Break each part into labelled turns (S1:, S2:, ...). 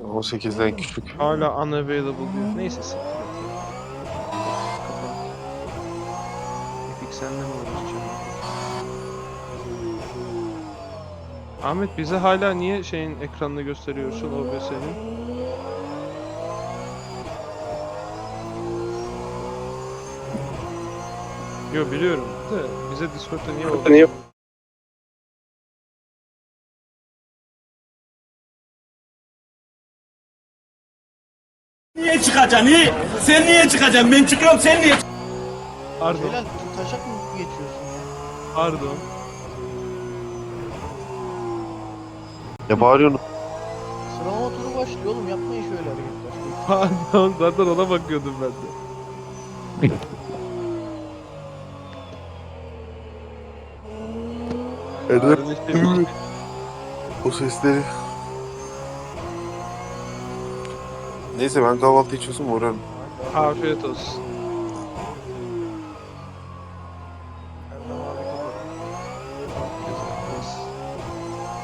S1: 18'den küçük.
S2: Hala unavailable diyor. Neyse siktir et ya. Kapat. Epic senle mi uğraşacağım Epic? Ahmet bize hala niye şeyin ekranını gösteriyorsun OBS'nin? Yo biliyorum da bize Discord'da niye OBS'nin?
S3: Niye çıkacaksın? Niye? Sen niye çıkacaksın? Ben çıkıyorum, sen niye?
S2: Pardon,
S4: Celal taşak mı geçiyorsun ya?
S2: pardon.
S1: Ya bağırıyorsun.
S4: Sıralama turu başlıyor oğlum, yapmayın şöyle hareketler.
S2: Pardon, zaten ona bakıyordum ben de.
S1: Eder.
S2: Kardeşim,
S1: O sesleri. Neyse ben kahvaltı içiyorsam uğrarım.
S2: afiyet olsun.
S4: Erdem abi kapat.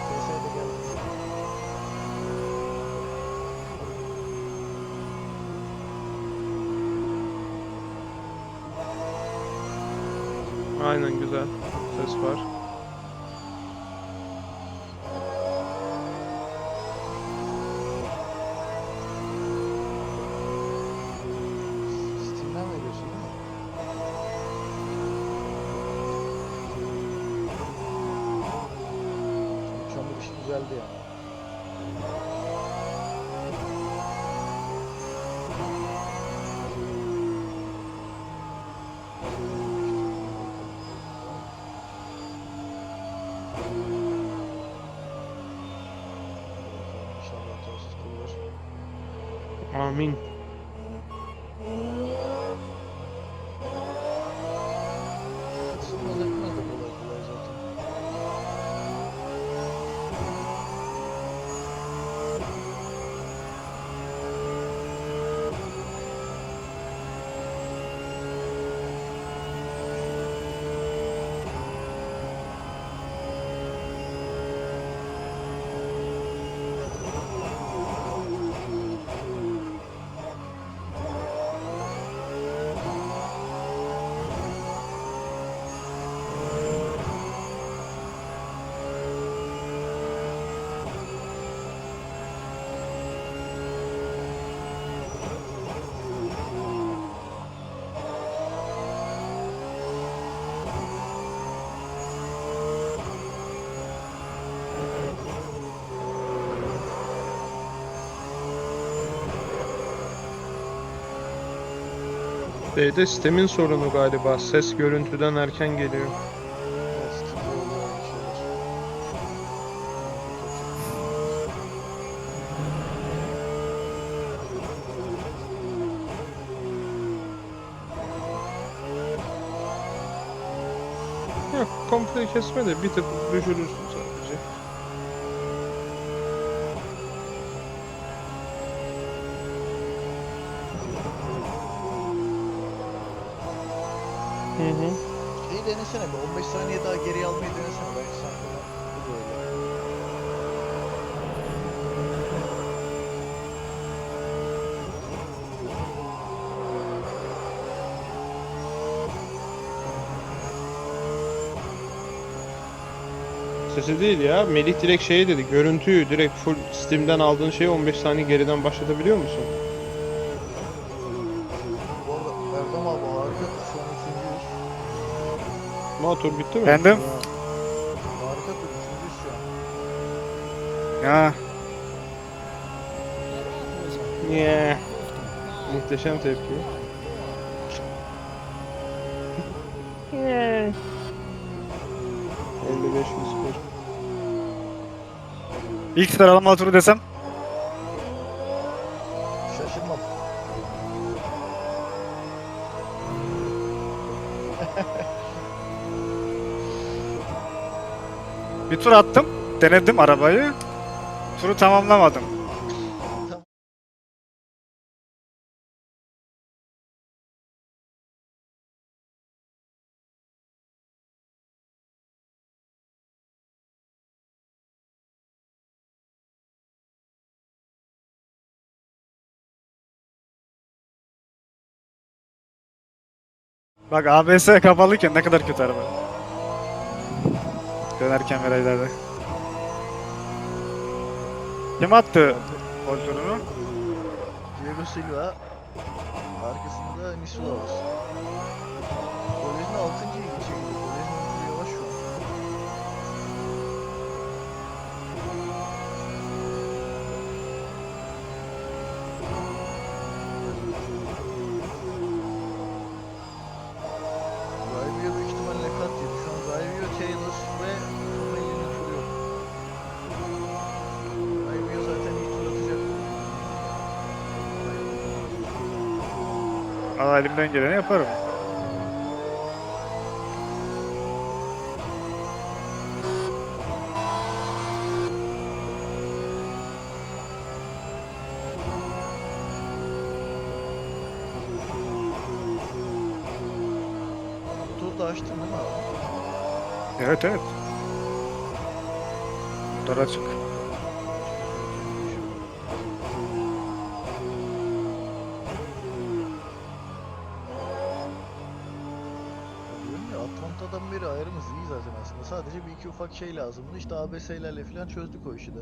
S4: TS'ye de geldi.
S2: Aynen güzel. Ses var.
S4: Steam'den veriyorsun değil mi? Çamur işi güzeldi ya. İnşallah hatasız kurulur.
S2: Amin.
S4: Isınmaz etmez de kolay kolay zaten.
S2: Şeyde sistemin sorunu galiba. Ses görüntüden erken geliyor.
S4: Evet, Steam'de oluyor aynı şeyler.
S2: Yok, komple kesme de bir tık düşürürsün sadece. Hı hı.
S4: Şeyi denesene bir 15 saniye daha geriye almayı denesene, belki sen falan bu böyle.
S2: Sesi değil ya. Melih direkt şey dedi. Görüntüyü direkt full Steam'den aldığın şeyi 15 saniye geriden başlatabiliyor musun?
S4: Bu arada Erdem abi harika, şu an üçüncüyüz.
S2: Motor bitti mi?
S5: Efendim?
S4: Harika tur, üçüncüyüz şu an.
S5: Ya
S2: Yeah. Muhteşem tepki. Yeah. 55 101.
S5: ilk sıralama turu desem
S4: Şaşırmam.
S5: bir tur attım. Denedim arabayı. Turu tamamlamadım. Bak ABS kapalıyken ne kadar kötü araba. Dönerken virajlarda. Kim attı kontrolünü?
S4: Diego Silva. Arkasında Nisula var. Kolejin 6. ilgi çekildi. Kolejin oyuncu yavaş şu an. Raivio büyük ihtimalle kat yedi. Şu an Raivio, Taylor ve Tomeli'nin turu yok. Raivio zaten iyi tur atacak.
S5: Valla elimden geleni yaparım.
S4: Tur da açtın değil mi abi?
S5: Evet evet. Motor açık.
S4: Diyorum ya Atlanta'dan beri ayarımız iyi zaten aslında. Sadece bir iki ufak şey lazımdı. İşte ABS'lerle falan çözdük o işi de.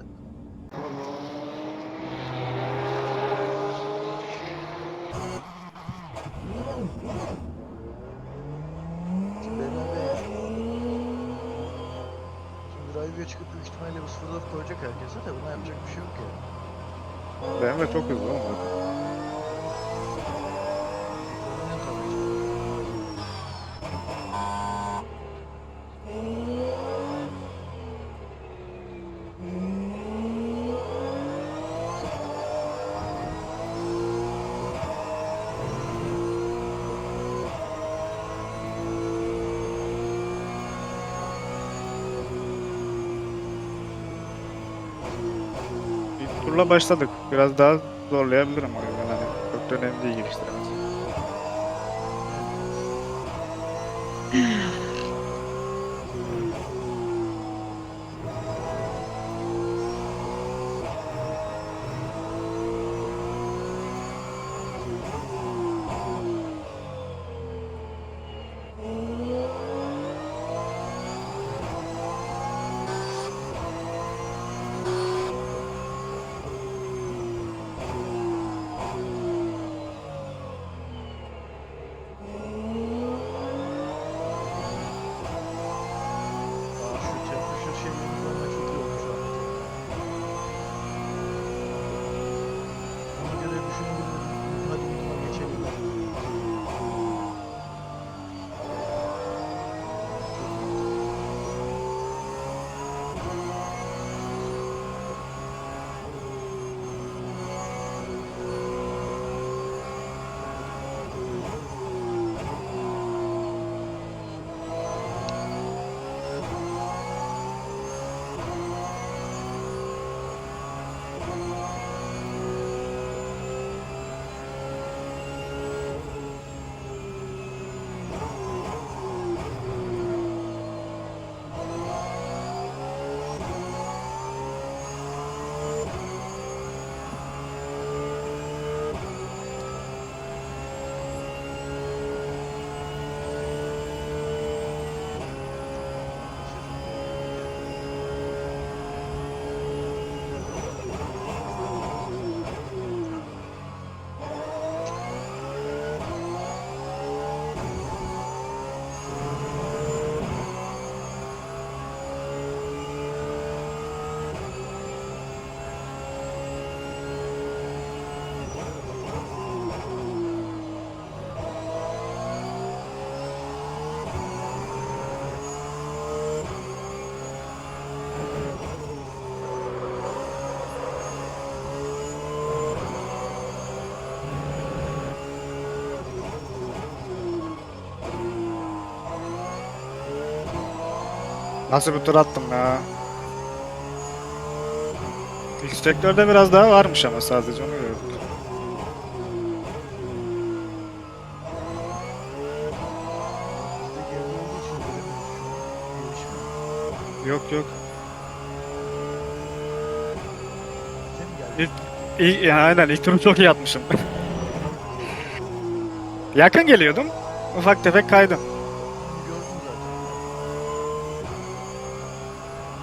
S4: Şimdi BMW Şimdi Drive'ye çıkıp büyük ihtimalle bu 0.4 koyacak herkese de buna yapacak bir şey yok ya.
S5: Benim de çok hızlı oğlum.
S4: Sorun tabii ki.
S5: Bir turla başladık. Biraz daha zorlayabilirim o yüzden hani çok da önemli değil geliştiremez.
S4: Aa, şu temperature şeylerini koymak çok iyi olmuş abi. Ona göre düşünebilirim. Hadi buna geçelim.
S5: Nasıl bir tur attım ya. İlk sektörde biraz daha varmış ama sadece onu gördüm.
S4: Bizde geride olduğu için göremiyoruz şu an. Gelişme.
S5: Yok yok.
S4: Sen geldi.
S5: Yani aynen ilk turu çok iyi atmışım. Yakın geliyordum. ufak tefek kaydım.
S4: Onu gördüm zaten.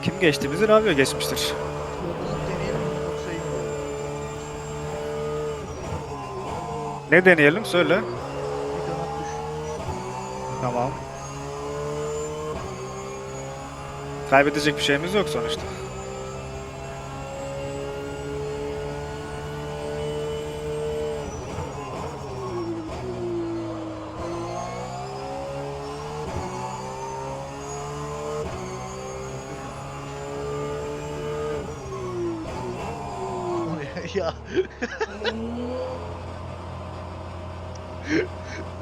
S5: Kim geçti bizi? Rabio geçmiştir.
S4: Turbo'nun deneyelim mi yoksa iyi mi olur?
S5: Ne deneyelim? Söyle.
S4: Bir kanat düş.
S5: Tamam. Kaybedecek bir şeyimiz yok sonuçta.
S4: Ya.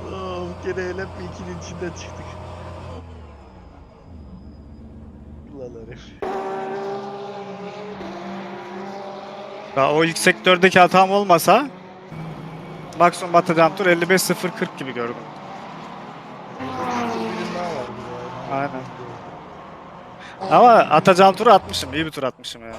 S4: Bu kere elep bir ikinin içinden çıktık. Ulan herif.
S5: Daha o ilk sektördeki hatam olmasa maksimum atacağım tur 55-0-40 gibi gördüm.
S4: Birinin daha var bir de.
S5: Aynen. Ama atacağım turu atmışım. İyi bir tur atmışım yani.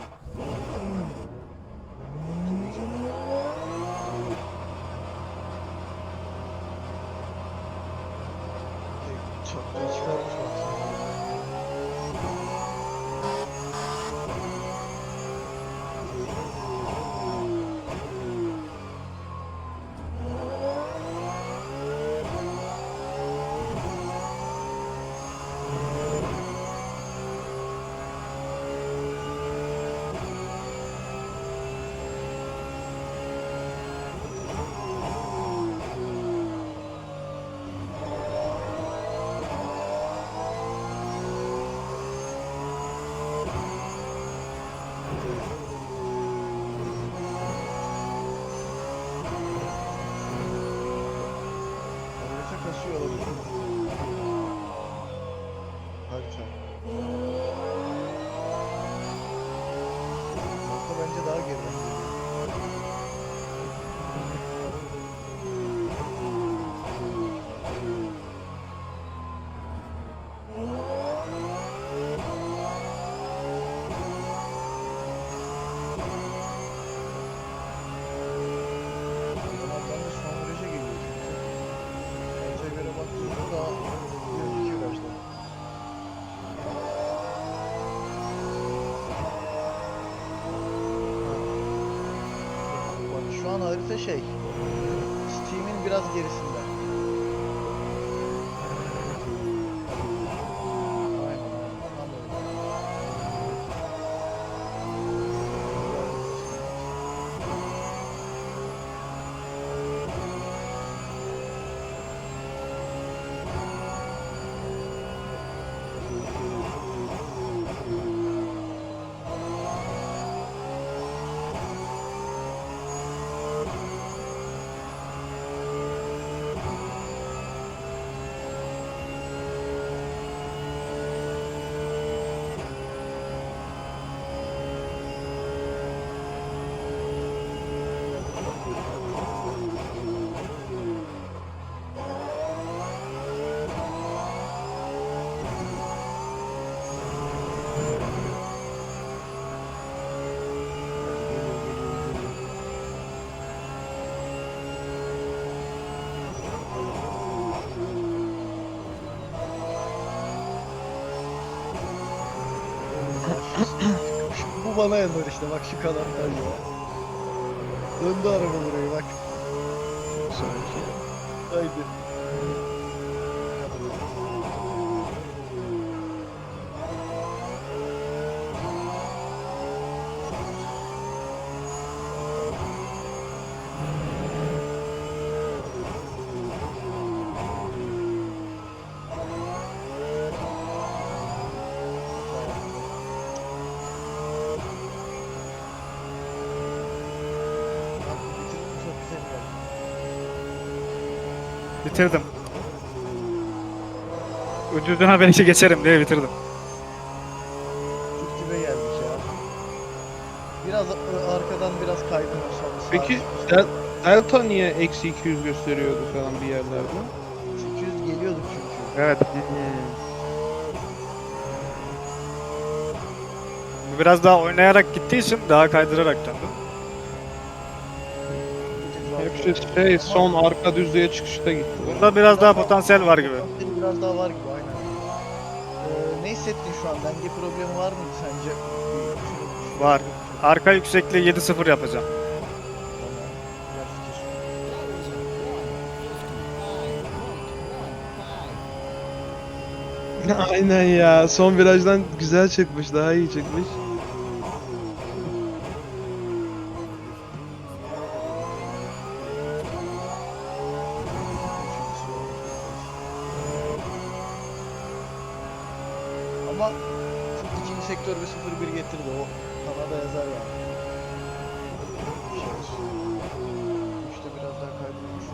S4: Çok da çıkarmış baksana. Harita kasıyor olabilir mi? Harita. Harita bence daha geriden geliyor. Ama ben de son viraja geliyor çünkü. Haritaya göre baktığımda daha önceki virajda. Bak şu an harita şey. Steam'in biraz gerisinde. Aynen aynen. Tam öyle. Bu bana yazar işte bak şu kanatlar ya. Döndü araba burayı bak.
S2: Sanki.
S4: Haydi. Bak, bitirdim, çok güzel geldi.
S5: Bitirdim. Ucuzuna belki geçerim diye bitirdim.
S4: Dip dibe geldik ya. Biraz arkadan biraz kaydım o son.
S2: Peki Delta niye eksi 200 gösteriyordu falan bir yerlerde?
S4: 200 geliyorduk çünkü.
S5: Evet. Bu biraz daha oynayarak gittiği için daha kaydırarak döndüm.
S2: Hep şey son arka düzlüğe çıkışta gitti.
S5: Bunda biraz daha potansiyel var gibi.
S4: Potansiyeli biraz daha var gibi aynen. Ne hissettin şu an? Denge problemi var mıydı sence?
S5: Var. Arka yüksekliği 7.0 yapacağım.
S4: Tamam. Güzel fikir.
S2: Aynen ya. Son virajdan güzel çıkmış. Daha iyi çıkmış.
S4: Ama ikinci sektör bir 0-1 getirdi. O Kanada yazar yani. Üçte biraz daha kaybetmiş.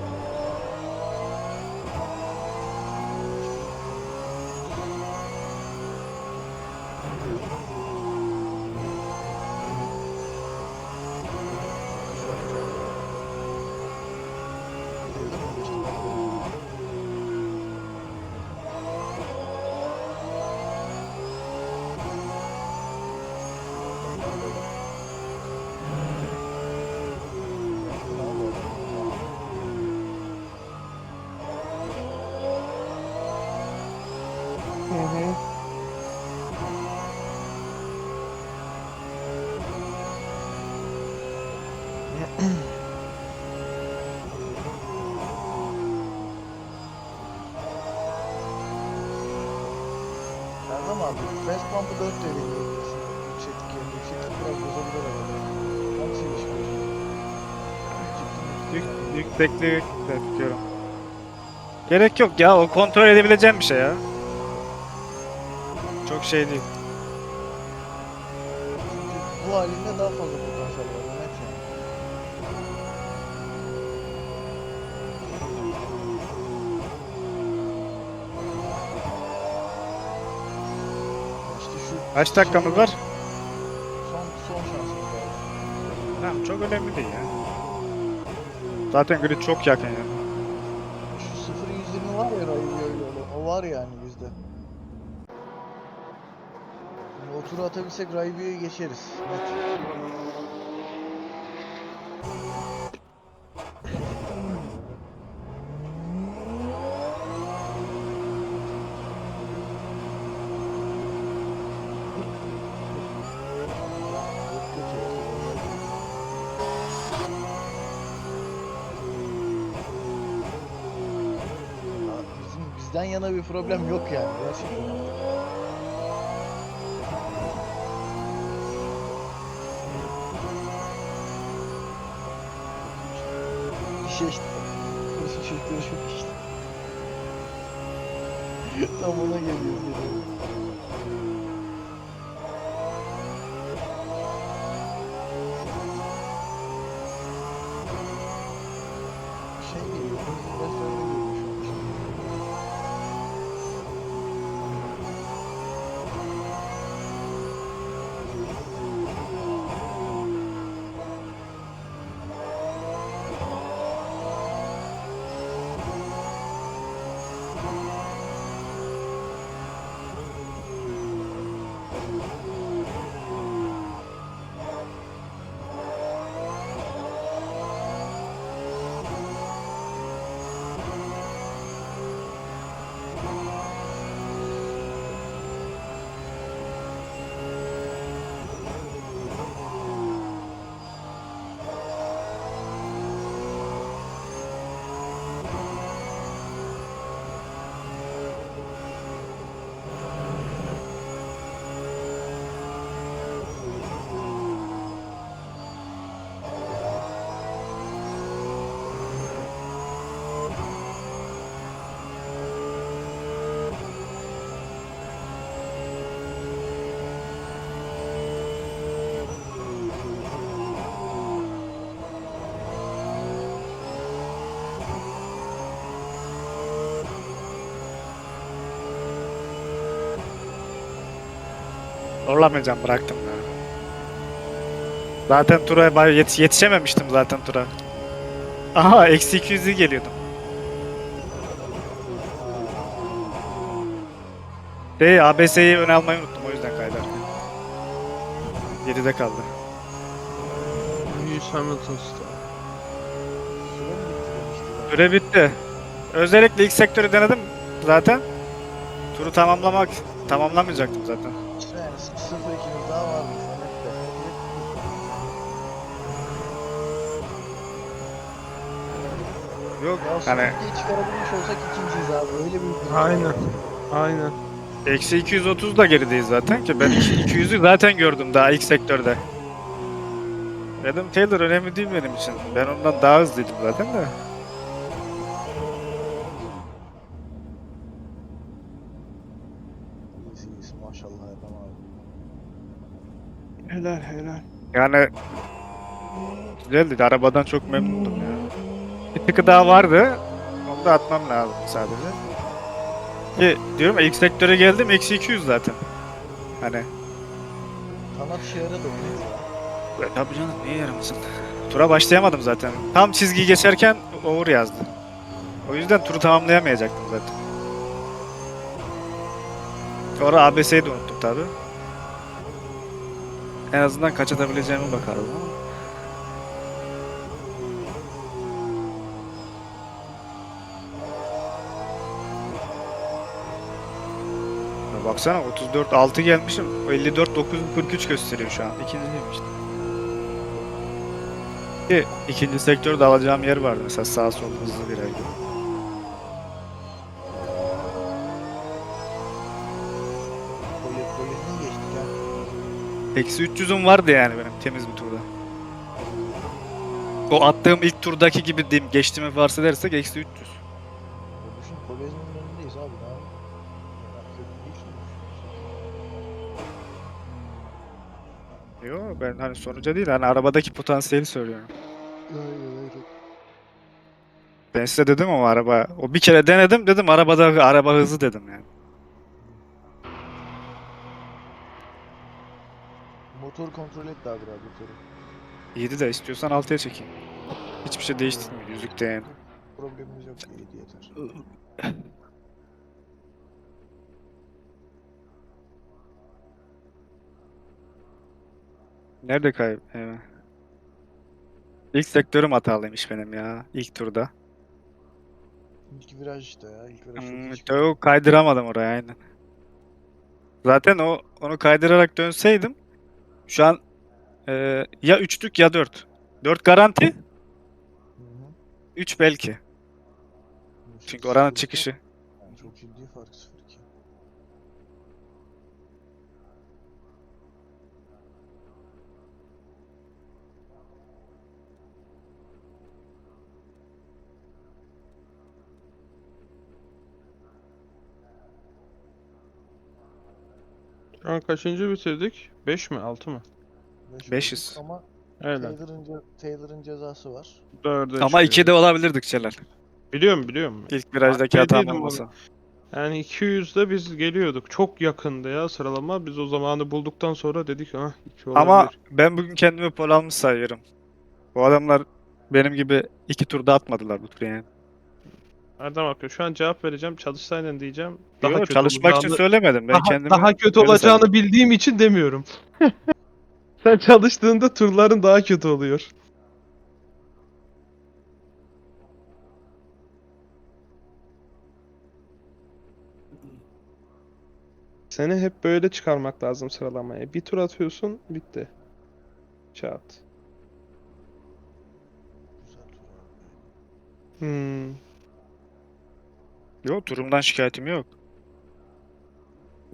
S2: Hı hı.
S4: Erdem abi, fast pump'ı 4 TL diyebilirsin. Yükseklik yerine yükseklik biraz bozabilir arada. Hangisi ilişki?
S5: Yüksekliği de tutuyorum. Gerek yok ya, o kontrol edebileceğim bir şey ya. Çok şey değil.
S4: Çünkü bu halinde daha fazla potansiyel var. O net yani. İşte şu
S5: Kaç dakikamız var?
S4: son şansımız var.
S5: Tamam, çok önemli değil ya. Zaten grid çok yakın ya.
S4: Şu 0-120 var ya öyle. O var yani bizde. Şimdi o turu atabilsek Raibi'ye geçeriz. Net. Bizden yana bir problem yok yani gerçekten. İşte. Burası çocukları çok işte. Tam ona geliyoruz geliyoruz. Şey geliyor. Investor'a geliyor şu an.
S5: Zorlamayacağım, bıraktım ya. Zaten tura yetişememiştim zaten tura. Aha, eksi 200'ü geliyordum. ABS'yi öne almayı unuttum, o yüzden kaydarken. 7'de kaldı.
S2: Lewis Hamilton style.
S5: Süre bitti. Özellikle ilk sektörü denedim zaten. Turu tamamlamayacaktım zaten.
S4: Yani 0-2'miz daha vardı şu an hep de.
S5: Yok
S4: Ya
S5: hani
S4: 0-2'yi çıkarabilmiş olsak ikinciyiz abi. Öyle bir durum
S2: Aynen.
S4: var.
S2: Aynen.
S5: eksi 230 da gerideyiz zaten ki ben 200'ü zaten gördüm daha ilk sektörde. Adam Taylor önemli değil benim için. Ben ondan daha hızlıydım zaten de.
S4: İyiyiz maşallah Erdem abi.
S2: Helal helal.
S5: Yani güzeldi. Arabadan çok memnundum ya. Bir tıkı daha vardı. Onu da atmam lazım sadece. Ki diyorum ya ilk sektöre geldim eksi 200 zaten. Hani
S4: Kanat işe yaradı mı?
S5: tabii canım niye yaramasın? Tura başlayamadım zaten. Tam çizgiyi geçerken over yazdı. O yüzden turu tamamlayamayacaktım zaten. Sonra ABS'yi de unuttum tabi. En azından kaç atabileceğime bakardım ama. Ya baksana 34-6 gelmişim. 54-943 gösteriyor şu an. İkinciyim işte. Ki ikinci sektörde alacağım yer vardı mesela sağ sol hızlı birer gibi.
S4: Koyunu geçtik ha.
S5: Eksi 300'üm vardı yani benim temiz bir turda. O attığım ilk turdaki gibi diyeyim geçtiğimi varsa dersek eksi 300.
S4: Düşün Kolezyon'un önündeyiz abi daha. Ya, kötü değilsin.
S5: Yo ben hani sonuca değil hani arabadaki potansiyeli söylüyorum.
S4: Aynen.
S5: Ben size dedim ama araba o bir kere denedim dedim araba hızlı dedim yani.
S4: Motor kontrol et daha biraz motoru.
S5: 7 de istiyorsan 6'ya çekeyim. Hiçbir şey değiştirmiyor yüzükte yani.
S4: Problemimiz yok diye yeter.
S5: Nerede kayıp? Evet. İlk sektörüm hatalıymış benim ya ilk turda.
S4: İlk viraj işte ya. İlk viraj çok iyi çıktı.
S5: O kaydıramadım oraya aynen. Zaten onu kaydırarak dönseydim şu an ya 3'lük ya 4. 4 garanti,
S4: Hı hı.
S5: 3 belki.
S4: İşte
S5: Çünkü oranın
S4: 0-2
S5: çıkışı.
S4: yani çok ciddi fark 0-2.
S2: Şu an kaçıncı bitirdik? 5 mi 6 mı?
S4: 5 olduk
S5: 500.
S4: ama
S2: Helal.
S4: Taylor'ın cezası var.
S2: 4'e
S5: Ama 2'de
S2: çıkıyoruz.
S5: olabilirdik Celal.
S2: Biliyorum biliyorum.
S5: İlk virajdaki
S2: Şey
S5: hatam
S2: değilim onu.
S5: olmasa.
S2: Yani 200'de biz geliyorduk. Çok yakındı ya sıralama. Biz o zamanı bulduktan sonra dedik ha 2
S5: Ama
S2: olabilir.
S5: ben bugün kendimi pol almış sayıyorum. Bu adamlar benim gibi 2 turda atmadılar bu turu yani.
S2: Erdem Akın şu an cevap vereceğim. Çalışsaydın diyeceğim. Daha
S5: Yo
S2: kötü
S5: çalışmak için
S2: olacağını
S5: söylemedim. Ben kendimi
S2: daha kötü
S5: öyle saydım.
S2: olacağını bildiğim için demiyorum. Sen çalıştığında turların daha kötü oluyor. Seni hep böyle çıkarmak lazım sıralamaya. Bir tur atıyorsun, bitti. Çat.
S4: Güzel tur abi.
S2: Hmm.
S5: Yo turumdan şikayetim yok.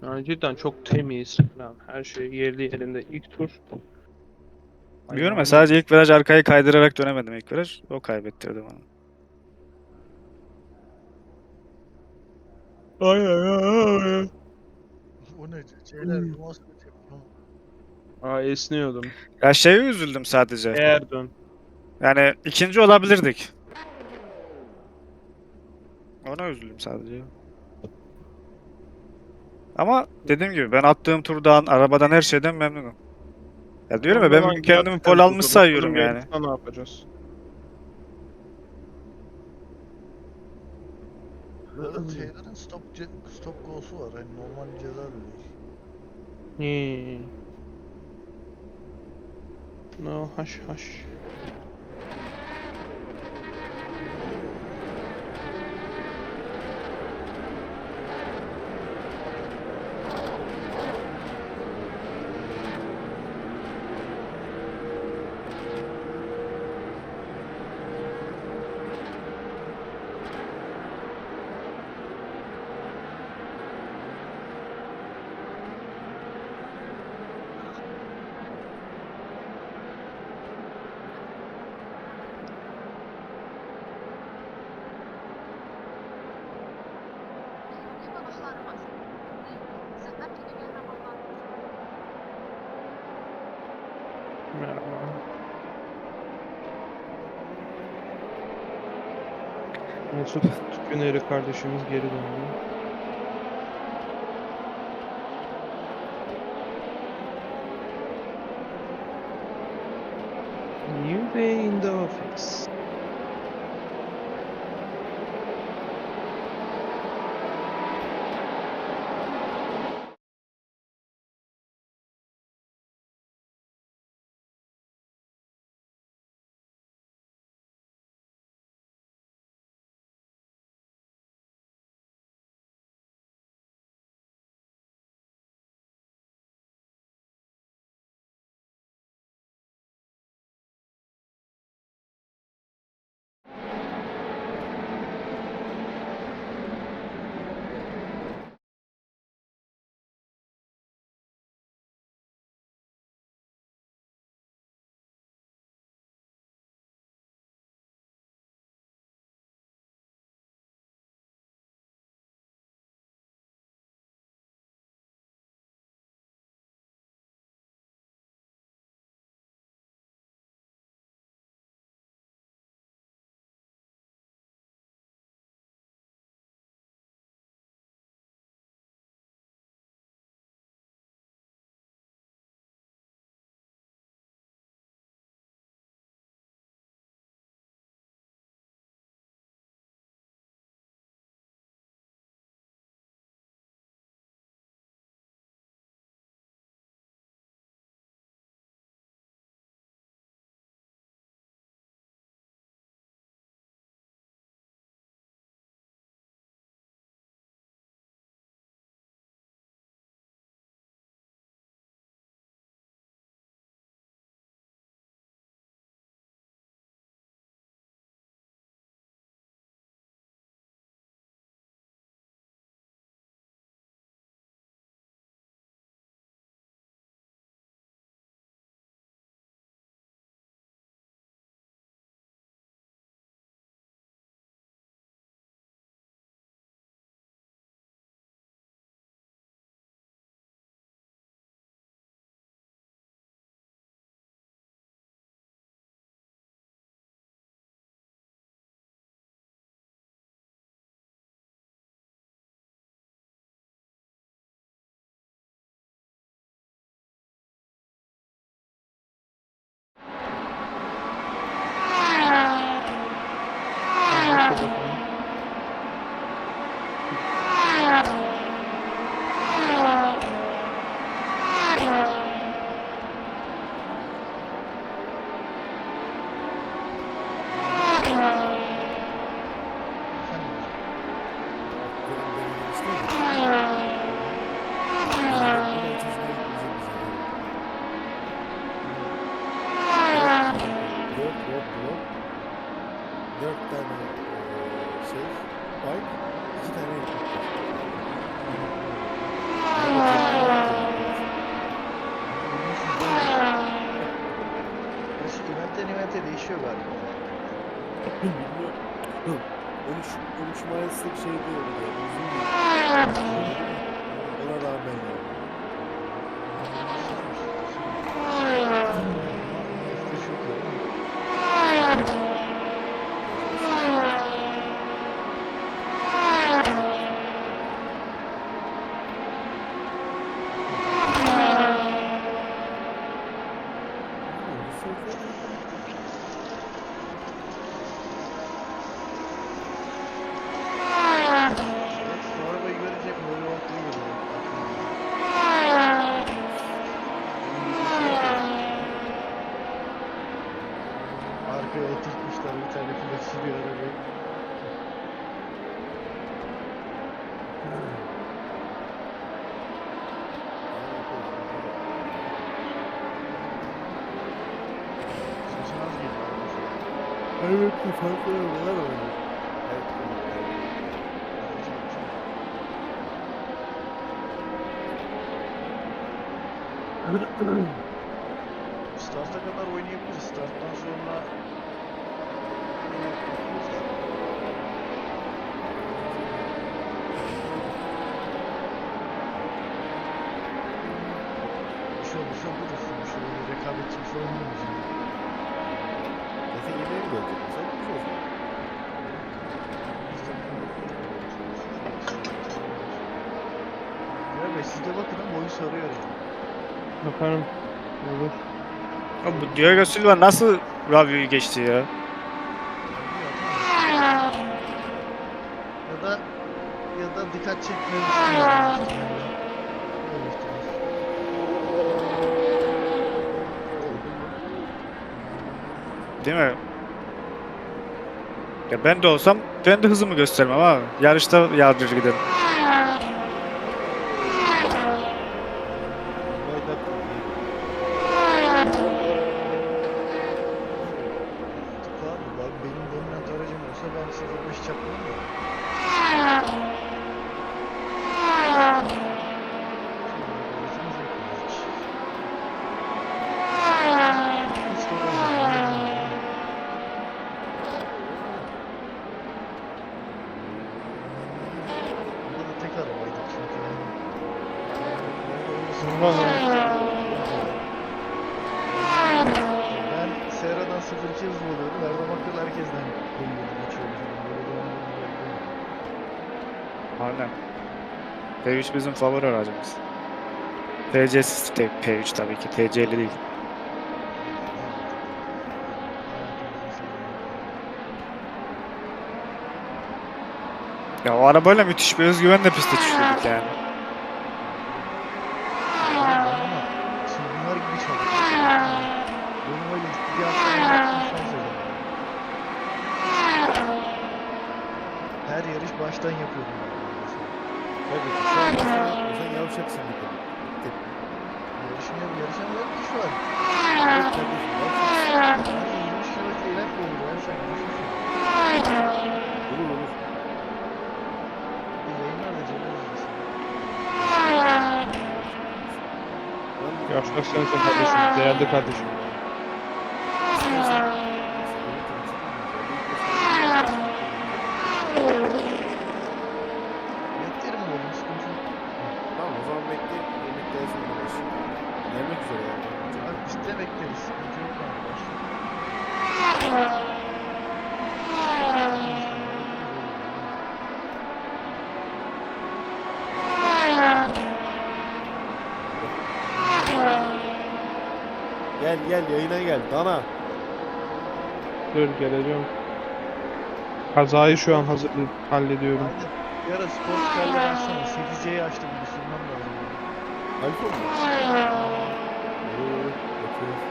S2: Yani cidden çok temiz falan. Her şey yerli yerinde. İlk tur.
S5: Diyorum ya
S2: Ayağımın
S5: sadece ilk viraj arkayı kaydırarak dönemedim ilk viraj. O kaybettirdi bana.
S2: ay ay ay ay.
S4: O ne? Şeyler bir muhabbet yapıyor.
S2: Aa esniyordum.
S5: Ya şeye üzüldüm sadece.
S2: Eğer dön.
S5: Yani ikinci olabilirdik. Ona üzüldüm sadece. Ama dediğim gibi ben attığım turdan, arabadan her şeyden memnunum. Ya diyorum
S2: O
S5: ya ben
S2: zaman
S5: bugün kendimi
S2: gerçekten
S5: pol almış
S2: kötü.
S5: sayıyorum
S2: Bakalım
S5: yani.
S2: yarışta ne yapacağız?
S4: Taylor'ın stop go'su var. Hani normal bir ceza da değil.
S2: Hmm. No haş haş. Mesut Tüpüneri kardeşimiz geri döndü. New day in the office.
S4: Evente değişiyor galiba.
S1: Bilmiyorum. 13 Mayıs'lık şey diyor bir de. Uzun bir ona rağmen yani.
S4: Bu arabayı görünce böyle ortaya geliyor. Arkaya oturtmuşlar bir tane pilot sürüyor arabayı. Sesin az geliyor.
S1: Evet, bir farklı arabalar var.
S4: Start'a kadar oynayabiliriz. Starttan sonra bir şey olursa durursun. Bir şey böyle rekabetçi bir şey olmuyor.
S1: Zaten yemeğe mi dönecek? Sen mi
S4: Siz de bakın ama boyu sarıyor yani.
S2: Bakarım. Olur.
S5: Ya bu Diego Silva nasıl Ravio'yu geçti ya?
S4: Harbi atamaz. Ya da dikkat çekmemiştir yani büyük ihtimalle. Bu da bir ihtimal.
S5: Değil mi? Ya ben de olsam ben de hızımı göstermem abi. Yarışta yardırır giderim.
S1: Baydak
S4: Mantıklı abi. Benim dominant aracım olsa ben 0.5 çakmam da. Aracımız yok yani hiç. Hiç de olmaz. Burada da tek arabaydık çünkü yani. Ben Serra'dan 0.2 hızlı oluyordum. Her zaman kız herkesten dönüyordu, geçiyordu falan. Böyle dönemlerim oldu.
S5: Aynen. P3 bizim favori aracımız. TC'siz de P3 tabii ki. TC'li değil.
S4: Hayatımızın sevdiği.
S5: Ya o arabayla müthiş bir özgüvenle piste çıkıyorduk yani.
S4: Ama çılgınlar gibi çalışıyor. Benim öyle ciddi antrenman yaptığım son sezon. Her yarış baştan yapıyordum ben mesela.
S1: Tabii ki. Şu an baştan yapmıyorsan yavşaksın bir kere. Tek.
S4: Yarışamıyorum ki şu an.
S1: Evet kardeşim yavşaksın.
S4: Hani 23 kilometre ilerle olur ya sen görüşürsün.
S1: Olur olur.
S4: Bir yayınlar da Cemil izlesin.
S1: Ben de
S2: Yaşlar sensin kardeşim. Değerli kardeşim.
S1: istersen
S4: Beklerim oğlum sıkıntı yok.
S1: tamam o zaman bekle. Yemek gelsin de başlayalım. Gelmek üzere yani.
S4: Abi pistte bekleriz. Sıkıntı yok abi.
S1: Gel gel yayına gel. Dana.
S2: Dur geleceğim. Kazayı şu an hallediyorum.
S4: Aynen. Bir ara sportkarları açsana. 8C'yi açtım. Bir sürmem lazım.
S1: Alfa mı? Olur olur. Bakıyoruz.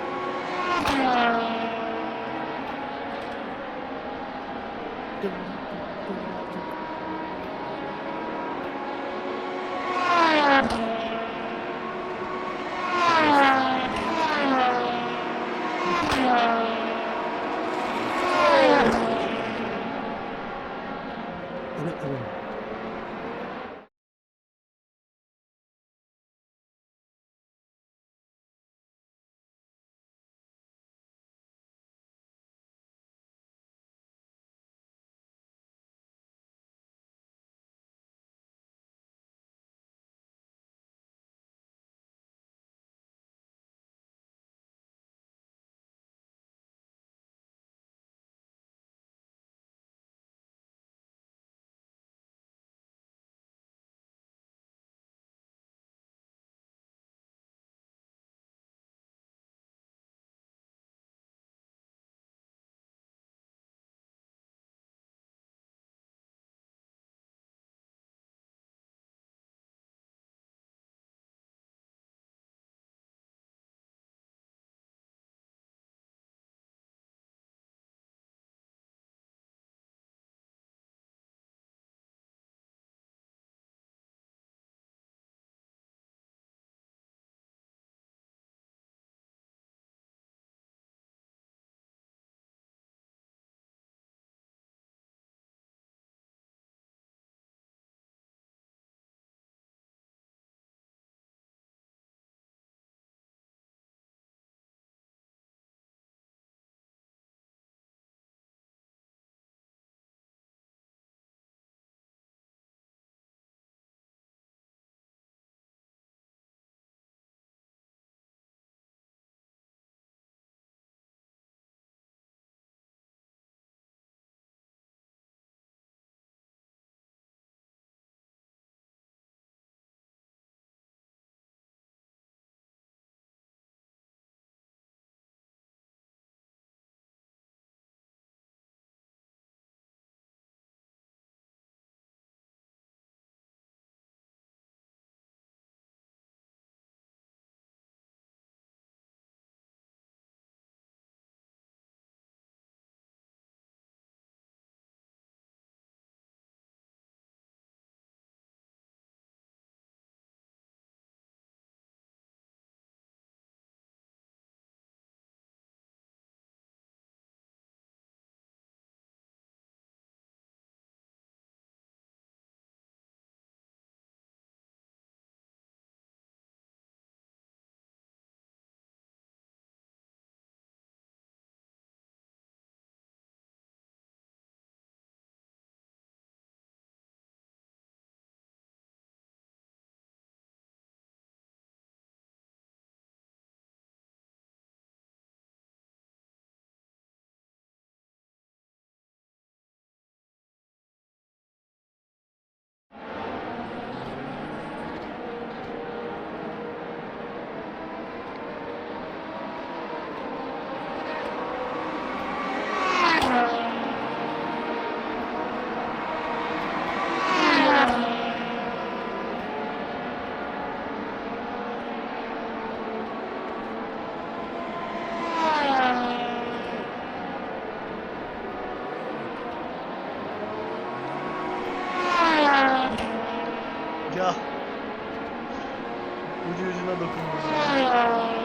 S4: dokundum.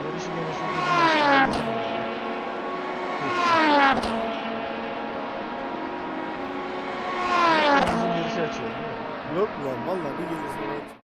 S4: Yarışı gene sürdürdüm. Uzun gerisi açıyor değil mi?
S1: Yok lan vallahi bir gece sonra aç.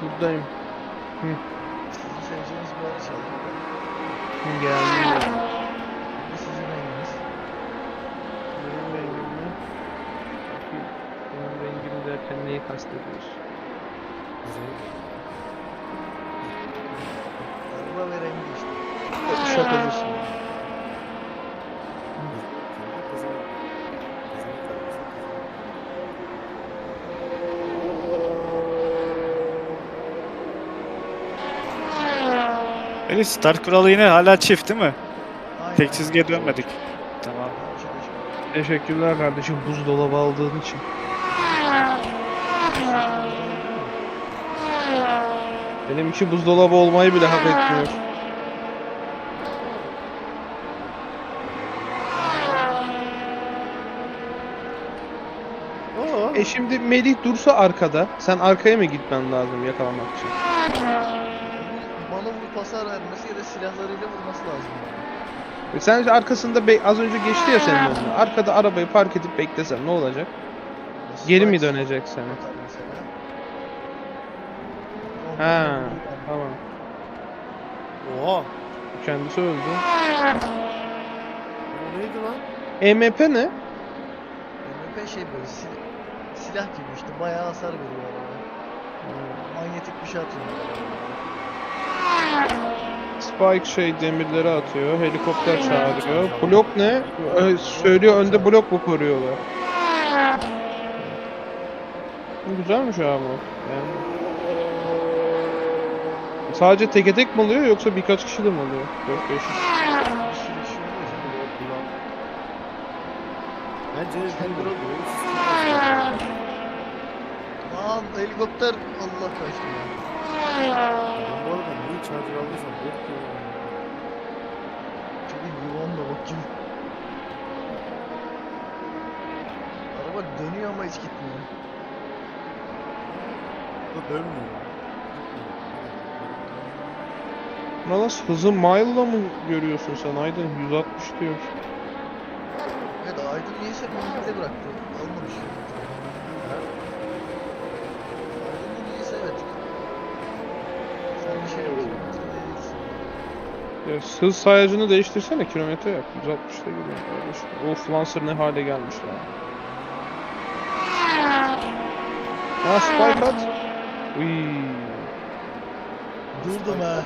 S2: Buradayım.
S4: Sizin seveceğiniz bir araç aldım.
S2: Geldim.
S4: Bu sizin renginiz.
S2: Benim rengim mi? Bakayım. Benim rengim derken neyi kastediyorsun?
S4: Araba ve rengi işte.
S2: Şakacısın.
S5: Eli start kuralı yine hala çift değil mi?
S4: Aynen.
S5: Tek çizgiye dönmedik. Tamam.
S2: Teşekkürler kardeşim buzdolabı aldığın için. Benim için buzdolabı olmayı bile hak etmiyor. Şimdi Melih dursa arkada, sen arkaya mı gitmen lazım yakalamak için?
S4: Bana vurup hasar vermesi ya da silahlarıyla vurması lazım.
S2: Sen arkasında az önce geçti ya senin önüne. Arkada arabayı park edip beklesen ne olacak? Geri mi dönecek sana?
S4: Atar mesela.
S2: Ha, tamam.
S1: Oha.
S2: Kendisi öldü.
S1: O neydi lan?
S2: EMP ne?
S4: MP şey böyle silah gibi işte bayağı hasar veriyor arabaya. Manyetik bir şey atıyor.
S2: Spike demirleri atıyor, helikopter çağırıyor. Blok ne? Söylüyor önde blok mu koruyorlar? Güzelmiş abi o. Yani. Sadece teke tek mi oluyor yoksa birkaç kişi de mi oluyor? 4-5
S4: Bir sürü kişi oluyor şimdi.
S1: Bence bir
S4: Lan helikopter Allah kaçtı ya.
S1: Ben bu arada neyi charger aldıysam bok diyorum.
S4: Çok iyi yılan da bak gibi. Araba dönüyor ama hiç gitmiyor.
S1: Bu da dönmüyor.
S2: Nalas hızı mile'la mı görüyorsun sen Aydın? 160 diyor.
S4: Evet Aydın niyeyse bunu bıraktı. Almamış. Aydın niyeyse evet. Sen bir şey yapıyorsun.
S2: Ya, hız sayacını değiştirsene kilometre yap. 160'ta gidiyor kardeşim. Of Lancer ne hale gelmiş lan. Ha spike at. Uy.
S4: Durdum ha.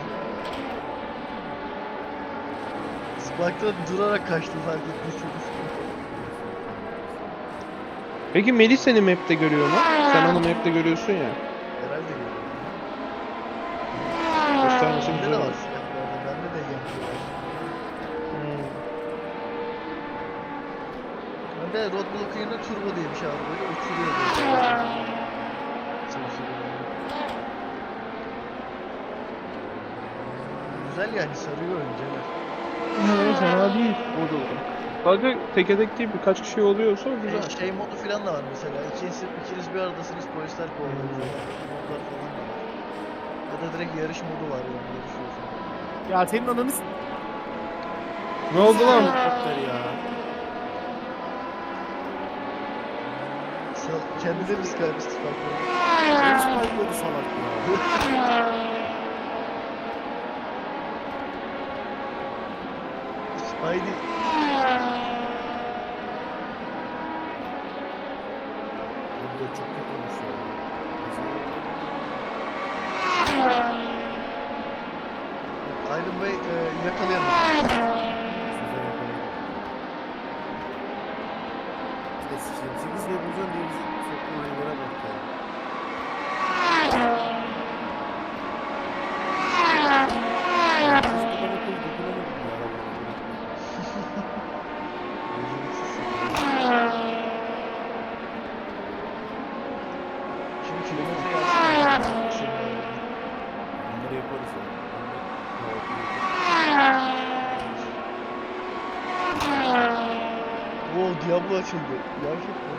S4: Spike'da durarak kaçtım fark ettiyseniz.
S2: Peki Melih seni map'te görüyor mu? Sen onu map'te görüyorsun ya.
S4: Herhalde görüyorum.
S2: Göstermesi
S4: Bende de
S2: güzel
S4: var
S2: olur.
S4: silahlarda. Bende de yankı var. Bir de roadblock yerine turbo diye bir şey var böyle uçuruyor böyle. Güzel yani sarıyor önceler.
S2: Fena değil mod olarak. Sadece teke tek değil birkaç kişi oluyorsa güzel.
S4: Şey modu falan da var mesela. İkiniz bir aradasınız polisler kovalıyor falan. Modlar falan da var. Ya da direkt yarış modu var yani yarışıyorsun.
S1: Ya senin ananı
S2: Ne oldu lan?
S1: helikopter ya.
S4: Kendine biz kaymıştık farklı.
S1: Beni spike'ladı salak ya.
S4: Spidey.
S1: Burada çok kötü olmuş ya.
S4: Iron Bey yakalayamadı.
S1: Sizden yakalayın. Eskişehir 8 ve bulacağım diye bizi soktuğun hallere bak ya. Biz buradan okul dokunamadık ya arabayla bırakmayın.
S4: Şimdi kilometre yapsın.
S1: Bunları yaparız ya.
S4: Oo Diablo açıldı. Gerçekten.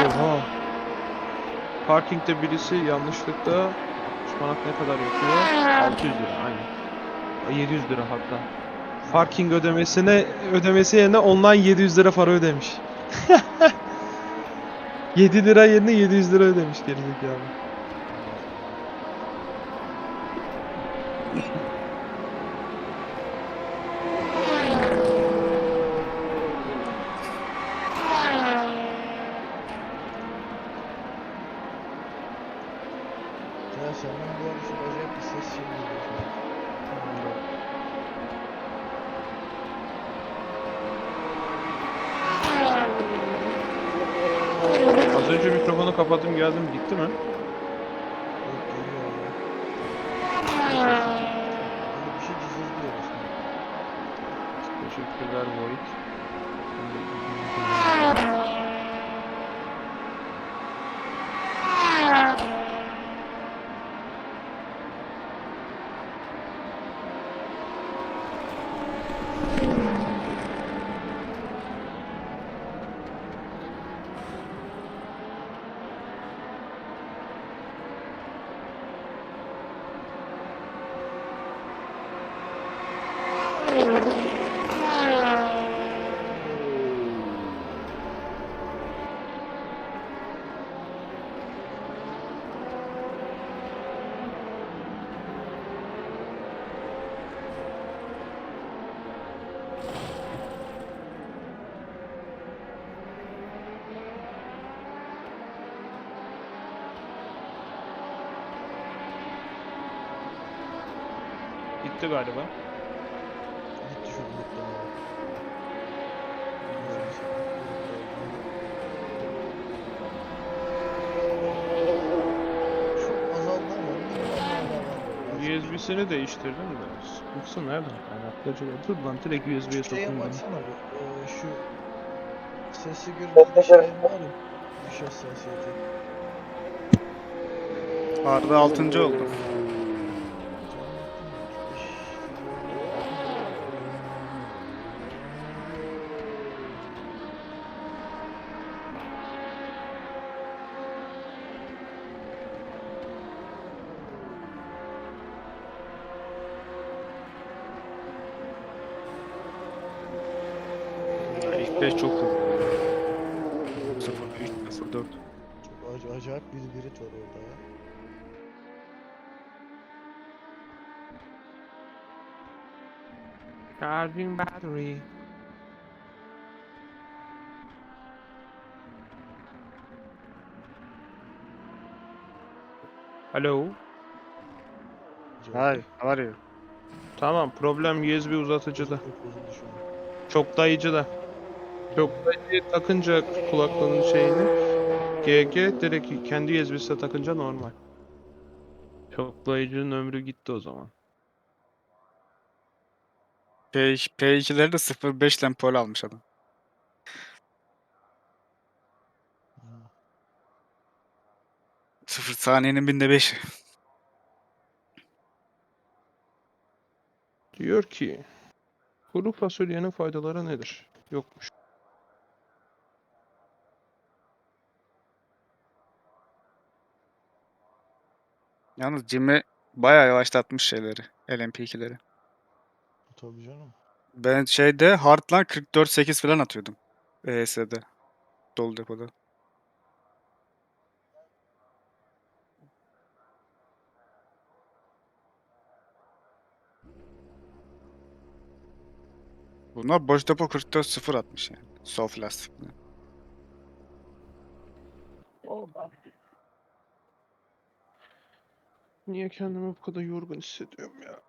S2: Oha. Parkingde birisi yanlışlıkla ıspanak ne kadar yapıyor? 600 lira aynen. 700 lira hatta. Parking ödemesi yerine online 700 lira para ödemiş. 7 lira yerine 700 lira ödemiş gerizekalı.
S4: Ya senden bu arada çok acayip bir ses şey geliyor.
S2: Az önce mikrofonu kapattım geldim gitti mi?
S4: Yok geliyor ya. Böyle bir şey cızırtıyor resmen.
S2: Teşekkürler Void. Gitti galiba.
S4: Gitti şu buluttan abi. Çok azaldı ama bilmiyorum hala var böyle.
S2: USB'sini değiştirdim de. Yoksa nereden kaynaklı acaba? Dur lan direkt USB'ye
S4: Şeye
S2: sokayım ben.
S4: baksana bir. Şu sesli gürültülü şey var ya. Düş hassasiyeti.
S5: Arda 6. oldu. İlk 5 çok hızlı. 0-3, 0-4.
S4: Çok acayip bir birit var orada ya.
S2: Charging battery. Alo.
S5: Hi, how are you?
S2: Tamam, problem USB uzatıcıda.
S4: Bozuldu şu an.
S2: Çok dayıcıda. Çok dayıcı takınca kulaklığının şeyini GG direkt kendi USB'sine takınca normal. Çok dayıcının ömrü gitti o zaman.
S5: P2'leri de 0.5 lempol almış adam.
S4: Ha.
S5: 0 saniyenin binde 5'i.
S2: Diyor ki kuru fasulyenin faydaları nedir? Yokmuş.
S5: Yalnız Jimmy bayağı yavaşlatmış şeyleri. LMP2'leri.
S4: Tabii canım.
S5: Ben şeyde Hard'la 44.8 falan atıyordum. ES'de. Dolu depoda. Bunlar boş depo 44.0 atmış yani. Soft lastikle.
S2: Niye kendimi bu kadar yorgun hissediyorum ya?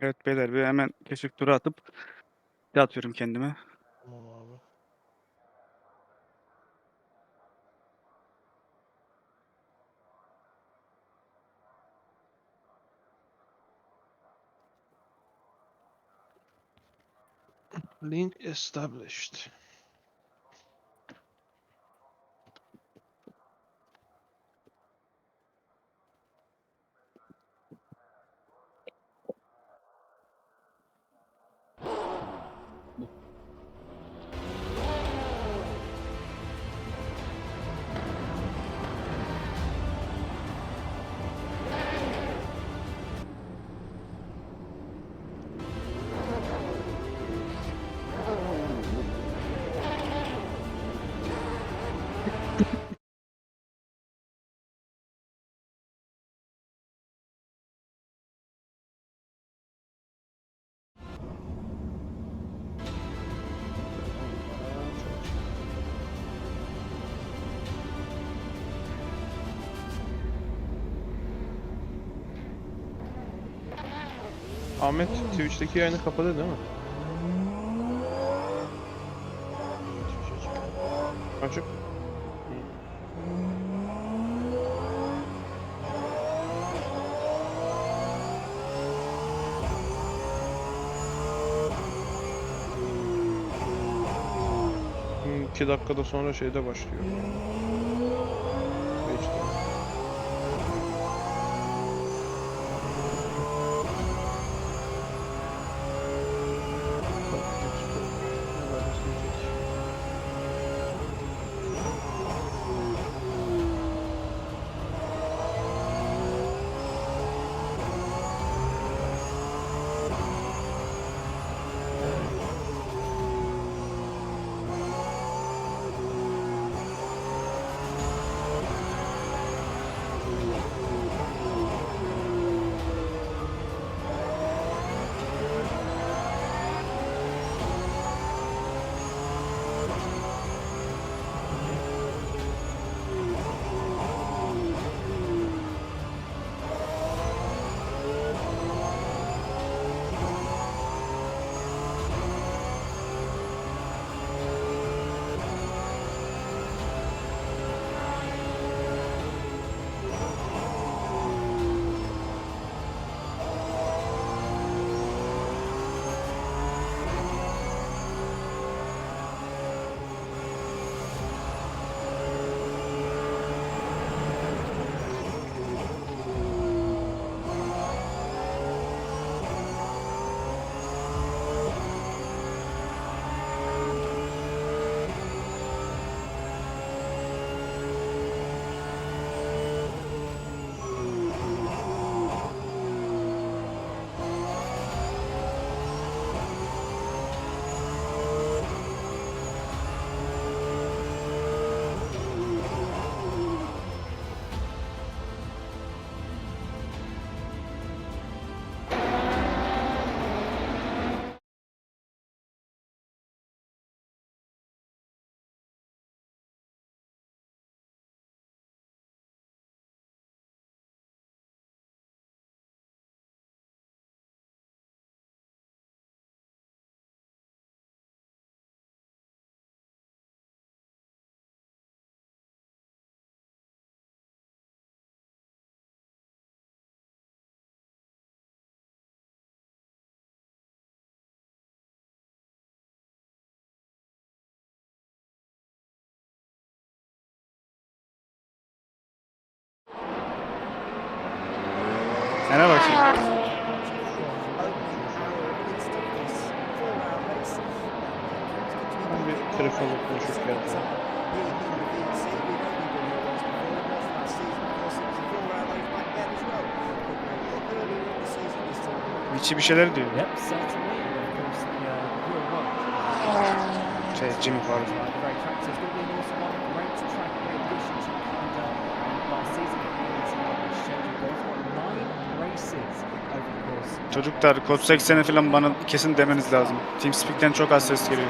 S5: Evet beyler bir hemen keşif turu atıp atıyorum kendime.
S4: Tamam abi.
S2: Link established. Ahmet Twitch'teki yayını kapadı değil mi?
S4: Twitch açık.
S2: Açık. İyi. 2 dakikada sonra şeyde başlıyor. Twitch'te. Ben bir telefonla konuşup geleceğim.
S5: Vichy bir şeyler diyor.
S6: Yep, certainly. And of course, the real one.
S5: Jimmy pardon.
S6: Very attractive. It's going to be an awesome one. Great track, great addition to the last season. It's got 9 races over the course.
S5: Çocuklar kod 80'e falan bana kesin demeniz lazım. TeamSpeak'ten çok az ses geliyor.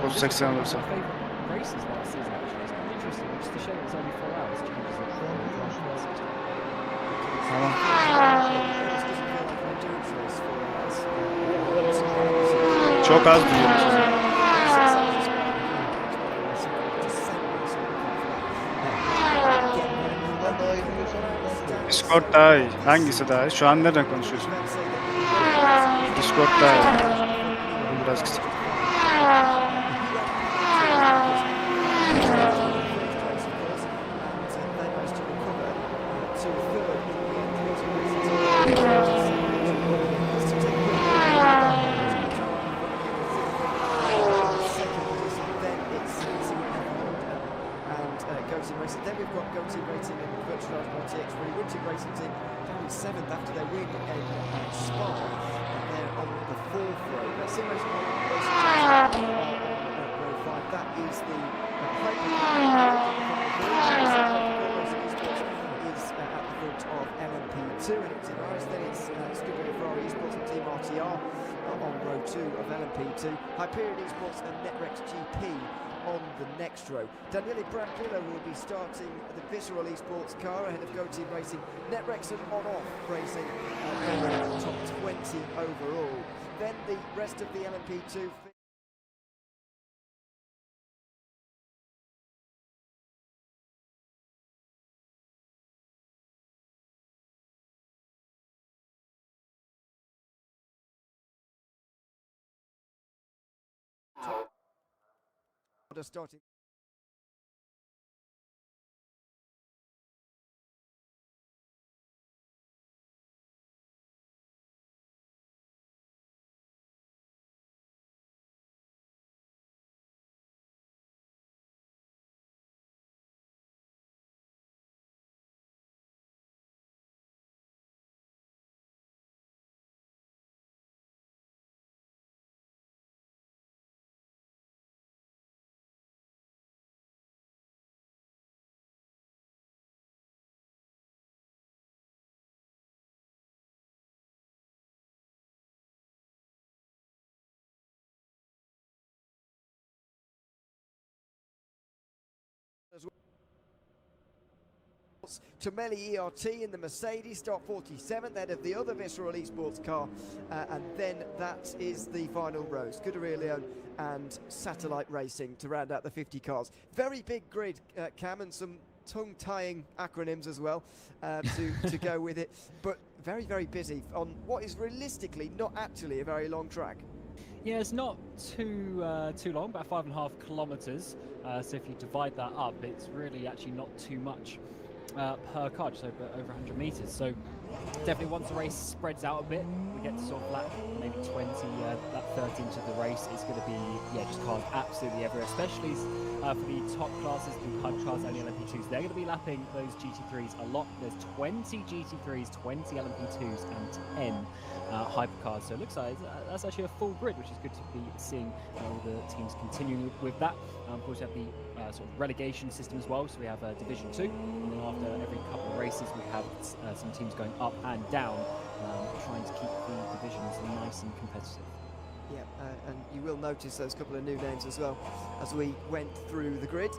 S5: Kod 80 olursa.
S6: Races last season actually. It's quite interesting. Just to show it's only 4 hours.
S5: Tamam. Çok az duyuyorum sizi.
S4: Buradan daha iyi duyuyorsan buradan
S5: Discord daha iyi. Hangisi daha iyi? Şu an nereden konuşuyorsun? Discord daha iyi. Bu biraz kısa.
S1: Then we've got Go Team Racing and virtualised by TX3. Winching Racing Team only 7th after their win at Spa. And they're on the 4th row. Sim Racing Racing row 5. That is the is at the front of LMP2, and it's in Iris. Then it's Studio Ferrari Esports and Team RTR on row 2 of LMP2. Hyperion Esports and Netrex GP on the next row. Daniele Brambilla will be starting the Visceral Esports car ahead of Go Team Racing. Netrex and on-off racing top 20 overall. Then the rest of the LMP2. Starting. Tomeli ERT in the Mercedes, start 47th, ahead of the other Visceral Esports car, and then that is the final row. Scuderia Leone and Satellite Racing to round out the 50 cars. Very big grid, Cam, and some tongue-tying acronyms as well to go with it, but very, very busy on what is realistically not actually a very long track.
S6: Yeah, it's not too long, about 5.5 kilometres. So if you divide that up, it's really actually not too much per car, just over 100 metres. So definitely once the race spreads out a bit, we get to sort of lap maybe 20, lap 30 into the race, it's going to be, just cars absolutely everywhere, especially for the top classes, the high class and the LMP2s. They're going to be lapping those GT3s a lot. There's 20 GT3s, 20 LMP2s and 10 hypercars. So it looks like that's actually a full grid, which is good to be seeing all the teams continuing with that. Of course, we have the sort of relegation system as well. So we have Division 2, and then after every couple of races, we have some teams going up and down, trying to keep the divisions nice and competitive.
S1: Yeah, and you will notice those couple of new names as well as we went through the grid.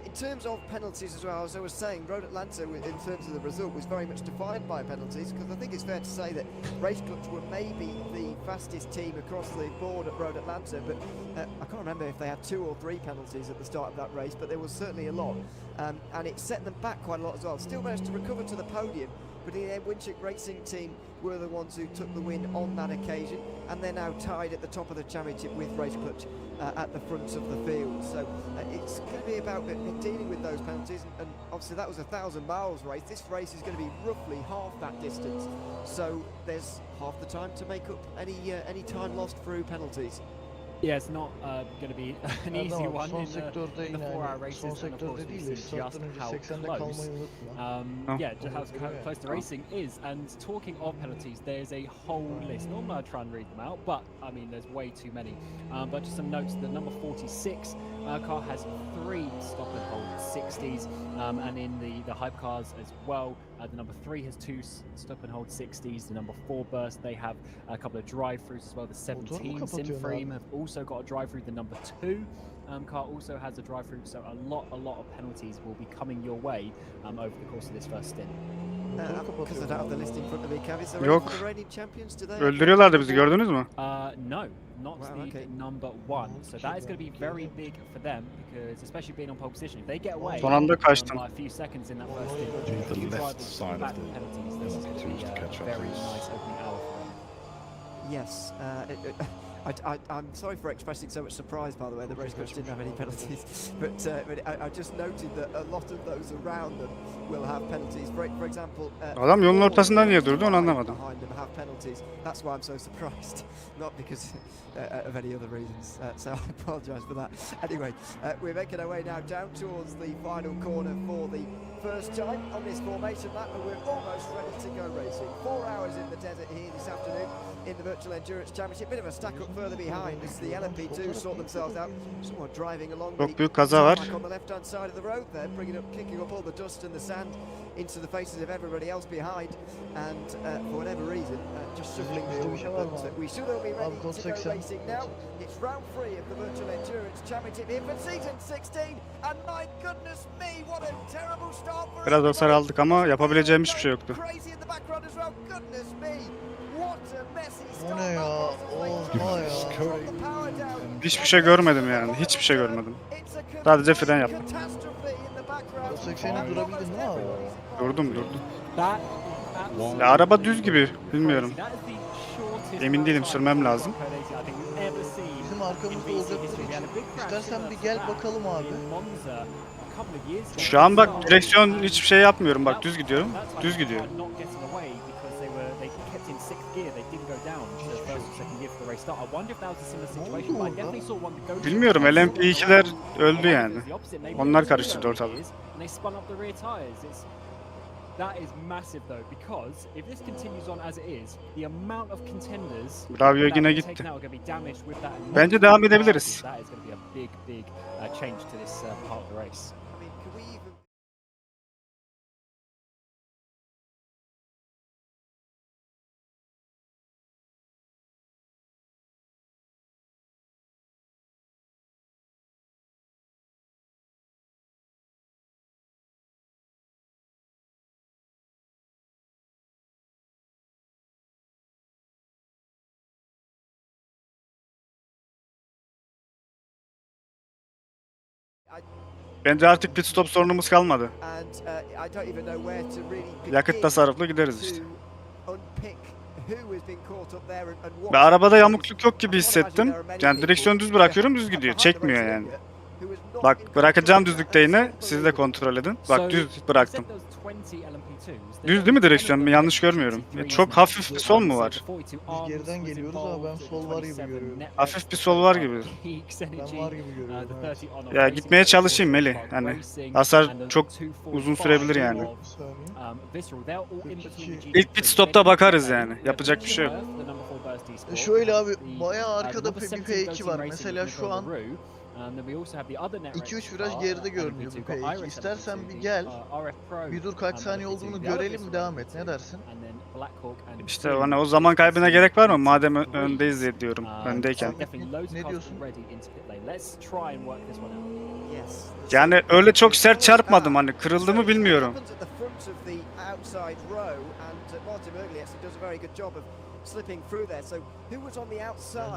S1: In terms of penalties as well, as I was saying, Road Atlanta, in terms of the result, was very much defined by penalties, because I think it's fair to say that Race Clutch were maybe the fastest team across the board at Road Atlanta, but I can't remember if they had 2 or 3 penalties at the start of that race, but there was certainly a lot, and it set them back quite a lot as well. Still managed to recover to the podium, but in the end, Winchik Racing Team were the ones who took the win on that occasion, and they're now tied at the top of the championship with Race Clutch at the front of the field. So it's going to be about dealing with those penalties, and obviously that was a 1,000 miles race. This race is going to be roughly half that distance, so there's half the time to make up any time lost through penalties.
S6: Yeah, it's not going to be an easy
S4: Erdem abi
S6: one
S4: son
S6: in
S4: sektörde
S6: the
S4: yine
S6: 4-hour
S4: hani
S6: races.
S4: son
S6: And of course,
S4: sektörde
S6: we've
S4: değil
S6: seen
S4: de
S6: just
S4: starttan önce
S6: how
S4: 80'de
S6: close,
S4: kalmayı unutma.
S6: yeah, just how close the racing is. And talking of penalties, there's a whole list. Normally I'd try and read them out, but I mean, there's way too many. But just some notes: the number 46 car has 3 stop and hold 60s, and in the hype cars as well. The number 3 has 2 stop and hold 60s. The number 4 burst, they have a couple of drive-throughs as well. The 17 Sinframe have also got a drive-through. The number 2 car also has a drive-through. So a lot of penalties will be coming your way over the course of this first stint.
S1: Because I don't have the list in front of me, Cav, is there
S5: Yok.
S1: any for the reigning champions today?
S5: Öldürüyorlardı bizi, gördünüz mü?
S6: No, not
S1: Wow,
S6: the
S1: okay.
S6: number 1. So that is going to be very big for them, because especially being on pole position, if they get away
S5: Son anda kaçtım.
S6: by a few seconds in that first stint,
S7: You need
S6: a
S7: the
S6: few
S7: left
S6: drivers
S7: side of
S6: back
S7: the
S6: penalties, this is going to be
S7: to catch
S6: a
S7: up
S6: very
S7: is-
S6: nice opening hour for them.
S1: Yes, I'm sorry for expressing so much surprise, by the way, that Race Clutch didn't have any penalties, but I just noted that a lot of those around them will have penalties. For example,
S5: Adam yolun
S1: four
S5: ortasında niye durdu, onu
S1: drive
S5: anlamadım.
S1: behind them have penalties. That's why I'm so surprised, not because of any other reasons. So I apologise for that. Anyway, we're making our way now down towards the final corner for the first time on this formation lap, and we're almost ready to go racing. 4 hours in the desert here this afternoon in the Virtual Endurance Championship. Bit of a stack up further behind as the LMP2 sort themselves out. Someone driving along
S5: Çok
S1: the
S5: büyük kaza var.
S1: tarmac on the left-hand side of the road there, kicking up all the dust and the sand into the faces of everybody else behind, and for whatever reason, just shuffling the order. But we should all be ready to go racing now. It's round 3 of the Virtual Endurance Championship here for season 16, and my goodness me, what a terrible start for
S5: Biraz hasar
S1: everybody.
S5: aldık ama yapabileceğim hiçbir şey yoktu.
S1: Crazy in the background as well. Goodness me, what a messy
S4: O
S1: start
S4: ne ya?
S1: that was as they
S4: Oha
S1: drop
S4: ya.
S1: the power down.
S5: Hiçbir şey görmedim yani. Hiçbir şey görmedim. Sadece fren yaptım.
S4: O 80'i durabildin mi abi?
S5: Durdum.
S6: That
S5: Ya araba düz gibi. Bilmiyorum. Emin değilim, sürmem lazım.
S4: Bizim arkamızda olacakları için istersen bir gel bakalım abi.
S5: Şu an bak direksiyon hiçbir şey yapmıyorum. Bak düz gidiyorum. Düz gidiyor. Bilmiyorum, LMP2'ler öldü yani. Onlar karıştırdı ortalığı.
S6: That is massive though, because if this continues on as it is, the amount of contenders
S5: Bravo
S6: that
S5: yine
S6: will
S5: gitti.
S6: take out are going to be damaged with that.
S5: Bence devam edebiliriz.
S6: That is going to be a big change to this part of the race.
S1: I mean, can we even
S5: Bence artık pit stop sorunumuz kalmadı.
S1: and I don't even know where to really begin
S5: Yakıt tasarruflu gideriz işte.
S1: to unpick who has been caught up there and what.
S5: Ve arabada yamukluk yok gibi hissettim. Yani direksiyonu düz bırakıyorum, düz gidiyor. Çekmiyor yani. Bak bırakacağım düzlükte yine. Siz de kontrol edin. Bak düz bıraktım. Düz değil mi direksiyon? Yanlış görmüyorum. Çok hafif bir sol mu var?
S4: Biz geriden geliyoruz ama ben sol var gibi görüyorum.
S5: Hafif bir sol var gibi.
S4: Ben var gibi görüyorum. Evet.
S5: Ya gitmeye çalışayım Melih. Hani hasar çok uzun sürebilir yani.
S4: Bir saniye.
S5: İlk pit stopta bakarız yani. Yapacak bir şey yok.
S4: Şöyle abi bayağı arkada bir P2 var. Mesela şu an 2-3 viraj geride görünüyor bu P2. İstersen bir gel, bir dur kaç saniye olduğunu görelim, devam et. Ne dersin?
S5: İşte hani o zaman kaybına gerek var mı? Madem öndeyiz diye diyorum. Öndeyken.
S4: Ne diyorsun?
S1: Yes.
S5: Yani öyle çok sert çarpmadım, hani kırıldı mı bilmiyorum.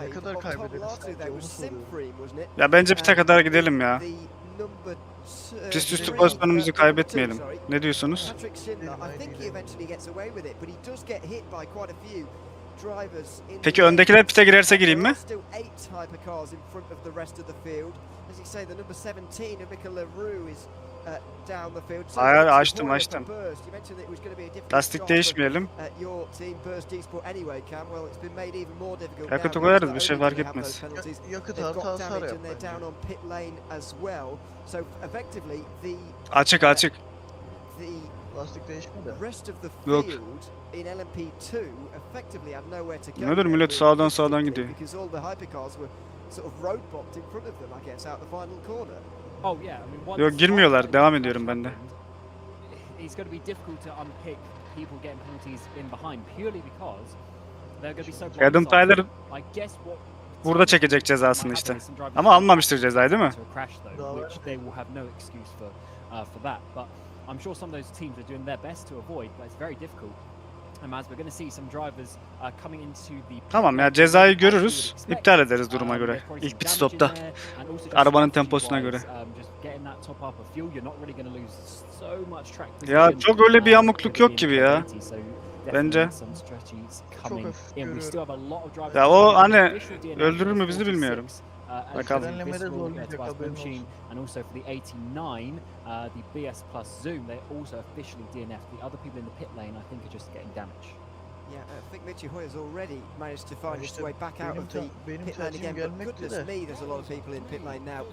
S4: Ne kadar kaybederiz sanki, onu soruyorum.
S5: Ya bence pite kadar gidelim ya.
S1: number
S5: Pist üstü
S1: three,
S5: pozisyonumuzu
S1: number two,
S5: kaybetmeyelim.
S1: sorry.
S5: Ne diyorsunuz?
S1: Patrick Schindler, I think he eventually gets away with it, but he does get hit by quite a few drivers in
S5: Peki
S1: the
S5: öndekiler pite girerse gireyim
S1: There
S5: mi?
S1: are still 8 hypercars in front of the rest of the field. As you say, the number 17, Michael Leroux, is down the field. So
S5: Hayır,
S1: it's
S5: açtım,
S1: Hoyer
S5: açtım.
S1: for Burst. You mentioned that it was going to be a difficult
S5: Lastik
S1: start
S5: değişmeyelim.
S1: for, your team, Burst Esport anyway, Cam. Well, it's been made even more difficult
S5: Yakıtı
S1: now
S5: koyarız,
S1: because
S5: bir şey
S1: not only
S5: fark
S1: do they have
S5: etmez.
S1: those penalties,
S4: Yakıt
S1: they've
S4: artı
S1: got
S4: hasar
S1: damage
S4: yap
S1: and they're
S4: bence.
S1: down on pit lane as well. So effectively,
S5: Açık açık.
S1: the
S4: Lastik değişmedi.
S1: rest of the
S5: Yok.
S1: field in LMP2 effectively had nowhere to go.
S5: Nedir millet sağdan sağdan gidiyor.
S1: Because all the hypercars were sort of roadblocked in front of them, I guess, out the final corner.
S6: Oh yeah, I mean, once
S5: Yok girmiyorlar.
S6: that
S5: Devam
S6: crash
S5: ediyorum ben de.
S6: happened, It's going to be difficult to unpick people getting penalties in behind purely because they're going to be so
S5: Adam
S6: blindsided.
S5: Tyler
S6: I guess what
S5: burada çekecek cezasını işte. Ama almamıştır cezayı değil mi?
S6: to a crash though, which they will have no excuse for that. But I'm sure some of those teams are doing their best to avoid, but it's very difficult. As we're going to see some drivers coming into the
S5: Tamam ya, cezayı görürüz. İptal ederiz duruma göre. İlk pit stopta. Arabanın temposuna göre. Ya çok öyle bir yamukluk yok gibi ya. Bence.
S4: Çok hafif görüyorum.
S5: Ya o hani öldürür mü bizi bilmiyorum. Bakalım.
S4: Frenlemede zorlayacak, haberin olsun.
S6: And also for the 89, the BS Plus Zoom, they also officially DNF'd. The other people in the pit lane, I think, are just getting damage.
S1: Yeah, I think Mitchie Hoyer's already managed to find his
S4: İşte
S1: way back out of the
S4: benim
S1: pit lane
S4: tercihim
S1: again. But
S4: gelmekti
S1: goodness
S4: de.
S1: me, there's a lot of people in pit lane now.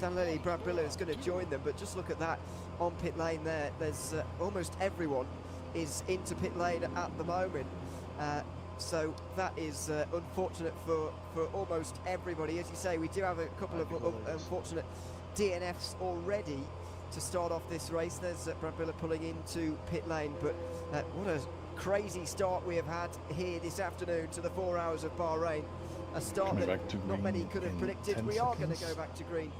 S1: Dan Lilly, Brad Biller is going to join them, but just look at that on pit lane there. There's almost everyone is into pit lane at the moment. So that is unfortunate for almost everybody. As you say, we do have a couple of unfortunate DNFs already to start off this race. There's Brad Biller pulling into pit lane, but what a crazy start we have had here this afternoon to the 4 hours of Bahrain. A start that not many could have predicted. We are going to go back to green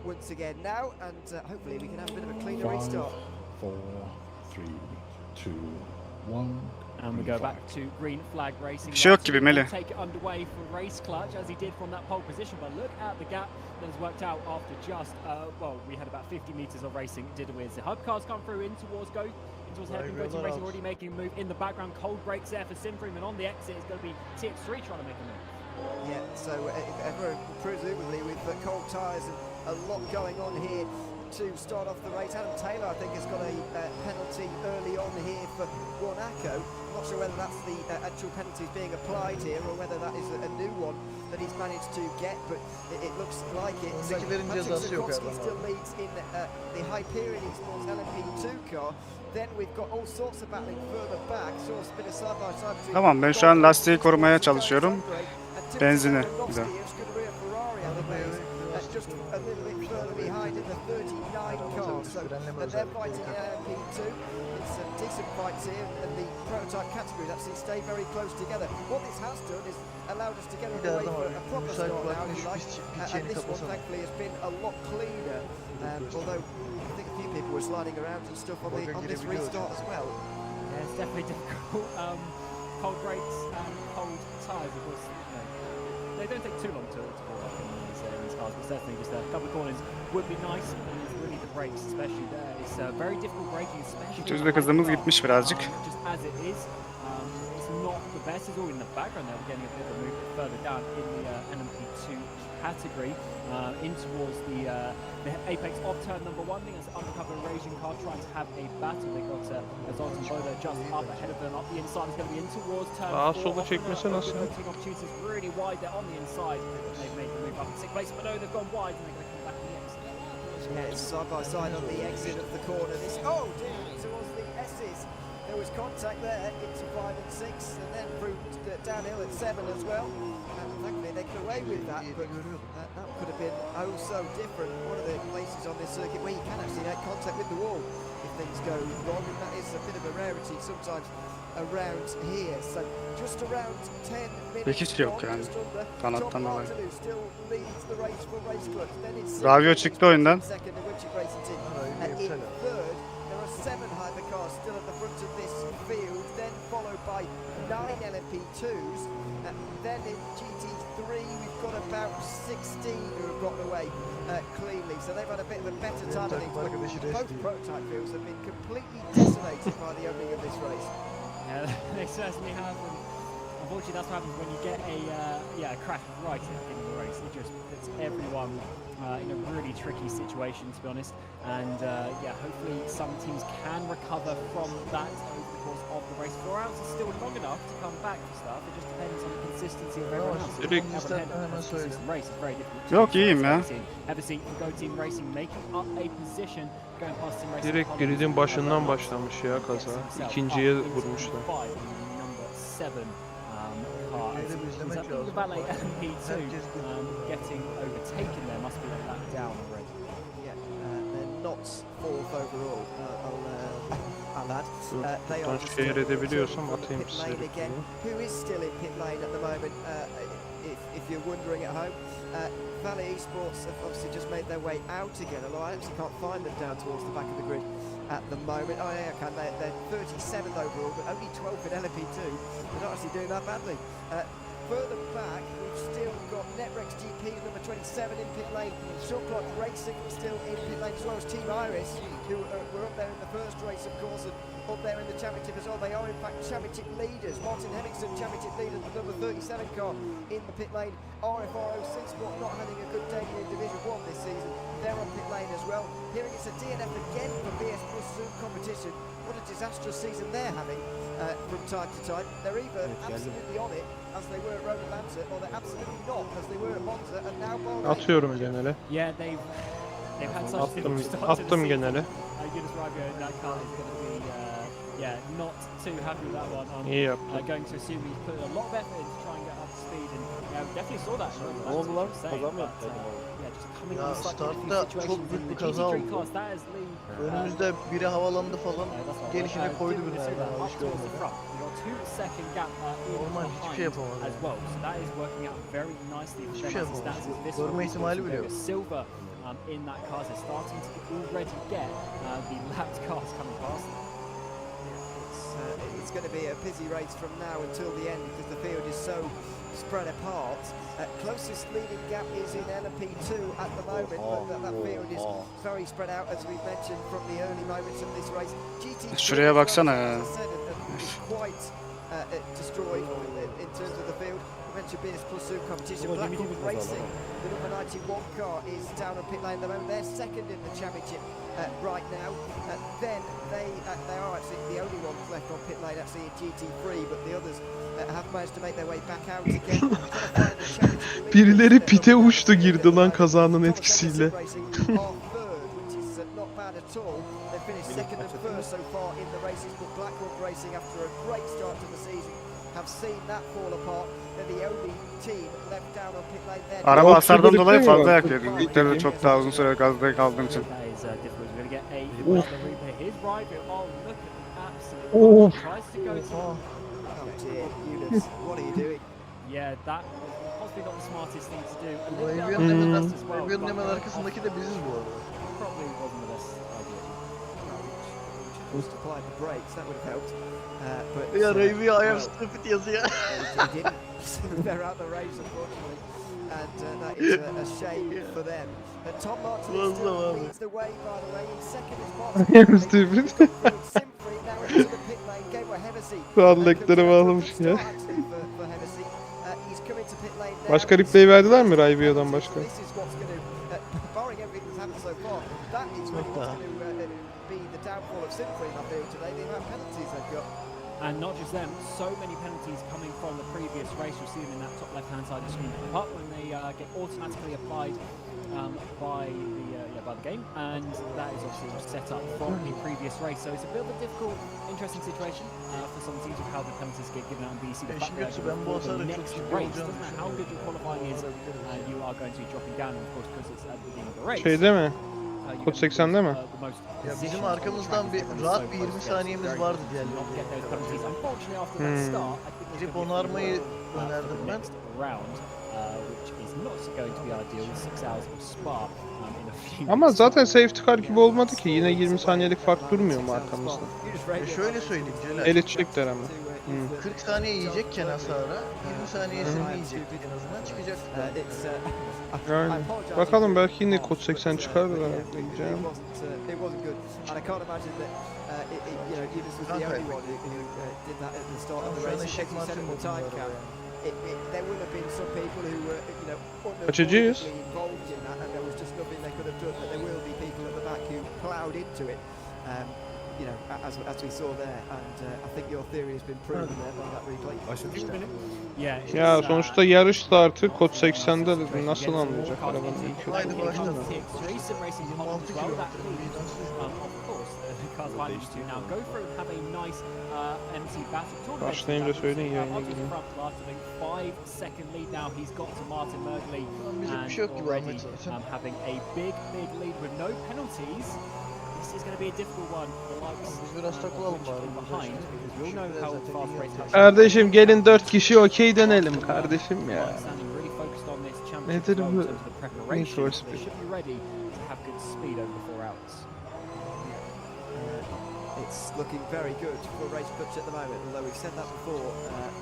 S1: once again now, and hopefully we can have a bit of a cleaner restart.
S7: 4, 3, 2, 1.
S6: And we go back to green flag racing.
S5: Bir şey yok gibi Melih.
S6: Take it underway for race clutch as he did from that pole position, but look at the gap that has worked out after just well, we had about 50 meters of racing, did we? As the hub cars come through in towards hairpin go team racing, already making a move in the background. Cold brakes there for Simfreeman, and on the exit is going to be TX3 trying to make a move.
S1: Yeah, so presumably with cold tyres and a lot going on here to start off the race. Adam Taylor, I think, has got a penalty early on here for Monaco. Not sure whether that's the actual penalties being applied here or whether that is a new one that he's managed to get, but it looks like it. So Patrick Zukowski still leads in the Hyperion Esports LMP2 car. Then we've got all sorts of battling further back. Saw a bit of side by side between.
S5: Tamam, ben şu an lastiği korumaya çalışıyorum. Benzini bir de.
S1: Just a little bit further behind in the 39 car. So they're fighting in LMP2. It's a decent fight here, and the prototype categories actually stay very close together. What this has done is allowed us to get away for a proper start now, if you like. And this one, thankfully, has been a lot cleaner. Although I think a few people were sliding around and stuff on this restart as well.
S6: Yeah, it's definitely difficult. Cold brakes and cold tyres, of course. They don't take too long to pull up in these cars, but certainly just a couple of corners would be nice. And it's really the brakes, especially there. It's very difficult braking, especially.
S5: Tüzlük hızımız gitmiş birazcık.
S6: Just as it is, it's not the best. It's all in the background there. We're getting a bit of a move further down in the NMP2 category, in towards the apex of turn number 1. I think it's an undercover Eurasian car trying to have a battle. They got Zoltan Boda just up ahead of them. Up the inside is going to be in towards turn 4.
S2: Sola çekmesi nasıl?
S6: Opportunities really wide there on the inside. They've made the move up in 6th place, but no, they've gone wide and they're going to come back in the exit.
S1: Yeah, it's side by side on the exit of the corner. This dear, towards the S's. There was contact there into 5 and 6, and then through downhill at 7 as well. And thankfully they got away with that, but that could have been oh so different. One of the places on this circuit where you can actually make contact with the wall if things go wrong, and that is a bit of a rarity sometimes around here. So just around 10 minutes.
S5: Hiç yok yani. Kanattan dolayı.
S1: Still leads the race for race clutch. Then it's
S5: Ravio çıktı oyundan.
S1: second, the Winchik Racing team. In third, there are 7 hypercars still at the front of this field, then followed by 9 LMP2s. Then in GT3 we've got about 16 who have gotten away cleanly, so they've had a bit of a better time. I think both prototype fields have been completely decimated by the opening of this race.
S6: Yeah, they certainly have. And unfortunately, that's what happens when you get a crash right at the beginning of the race. It just puts everyone in a really tricky situation, to be honest. And hopefully some teams can recover from that over the course of the race. 4 hours is still long enough to come back for stuff. It just depends on the consistency of everyone else.
S2: Direkt
S6: Race is very difficult.
S5: Yok, iyiyim ya.
S6: Have a seat for Go Team Racing, making up a position, going past Team Racing.
S2: Direkt gridin başından başlamış ya kaza. İkinciye vurmuşlar.
S6: Number 7 car. The Valet LMP2 getting overtaken there must be a lap down already.
S1: Yeah, they're not 4th overall. I'll add. They are
S2: Buradan şehir edebiliyorsam atayım
S1: pit
S2: size.
S1: lane again. Who is still in pit lane at the moment? If you're wondering at home, Valet Esports have obviously just made their way out again. Although I actually can't find them down towards the back of the grid at the moment. Oh yeah, I can. They're 37th overall, but only 12th in LMP2. They're not actually doing that badly. Further back, we've still got Netrex GP number 27 in pit lane. Shortclock Racing still in pit lane, as well as Team Iris, who were up there in the first race, of course, and up there in the championship as well. They are in fact championship leaders. Martin Henningsen, championship leader, the number 37 car in the pit lane. rF2VEC Sport not having a good day in Division 1 this season. They're on pit lane as well. Hearing it's a DNF again for BS Plus Zoom competition. What a disastrous season they're having from time to time. They're either absolutely on it, as they were at Roman Lanza, or they're absolutely not, as they were at Monza, and now Bahrain.
S2: Atıyorum genele.
S6: Yeah, they've had such a
S2: Attım,
S6: difficult start to the
S2: attım
S6: season.
S2: genele.
S6: Yunus Rabio in that car is going to be not too happy with that one.
S2: İyi yaptın.
S6: Going to assume he's put a lot of effort in to try and get up to speed, and we definitely saw that.
S8: Oldular, kaza mı yaptı?
S6: Just coming
S4: Ya
S6: on slightly
S4: startta
S6: different
S4: çok
S6: situations
S4: büyük
S6: in
S4: bir
S6: the
S4: kaza
S6: GT3
S4: oldu.
S6: class. That is Lee.
S4: Önümüzde biri havalandı falan. Gelişine koydu birine. Ben hiç görmedim. Normal hiçbir şey yapamadı.
S6: As well, so that is working out very nicely for
S4: Hiçbir
S6: them
S4: şey
S6: as it stands.
S4: yapamadı.
S6: This
S4: Görme
S6: one
S4: ihtimali
S6: also
S4: bile yok.
S6: got silver in that car. They're starting to already get the lapped cars coming past them.
S1: It's going to be a busy race from now until the end because the field is so spread apart. Closest leading gap is in LMP2 at the moment, but that field is very spread out, as we've mentioned from the early moments of this race. GT3,
S5: Şuraya baksana
S1: as
S5: ya.
S1: I said, is quite destroyed in terms of the field. We mentioned BS Plus Zoom competition. Blackpool Racing, the number 91 car, is down on pit lane at the moment. They're second in the championship right now. Then they are actually the only ones left on pit lane actually in GT3, but the others have managed to make their way back out again.
S2: Birileri pite uçtu girdi lan kazanın etkisiyle.
S1: They finished second and first so far in the races, but Blackhawk Racing, after a great start to the season, have seen that fall apart. They're the only team left down on pit lane there.
S5: Araba hasardan dolayı fazla yakıyor. Ligde de çok daha uzun süre gazda kaldığım için.
S6: That is difficult. We're going to get a replay. His rival, oh look at the absolute. Tries to go to.
S1: Oh dear, Eunice, what are you doing?
S6: Yeah, that was possibly not the smartest thing to do. A
S4: Bu
S6: little bit
S4: Evian
S6: unlucky
S4: hemen,
S6: as well,
S4: Evian'ın
S6: but,
S4: hemen arkasındaki de biziz bu arada.
S6: probably wasn't the best idea.
S1: Just applied the brakes, that would have helped. But
S4: Ya Ravi I am
S1: well,
S4: stupid yazıyor.
S1: they didn't. They're out the race, unfortunately, and that is a shame for them. Tom Martin still leads the way, by the way. In second is Martin.
S2: I am stupid.
S1: Simply now into the pit lane. Gateway Hevesi.
S2: Kulaklıkları bağlamış ya.
S1: For Hevesi. He's coming to pit lane now.
S2: Başka replay verdiler mi Raibio'dan başka?
S1: This is what's going to, barring everything that's happened so far, that is really what's going to be the downfall of Simply, I feel, today. The amount of penalties they've got.
S6: And not just them, so many penalties coming from the previous race. You'll see them in that top left-hand side of the screen pop up when they get automatically applied by the game, and that is obviously set up from the previous race. So it's a bit of a difficult, interesting situation for some teams with how the penalties get given out on BEC. The fact that for the next race, doesn't matter how good your qualifying is, you are going to be dropping down, of course, because it's at the beginning of the race.
S2: Şeyde mi? Kod 80'de mi?
S4: Ya bizim arkamızdan bir rahat bir 20 saniyemiz vardı diğerlerinde.
S6: Girip
S4: onarmayı
S6: for the
S4: önerdim ben.
S6: next round, which is not going to be ideal. 6 hours of Spa in a few
S2: Ama
S6: weeks'
S2: zaten
S6: time.
S2: safety car gibi olmadı ki. Yine 20 saniyelik fark durmuyor mu arkamızda?
S4: Şöyle söyleyeyim Celal.
S2: Elitecekler ama.
S4: 40 saniye yiyecekken hasara, 20 saniyesini yiyecek en azından çıkacak.
S2: Yani bakalım belki yine kod 80 çıkar da diyeceğim. Kaçıncıyız?
S1: You know, as we saw there, and I think your theory has been proven there by that replay.
S6: Yeah,
S2: Ya
S6: it's,
S2: sonuçta yarış startı kod 80'de nasıl anlayacak arabanın ilk
S4: Haydi
S2: yolu?
S4: başlayalım.
S6: Sim racing is
S4: 6
S6: on as well. That
S4: kilometre
S6: leads, of course, the cars behind you to now go through and have a nice MC battle.
S2: Başlayınca söyleyin yayına
S6: Onto the
S2: gireyim.
S6: front last, I think 5-second lead now. He's got to Martin Mergley
S4: Bizde bir
S6: and
S4: şey yok gibi
S6: already
S4: Ahmet zaten.
S6: having a big lead with no penalties. This is going to be a difficult one for the likes
S4: Biz biraz takılalım
S6: of
S4: bari.
S6: behind, because we all know how fast race
S2: Kardeşim gelin 4 kişi okey denelim kardeşim ya.
S6: Standing really focused on this championship
S2: Nedir
S6: as well in
S2: bu?
S6: terms of the
S2: Need
S6: preparation.
S2: for
S6: So
S2: Speed.
S6: they should be ready to have good speed over the 4 hours.
S1: It's looking very good for race Butch at the moment, although we've said that before,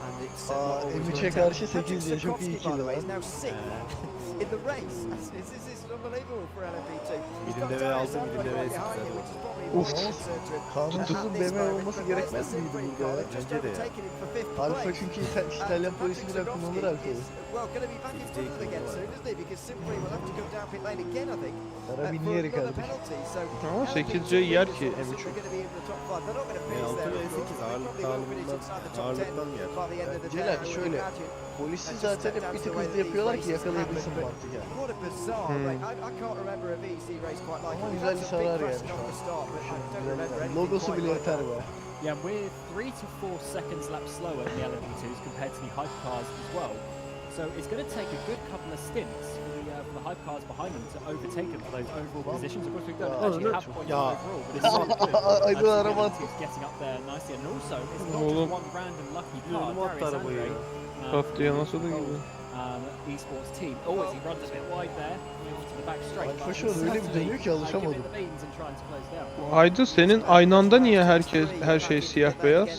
S1: and it's
S4: Aa,
S1: not always
S4: Emiç'e
S1: worked
S4: karşı
S1: out. Patrick
S4: 8 ya, çok iyi
S1: Sikorsky, by the way, is
S4: ikili
S1: now sixth in the race. This is unbelievable for LMP2. He's got
S8: Midinde
S1: Darius
S8: V6,
S1: Andre
S8: midinde
S1: right
S8: V8
S1: behind him, which is probably
S2: Uf.
S1: more concern to him.
S4: Kanunsuzun
S1: At this
S4: BMW
S1: moment,
S4: olması
S1: but
S4: gerekmez
S1: there's the
S4: miydi
S1: Supreme
S4: burada
S1: car.
S4: ya?
S1: They've just
S8: Bence de ya.
S1: overtaken him for fifth
S4: Alfa
S1: place.
S4: çünkü İtalyan polisi bile
S1: Patrick
S4: kullanır
S1: Sikorsky
S4: Alfa'yı.
S1: is, well, going to be back in front of them again soon, isn't he? Because Simply will have to come down pit lane again, I think, for
S4: Karabinli yeri
S1: another
S4: kardeşim.
S1: penalty. So
S2: Ama
S1: LMP2
S2: 8'ciyi yer ki
S1: Williams
S2: M3'ü.
S1: are going to be in the top five. They're not going to finish
S8: Altı
S1: there,
S8: ve
S1: of course.
S8: 8
S1: They probably will finish inside the top 10
S8: ağırlıktan yer.
S1: by the end of the day.
S4: Celal
S1: I would
S4: şöyle,
S1: imagine.
S4: polisi zaten hep bir tık hızlı yapıyorlar ki yakalayabilsin mantıken.
S1: What a bizarre race. I can't remember a VEC race quite like
S4: Ama
S1: it. We've
S4: güzel
S1: had
S4: bir
S1: some big
S4: sarar
S1: crashes
S4: yani şu
S1: off
S4: an.
S1: the start, but I don't remember
S4: Güzel.
S1: anything
S4: Logosu
S1: quite
S4: bile
S1: like
S4: yeter
S1: that.
S4: be.
S6: Yeah, we're 3 to 4 seconds lap slower in the LMP2s compared to the hypercars as well. So it's going to take a good couple of stints for the hypercars behind them to overtake them for those overall positions. Of course, we don't actually have points
S8: Ya.
S6: overall, but it's so good.
S4: Aydın
S6: The
S4: araba
S6: LMP2's getting up there nicely, and also it's not
S2: Oğlum.
S6: just one random lucky car.
S8: Önüme attı
S6: Darius
S8: arabayı
S6: Andre,
S8: ya.
S2: Tatlıya nasıl da gibi.
S6: esports team. Oh, as he runs a bit wide there, moves to the back straight.
S4: Alfa şu an öyle bir dönüyor ki alışamadım.
S2: Haydi senin aynı anda niye her şey siyah beyaz?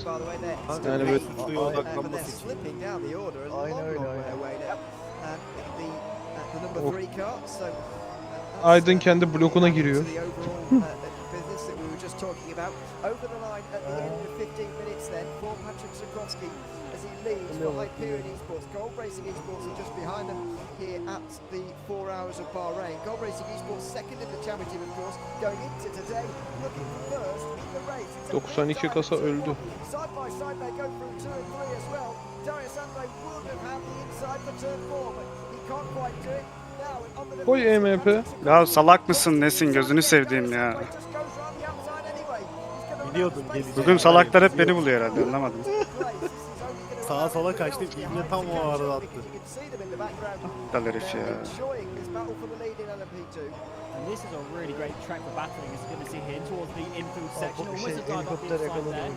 S2: Yani böyle
S8: suçluya odaklanması için.
S4: Aynen öyle,
S2: Of. Aydın kendi blokuna giriyor.
S1: as he leads behind Pyrenees Esports. Gold Racing Esports are just behind them here at the 4 hours of Bahrain. Gold Racing Esports second in the championship, of course, going into today looking first in the race. It's a
S2: 92 kasa öldü.
S1: side by side they go through 2 and 3 as well. Darius Andre would have had the inside for turn 4, but he can't quite do it.
S2: Koy EMP.
S5: Ya salak mısın nesin gözünü sevdiğim ya.
S8: Biliyordum geleceğini.
S5: Bugün salaklar hep beni buluyor herhalde anlamadım.
S8: Sağa sola kaçtı. İbne tam o arada attı.
S5: Dal herif ya.
S6: And this is a really great track for battling, as you're going to see here towards the infield section.
S4: bu
S6: Almost
S4: şey,
S6: a dive up the
S4: helikopter
S6: inside
S4: yakaladı
S6: there
S4: oyunu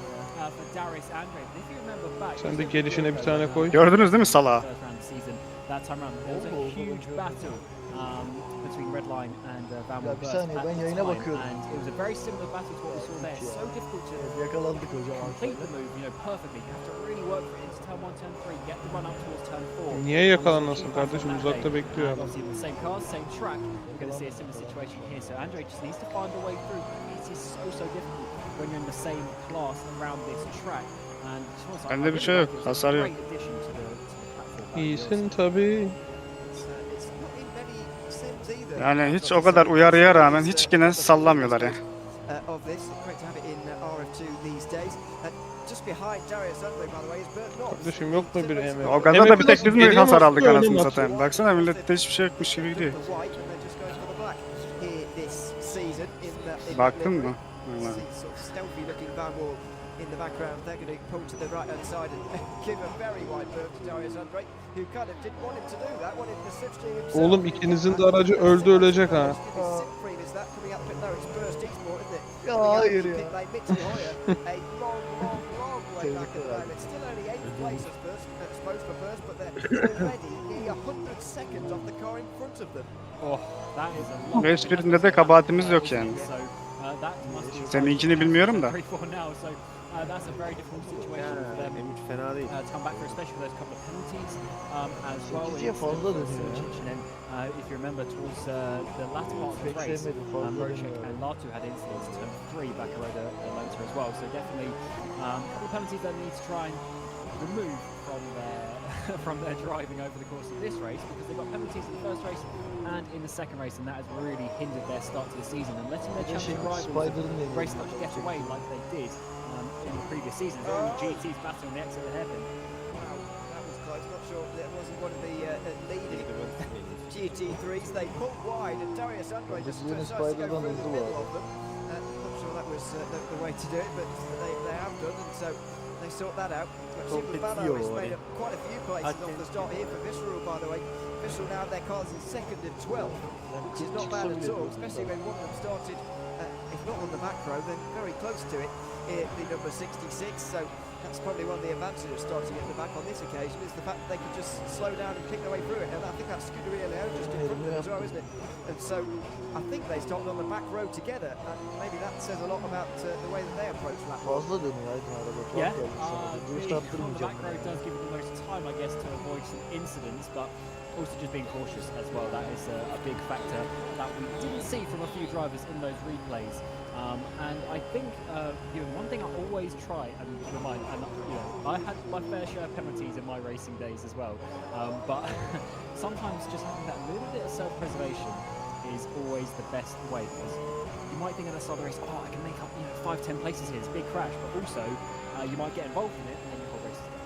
S6: for Darius Andre. But if you remember back,
S2: Sen de gelişine bir tane koy.
S5: Gördünüz değil mi salağı?
S6: first round of the season, that time around there was a huge battle between Redline and Van
S4: Ya bir
S6: Wert
S4: saniye,
S6: at
S4: ben
S6: the
S4: yayına
S6: time,
S4: bakıyorum.
S6: and it was a very similar battle to what we saw there. So difficult to
S4: Yakalandık hocam
S6: complete the
S4: Alfa'yla.
S6: move, perfectly. You have to really work for it into turn 1, turn 3, get the run up towards turn 4.
S2: Niye yakalanmasın kardeşim? Uzakta bekliyor adam.
S6: Obviously, with the same cars, same track, we're going to see a similar situation here. So Andre just needs to find a way through. It is so difficult when you're in the same class around this track. And
S5: Bende bir şey yok, hasar yok.
S2: İyisin tabii.
S5: Yani hiç o kadar uyarıya rağmen hiç yine sallamıyorlar ya.
S2: Kardeşim yok mu bir EMP?
S5: O kadar da bir tek biz mi
S2: Geriye
S5: hasar
S2: mi
S5: aldık
S2: atıyor,
S5: anasını
S2: öne mi
S5: satayım. Baksana millette hiçbir şey yokmuş gibi gidiyor. Baktın mı? Vallahi.
S1: In the background, they're going to pull to the right hand side and give a very wide berth to Darius Andre, who kind of didn't want him to do that, wanted the slipstream himself.
S2: Oğlum ikinizin de aracı öldü ölecek ha.
S4: Ya hayır ya.
S1: back at the moment. Still only 8th place as supposed for first, but they're already nearly 100 seconds off the car in front of them.
S6: Oh, that is a lot.
S5: Ve hiçbirinde de kabahatimiz yok yani.
S6: That must be
S5: Seninkini bilmiyorum da.
S6: 3-4 now, so that's a very difficult situation for them
S8: M3 fena değil.
S6: to come back for, especially those couple of penalties as well.
S4: Sekiziye fazla dönüyor ya.
S6: And then, if you remember, towards the latter part of the
S4: Pek
S6: race,
S4: sevmedim, fazla
S6: Rocek
S4: dönüyor.
S6: and Latu had incidents turn 3 back around the motor as well. So definitely a couple of penalties they need to try and remove from their from their driving over the course of this race, because they got penalties in the first race and in the second race, and that has really hindered their start to the season and letting their champion rivals race up to get away like they did in the previous seasons. Only GTs battling the exit of the hairpin.
S1: Wow, that was close. Not sure that wasn't one of the leading GT3s. They pulled wide, and Darius Andre just decides to go through the middle of them. Not sure that was the way to do it, but they have done, and so they sort that out. Balo has made quite a few places off the start here for Visceral, by the way. Visceral now have their cars in 2nd and 12th, which is not bad at all, especially when one of them started, if not on the back row, then very close to it, the number 66. So that's probably one of the advantages of starting at the back on this occasion, is the fact that they could just slow down and pick their way through it. And I think that's Scuderia Leone just in front of them as well, isn't it? And so I think they started on the back row together, and maybe that says a lot about the way that they approach lap one.
S4: Fazla dönüyor Aydın araba.
S6: Yeah,
S4: Duruş
S6: being on the
S4: attırmayacağım.
S6: back road does give you the most time, I guess, to avoid some incidents, but also just being cautious as well. That is a big factor that we didn't see from a few drivers in those replays. And I think one thing I always try and remind, and I had my fair share of penalties in my racing days as well, but sometimes just having that little bit of self-preservation is always the best way, because you might think at the start of the race, oh, I can make up 5-10 places here, it's a big crash, but also you might get involved in it and then your whole race is done.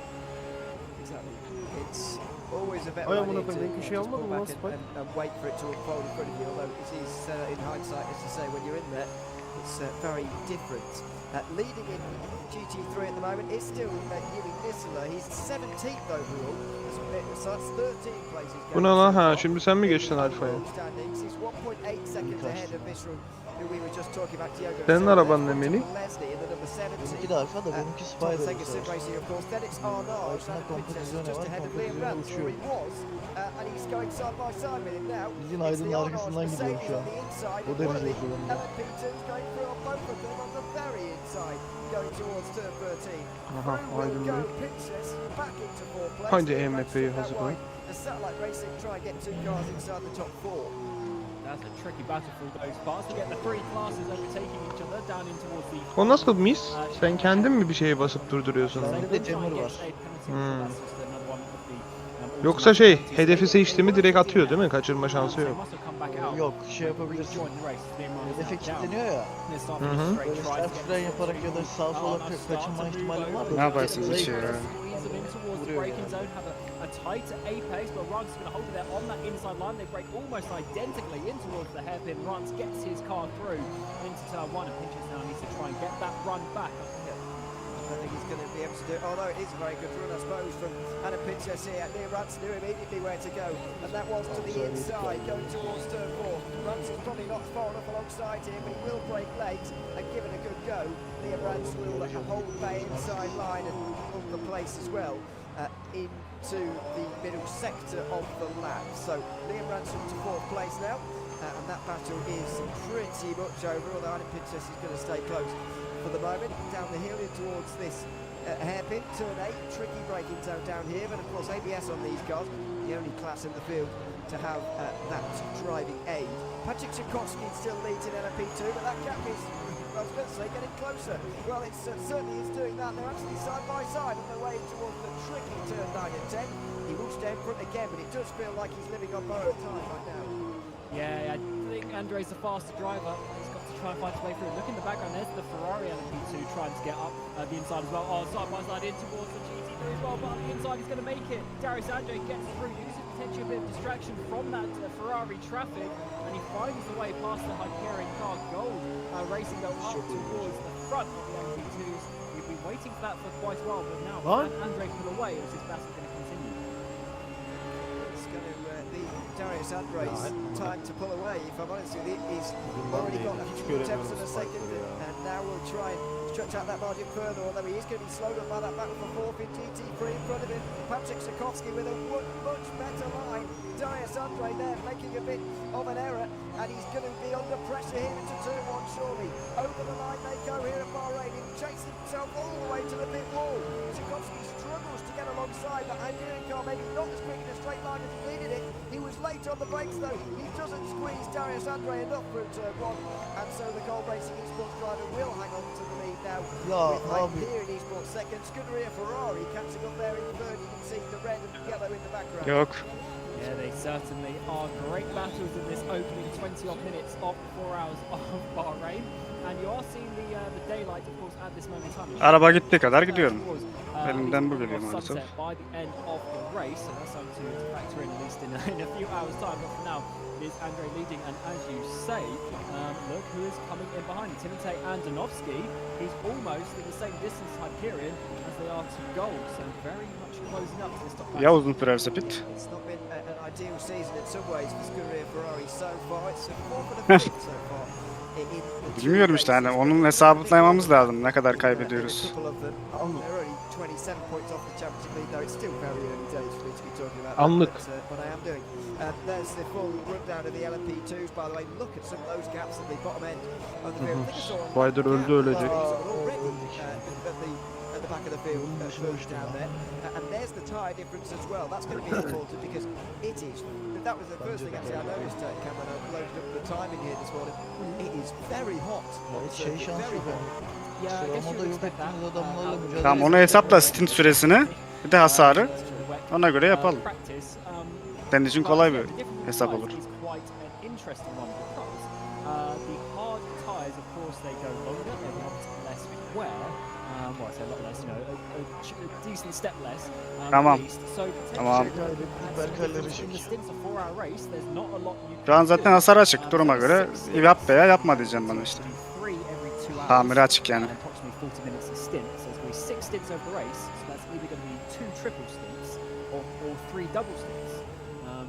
S1: Exactly. It's always a better
S8: Ay,
S1: idea
S8: amına koyayım,
S1: to
S8: bir şey
S1: just pull
S8: olmadı mı
S1: back
S8: lan,
S1: and wait for it to unfold in front of you, although it is in hindsight, as you say, when you're in there, it's very different. Leading in GT3 at the moment is still Yuri Nisela. He's 17th overall, so that's 13 places.
S2: Bu ne lan ha? Şimdi sen mi geçtin Alfa'ya?
S1: Standings. He's 1.8 seconds ahead of Visceral, who we were just talking about. Diogo.
S2: Senin araban ne Melih?
S1: Leslie in the number 70.
S4: Benimki de Alfa da benimki Spider bu
S1: Taking sim
S4: sefer.
S1: racing, of course. Then it's Arnaud,
S4: Altına
S1: and
S4: kompetisyonu
S1: just
S4: var,
S1: ahead of Liam
S4: kompetisyonu
S1: Rance, or he
S4: uçuyor.
S1: was, and he's going side by side with him now.
S4: Bildiğin
S1: It's
S4: Aydın'ın
S1: the
S4: arkasından
S1: Arnaud
S4: gidiyorum şu an.
S1: Mercedes on the inside,
S4: O
S1: and one of
S4: derece
S1: the
S4: zorunda.
S1: LMP2's going through on both of them on the very inside, going towards turn 13.
S2: Aha,
S1: Through
S2: Aydın
S1: will go
S2: Bey.
S1: Princess back into 4th place.
S2: Haydi
S1: Liam Rance
S2: MF'yi
S1: took that
S2: hazırlayın.
S1: wide. The Satellite Racing try and get 2 cars inside the top 4.
S6: That's a tricky battle through those parts to get the 3 classes overtaking each other down in towards the.
S2: O nasıl mis? Sen kendin mi bir şeye basıp durduruyorsun?
S4: Bende de jammer var.
S2: Yoksa hedefi seçtiğimi direkt atıyor değil mi? Kaçırma şansı yok.
S4: Yok, şey yapabilirsin. Hedefe kilitleniyor ya. Böyle sert fren yaparak ya da sağa sola kaçınma ihtimalin var da.
S5: Ne yaparsınız hiç ya?
S6: A tighter apex, but Rance is going to hold it there on that inside line. They break almost identically in towards the hairpin. Rance gets his car through into turn 1, and Pinches now needs to try and get that run back.
S1: I think he's going to be able to do it, although it is a very good run, I suppose, from Adam Pinchas here. Liam Rance knew immediately where to go, and that was to the inside, going towards turn 4. Rance is probably not far enough alongside him, but he will break late and give it a good go. Liam Rance will hold the inside line and hold the place as well into the middle sector of the lap. So Liam Rance up to 4th place now, and that battle is pretty much over, although Adam Pinchas is going to stay close for the moment. Down the hill in towards this hairpin, turn 8, tricky braking zone down here, but of course ABS on these cars, the only class in the field to have that driving aid. Patrick Tchaikovsky still leads in LMP2, but that gap is, I was going to say, getting closer. Well, it certainly is doing that. They're actually side by side on their way towards the tricky turn 9 and 10. He will stay in front again, but it does feel like he's living on borrowed time right now.
S6: Yeah, I think Andre's the faster driver. He's got to try and find his way through. Look in the background, there's the Ferrari LMP2 trying to get up the inside as well. Oh, side by side in towards the GT3 as well, but on the inside he's going to make it. Darius Andre gets through, uses potentially a bit of distraction from that Ferrari traffic, and he finds the way past the Hyperion car. Gold racing go up towards the front of the LMP2s. We've been waiting for that for quite a while, but now Andre pull away, is this battle going to continue?
S1: It's going to be Darius Andre's time to pull away, if I'm honest with you. He's already got a few attempts in a second, and now we'll try stretch out that margin further, although he is going to be slowed up by that battle for fourth in GT3 in front of him. Patrick Sikorsky with a much better line. Darius Andre there making a bit of an error, and he's going to be under pressure here into turn one, surely. Over the line they go here at Bahrain. He chases himself all the way to the pit wall. Sikorsky struggles to get alongside that Hungarian car, maybe not as quick in a straight line as he needed it. He was late on the brakes though. He doesn't squeeze Darius Andre enough for turn one, and so the Gold Racing Esports driver will hang on to the lead now.
S4: Ya
S1: With
S4: abi.
S1: Hyperion Esports second, Scuderia Ferrari catching up there in third. You can see the red and yellow in the background.
S5: Yok.
S6: Yeah, they certainly are great battles in this opening 20-odd minutes of 4 hours of Bahrain. And you are seeing the daylight, of course, at this moment in time.
S5: Araba gittiği kadar gidiyorum.
S6: Towards,
S5: Elimden bu
S6: towards
S5: geliyor maalesef.
S6: sunset by the end of the race, so that's something to factor in at least in a few hours' time. But for now, it is Andre leading, and as you say, look who is coming in behind him. Timotej Andonovski, he's almost in the same distance to Hyperion as they are to goal, so very much closing up to this top.
S5: Ya uzun sürerse pit.
S1: It's not been an ideal season in some ways for Scuderia Ferrari so far. It's a 4 for the fifth so far.
S5: Bilmiyorum işte hani onun hesaplamamız lazım ne kadar kaybediyoruz.
S2: Anlık. Spider öldü, ölecek.
S1: At the back of the field, further down there, and there's the tyre difference as well. That's going to be important because it is. That was the first thing actually I noticed, Cameron. I loaded up the timing here this morning. It is very hot.
S4: Hiç şey şansı yok yani.
S6: Yeah, I guess
S4: Sıralamada
S6: you
S4: yok
S6: expect that.
S4: ettiğiniz adamlarla mücadele
S5: Tamam onu hesapla stint süresini. Bir de hasarı. Ona göre yapalım. Senin için kolay bir hesap olur. Tamam. Tamam. Şu an zaten hasar açık duruma göre. Yap veya yapma diyeceğim bana işte. Tamiri açık yani.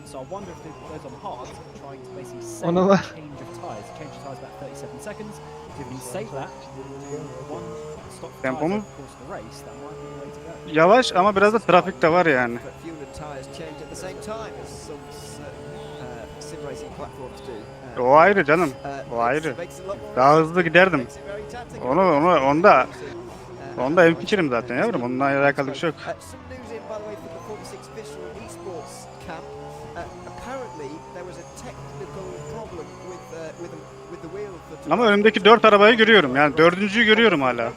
S6: So I wonder if it goes on hard, trying to basically save
S2: Ona
S6: a
S2: da-
S6: change of tyres. Change of tyres about 37 seconds. If you can save that, one stop tyres over
S5: Tempomuz
S6: the course of the race, that might be the way to go.
S5: yavaş ama biraz da trafik de var yani.
S1: But fuel and tyres change at the same time as some sim racing platforms do.
S5: O ayrı canım. O ayrı. Daha hızlı giderdim. Onda hemfikirim zaten yavrum. Onunla alakalı bir şey yok.
S1: Some news in, by the way, from the 46 Visceral Esports camp. Apparently there was a technical problem with the wheel for
S5: Ama önümdeki 4 arabayı görüyorum. Yani dördüncüyü görüyorum hala.
S1: So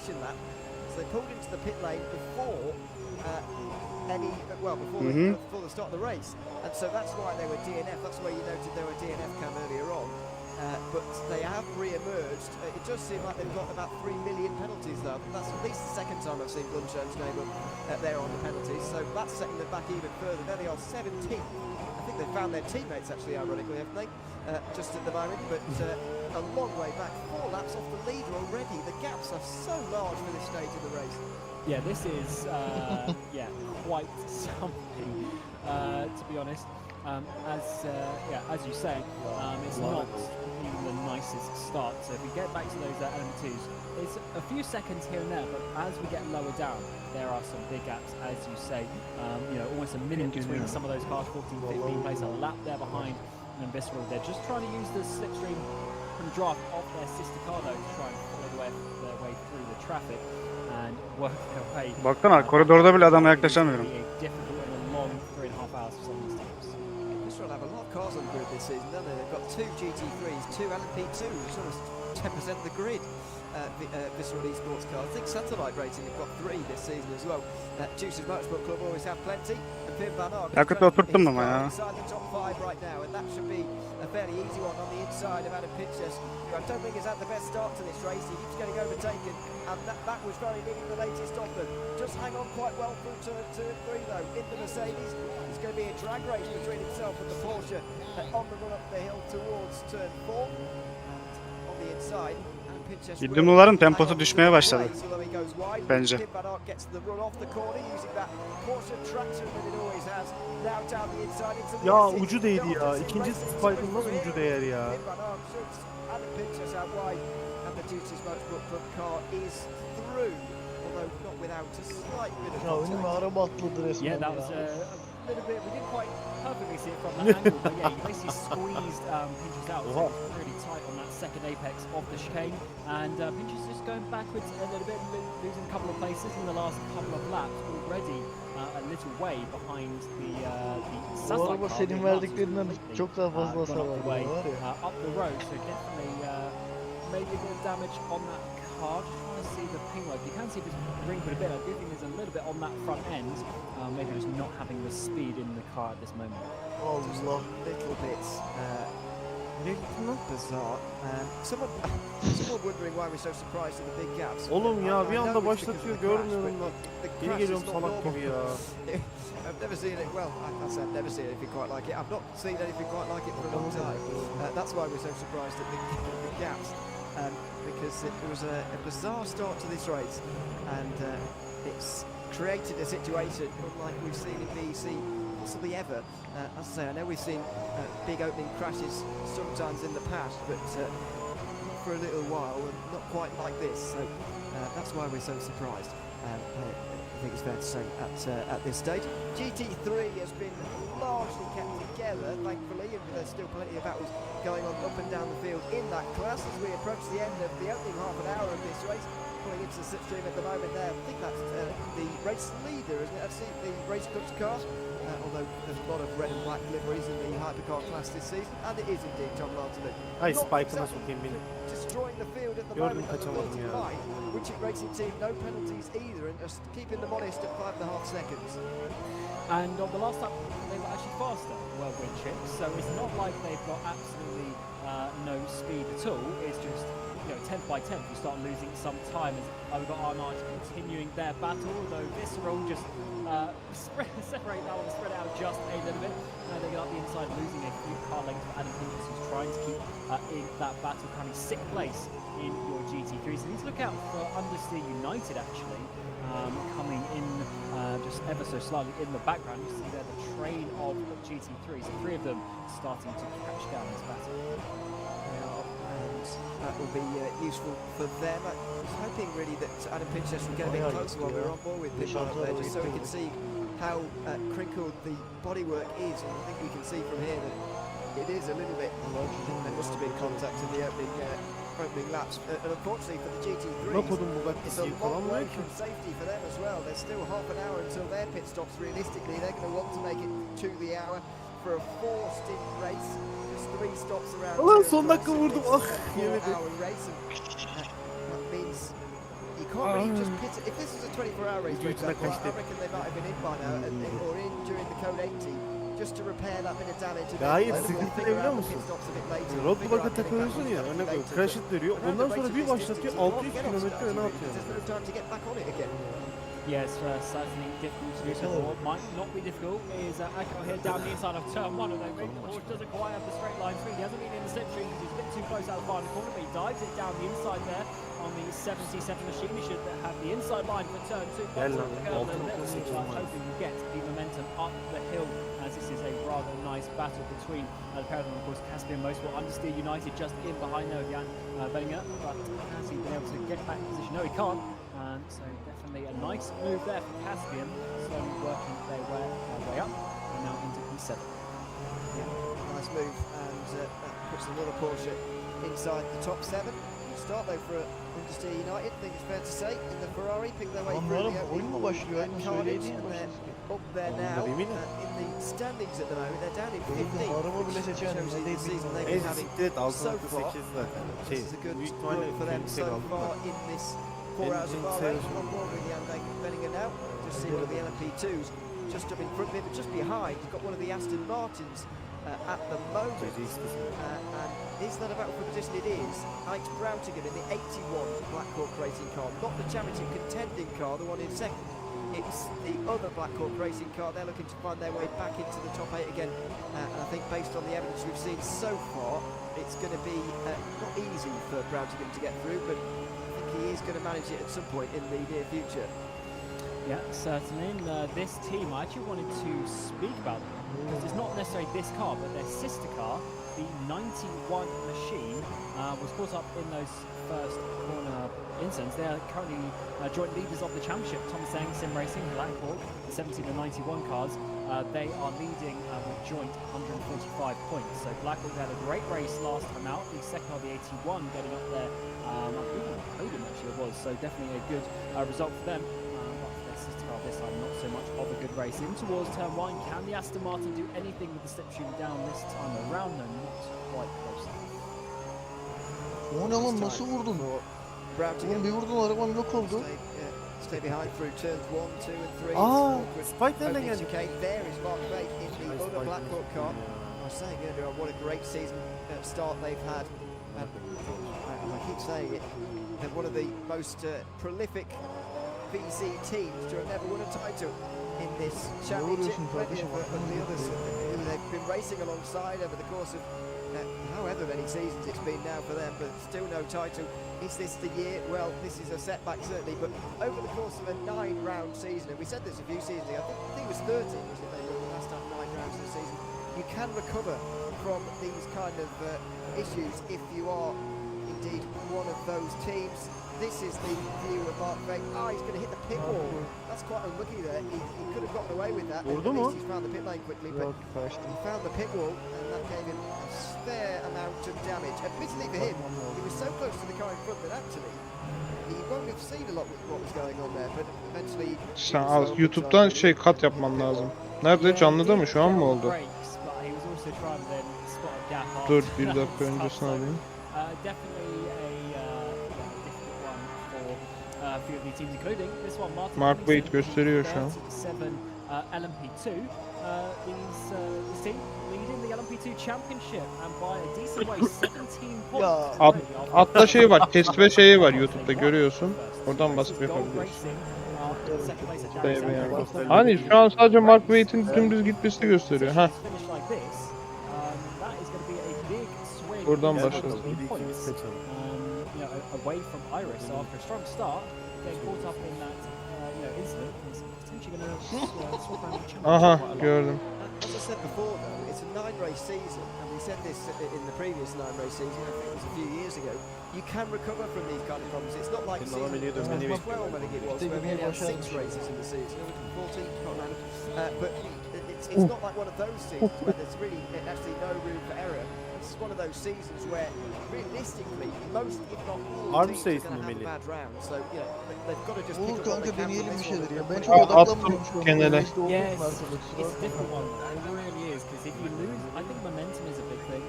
S1: they pulled into the pit lane before before the start of the race, and so that's why they were DNF. That's why you noted they were DNF cam earlier on. But they have re-emerged. It does seem like they've got about 3 million penalties though. That's at least the second time I've seen Blundsho's name up there on the penalties. So that's setting them back even further. There they are, 17th. I think they found their teammates actually, ironically, haven't they? Just at the moment, but a long way back. 4 laps off the leader already. The gaps are so large for this stage of the race.
S6: Yeah, this is quite something to be honest. As you say, it's not even the nicest start. So if we get back to those LM2s, it's a few seconds here and there, but as we get lower down, there are some big gaps, as you say. Almost a minute between some of those cars, 14, 15 place, a lap there behind, and Visceral. They're just trying to use the slipstream and draft of their sister car though to try and follow their way through the traffic and work their way.
S5: Baksana koridorda bile adama yaklaşamıyorum.
S6: Difficult and a long 3.5 hours for some of these teams.
S1: Visceral have a lot of cars on the grid this season, don't they? They've got 2 GT3s, 2 LMP2s, sort of 10% of the grid. Visceral Esports cars. I think Satellite Racing have got 3 this season as well. Juice's Motorsport Club always have plenty. And Pim Van Ark
S5: Yakıtı oturttum ama ya.
S1: inside the top 5 right now, and that should be a fairly easy one on the inside of Adam Pinchas, who I don't think has had the best start to this race. He keeps getting overtaken, and that was very nearly the latest of them. Just hang on quite well through turn 2 and 3 though. In the Mercedes, it's going to be a drag race between himself and the Porsche on the run up the hill towards turn 4. And on the inside,
S5: İddialıların temposu düşmeye başladı. Bence.
S8: Ya ucu değdi ya. İkinci Spider'ın nasıl ucu değer ya?
S1: Duties Motorsport Club car is through, although not without a slight bit of
S4: Ya önüme
S1: contact.
S4: araba atladı resmen
S6: Yeah, that
S4: ya.
S6: was a little bit. We didn't quite perfectly see it from that angle, but yeah, you basically squeezed Pinch's out. So it was really tight on that second apex of the chicane, and Pinch's just going backwards a little bit, losing a couple of places in the last couple of laps. Already a little way behind the
S4: Bu
S6: satellite
S4: araba
S6: car,
S4: senin
S6: being
S4: verdiklerinden
S6: completely,
S4: çok daha fazla
S6: gone
S4: hasar
S6: up the way,
S4: var ya.
S6: up the road. So definitely maybe a bit of damage on that car. Just trying to see the ping load. You can see there's wrinkled a bit. I do think there's a little bit on that front end. Maybe just not having the speed in the car at this moment.
S4: Allah.
S1: Little bit bizarre. Someone wondering why we're so surprised at the big gaps.
S8: Oğlum ya bir
S1: I know
S8: anda
S1: it's
S8: başlatıyor
S1: because of the crash,
S8: görmüyorum da.
S1: but the
S8: Geri
S1: crash
S8: geliyorum
S1: is not
S8: salak
S1: normal.
S8: gibi ya.
S1: I've never seen it. Well, I said I've never seen anything quite like it. I've not seen anything quite like it for a long time. That's why we're so surprised at the gaps, because it was a bizarre start to this race, and it's created a situation unlike we've seen in VEC possibly ever. As I say, I know we've seen big opening crashes sometimes in the past, but not for a little while, and not quite like this. So that's why we're so surprised. I think it's fair to say at this stage. GT3 has been largely kept together, thankfully, and there's still plenty of battles going on up and down the field in that class as we approach the end of the opening half an hour of this race. Pulling into the slipstream at the moment there. I think that's the race leader, isn't it? I've seen the race club's car, although there's a lot of red and black liveries in the hypercar class this season, and it is indeed John Larson.
S8: Ay
S1: Not
S8: Spike'ına
S1: exactly
S8: sokayım beni.
S1: destroying the field at the
S8: Gördüm,
S1: moment at the
S8: kaçamadım
S1: waiting
S8: ya.
S1: line. Winchit Racing Team, no penalties either, and just keeping them honest at 5.5 seconds.
S6: And on the last lap, they were actually faster, well, Winchit. So it's not like they've got absolutely no speed at all. It's just, you know, 10th by 10th, you start losing some time. As we've got Arnage continuing their battle, though Visceral just separate that one, spread it out just a little bit. They get up the inside, losing a few car lengths for Adam Pinchas, who's trying to keep in that battle, currently 6th place in your GT3. So you need to look out for Understeer United, actually, coming in just ever so slightly in the background. You see there the train of GT3, so 3 of them starting to catch down this battle.
S1: And that will be useful for them. I was hoping really that Adam Pinchas would get a bit closer while we were on board with him up there, just so we can see how crinkled the bodywork is. And I think we can see from here that it is a little bit. There must have been contact in the opening laps. And unfortunately for the GT3,
S8: Ne kodum bu bak
S1: it's a long
S8: yıkalamıyor
S1: way
S8: ki.
S1: from safety for them as well. There's still half an hour until their pit stops. Realistically, they're going to want to make it to the hour for a 4-stint race. Just 3 stops around.
S8: Ulan son dakika vurdum. Ah yemedi.
S1: 4-hour race, and that means you can't really just pit it. If this was a 24-hour race, for example, I reckon they might have been in by now, or in during the code 80. Just to repair that bit of damage. And
S8: Ya hayır,
S1: then
S8: sıkıntı
S1: figure
S8: ne biliyor
S1: out the
S8: musun?
S1: pit stops a bit later,
S8: Road
S1: figure
S8: Block'a
S1: out the
S8: takılıyorsun ya,
S1: coverage
S8: örnek veriyorum,
S1: later.
S8: crash it veriyor.
S1: Around
S8: Ondan
S1: the
S8: sonra
S1: race
S8: bir
S1: of
S8: başlatıyor,
S1: distance, you
S8: 600
S1: can't get off
S8: kilometre ne
S1: start,
S8: yapıyor?
S1: there's no time to get back on it again.
S6: Yes, certainly difficult to do so. What might not be difficult is Akko here down the inside of turn 1, although maybe the horse doesn't quite have the straight line through. He hasn't been in the slipstream because he's a bit too close out of the final corner, but he dives it down the inside there on the 77 machine. He should have the inside line for turn 2.
S8: Gel lan,
S6: Hoping
S8: 6.8 var.
S6: we get the momentum up the hill, as this is a rather nice battle between the pair of them. Of course, Caspian Motorsport, Understeer United just in behind there with Jan Bellinger, but has he been able to get back in position? No, he can't. So definitely a nice move there for Caspian, slowly working their way up, and now into P7.
S1: Yeah, nice move, and that puts another Porsche inside the top 7. Start though for Understeer United, I think it's fair to say, in the Ferrari, pick their way through
S4: Onların
S1: the
S4: oyun mu başlıyor? Aynı
S1: carnage,
S4: söylediğin
S1: and they're
S4: başlasın.
S1: up there now
S8: Onları eminim.
S1: in the standings at the moment. They're down in
S4: Benim
S1: 15th,
S4: araba bile
S1: which
S4: seçemedim.
S1: shows you the season they've
S8: En
S1: been having
S8: siktir et
S1: so far.
S8: 6.8 zaten.
S1: This is a good
S8: Büyük ihtimalle
S1: run for them
S8: yüksek
S1: so
S8: aldılar.
S1: far in this 4 hours of
S8: en
S1: Bahrain.
S8: sevdiğim-
S1: On board with Jan Bellinger now. Just seeing one of the LMP2s just up in front of him, but just behind. He's got one of the Aston Martins at the moment. And is that about for position? It is. Alex Broutigan in the 81 Black Hawk Racing car, not the championship contending car, the one in second. It's the other Black Hawk Racing car. They're looking to find their way back into the top 8 again. And I think based on the evidence we've seen so far, it's going to be not easy for Broutigan to get through, but I think he is going to manage it at some point in the near future.
S6: Yeah, certainly. And this team, I actually wanted to speak about them because it's not necessarily this car, but their sister car, the 91 machine, was caught up in those first corner incidents. They are currently joint leaders of the championship. Tom Seng, Sim Racing, Blackpool, the 17 and 91 cars, they are leading with joint 145 points. So Blackpool had a great race last time out. The second car, the 81, getting up there. I believe on the podium actually it was. So definitely a good result for them. Sister car this time, not so much of a good race. In towards turn 1, can the Aston Martin do anything with the slipstream down this time around? No, not quite close.
S4: O ne lan, nasıl vurdun? Oğlum bir vurdun arabam yok oldu.
S1: Stay behind through turns 1, 2 and 3.
S8: Aa, Spike nereden
S1: Opening
S8: geldi?
S1: chicane. There is Mark Bate in the other Blackpool car. I was saying earlier what a great season start they've had. I keep saying it, they're one of the most prolific VEC teams to have never won a title in this championship. Plenty of the others who they've been racing alongside over the course of however many seasons it's been now for them, but still no title. Is this the year? Well, this is a setback certainly, but over the course of a 9-round season, and we said this a few seasons ago, I think it was 13, wasn't it? They were the last time 9 rounds of the season. You can recover from these kind of issues if you are indeed one of those teams. This is the view of Mark Bate. He's going to hit the pit wall. That's quite unlucky there. He could have gotten away with that. At least he's found the pit lane quickly, but he found the pit wall, and that gave him a fair amount of damage. Admittedly for him, he was so close to the car in front that actually he won't have seen a lot of what was going on there, but eventually...
S2: Sen az YouTube'dan kat yapman lazım. Nerede? Canlıda mı? Şu an mı oldu? Dur bir dakika öncesini alayım. Mark Bate gösteriyor şu an.
S6: LMP2 leading the LMP2 championship and by a decent way, 17 points.
S2: Altta şey var, kesme şeyi var YouTube'da görüyorsun. Oradan basıp yapabiliyorsun. Hani şu an sadece Mark Bate'in dümdüz gitmesini gösteriyor. Ha. Buradan başladı.
S6: Away from Iris after a strong start, getting caught up in that incident, is potentially going to swap around the championship.
S2: Aha, gördüm.
S1: As I said before, though, it's a 9-race season, and we said this in the previous 9-race season. I think it was a few years ago. You can recover from these kind of problems. It's not like season 12, I think it was, where we only had 6 races in the season. 14, can't remember. But it's not like one of those seasons where there's really actually no room for error. This is one of those seasons where realistically most, if not all, teams are going to have a bad round. So they've got to just pick up what they can from this one.
S4: Ya ben çok odaklanmıyorum şu an.
S2: Genele.
S6: Yes, it's a different one. It really is, because if you lose, I think momentum is a big thing,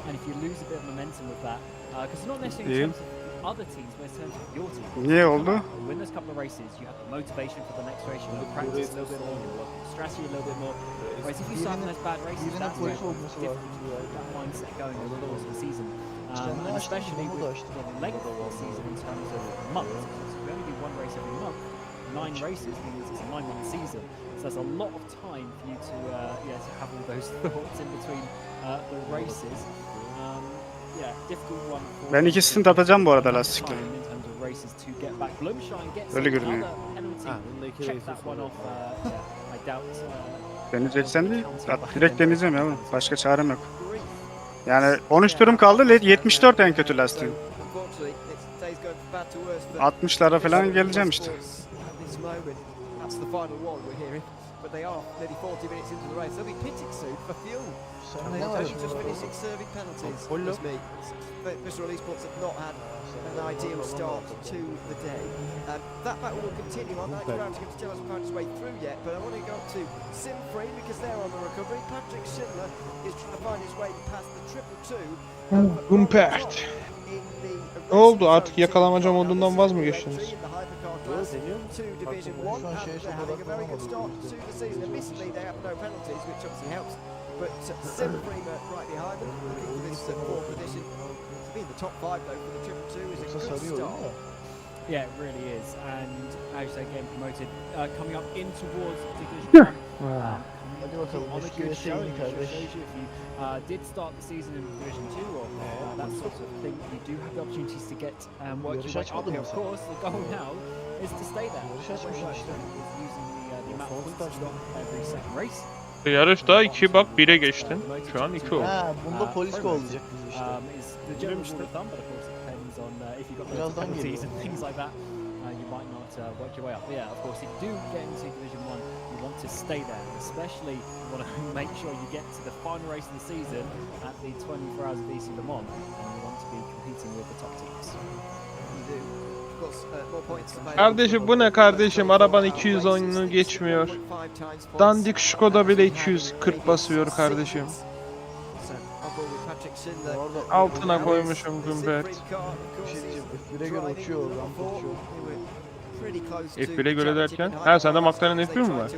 S6: and if you lose a bit of momentum with that, because it's not necessarily in terms of other teams, but in terms of your team.
S5: Niye oldu?
S6: Win those couple of races, you have the motivation for the next race. You will practice a little bit more, you work on strategy a little bit more. Whereas if you start on those bad races, that's where it's different. That mindset going over the course of the season, and especially with the length of the season in terms of months. So we only do one race every month. 9 races means it's a 9-month season, so that's a lot of time for you to to have all those thoughts in between the races. Difficult one for
S5: Ben ikisini de atacağım bu arada lastikleri.
S6: in terms of races to get back. Blumshine gets
S5: Öyle görünüyor.
S6: another penalty. Check that one off. I doubt.
S5: Deneyeceksen değil. Direkt deneyeceğim ya. Başka çarem yok. Yani 13 turum kaldı. 74 en kötü lastiğim. 60'lara falan geleceğim işte.
S1: That's the final one we're hearing, but they are nearly 40 minutes into the race. They'll be pitting soon for fuel. They're just finishing serving penalties. That's me. Mr. Esports have not had an ideal start to the day. That battle will continue on. That ground's going to still hasn't found its way through yet, but I want to go up to Sim Free because they're on the recovery. Patrick Schindler is trying to find his way past the 222.
S2: Gumpert. Ne oldu? Artık yakalamaca modundan vaz mı geçtiniz?
S1: To Division 1, and they're having a very good start to the season. Admittedly, they have no penalties, which obviously helps. But Sim Freemer right behind them, looking for this 4th position. To be in the top 5 though for the 222 is a good start.
S6: Yeah, it really is. And as you say, getting promoted, coming up in towards Division 1. On a good showing, shows you if you did start the season in Division 2 or that sort of thing, you do have the opportunities to get work your way up here. Of course, the goal now is to stay there. Using the amount of points you got every second race.
S2: Yarışta 2 bak 1'e geçtin. Şu an 2 oldu.
S4: Ha, bunda polis kovalayacak bizi işte.
S6: Is the general rule of thumb, but of course it depends on if you've got loads of
S4: Birazdan
S6: penalties and
S4: geliyor.
S6: things like that. You might not work your way up. But yeah, of course, if you do get into Division 1, you want to stay there. Especially, you want to make sure you get to the final race of the season at the 24 Hours of VEC Le Mans, and you want to be competing with the top teams.
S1: You do. Of course, more points available.
S2: Kardeşim bu ne kardeşim? Araban 210'unu geçmiyor. Dandik Skoda bile 240 basıyor kardeşim. Altına koymuşum Gümbert.
S4: Bir şey diyeceğim. F1'e göre uçuyor. Rampa uçuyor.
S2: F1'e göre derken? Ha sende McLaren F1 mi var?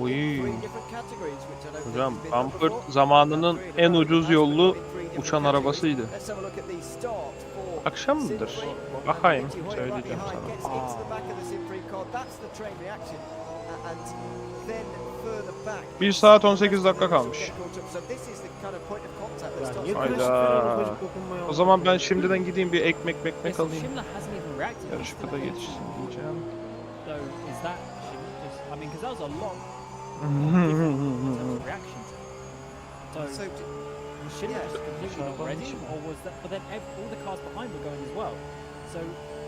S2: Uy. Hocam Bumper zamanının en ucuz yollu uçan arabasıydı. Akşam mıdır? Bakayım, söyleyeceğim sana. 1 saat 18 dakika kalmış. Hayda. O zaman ben şimdiden gideyim bir ekmek alayım. Yarışıkta da geçsin diyeceğim.
S6: Schindler just completely not ready, or was that? But then all the cars behind were going as well. So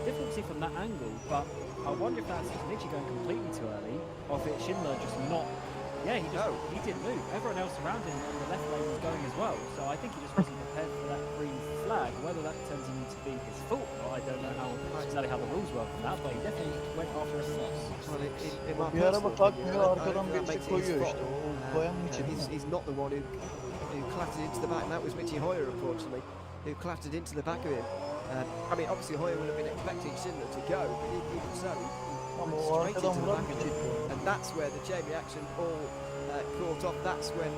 S6: difficult to see from that angle. But I wonder if that's just literally going completely too early, or if it's Schindler just not. Yeah, he didn't move. Everyone else around him on the left lane was going as well. So I think he just wasn't prepared for that green flag. Whether that turns into be his fault, or I don't know exactly how the rules work on that. But he definitely went after a stop.
S4: Bir araba kalkmıyor, arkadan birisi koyuyor işte. O koyan için.
S1: He's not the one who clattered into the back, and that was Mitchie Hoyer, unfortunately, who clattered into the back of him. I mean, obviously Hoyer would have been expecting Schindler to go, but even so, he went straight into the back of him, and that's where the chain reaction all caught off. That's when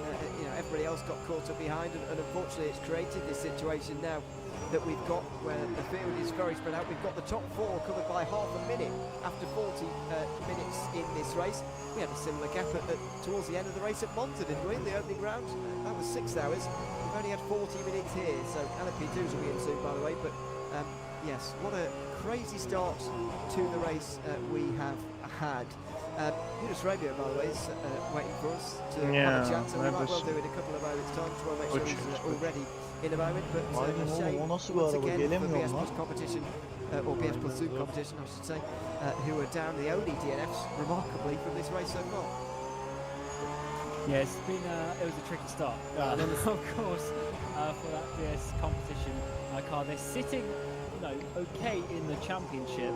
S1: everybody else got caught up behind, and unfortunately it's created this situation now that we've got where the field is very spread out. We've got the top 4 covered by half a minute after 40 minutes in this race. We had a similar gap towards the end of the race at Monza, didn't we, in the opening round? That was 6 hours. We've only had 40 minutes here, so LMP2s will be in soon, by the way. But yes, what a crazy start to the race we have had. Yunus Rabia, by the way, is waiting for us to have a chat, so we might well do in a couple of moments' time. Just want to make sure he's all ready in a moment. But a shame once again for BS Plus competition, or BS Plus Zoom competition, I should say, who are down the only DNFs, remarkably, from this race so far.
S6: Yeah, it's been it was a tricky start. Of course, for that BS competition car, they're sitting, okay in the championship.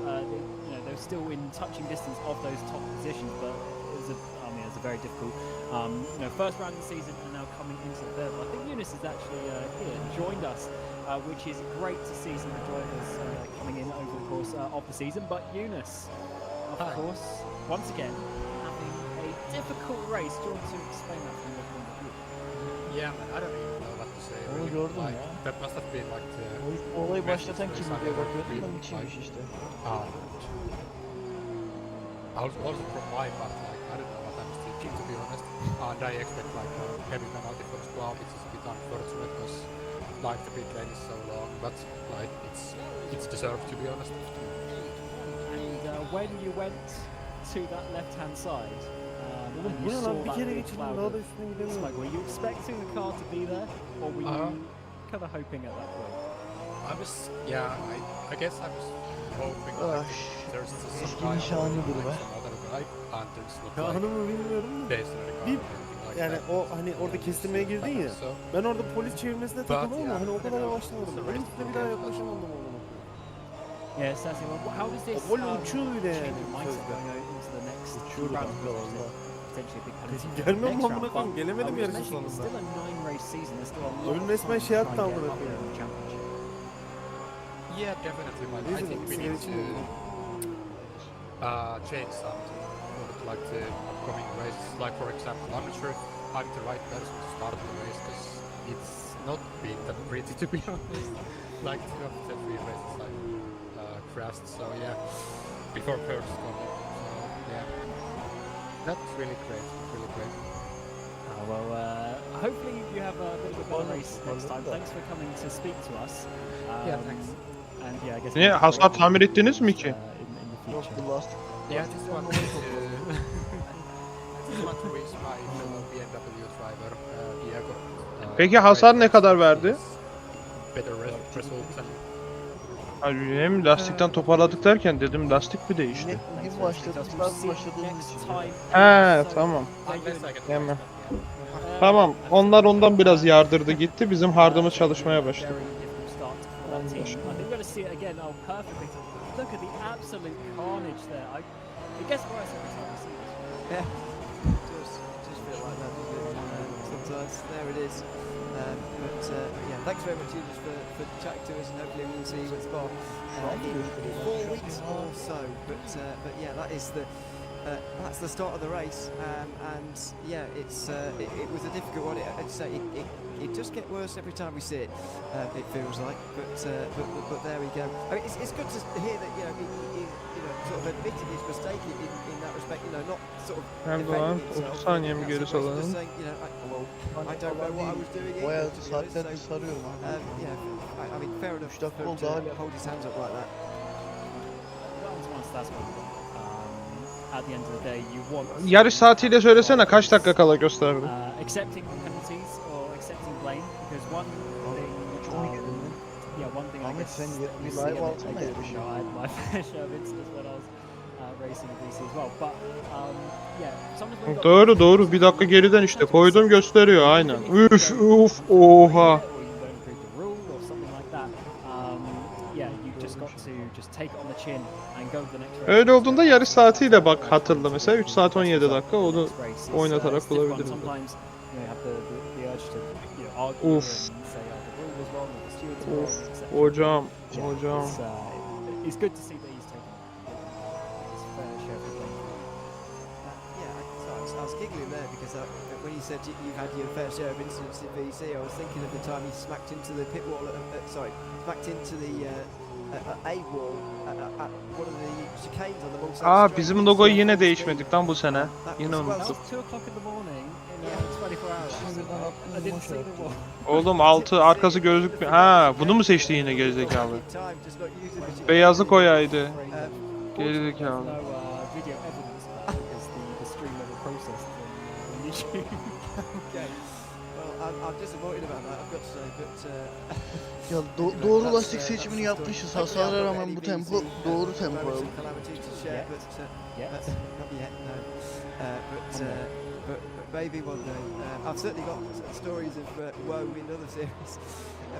S6: They're still in touching distance of those top positions, but it was a very difficult, first round of the season, and now coming into the third. I think Yunus is actually here, joined us, which is great to see some of the drivers coming in over the course of the season. But Yunus, of course, once again, having a difficult race. Do you want to explain that from your point of view?
S9: Yeah, I don't even know what to say.
S4: Onu
S9: Really.
S4: gördüm
S9: Like,
S4: ya.
S9: that must have been like the
S4: Olayı başlatan kim diye bakıyordum da içiymiş işte.
S9: Also from my part, like I don't know what I'm thinking, to be honest. And I expect like a heavy penalty for Squall, which is a bit unfortunate because like the pit lane is so long, but like it's deserved, to be honest.
S6: And when you went to that left-hand side,
S8: Oğlum
S6: and
S8: bu
S6: you
S8: ne
S6: saw
S8: lan, bir
S6: that
S8: kere
S6: big
S8: geçirdim
S6: cloud
S8: daha
S6: of
S8: da üstüne
S6: smoke,
S8: gidemiyorum.
S6: were you expecting the car to be there, or were you kind of hoping at that point?
S9: I guess I was hoping
S4: Ah,
S9: like there's some
S4: eski
S9: kind of
S4: nişanlıdır be.
S9: some other guy, and there's not
S8: Kanunu
S9: like
S8: mu bilmiyorum da.
S9: stationary car or
S8: Bir-
S9: anything like
S8: Yani
S9: that.
S8: o hani orada kestirmeye girdin ya.
S9: So,
S8: Ben orada polis çevirmesine takıldım ama
S9: yeah,
S8: hani o kadar
S9: I know.
S8: yavaşlamadım.
S9: It's a
S8: Onun
S9: race
S8: üstüne bir
S9: to
S8: daha
S9: get
S8: yaklaşamadım ona.
S6: Yeah, certainly. Well, how does this
S8: O böyle uçuyordu bir de
S6: change
S8: yani.
S6: your mindset
S8: sözde.
S6: going into the next
S4: Uçuyordu
S6: round?
S4: kanka valla.
S6: Potentially a big penalty.
S8: Gelmem
S6: Next
S8: mi amına
S6: round,
S8: koyayım?
S6: but
S8: Gelemedim
S6: I was
S8: yarışın
S6: mentioning it's
S8: sonunda.
S6: still a 9-race season. There's still a lot
S8: Oyun
S6: of
S8: resmen
S6: time
S8: şey
S6: to
S8: attı
S6: try and get
S8: amına
S6: up there
S8: koyayım.
S6: in the championship.
S9: yeah, definitely. Like, I
S8: Neyse
S9: think we
S8: sigara
S9: need to
S8: içmiyorum.
S9: change something for like the upcoming races. Like for example, I'm not sure if I'm the right person to start the race because it's not been that pretty, to be honest. Like 2 of the 3 races I crashed. So yeah, before first coming. So yeah, that's really great. Really great.
S6: Hopefully you have a bit of a better race next time. Thanks for coming to speak to us.
S9: Yeah, thanks.
S6: And yeah, I guess
S2: Ne hasar tamir ettiniz mi ki?
S6: in the
S4: Yok
S6: future.
S4: bu lastik.
S9: Yeah, just wanted to just want to wish my fellow BMW driver, Diego.
S2: Peki hasar ne kadar verdi?
S9: Better results and
S2: Abi hem lastikten toparladık derken dedim lastik mi değişti?
S4: Millet bugün başladı, biz başladığımız için.
S2: He tamam.
S9: unless I get
S2: Hemen.
S9: lost, yeah.
S2: Tamam. Onlar ondan biraz yardırdı gitti. Bizim hardımız çalışmaya başladı.
S6: Very difficult start for that team. I think we're going to see it again. Oh, perfectly. Look at the absolute carnage there. It gets worse every time we see this.
S1: Yeah, just feel like that, doesn't it? Sometimes there it is. Yeah, thanks very much, Eunice, for chatting to us, and hopefully we'll see you at Spa in 4 weeks or so. But yeah, that's the start of the race, and yeah, it was a difficult one. I'd say it just gets worse every time we see it. It feels like, but there we go. I mean, it's good to hear that he sort of admitted his mistake in that respect. Not sort of
S2: Erdoğan
S1: defending
S2: 30
S1: himself.
S2: saniye mi
S1: That's
S2: geri
S1: it, but
S2: salalım?
S1: just saying, I don't know what I was doing.
S4: Bayağı
S1: either, to be honest,
S4: saatlerdir
S1: so,
S4: sarıyorum abi.
S1: yeah, I mean, fair enough.
S4: 3 dakika
S1: for him
S4: oldu
S1: to
S4: hala.
S1: hold his hands up like that.
S6: That was one stats one. At the end of the day, you want
S2: Yarış saatiyle söylesene kaç dakika kala gösterdi?
S6: accepting penalties or accepting blame because one thing. Yeah, one thing I
S4: Ahmet,
S6: guess
S4: sen
S6: that you
S4: bir
S6: see
S4: live
S6: and
S4: alsana
S6: again,
S4: yarışı.
S6: I had my fair share of incidents when I was racing in VC as well. But yeah, sometimes when you've got-
S2: Doğru bir dakika geriden işte koydum gösteriyor aynen. Üf oha.
S6: or you don't agree the rule or something like that. Yeah, you just got to just take it on the chin and go to the next race.
S2: Öyle olduğunda yarış saatiyle bak hatırla mesela 3 saat 17 dakika onu oynatarak
S6: It's different.
S2: bulabiliriz.
S6: Sometimes you have the urge to argue
S2: Of.
S6: and say the rule was wrong or the stewards were
S2: Of
S6: wrong, etc.
S2: hocam.
S6: It's good to see that he's taken his fair share of the blame.
S1: I was giggling there because when you said you've had your fair share of incidents in VC, I was thinking of the time he smacked into the pit wall. Smacked into the A wall at one of the chicanes on the Mulsanne Straight.
S2: Bizim logoyu yine değişmedik lan bu sene. Yine
S6: That
S2: unuttum.
S6: was 2 o'clock in the morning in 24 hours.
S4: Şimdiden aklım
S6: I didn't
S4: boş
S6: see the
S4: artık.
S6: wall.
S2: Oğlum altı arkası gözükmüyor. Ha bunu mu seçti yine gerizekalı? Beyazı koyaydı. Gerizekalı.
S6: No video evidence of that because the stream never processed on YouTube.
S1: Okay. Well, I'm disappointed about that, I've got to say, but
S4: Ya doğru lastik seçimini yapmışız. Hasara rağmen bu tempo doğru tempo aldı.
S6: Yes.
S1: Not yet, no. But maybe one day. I've certainly got stories of woe in other series.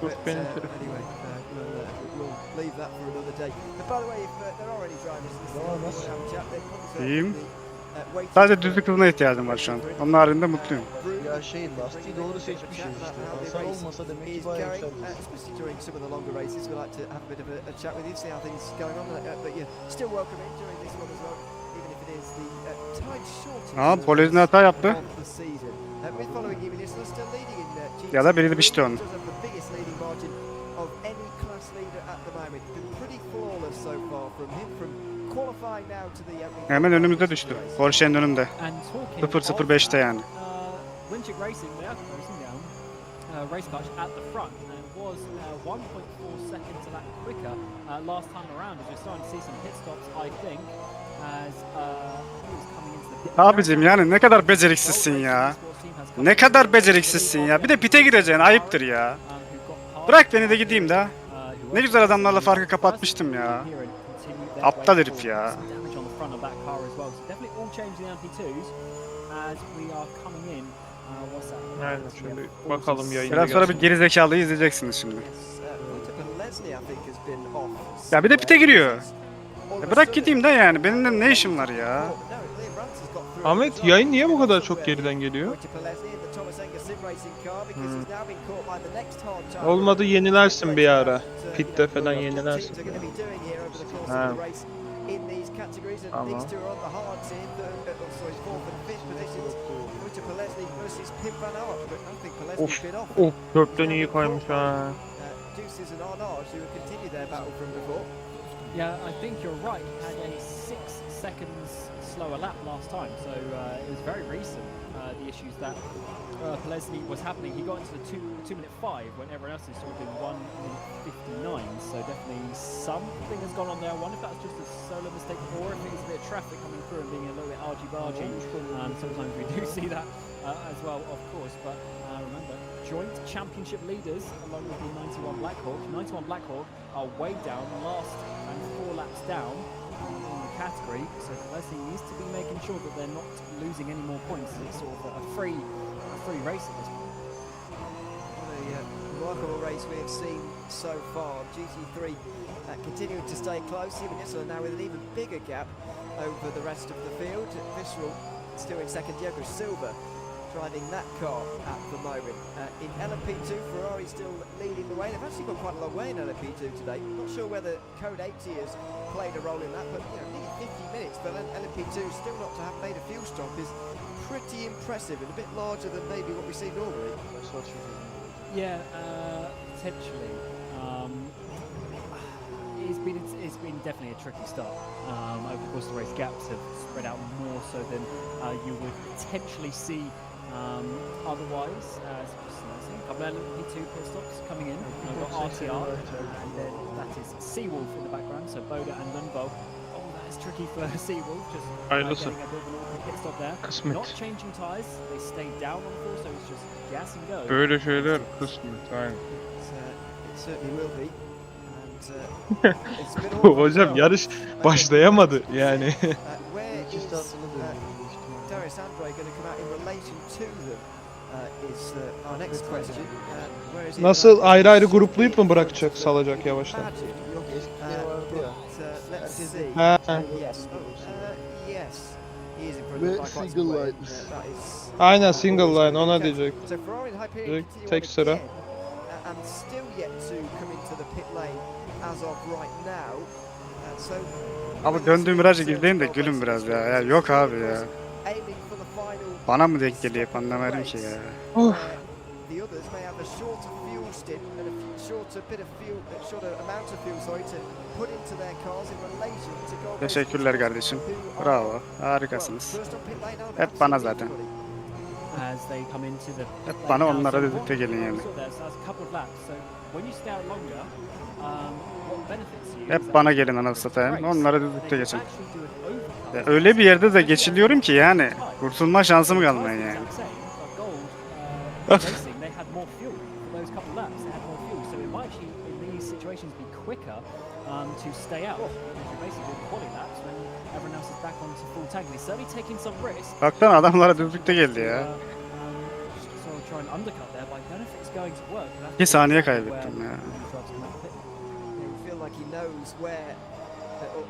S1: Anyway, we'll leave that for another day. But by the way, if there are any drivers listening, who want to have a chat, then probably
S5: İyiyim.
S1: waiting
S5: Sadece düzlük hızına ihtiyacım var şu an. Onun haricinde mutluyum.
S4: Ya lastiği doğru seçmişiz işte. Hasar olmasa demek ki bayağı yükseleceğiz.
S1: especially during some of the longer races, we like to have a bit of a chat with you, see how things are going on. But you're still welcome in during this one as well, even if it is the time shortest
S5: Polizin hata yaptı.
S1: of the season. With following you, Minister still leading in GT3.
S5: Ya da biri de biçti onu.
S1: Does have the biggest leading margin of any class leader at the moment. Been pretty flawless so far from him, from qualifying now to the
S5: Hemen önümüzde düştü. Porsche'nin önünde.
S6: And talking
S5: 0.05'te yani.
S6: Winchik Racing, they are closing down race clutch at the front and was 1.4 seconds of that quicker last time around as we're starting to see some pit stops, I think, as he was coming into the pit.
S5: Abicim yani ne kadar beceriksizsin ya. Ne kadar beceriksizsin ya. Bir de pite gireceksin. Ayıptır ya. Bırak beni de gideyim de. Ne güzel adamlarla farkı kapatmıştım ya. Aptal herif ya.
S2: Aynen şöyle bakalım yayına
S5: Biraz sonra bir
S2: gelsin.
S5: gerizekalıyı izleyeceksiniz şimdi. Ya bir de pite giriyor. Bırak gideyim de yani. Benim ne işim var ya.
S2: Ahmet yayın niye bu kadar çok geriden geliyor? Olmadı yenilersin bir ara. Pitte falan yenilersin. Ha. Ama. Of kökten iyi koymuş ha.
S6: Yeah, I think you're right. He had a 6 seconds slower lap last time, so it was very recent. The issues that Pelesny was happening. He got into the 2-minute 5 when everyone else is sort of doing 1-minute 59. So definitely something has gone on there. I wonder if that's just a solo mistake or if it's a bit of traffic coming through and being a little bit argy-bargy. Sometimes we do see that as well, of course. But remember, joint championship leaders along with the 91 Blackhawk. 91 Blackhawk are way down, last and 4 laps down in the category. So Pelesny needs to be making sure that they're not losing any more points. It's sort of a free race at this point.
S1: The remarkable race we have seen so far. GT3 continuing to stay close, even now with an even bigger gap over the rest of the field. Visceral still in second. Diego Silva driving that car at the moment. In LMP2, Ferrari still leading the way. They've actually got quite a long way in LMP2 today. Not sure whether Code 80 has played a role in that, but nearly 50 minutes for LMP2 still not to have made a fuel stop is pretty impressive and a bit larger than maybe what we see normally.
S6: Yeah, potentially. It's been definitely a tricky start. Over the course of the race, gaps have spread out more so than you would potentially see otherwise. As a couple of LMP2 pit stops coming in. We've got RTR, and then that is Seawolf in the background, so Boda and Lundvall. It's tricky for Seawolf, just getting a bit of an awkward pit stop there.
S2: Kısmet.
S6: Not changing tyres, they stayed down on the floor, so it's just gas and go.
S2: Böyle şeyler kısmet, aynen.
S1: It certainly will be. And it's been all
S2: Hocam yarış başlayamadı yani.
S1: Where is Darius Andre going to come out in relation to them? Is our next question. Where is he
S2: Nasıl ayrı ayrı gruplayıp mı bırakacak, salacak yavaştan?
S1: Let's see.
S2: Ha.
S1: Yes. Yes. He is improving by quite some way. That is
S2: Aynen single line ona diyecek.
S1: So Ferrari and Hyperion
S2: Direkt
S1: continue
S2: tek
S1: on
S2: sıra.
S1: again, and still yet to come into the pit lane as of right now. So
S5: Abi döndüğüm virajı girdiğim de gülüm biraz ya. Ya yok abi ya.
S1: aiming for the final.
S5: Bana mı denk geliyor anlamadım ki ya.
S1: The others may have a shorter fuel stint and a shorter bit of fuel, shorter amount of fuel, sorry, to put into their cars in relation to goal.
S5: Teşekkürler kardeşim. Bravo. Harikasınız. Hep bana zaten.
S6: As they come into the
S5: Hep bana onlara dedikte gelin yani. Hep bana gelin anasını satayım. Onlara dedikte geçin. Ya öyle bir yerde de geçiliyorum ki yani. Kurtulma şansım kalmıyor yani.
S6: To stay out. You're basically doing quali laps when everyone else is back onto full tank. He's certainly taking some risk.
S5: Baksana adamlara düzlükte geldi ya.
S6: So try and undercut there, but I don't know if it's going to work.
S5: 2 saniye kaybettim ya.
S1: You feel like he knows where,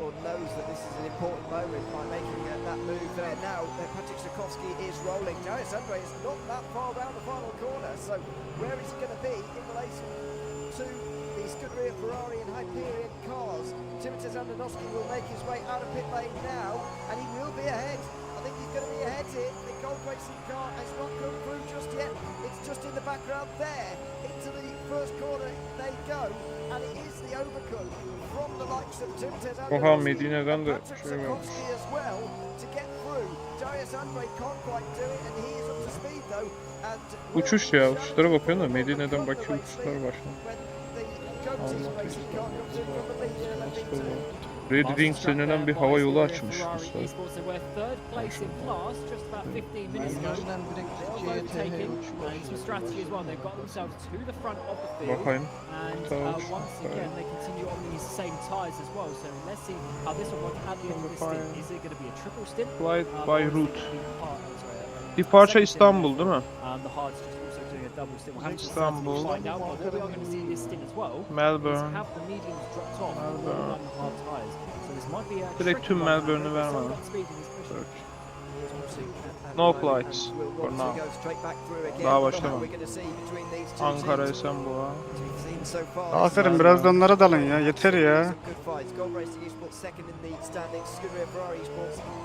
S1: or knows that this is an important moment by making that move there. Now Patrick Sikorsky is rolling. Darius Andre is not that far down the final corner. So where is he going to be in relation to the Scuderia Ferrari and Hyperion cars? Timothy Zandanowski will make his way out of pit lane now, and he will be ahead. I think he's going to be ahead here. The gold racing car has not come through just yet. It's just in the background there. Into the first corner they go, and it is the overcut from the likes of Timothy Zandanowski and Patrick Sikorsky as well to get through. Darius Andre can't quite do it, and he is up to speed though. And
S2: Uçuş ya, uçuşlara bakıyorum da Medine'den bakıyor uçuşlar başladı. Red Wings denilen bir hava yolu açmış Mustafa. Bakayım. Flight by route. Departure İstanbul değil mi? İstanbul, Melbourne, direkt tüm Melbourne'ü vermem. No flights for now. Daha başlamam. Ankara, Esenboğa.
S5: Aferin biraz da onlara dalın ya. Yeter ya.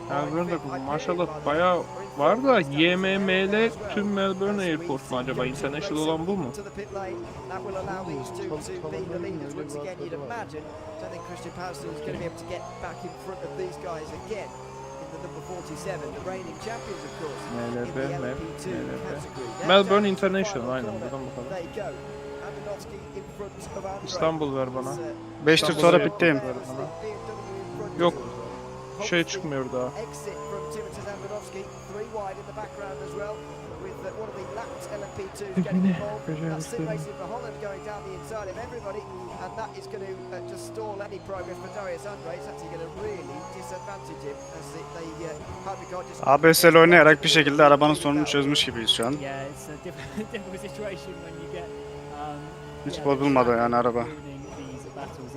S2: Melbourne'de maşallah bayağı var da YMM'le tüm Melbourne Airport mu acaba? International olan bu mu?
S1: number 47, the reigning champions, of course, in
S2: MLB,
S1: the LMP2
S2: MLB.
S1: category. Now
S2: Melbourne
S1: down to the
S2: International,
S1: final
S2: aynen
S1: corner.
S2: buradan bakalım.
S1: There you go. Andonovski in front of Andre.
S2: İstanbul ver bana.
S5: 5 tur
S2: İstanbul'a
S5: sonra
S2: yakın
S5: bittiyim.
S2: ver bana.
S1: BMW
S2: Yok.
S1: in front.
S2: Şey çıkmıyor daha.
S1: Exit from Timothy Andonovski, 3 wide in the background as well, with one of the lapped LMP2s getting involved. That's Sim Racing for Holland going down the inside of everybody, and that is going to just stall any progress for Darius Andre. It's actually going to really disadvantage him as they hypercar just...
S5: ABS'le oynayarak bir şekilde arabanın sorununu çözmüş gibiyiz şu an.
S6: Yeah, it's a difficult situation when you get
S5: Hiç
S6: yeah,
S5: bozulmadı
S6: the
S5: yani araba.
S6: winning these battles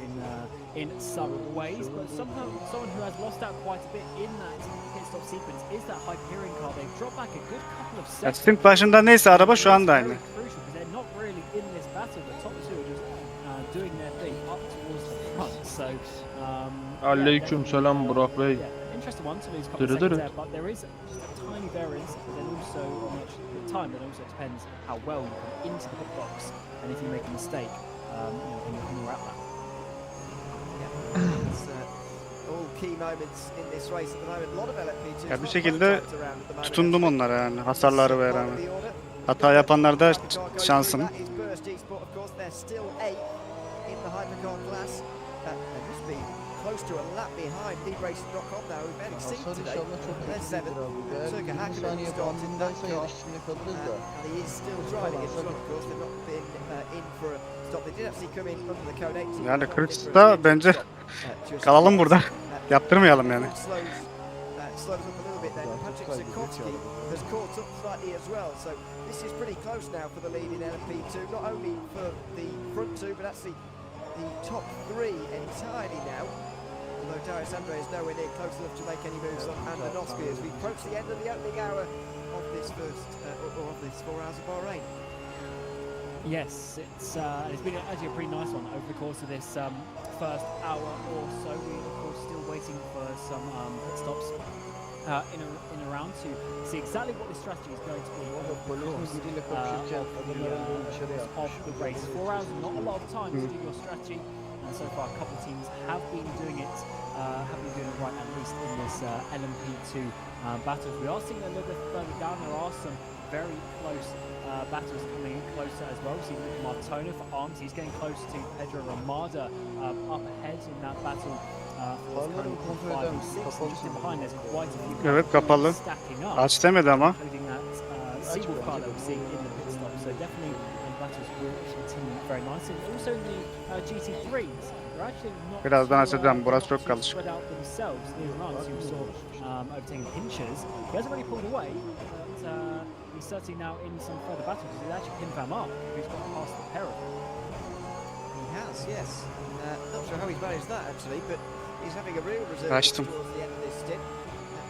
S6: in some ways, but somehow someone who has lost out quite a bit in that pit stop sequence is that Hyperion car. They've dropped back a good couple of
S5: Ya
S6: seconds.
S5: stint başında neyse araba şu anda aynı.
S6: Very crucial because they're not really in this battle. The top two are just doing their thing up towards the front. So
S2: Aleyküm selam Burak Bey.
S6: yeah, interesting one to lose a couple of seconds there, but there is just a tiny variance, but then also on the time, that also depends how well you come into the pit box, and if you make a mistake, when you're at that.
S1: Yeah, it's all key moments in this race at the moment. A lot of LMP2s.
S5: Ya bir şekilde tutundum onlara yani hasarları ve rağmen. Hata yapanlar da şansım.
S1: Close to a lap behind leadracing.com now. We've barely seen
S4: Hasar
S1: today.
S4: inşallah çok
S1: They're
S4: etkilidir
S1: seventh.
S4: abi. Eğer
S1: Circa
S4: 20
S1: Hackett
S4: saniye
S1: started in that
S4: bandındaysa
S1: car.
S4: yarış içinde kalırız da.
S1: And he is still driving it as well, of course. They've not been in for a stop. They did actually come in under the code 18.
S5: Yani 40'da bence kalalım burada. Yaptırmayalım yani.
S1: Slows up a little bit then. Patrick Sikorsky has caught up slightly as well. So this is pretty close now for the lead in LMP2. Not only for the front two, but actually the top three entirely now. Although Darius Andre is nowhere near close enough to make any moves on Andonovski as we approach the end of the opening hour of this first, or of this 4 hours of Bahrain.
S6: Yes, it's been actually a pretty nice one over the course of this first hour or so. We're of course still waiting for some pit stops in a round to see exactly what the strategy is going to be over the course of the race. 4 hours is not a lot of time to do your strategy, and so far a couple of teams have been doing it right, at least in this LMP2 battles. We are seeing a little bit further down. There are some very close battles coming in closer as well. See Martona for arms. He's getting close to Pedro Ramada up ahead in that battle.
S4: Farları kontrol eder misin? Kapalı sanırım.
S5: Evet kapalı. Aç demedi ama.
S6: Including that single car that we're seeing in the pit stop. So definitely the battles will continue very nicely. Also in the GT3s, they're actually not
S5: Birazdan açacağım. Burası çok kalış.
S6: spread out themselves. Neil Runs, who we saw overtaking pinches, he hasn't really pulled away, but he's certainly now in some further battles. He's actually pinned Van Mark, who's got past the pair of them.
S1: He has, yes. Not sure how he's managed that actually, but he's having a real reserve
S5: Açtım.
S1: towards the end of this stint.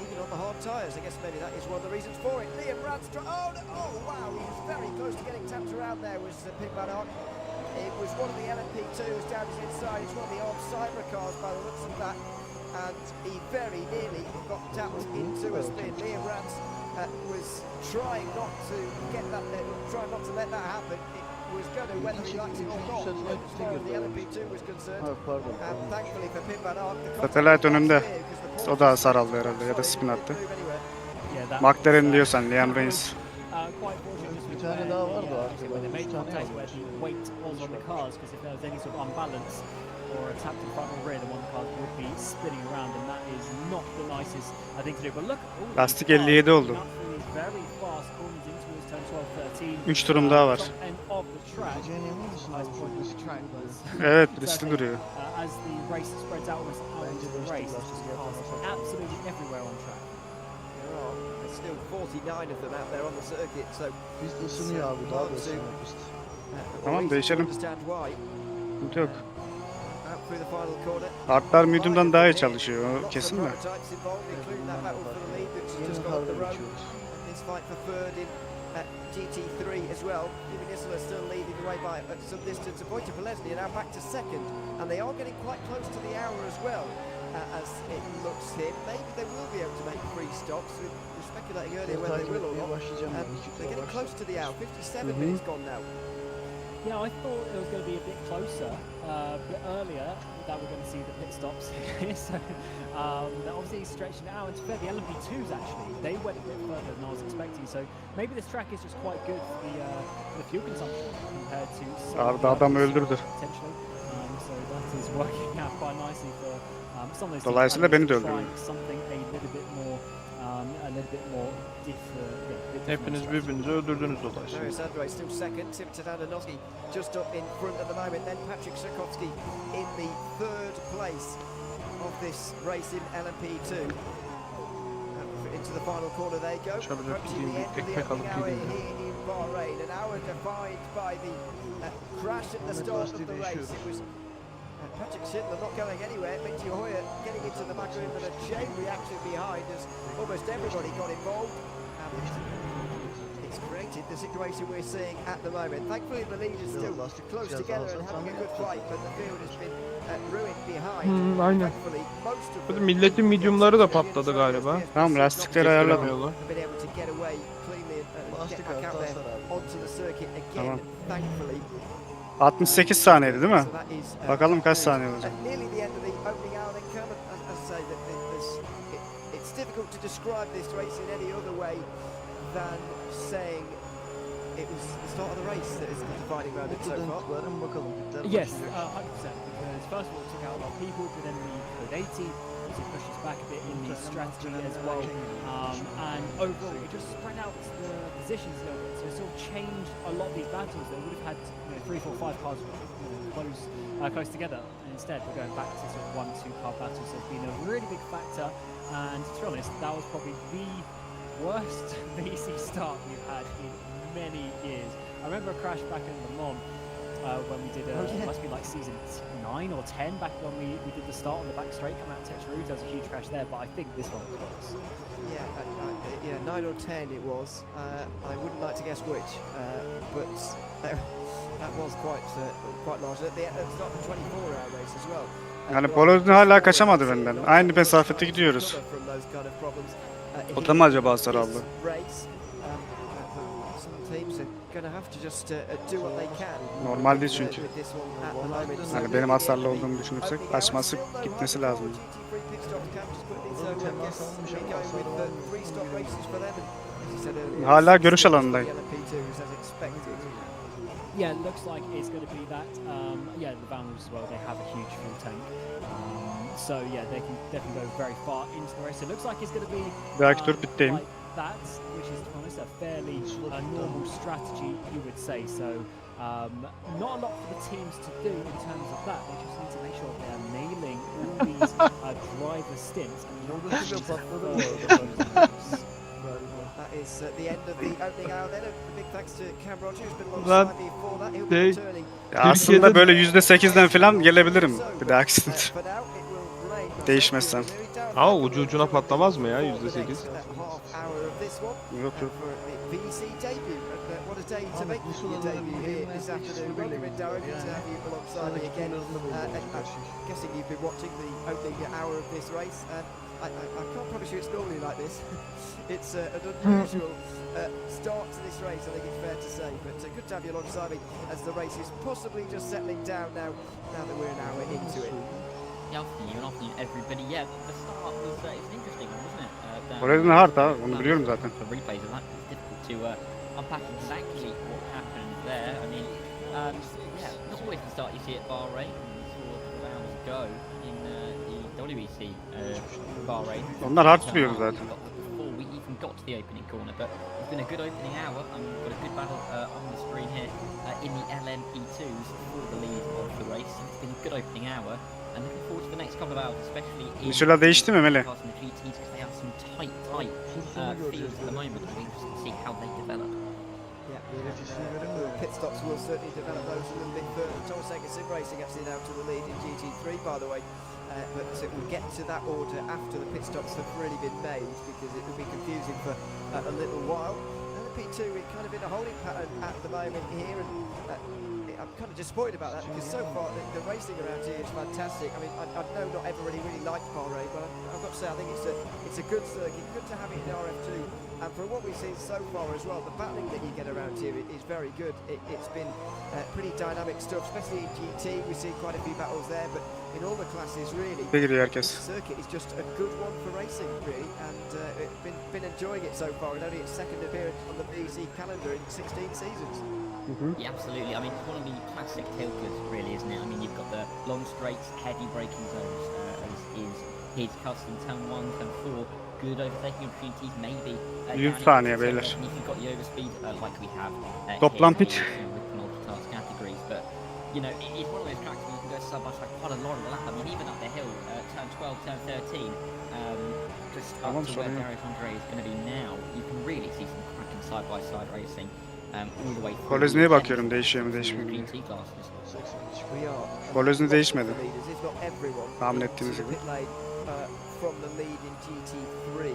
S1: Even on the hard tyres, I guess maybe that is one of the reasons for it. Liam Radstrom, oh wow, he was very close to getting tapped around there, was Pim Van Ark. It was one of the LMP2s down his inside. It's one of the old Cyber cars by the looks of that, and he very nearly got tapped into a spin. Liam Rans was trying not to get that, trying not to let that happen. It was going to, whether he likes it or not, as far as the LMP2 was concerned. And thankfully for Pim Van Ark, the
S5: Satellite önümde. O da hasar aldı herhalde ya da spin attı. McLaren diyorsan Liam Reigns.
S4: Bir tane daha vardı
S6: when they made contact where the weight was on the cars, because if there was any sort of unbalance or a tap to the front or rear, then one of the cars would be spinning around, and that is not the nicest thing to do. But look,
S5: Lastik 57 oldu.
S6: very fast corners in towards turn 12, 13.
S5: 3 turum daha var.
S6: End of the track.
S4: Gideceğine emin misin?
S6: Highest point of the track was
S5: Evet riskli duruyor.
S6: as the race spreads out almost out into the race, it's just cars absolutely everywhere on track.
S1: There's still 49 of them out there on the circuit, so
S4: Pist ısınıyor abi, daha da ısınıyor pist.
S5: Tamam değişelim.
S1: understand why.
S5: Sıkıntı yok.
S1: Out through the final corner.
S5: Artlar medium'dan daha iyi çalışıyor. O kesin de.
S1: Prototypes involved, including that battle for the lead, which has
S4: Yeni
S1: just gone up the
S4: harda
S1: road.
S4: geçiyoruz.
S1: And this fight for third in GT3 as well. Jimmy Nisler still leading the way by some distance. Wojciech Polesny are now back to second, and they are getting quite close to the hour as well, as it looks here. Maybe they will be able to make 3 stops. We were speculating earlier whether they will or not. They're getting close to the hour. 57 minutes gone now.
S6: Yeah, I thought it was going to be a bit closer, but earlier that we're going to see the pit stops here. So they're obviously stretching it out. And to be fair, the LMP2s actually, they went a bit further than I was expecting. So maybe this track is just quite good for the fuel consumption compared to some
S5: Arda adam öldürdü.
S6: potentially. So that is working out quite nicely for some of those
S5: Dolayısıyla beni de
S6: teams
S5: öldürdü.
S6: trying something a little bit more different.
S2: Hepiniz birbirinizi öldürdünüz dolayısıyla.
S1: Marius Andre still second. Tim Tadanoski just up in front at the moment. Then Patrick Szynkowski in the third place of this race in LMP2. Into the final corner they go.
S2: Çabucak
S1: Approaching
S2: gideyim,
S1: the end of the
S2: ekmek alıp
S1: opening hour
S2: gideyim ya.
S1: here in Bahrain. An hour defined by the crash at the start of the race. It was Patrick Schindler not going anywhere. Minty Hoyer getting into the back room and a chain reaction behind as almost everybody got involved. It's created the situation we're seeing at the moment. Thankfully the lead is still close together and having a good fight, but the field has been ruined behind.
S2: Aynen.
S1: Thankfully most of
S2: Burada
S1: the
S2: milletin mediumları da patladı galiba.
S5: Tamam, lastikleri ayarladım.
S1: have been able to get away cleanly and get back out there onto the circuit again. Thankfully.
S5: 68 saniyeydi değil mi?
S1: So that is,
S5: Bakalım kaç saniye olacak.
S1: nearly the end of the opening hour then come, as I say, that it's difficult to describe this race in any other way than saying it was the start of the race that is the dividing round it so far.
S4: Varın bakalım. Bitler
S6: Yes,
S4: başlayacak.
S6: 100%. Because first of all, it took out a lot of people, but then the code 80 to push us back a bit in the strategy as well. And overall, it just spread out the positions a little bit. So it sort of changed a lot of these battles. They would have had 3, 4, 5 cars close together. And instead, we're going back to sort of 1, 2 car battles. So it's been a really big factor. And to be honest, that was probably the worst VEC start we've had in many years. I remember a crash back in Le Mans when we did, it must be like season 9 or 10, back when we did the start on the back straight coming out of Texas Route. There was a huge crash there, but I think this one was close.
S1: Yeah, 9 or 10 it was. I wouldn't like to guess which, but that was quite large. At the start of the 24-hour race as well.
S5: Yani Bologna hala kaçamadı benden. Aynı mesafede gidiyoruz. O da mı acaba hasar aldı? Normal değil çünkü. Yani benim hasarlı olduğumu düşünürsek açması gitmesi lazım. Hala görüş alanındayım.
S6: Yeah, it looks like it's going to be that. Yeah, the Vandals as well, they have a huge fuel tank. So yeah, they can definitely go very far into the race. It looks like it's going to be
S5: Reaktör pitteyim.
S6: like that, which is, to be honest, a fairly normal strategy, you would say. So not a lot for the teams to do in terms of that. They just need to make sure they are nailing all these driver stints. That is the end of the opening hour then. A big thanks to Cam Rogers, who's been alongside me for that. He'll be returning.
S5: Ya aslında böyle %8'den falan gelebilirim bir dahakisinde. Değişmezsem.
S2: Aa, ucu ucuna patlamaz mı ya %8?
S5: Yok yok.
S1: VEC debut. What a day to make your debut here this afternoon. Welcome in, Darren. Good to have you alongside me again. I'm guessing you've been watching the opening hour of this race. I can't promise you it's normally like this. It's an unusual start to this race, I think it's fair to say. But good to have you alongside me as the race is possibly just settling down now that we're an hour into it.
S10: Yeah, afternoon everybody. Yeah, the start was it was interesting, wasn't it?
S5: Bologna hard ha, onu biliyorum zaten.
S10: For replays of that, it's difficult to unpack exactly what happened there. I mean, yeah, not always the start you see at Bahrain. We saw the rounds go in the WEC Bahrain.
S5: Onlar hard sürüyor zaten.
S10: Before we even got to the opening corner, but it's been a good opening hour. We've got a good battle on the screen here in the LMP2s for the lead of the race. It's been a good opening hour. And looking forward to the next couple of hours, especially in
S5: Misula değişti mi Meli?
S10: the GTs, because they have some tight fields at the moment. It'll be interesting to see how they develop.
S1: Yeah, the pit stops will certainly develop those a little bit further. Thomas Sim Racing actually now to the lead in GT3, by the way. But we'll get to that order after the pit stops have really been made, because it will be confusing for a little while. And the P2, we're kind of in a holding pattern at the moment here, and I'm kind of disappointed about that, because so far the racing around here is fantastic. I mean, I know not everybody really liked Bahrain, but I've got to say I think it's a good circuit, good to have it in rF2 And from what we've seen so far as well, the battling that you get around here is very good. It's been pretty dynamic stuff, especially in GT. We've seen quite a few battles there, but in all the classes, really, this circuit is just a good one for racing, really. And been enjoying it so far. And only its second appearance on the VEC calendar in 16 seasons.
S10: Yeah, absolutely. I mean, it's one of the classic tilters, really, isn't it? I mean, you've got the long straights, heavy braking zones, as is his custom turn 1, turn 4. Good overtaking opportunities, maybe.
S5: 100 saniye beyler.
S10: If you've got the overspeed, like we have
S5: Toplam
S10: here,
S5: pit.
S10: with multitask categories, but you know, it's one of those tracks where you can go side by side quite a lot of the lap. I mean, even up the hill, turn 12, turn 13, just up to where Darius Andre is going to be now, you can really see some cracking side by side racing. All the way through.
S5: Kolezine bakıyorum değişiyor mu değişmiyor mu? Kolezine değişmedi. Tahmin ettiğimiz gibi.
S1: From the lead in GT3.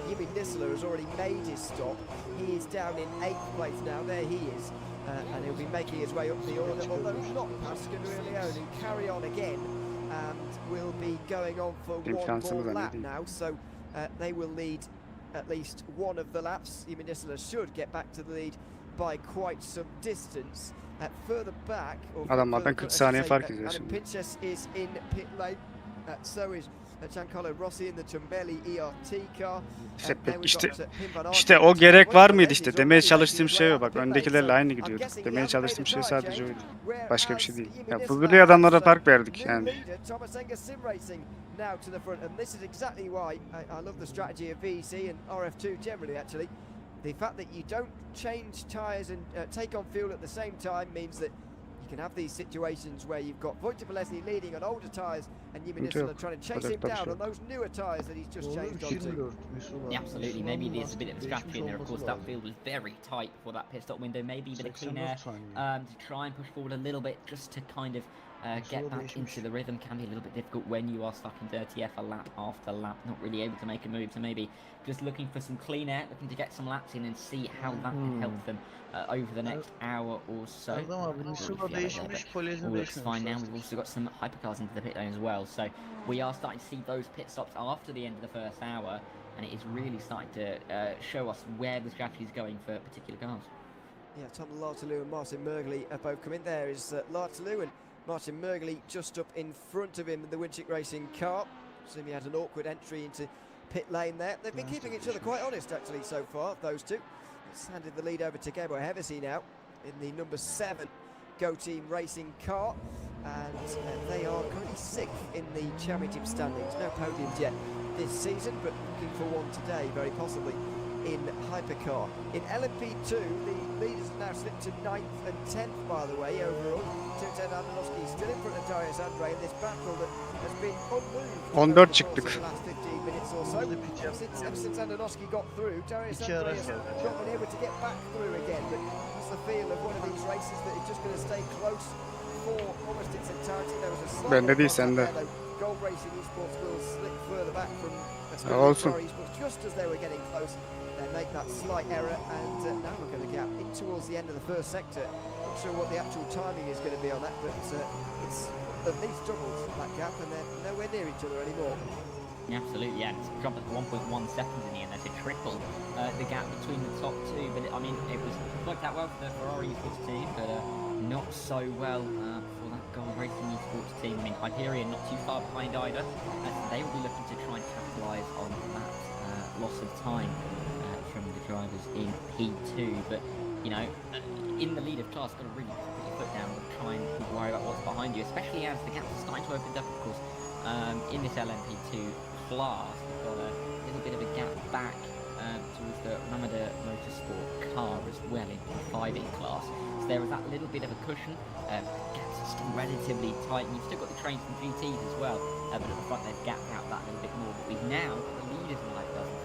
S1: Jimmy Nisler has already made his stop. He is down in 8th place now. There he is. And he'll be making his way up the order, although not Pascal Leone, who carry on again and will be going on for one more lap now. So they will lead at least one of the laps. Jimmy Nisler should get back to the lead by quite some distance. Further back,
S5: Adamlardan 40 saniye fark ediyor
S1: Adam
S5: şimdi.
S1: Pinches is in pit lane. So is Giancarlo Rossi in the Ciambelli ERT car.
S5: İşte o gerek var mıydı işte demeye çalıştığım şey o bak öndekilerle aynı gidiyorduk. Demeye çalıştığım şey sadece oydu. Başka bir şey değil. Ya bu böyle adamlara fark verdik yani.
S1: Now to the front, and this is exactly why I love the strategy of VEC and rF2 generally. Actually, the fact that you don't change tyres and take on fuel at the same time means that you can have these situations where you've got Wojciech Leslie leading on older tyres and Jimmy Nisler trying to chase him down on those newer tyres that he's just changed onto.
S10: Yeah, absolutely. Maybe there's a bit of a strategy in there. Of course, that field was very tight for that pit stop window. Maybe a bit of clean air to try and push forward a little bit, just to kind of get back into the rhythm. Can be a little bit difficult when you are stuck in dirty F a lap after lap, not really able to make a move. So maybe just looking for some clean air, looking to get some laps in and see how that can help them over the next hour or so. All looks fine now. We've also got some hypercars into the pit lane as well. So we are starting to see those pit stops after the end of the first hour, and it is really starting to show us where the strategy is going for particular cars.
S1: Yeah, Tom Lartalou and Martin Mergley have both come in. There is Lartalou and Martin Mergley just up in front of him in the Winchick Racing car. So he had an awkward entry into pit lane there. They've been keeping each other quite honest actually so far, those two. It's handed the lead over to Gabo Hevesi now in the number 7 Go Team Racing car. And they are currently 6th in the championship standings. No podiums yet this season, but looking for one today, very possibly, in Hypercar. In LMP2, the leaders have now slipped to 9th and 10th, by the way, overall. Tintin Andonovski still in front of Darius Andre in this battle that has been unmoved
S5: 14
S1: over the
S5: çıktık.
S1: last 15 minutes or so. Since Andonovski got through, Darius Andre has not been able to get back through again, but that's the feel of one of these races that is just going to stay close for almost its entirety. There was a slight Gold Racing Esports will slip further back from Esports just as they were getting close. They make that slight error, and now look at the gap in towards the end of the first sector. Not sure what the actual timing is going to be on that, but it's at least doubled that gap, and they're nowhere near each other anymore.
S10: Yeah, absolutely, yeah. It's jumped at 1.1 seconds in the end. That's a triple the gap between the top two. But I mean, it was worked out well for the Ferrari Esports team, but not so well for that Gold Racing Esports team. I mean, Hyperion not too far behind either. They will be looking to try and capitalise on that loss of time from the drivers in P2. But you know, in the lead of class, got to really put your foot down and try and worry about what's behind you, especially as the gaps are starting to open up, of course. In this LMP2 class, we've got a little bit of a gap back towards the Ramada Motorsport car as well in the 5 class. So there is that little bit of a cushion. Gaps are still relatively tight, and you've still got the trains from GTs as well, but at the front they've gapped out that little bit more. But we've now got the leaders in like doesn't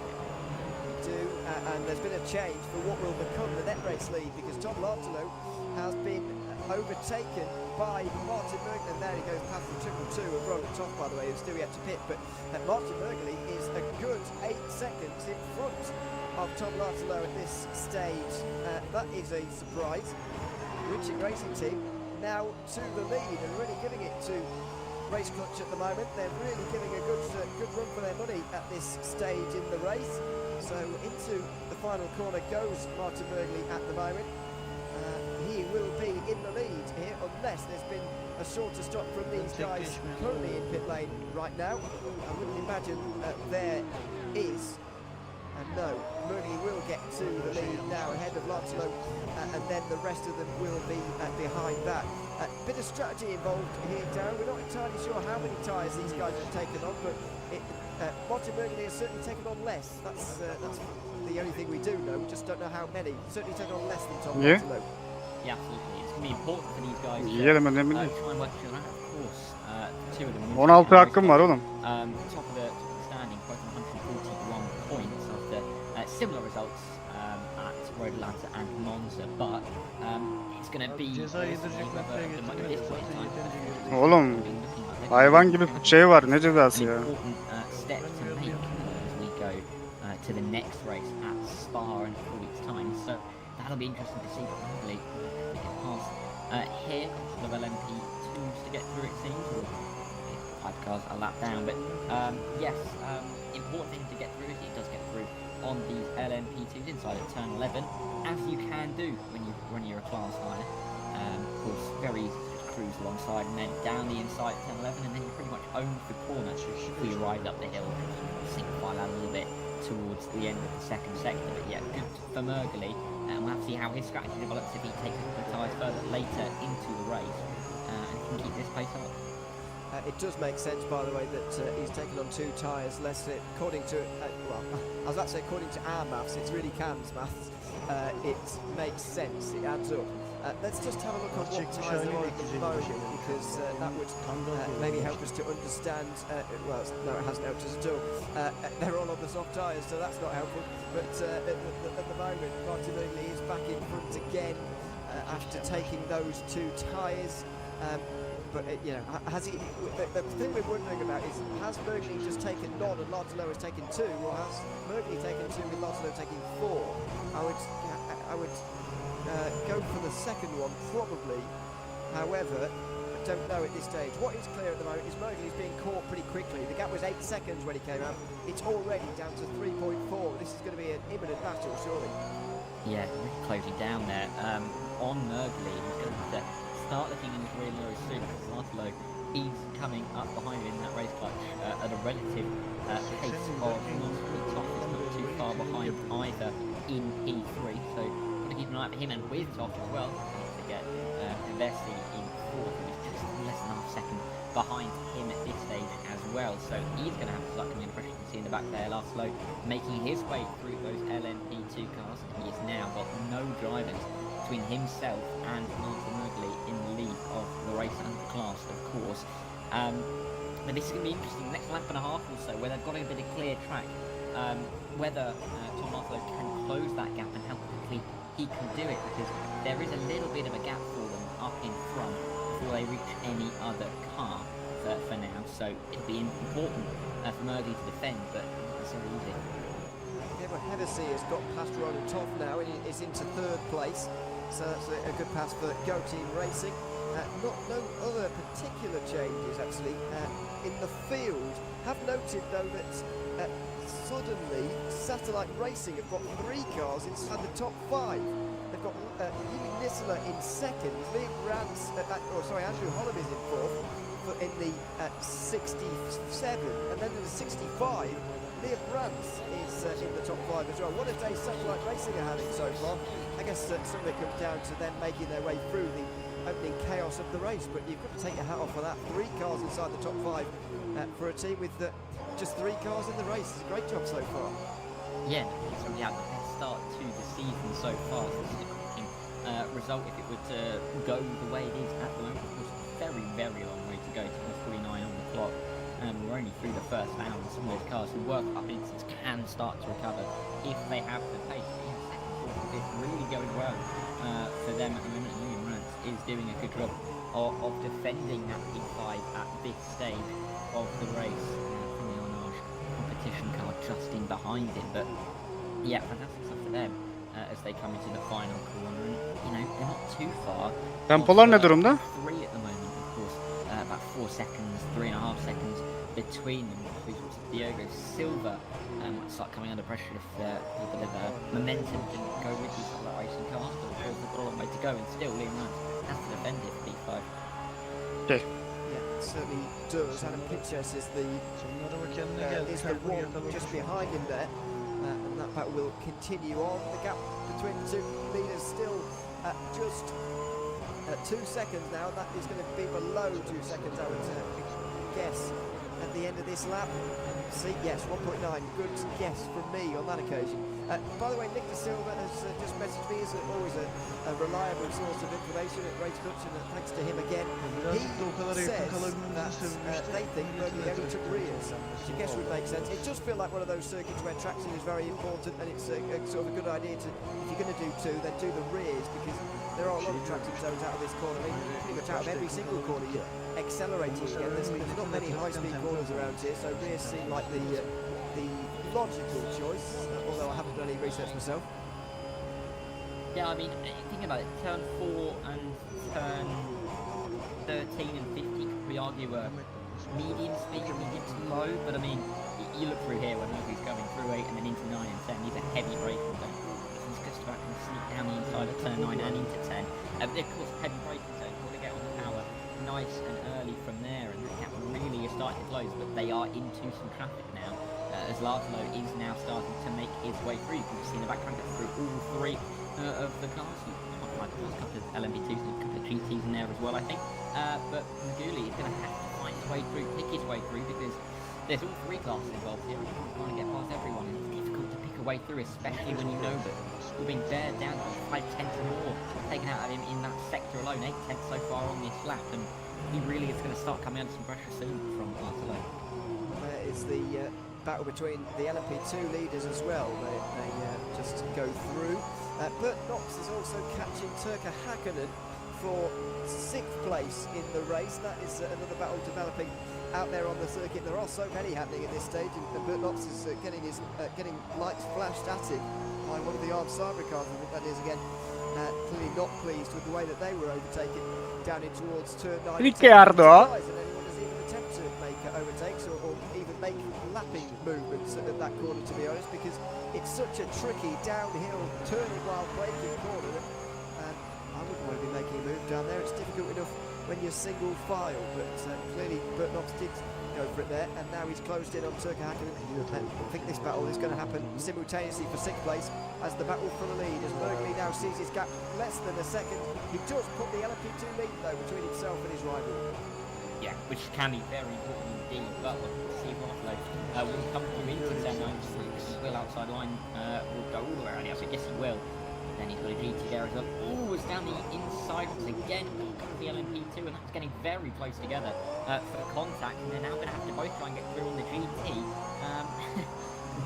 S1: and there's been a change for what will become the net race lead, because Tom Lartalou has been overtaken by Martin Mergley, and there he goes past the 222 of Roland Toff, by the way, who's still yet to pit, but Martin Mergley is a good 8 seconds in front of Tom Lartalou at this stage. That is a surprise. Winchick Racing team now to the lead and really giving it to race clutch at the moment. They're really giving a good run for their money at this stage in the race. So into the final corner goes Martin Mergley at the moment. He will be in the lead here unless there's been a shorter stop from these guys currently in pit lane right now. I wouldn't imagine there is. And no, Mergley will get to the lead now ahead of Lancelot, and then the rest of them will be behind that. Bit of strategy involved here, Darren. We're not entirely sure how many tyres these guys have taken on, but Martin Mergley has certainly taken on less. That's the only thing we do know. We just don't know how many. Certainly taken on less than Tom Lancelot.
S10: Yeah, absolutely. It's going to be important for these guys to
S5: Yiyelim önemli
S10: try
S5: değil.
S10: and work each other out. Of course, two of them.
S5: 16 hakkım var oğlum.
S10: Top of the standing, quite 141 points after similar results at Road Atlanta and Monza, but it's going to be
S4: Ceza yedirecek noktaya getirdi.
S5: Oğlum hayvan gibi şey var, ne cezası ya?
S10: Step to make as we go to the next race at Spa in 4 weeks' time. So that'll be interesting to see. Probably make it past here. A couple of LMP2s to get through, it seems. Or 5 cars a lap down, but yes, important thing to get through if it does get through on these LMP2s inside at turn 11, as you can do when you're a class higher. Of course, very easy to cruise alongside and then down the inside at turn 11, and then you're pretty much owned the corner before you ride up the hill, single file out a little bit towards the end of the second sector. But yeah, good for Mergley, and we'll have to see how his strategy develops if he takes a couple of tyres further later into the race and can keep this pace up.
S1: It does make sense, by the way, that he's taken on 2 tyres less. According to, well, I was about to say according to our maths, it's really Cam's maths. It makes sense, it adds up. Let's just have a look at what tyres are on at the moment, because that would maybe help us to understand, well, no, it hasn't helped us at all. They're all on the soft tyres, so that's not helpful. But at the moment, Martin Mergley is back in front again after taking those 2 tyres. But you know, has he? The thing we're wondering about is, has Mergley just taken none and Lancelot has taken 2, or has Mergley taken 2 with Lancelot taking 4? I would go for the second one probably. However, I don't know at this stage. What is clear at the moment is Mergley's being caught pretty quickly. The gap was 8 seconds when he came out. It's already down to 3.4. This is going to be an imminent battle, surely.
S10: Yeah, really closing down there. On Mergley, he's going to have to start looking in his rear mirror soon, because Lancelot, he's coming up behind him in that race clutch at a relative pace of not too far behind either in P3, so got to keep an eye out for him, and with Toff as well. Don't forget VEC in 4th, who's just less than half a second behind him at this stage as well, so he's going to have to start coming in pressure. You can see in the back there, Lancelot making his way through those LMP2 cars, and he has now got no drivers between himself and Martin Mergley in the lead of the race and the class, of course. But this is going to be interesting. The next lap and a half or so, where they've got a bit of clear track, whether Tom Lancelot can close that gap and how quickly he can do it, because there is a little bit of a gap for them up in front before they reach any other car for now. So it'll be important for Mergley to defend, but not necessarily easy.
S1: Yeah, but Hennessy has got past Roland Toff now and is into 3rd place. So that's a good pass for Go Team Racing. No other particular changes actually in the field. Have noted though that suddenly Satellite Racing have got 3 cars inside the top 5. They've got Yumi Nisela in 2nd, Liam Brands, Andrew Holland is in 4th in the 67, and then in the 65. Liam Brands is in the top 5 as well. What a day Satellite Racing are having so far. I guess some of it comes down to them making their way through the opening chaos of the race, but you've got to take your hat off for that. 3 cars inside the top 5 for a team with just 3 cars in the race. It's a great job so far.
S10: Yeah, it's really had the best start to the season so far. So this is a cracking result if it were to go the way it is at the moment. Of course, very, very long way to go to 49 on the clock. We're only through the first round. Some of those cars who work up instance can start to recover if they have the pace. Second, 4th, 5th, really going well for them at the moment. William Rance is doing a good job of defending that P5 at this stage of the race. From the Arnage competition car just in behind him, but yeah, fantastic stuff for them as they come into the final corner. And you know, they're not too far.
S5: Tempolar ne durumda?
S10: 3 at the moment, of course. About 4 seconds 3.5 seconds between them. Diogo Silva might start coming under pressure if a bit of momentum can go with these racing cars, but of course they've got a long way to go, and still Liam Rand has to defend it for B5.
S1: Yeah, it certainly does. Adam Pinchas is the one just behind him there, and that battle will continue on. The gap between the two leaders still at just 2 seconds now. That is going to be below 2 seconds, I would guess, at the end of this lap. See, yes, 1.9. Good guess from me on that occasion. By the way, Nick De Silva has just messaged me. He's always a reliable source of information at Race Dutch, and thanks to him again. He says that they think Berkeley only took rears, which I guess would make sense. It does feel like one of those circuits where traction is very important, and it's sort of a good idea to, if you're going to do two, then do the rears, because there are a lot of traction zones out of this corner. I mean, pretty much out of every single corner you're accelerating again. There's not many high-speed corners around here, so rears seem like the logical choice, although I haven't done any research myself.
S10: Yeah, I mean, think about it. Turn 4 and turn 13 and 50 could we argue are medium speed, medium to low, but I mean, you look through here when he's going through 8 and then into 9 and 10, these are heavy braking zones. He's just about to sneak down the inside of turn 9 and into 10. Of course, heavy braking zones, you've got to get on the power nice and early from there, and the gap really is starting to close, but they are into some traffic now. As Laszlo is now starting to make his way through. You can see in the background get through all three of the cars. A couple of LMP2s and a couple of GTs in there as well, I think. But Maguli is going to have to find his way through, pick his way through, because there's all three classes involved here. He's trying to get past everyone, and it's difficult to pick a way through, especially when you know that you're being bared down to 5 tenths or more taken out of him in that sector alone, 8 tenths so far on this lap, and he really is going to start coming under some pressure soon from Barcelona.
S1: There is the battle between the LMP2 leaders as well. They just go through. Bert Knox is also catching Turka Hakkinen for 6th place in the race. That is another battle developing out there on the circuit. There are so many happening at this stage, and Bert Knox is getting lights flashed at him by one of the armed cyber cars. I think that is again clearly not pleased with the way that they were overtaken down in towards turn 9.
S5: Ricciardo.
S1: Attempt to make overtakes or even make lapping movements at that corner, to be honest, because it's such a tricky downhill turning while braking corner that I wouldn't want to be making a move down there. It's difficult enough when you're single file, but clearly Bert Knox did go for it there, and now he's closed in on Turka Hakkinen. I think this battle is going to happen simultaneously for 6th place as the battle for the lead, as Berkeley now sees his gap less than a second. He does put the LMP2 lead though between himself and his rival.
S10: Yeah, which can be very important indeed, but we'll see Barlow will come through into turn 9, will outside line, will go all the way around here, so I guess he will. But then he's got a GT there as well. Oh, it's down the inside once again, got the LMP2, and that's getting very close together for contact, and they're now going to have to both try and get through on the GT,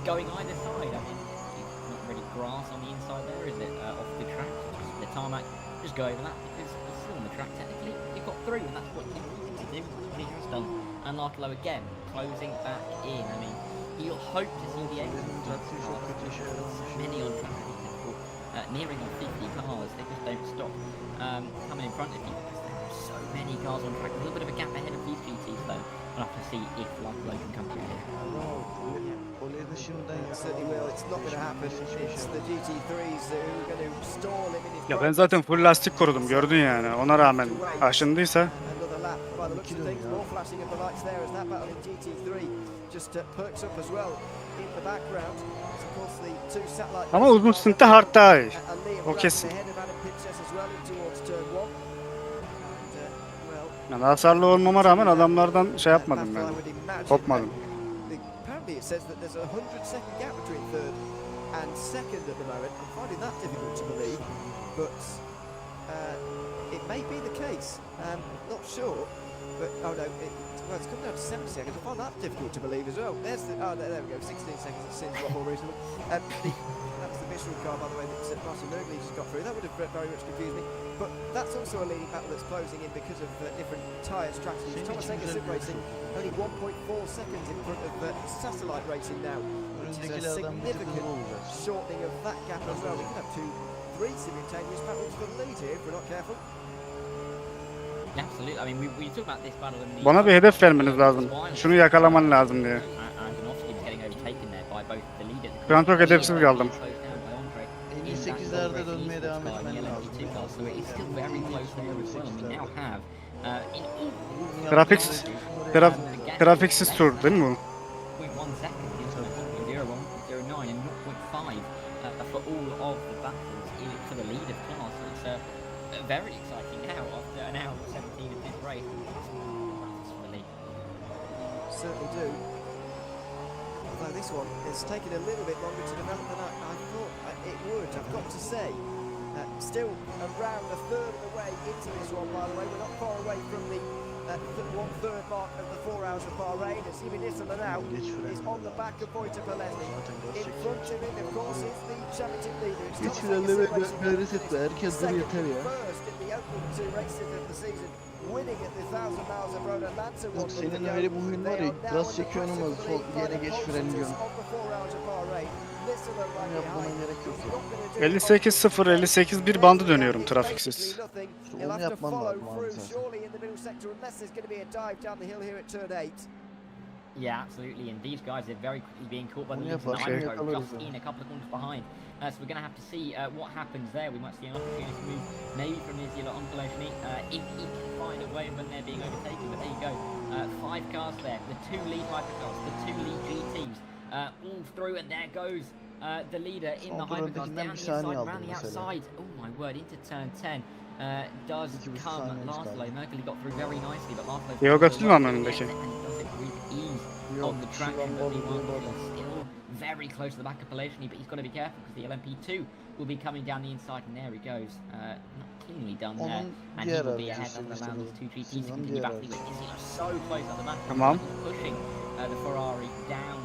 S10: going either side. I mean, it's not really grass on the inside there, is it, off the track, just the tarmac, just go over that, because it's still on the track technically. He got through, and that's what he do, what he has done, and Larklow again closing back in. I mean, you'll hope to see the exit. Many on track, nearing on 50 cars, they just don't stop coming in front of you because there are so many cars on track. A little bit of a gap ahead of these GTs though. We'll have to see if Larklow can come through here.
S1: Certainly will. It's not going to happen. It's the GT3s who are going to stall him in his
S5: Ya ben zaten full lastik korudum, gördün yani. Ona rağmen aşındıysa.
S1: Another lap by the looks of things. More flashing of the lights there as that battle in GT3 just perks up as well in the background. Of course the two satellite.
S5: Ama uzun sınıfta hard daha iyi. O kesin. Yani hasarlı olmama rağmen adamlardan şey yapmadım ben. Kopmadım.
S1: Apparently it says that there's a 100-second gap between 3rd and 2nd at the moment. I'm finding that difficult to believe, but it may be the case. Not sure, but oh no, it's coming down to 70 seconds. I find that difficult to believe as well. There's the there we go, 16 seconds. It seems a lot more reasonable. That's the Michelin car, by the way, that Martin Nurgli just got through. That would have very much confused me. But that's also a leading battle that's closing in because of different tyre strategies. Thomas Enger Sim Racing only 1.4 seconds in front of Satellite Racing now, which is a significant shortening of that gap as well. We could have 2-3 simultaneous battles for the lead here if we're not careful.
S10: Absolutely. I mean, we talk about this battle in the.
S5: Bana bir hedef vermeniz lazım. Şunu yakalaman lazım diye. Şu an çok hedefsiz kaldım.
S4: En iyi 8'lerde dönmeye devam etmen lazım.
S5: Grafiksiz tur değil mi bu?
S10: For all of the battles for the lead of class. It's very exciting now after an hour 17 of this race.
S1: Certainly do. Although this one has taken a little bit longer to develop than I thought it would, I've got to say. Still around a third of the way into this one, by the way. We're not far away from the 1/3 mark of the 4 hours of Bahrain. As Jimmy Nisler now is on the back of Wojtek Polesny. In front of him, of course, is the championship leader. It's
S4: Geç frenleme gayret etme. Erken dur yeter ya.
S1: First in the opening 2 races of the season, winning at the 1,000 miles of road. Atlanta
S4: Bak senin öyle bir huyun var ya, gaz çekiyorsun ama sol yere geç frenliyorsun. Yapmana gerek yok ya.
S5: 58-0, 58-1 bandı dönüyorum trafiksiz.
S4: Onu yapman lazım abi zaten.
S10: Yeah, absolutely. And these guys are very quickly being caught by the leads in the hypercar, just in a couple of corners behind. So we're going to have to see what happens there. We might see an opportunity to move maybe from Niziela on Polesny if he can find a way when they're being overtaken. But there you go. 5 cars there, the 2 lead hypercars, the 2 lead GTs, all through, and there goes the leader in the hypercars down the inside, around the outside. Oh my word, into turn 10. Does come Laszlo. Merkley got through very nicely, but Laszlo
S5: Yogat'ın mı önündeki?
S10: on the traction, but meanwhile he's still very close to the back of Polesny, but he's got to be careful because the LMP2 will be coming down the inside, and there he goes. Not cleanly done there, and he will be ahead of around these 2 GTs to continue battling with Niziela so close at the back. Pushing the Ferrari down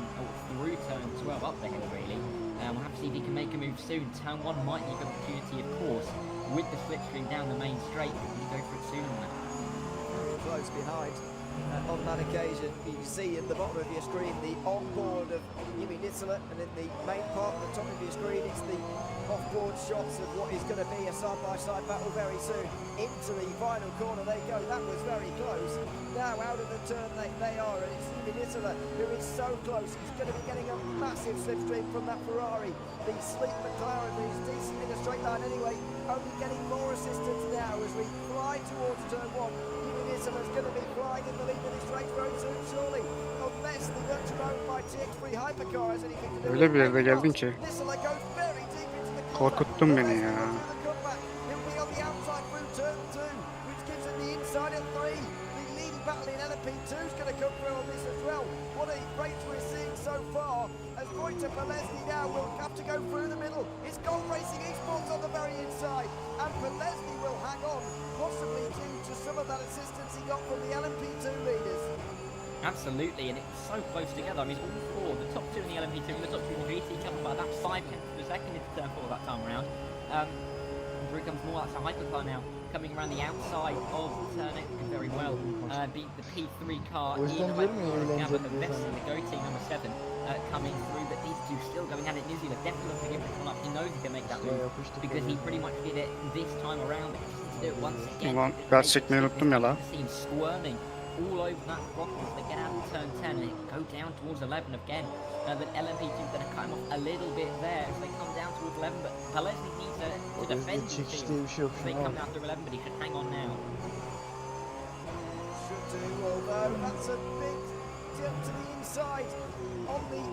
S10: through turn 12 up the hill really. We'll have to see if he can make a move soon. Turn 1 might be a good opportunity, of course, with the slipstream down the main straight. Can he go for it soon?
S1: Very close behind. On that occasion, you see in the bottom of your screen the onboard of Jimmy Nisler, and in the main part at the top of your screen it's the off-board shots of what is going to be a side-by-side battle very soon. Into the final corner they go. That was very close. Now out of the turn they are, and it's Jimmy Nisler who is so close. He's going to be getting a massive slipstream from that Ferrari. The sleek McLaren, who's decent in a straight line anyway, only getting more assistance now as we fly towards turn 1. Nisler's going to be flying in the lead of this race very soon, surely, unless the nurture owned by TX3 Hypercar has anything to do.
S5: Öyle bir yerde geldin ki.
S1: Nisler goes very deep into the
S5: Korkuttun beni ya.
S1: He'll be on the outside through turn 2, which gives him the inside at 3. The leading battle in LMP2 is going to come through on this as well. What a race we're seeing so far, as Wojtek Polesny now will have to go through the middle. It's Gold Racing Esports on the very inside, and Polesny will hang on, possibly due to some of that assistance he got from the LMP2 leaders.
S10: Absolutely, and it's so close together. I mean, all 4, the top 2 in the LMP2 and the top 2 in the GT, coming by that 5 tenths per second into turn 4 that time around. Through comes more, that's a hypercar now, coming around the outside of turn 8 very well. Beat the P3 car in the VEC, the Go team number 7, coming through, but these 2 still going at it. Niziela definitely looking to give this one up. He knows he can make that move because he pretty much did it this time around. Do it once again.
S5: Ulan gaz çekmeyi unuttum ya la.
S10: Squirming all over that throttle as they get out of turn 10 and go down towards 11 again. But LMP2 is going to come off a little bit there as they come down towards 11, but Polesny needs to defend the field. They come down through 11, but he should hang on now.
S1: Should do, although that's a big dip to the inside on the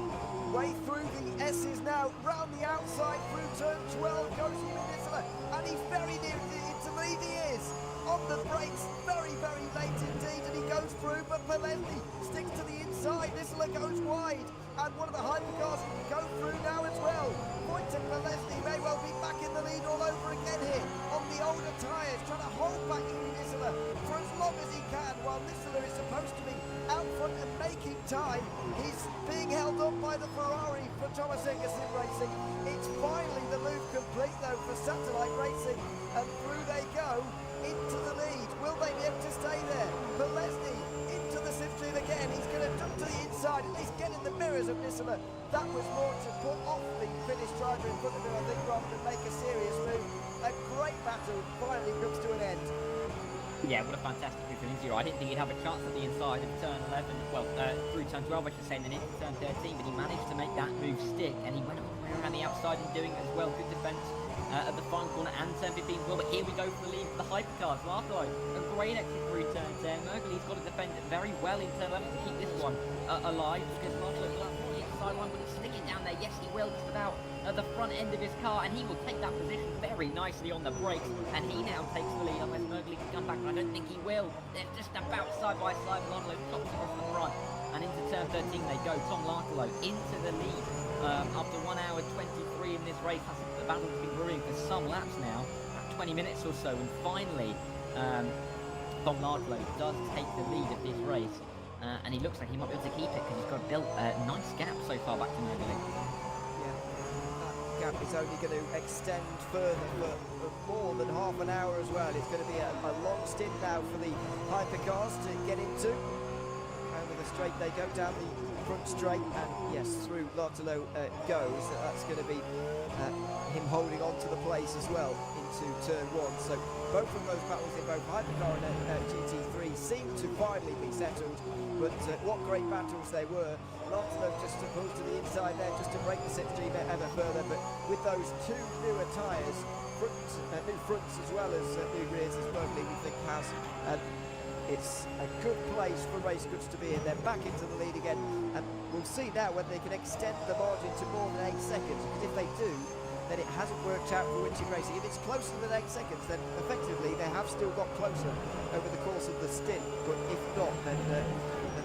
S1: way through the S's now. Round the outside through turn 12 goes Jimmy Nisler, and he's very near to lead. He is on the brakes very, very late indeed, and he goes through, but Polesny sticks to the inside. Nisler goes wide, and one of the hypercars can go through now as well. Wojtek Polesny may well be back in the lead all over again here on the older tyres, trying to hold back Jimmy Nisler for as long as he can, while Nisler is supposed to be out front and making time. He's being held up by the Ferrari for Thomas Ingerson Racing. It's finally the move complete though for Satellite Racing, and through they go into the lead. Will they be able to stay there? Polesny into the slipstream again. He's going to jump to the inside, at least get in the mirrors of Nisler. That was more to put off the Finnish driver in front of him, I think, rather than make a serious move. A great battle finally comes to an end.
S10: Yeah, what a fantastic move from Inzero. I didn't think he'd have a chance at the inside of turn 11, well, through turn 12, I should say, and then into turn 13, but he managed to make that move stick, and he went all the way around the outside and doing it as well. Good defence at the final corner and turn 15 as well, but here we go for the lead for the hypercars. Lartlo, a great exit through turn 10. Merkley's got to defend it very well in turn 11 to keep this one alive, because Lartlo will on the inside line, will he stick it down there? Yes, he will, just about the front end of his car, and he will take that position very nicely on the brakes, and he now takes the lead unless Merkley can come back, but I don't think he will. They're just about side by side. Lartlo chops across the front, and into turn 13 they go. Tom Lartlo into the lead after 1 hour 23 in this race. The battle's been brewing for some laps now, about 20 minutes or so, and finally Tom Lartlo does take the lead of this race, and he looks like he might be able to keep it because he's got built a nice gap so far back to Merkley.
S1: Gap is only going to extend further for more than half an hour as well. It's going to be a long stint now for the hypercars to get into. Over the straight they go, down the front straight, and yes, through Lartlo goes. That's going to be him holding on to the place as well into turn 1. So both of those battles in both hypercar and GT3 seem to finally be settled, but what great battles they were. Lartlo just to pull to the inside there, just to break the 6G ever further, but with those two newer tyres, new fronts as well as new rears, as Merkley we think has, it's a good place for race goods to be in. They're back into the lead again, and we'll see now whether they can extend the margin to more than 8 seconds, because if they do, then it hasn't worked out for Winching Racing. If it's closer than 8 seconds, then effectively they have still got closer over the course of the stint, but if not, then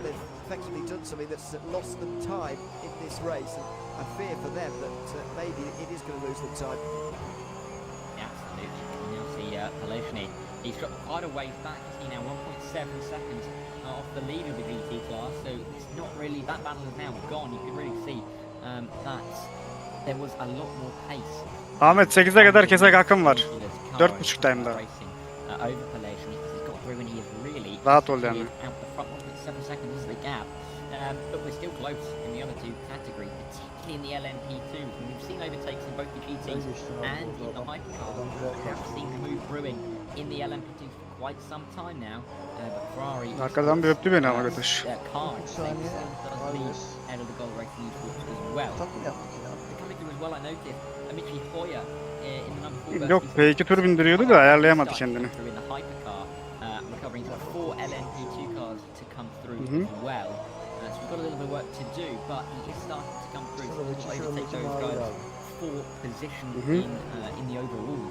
S1: they've effectively done something that's lost them time in this race, and I fear for them that maybe it is going to lose them time.
S10: Yeah, absolutely. You now see Peleshny, he's dropped quite a ways back, he's now 1.7 seconds off the lead of the GT class, so it's not really, that battle is now gone. You can really see that there was a lot more pace.
S5: Ahmet 8'e kadar kesek akım var. 4.5 time'da.
S10: Over Peleshny, because he's got through and he is really
S5: Rahat ol yani.
S10: out the front. 7 seconds is the gap, but we're still close in the other two categories, particularly in the LMP2. And we've seen overtakes in both the GTs and in the hypercars. We have seen the move brewing in the LMP2 for quite some time now, but Ferrari
S5: Arkadan bir öptü beni ama götür.
S10: car does lead out of the gold race lead as well. Coming through as well, I noticed Michi Hoyer in the number 4.
S5: Yok, P2 tur bindiriyordu da ayarlayamadı kendini.
S10: In the hypercar, recovering 4 LMP2 cars to come through as well. So we've got a little bit of work to do, but he is starting to come through. So we'll overtake those guys for position in the overall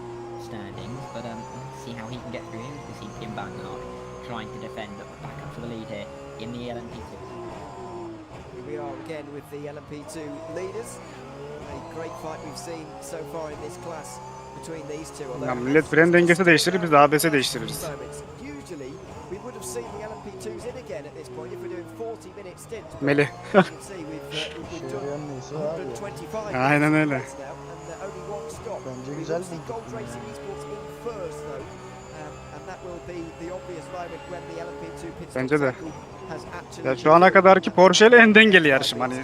S10: standings. But let's see how he can get through here. We see Kim Bagnard trying to defend, but we're back up to the lead here in the LMP2.
S1: Here we are again with the LMP2 leaders. A great fight we've seen so far in this class between these two.
S5: Ya millet fren dengesi değiştirir, biz de ABS değiştiririz.
S1: Usually we would have seen the LMP2s in again at this point if we're doing 40-minute stints.
S5: Melih.
S1: You can see we've done 125
S5: Aynen öyle.
S1: now, and only one stop. We will see Gold Racing Esports in first though, and that will be the obvious moment when the LMP2 pit stop
S5: Bence de.
S1: cycle has actually.
S5: Ya şu ana kadarki Porsche ile en dengeli yarışım. Hani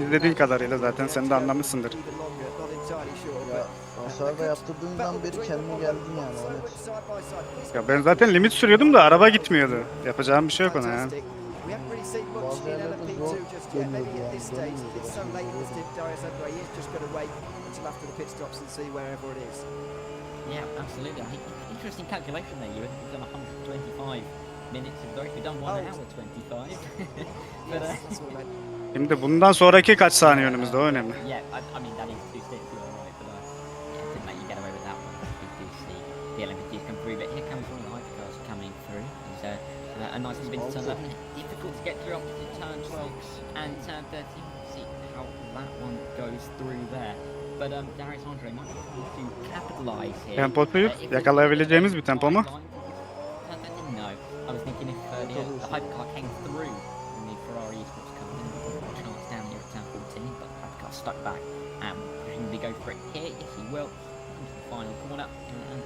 S5: izlediğin kadarıyla zaten sen de anlamışsındır.
S4: Hasar da yaptırdığından beri kendine geldin yani. Evet.
S5: Ya ben zaten limit sürüyordum da araba gitmiyordu. Yapacağım bir şey yok ona ya.
S4: Bazı yerlerde zor dönüyordu yani.
S10: Yeah, absolutely. I think interesting calculation there, you. We've done 125 minutes of race. We've done 1 hour 25. But,
S5: Şimdi bundan sonraki kaç saniye önümüzde o önemli.
S10: Yeah, I mean that is 2 stints, you are right, but yeah, I couldn't let you get away with that one. We do see the LMP2s come through, but here comes one of the hypercars coming through. It's a nice spin to turn 11. Difficult to get through up to turn 12 and turn 13. We'll see how that one goes through there. But Darius Andre might be trying to capitalise here.
S5: Temposuyuz. Yakalayabileceğimiz bir tempo mu?
S10: No, I was thinking if the hypercar came through and the Ferrari Esports come in, a chance down here at turn 14, but the hypercar stuck back and presumably go for it here. Yes, he will. Into the final corner and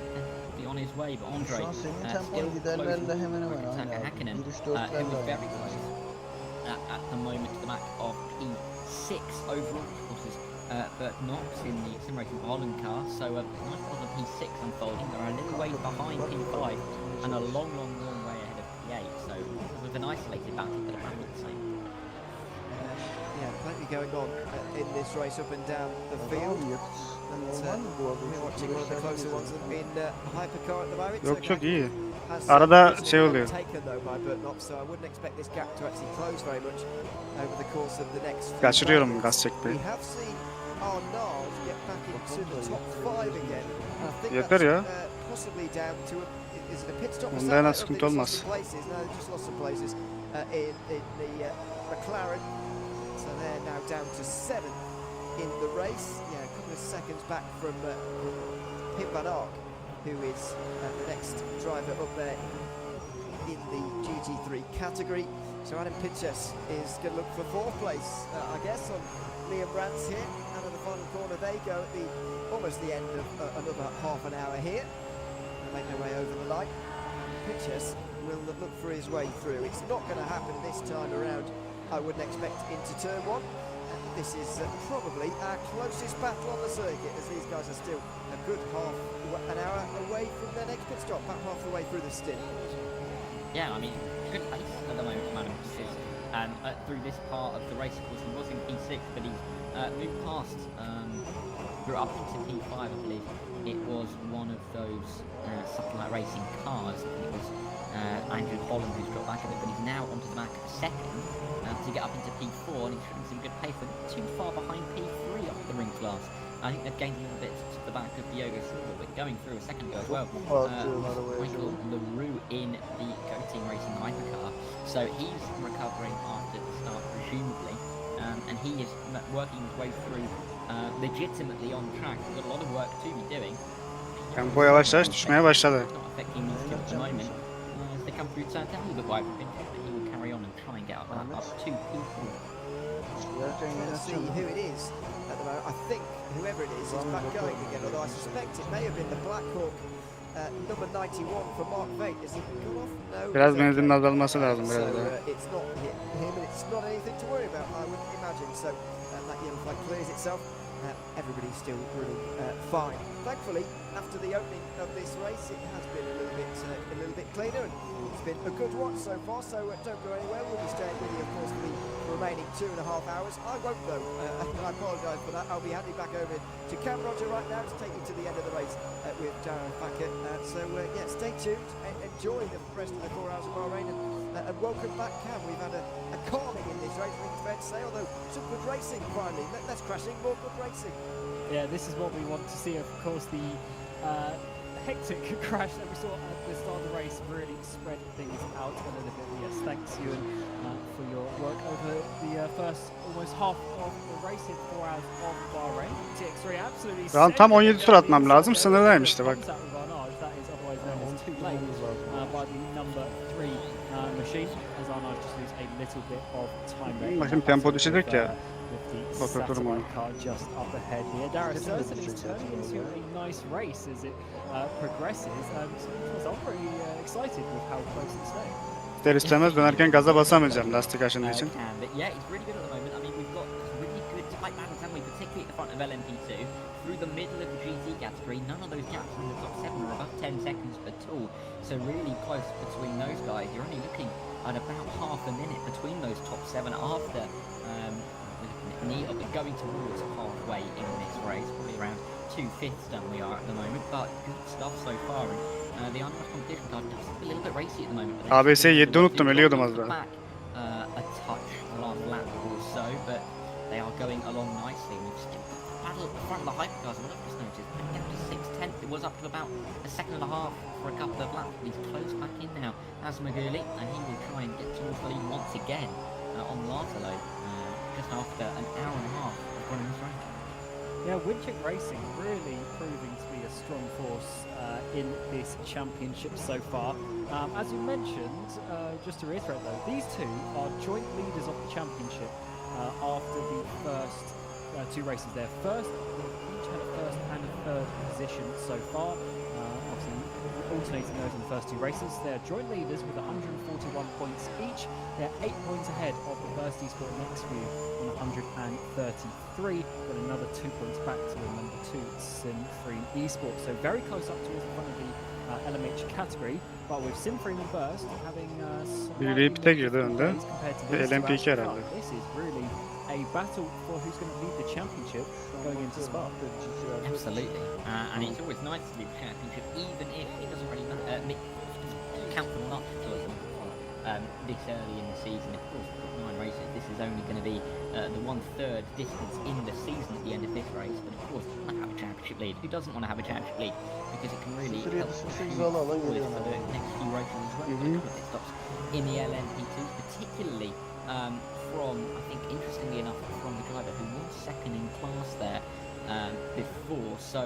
S10: be on his way. But Andre
S4: Şu an senin
S10: still
S4: tempon
S10: close
S4: liderlerle hemen hemen
S10: to
S4: aynı abi.
S10: Hakkinen,
S4: 1-3-4'ler
S10: who was
S4: var.
S10: very close at the moment to the back of P6 overall, of course, Bert Knox in the Sim Racing Holland car. So nice part of P6 unfolding. They're a little way behind P5 and a long, long way of an isolated battle, but a battle at the same.
S1: Yeah, plenty going on in this race up and down the field. And we're watching one of the closer ones in Hypercar at the moment.
S5: Yok çok iyi.
S1: Has
S5: Arada şey oluyor.
S1: taken though by Burtnop, so I wouldn't expect this gap to actually close very much over the course of the next few
S5: Kaçırıyorum gaz
S1: We
S5: çekmeyi.
S1: have seen Arnaud get back into the top 5 again. And I think
S5: Yeter ya.
S1: possibly down to is it a pit stop?
S5: Bunda en az sıkıntı olmaz.
S1: No, they just lost some places in the McLaren. So they're now down to 7th in the race. Yeah, a couple of seconds back from Pim van Ark, who is the next driver up there in the GT3 category. So Adam Pitches is going to look for 4th place, I guess, on Liam Brands here. And at the final corner they go at almost the end of another half an hour here. They'll make their way over the line. Pitches will look for his way through. It's not going to happen this time around, I wouldn't expect, into turn 1. This is probably our closest battle on the circuit, as these guys are still a good an hour away from their next pit stop, about half the way through the stint.
S10: Yeah, I mean, good pace at the moment from Adam Pitches. Through this part of the race, of course, he was in P6, but he's moved past, grew up into P5, I believe. It was one of those satellite racing cars. It was Andrew Holland who's dropped back a bit, but he's now onto the back second to get up into P4, and he's showing some good pace. They're not too far behind P3 up the ring class. I think they've gained a little bit to the back of Diogo Silva, but going through a second ago as well. Michael LaRue in the Go Team Racing Hypercar. So he's recovering after the start, presumably, and he is working his way through legitimately on track. We've got a lot of work to be doing.
S5: Tempo yavaş yavaş düşmeye başladı.
S10: Not affecting these two at the moment. As they come through turn 10, a little bit wide from Pinterest, but he will carry on and try and get up to P4.
S1: Let's see who it is at the moment. I think whoever it is back going again, although I suspect it may have been the Black Hawk number 91 for Mark Veit. Has he gone off? No.
S5: Biraz benzinin azalması lazım biraz daha.
S1: It's not him, and it's not anything to worry about, I wouldn't imagine. So that yellow flag clears itself. Everybody's still really fine. Thankfully, after the opening of this race, it has been a little bit cleaner, and it's been a good watch so far. So don't go anywhere. We'll be staying with you, of course, for the remaining 2.5 hours. I won't though. I apologise for that. I'll be handing back over to Cam Roger right now to take you to the end of the race with Darren Packer. Yeah, stay tuned and enjoy the rest of the 4 hours of Bahrain, and welcome back, Cam. We've had a calming in this race, I think it's fair to say, although some good racing finally. Less crashing, more good racing.
S6: Yeah, this is what we want to see. Of course, the hectic crash that we saw at the start of the race really spread things out a little bit. Yes, thanks, Ewan, for your work over the first almost half of the race in 4 hours of Bahrain. TX3 absolutely.
S5: Tam 17 tur atmam lazım. Sınırdayım işte bak.
S6: That is otherwise known as too late by the number 3 machine, as Arnaud just lose a little bit of time there.
S5: Bakın tempo düşecek ya.
S6: Satellite car just up ahead here. Darius certainly is turning into a nice race as it progresses. I'm pretty excited with how close it's staying.
S5: İster istemez dönerken gaza basamayacağım lastik aşındığı için.
S10: But yeah, it's really good at the moment. I mean, we've got really good tight battles, haven't we? Particularly at the front of LMP2. Through the middle of the GT category, none of those gaps in the top 7 are above 10 seconds at all. So really close between those guys. You're only looking at about half a minute between those top 7 after going towards halfway in this race, probably around 2/5 done we are at the moment, but good stuff so far. And the Unmatched competition card does a little bit racy at the moment.
S5: ABS'yi 7'de unuttum, ölüyordum az daha.
S10: A touch last lap or so, but they are going along nicely. And we've still got the battle at the front of the hypercars. What I've just noticed, putting down to 6/10, it was up to about a second and a half for a couple of laps. He's close back in now as Maguli, and he will try and get towards the lead once again on Lartelo. Just after an hour and a half of running this race.
S6: Yeah, Winchick Racing really proving to be a strong force in this championship so far. As you mentioned, just to reiterate though, these two are joint leaders of the championship after the first 2 races. They're each had a first and a third position so far. Obviously alternating those in the first 2 races. They're joint leaders with 141 points each. They're 8 points ahead of the first eSport next view on 133, but another 2 points back to the number 2 Sim 3 eSports. So very close up towards the front of the LMH category, but with Simframe and Burst having
S5: Biri pite girdi önde. LMP2 herhalde.
S6: This is really a battle for who's going to lead the championship going into Spa.
S10: Absolutely, and it's always nice to lead the championship, even if it doesn't really count for much for them this early in the season. Of course, 9 races. This is only going to be the 1/3 distance in the season at the end of this race. But of course, you want to have a championship lead. Who doesn't want to have a championship lead? Because it can really help push you forward for the next few races as well. Pit stops in the LMP2s, particularly from, I think, interestingly enough, from the driver who was second in class there before. So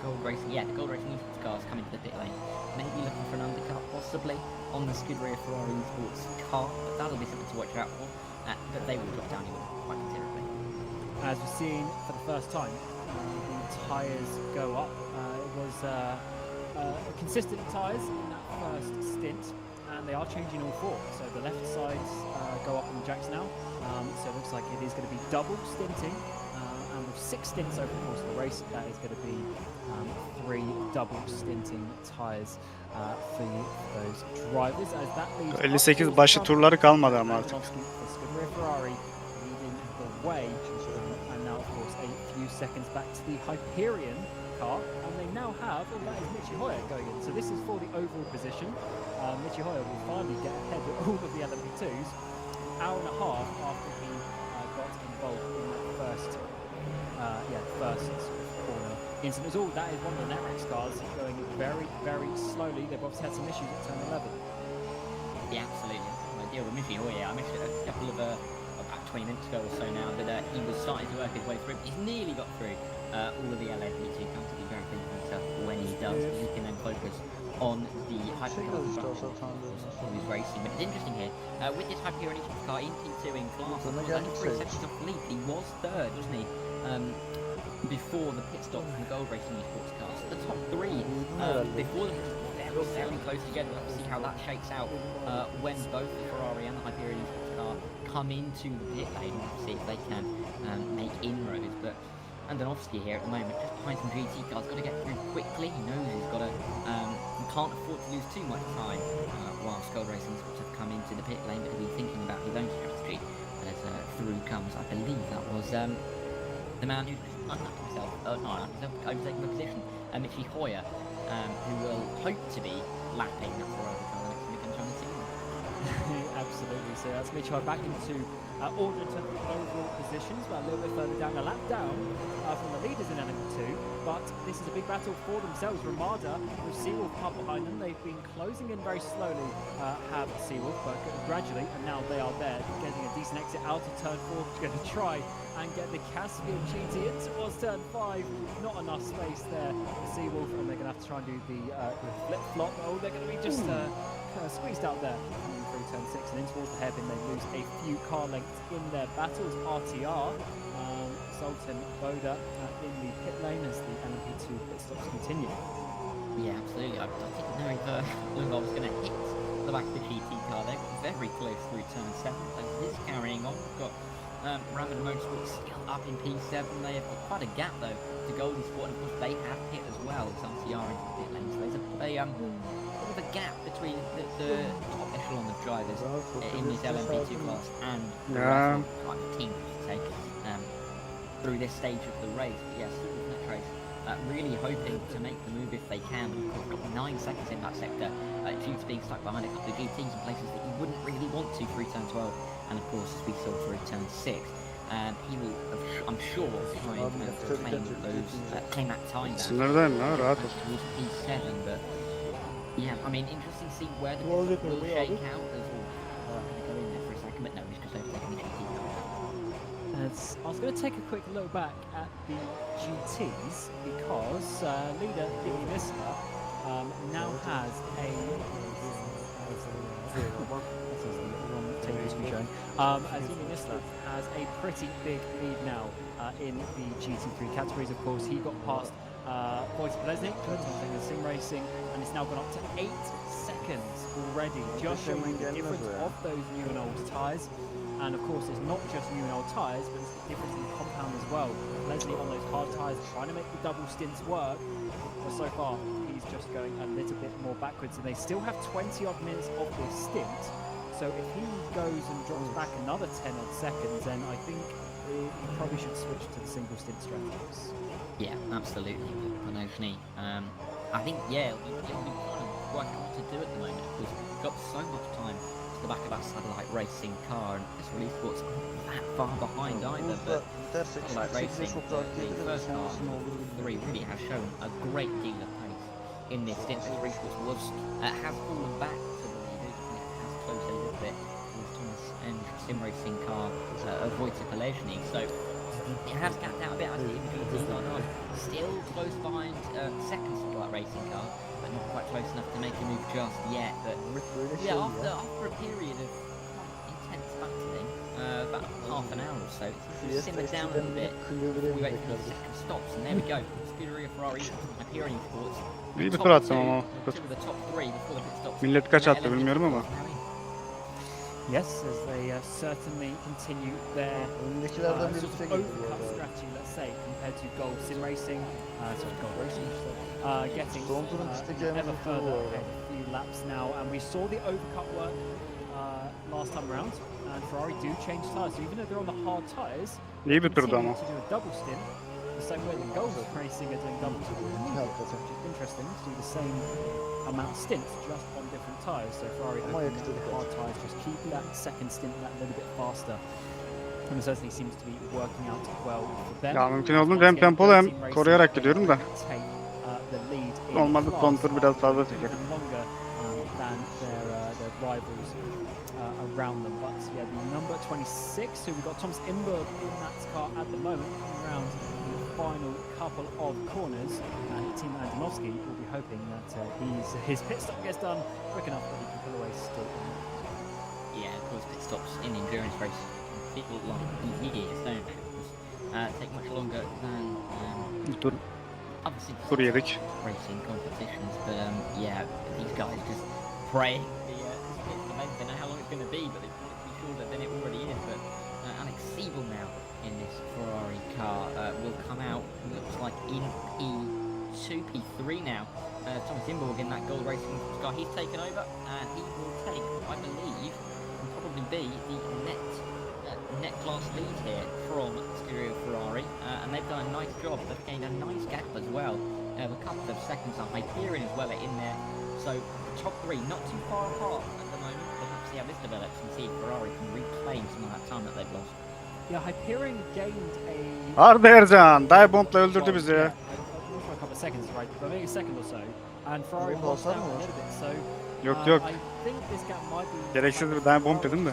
S10: Gold Racing, the Gold Racing Esports cars coming to the pit lane, maybe looking for an undercut possibly on the skid rear Ferrari Esports car, but that'll be something to watch out for. But they will drop down quite considerably.
S6: As we've seen for the first time, the tyres go up. It was consistent tyres in that first stint, and they are changing all 4. So the left sides go up on the jacks now. So it looks like it is going to be double stinting. And with 6 stints over the course of the race, that is going to be 3 double stinting tyres for those drivers. As that leads
S5: 58 başı turları kalmadı ama artık.
S6: Ferrari leading the way, and now of course a few seconds back to the Hyperion car, and they now have, that is Michi Hoyer going in. So this is for the overall position. Michi Hoyer will finally get ahead of all of the LMP2s, hour and a half after he got involved in that first corner incident. As all that is one of the Netrex cars going very, very slowly. They've obviously had some issues at turn 11.
S10: Yeah, absolutely. I deal with Michi Hoyer. I mentioned it a couple of about 20 minutes ago or so now that he was starting to work his way through. He's nearly got through all of the LMP2 cars. To be very pleased with himself when he does. He can then focus on the Hyperion who's racing. But it's interesting here with this Hyperion car in P2 in class. Only 3 seconds off the lead. He was 3rd, wasn't he? Before the pit stop from Gold Racing Esports cars. The top 3 before the very close together. Let's see how that shakes out when both the Ferrari and the Hyperion Esports car come into the pit lane and see if they can make inroads. But Andonovski here at the moment, just behind some GT cars, got to get through quickly. He knows he's got to, he can't afford to lose too much time whilst Gold Racing Esports have come into the pit lane, because he's thinking about his own strategy as through comes, I believe that was the man who unlocked himself, overtaking the position, Michi Hoyer, who will hope to be lapping that Ferrari car next time he comes on the team.
S6: Absolutely, so that's Michi Hoyer back into order in terms of overall positions, but a little bit further down, a lap down from the leaders in LMP2, but this is a big battle for themselves. Ramada with Seawolf up behind them. They've been closing in very slowly, have Seawolf, but gradually, and now they are there, getting a decent exit out of turn 4, going to try and get the Caspian GT in towards turn 5. Not enough space there for Seawolf, and they're going to have to try and do the flip-flop. Oh, they're going to be just squeezed out there. Through turn 6 and in towards the hairpin, they lose a few car lengths in their battles. RTR, Sultan Boda in the pit lane as the LMP2 pit stops continue.
S10: Yeah, absolutely. I didn't know if Lundvall was going to hit the back of the GT car. They got very close through turn 7. As this carrying on, we've got Ramada Motorsports still up in P7. They have got quite a gap though to Golden Sport, and of course they have hit as well as RTR into the pit lane. So there's a gap between the top echelon of drivers in this LMP2 class and the rest of the team, I should say, through this stage of the race. But yes, next race, really hoping to make the move if they can. But of course, got 9 seconds in that sector due to being stuck behind a couple of GTs in places that you wouldn't really want to through turn 12. And of course, as we saw through turn 6, he will, I'm sure, try and claim that time back towards P7, but yeah, I mean, interesting to see where the will shake out as well. I'm going to go in there for a second, but no, he's just overtaking the GT car.
S6: I was going to take a quick look back at the GTs because leader Iggy Missler now has a as Iggy Missler has a pretty big lead now in the GT3 categories. Of course, he got past Wojciech Blesnik, in sim racing, and it's now gone up to 8 seconds already, just showing the difference of those new and old tyres. And of course, it's not just new and old tyres, but it's the difference in the compound as well. Leslie on those hard tyres, trying to make the double stints work, but so far he's he's just going a little bit more backwards, and they still have 20 odd minutes of this stint. So if he goes and drops back another 10 odd seconds, then I think he probably should switch to the single stint strategies.
S10: Yeah, absolutely. Panogny. I think, yeah, it'll be kind of working what to do at the moment because we've got so much time to the back of our satellite racing car, and this release sport's not that far behind either. But satellite racing, the first car, 3 really has shown a great deal of pace in this stint. This release sports has fallen back to the leaders, and it has closed a little bit with Thomas and sim racing car avoids a collision. So it has gapped out a bit as the MPT gone on. Still close behind second satellite racing car, but not quite close enough to make a move just yet. But yeah, after a period of intense battling, about half an hour or so, it's simmered down a little bit before we wait for the second stops. And there we go. Scuderia Ferrari, Hyperion Sports.
S5: İyi bir tur attım ama.
S10: Two of the top 3 before the pit stops.
S5: Millet kaç attı bilmiyorum ama.
S6: Yes, as they certainly continue their sort of overcut strategy, let's say, compared to Gold Sim Racing, Gold Racing, getting ever further ahead, a few laps now, and we saw the overcut work last time around, and Ferrari do change tyres, so even though they're on the hard tyres,
S5: İyi bir
S6: they
S5: turdu
S6: continue
S5: ama.
S6: to do a double stint, the same way that Gold Racing are doing double stint, which is interesting to do the same amount of stints just on different tyres. So Ferrari opening up the hard tyres, just keep that second stint that little bit faster. And it certainly seems to be working out well for them.
S5: Ya mümkün olduğunca hem tempolu hem koruyarak gidiyorum da. Olmadı son tur biraz fazla çeker.
S6: Than their rivals around them. But yeah, the number 26, who we've got Thomas Imberg in that car at the moment, coming around the final couple of corners, and Timo Antonovsky will be hoping that his pit stop gets done quick enough that he can pull away still.
S10: Yeah, of course, pit stops in endurance races feel like years, don't they? Take much longer than other
S5: Tur yedik.
S10: racing competitions, but yeah, these guys just praying the pits are they know how long it's going to be, but they're pretty sure that then it already is. But Alex Siebel now in this Ferrari car will come out, looks like in P2, P3 now. Thomas Imberg in that Gold Racing car, he's taken over, and he will take, I believe, and probably be the net class lead here from Scuderia Ferrari, and they've done a nice job. They've gained a nice gap as well. A couple of seconds on Hyperion as well in there. So top 3 not too far apart at the moment. We'll have to see how this develops and see if Ferrari can reclaim some of that time that they've lost.
S6: Yeah, Hyperion gained a...
S5: Arda Ercan, dive bomb'la öldürdü bizi.
S6: For a couple of seconds, right? But maybe a second or so. And Ferrari lost out a little bit, so...
S5: Yok.
S6: I think this gap might be...
S5: Gereksiz bir dive bomb dedim de.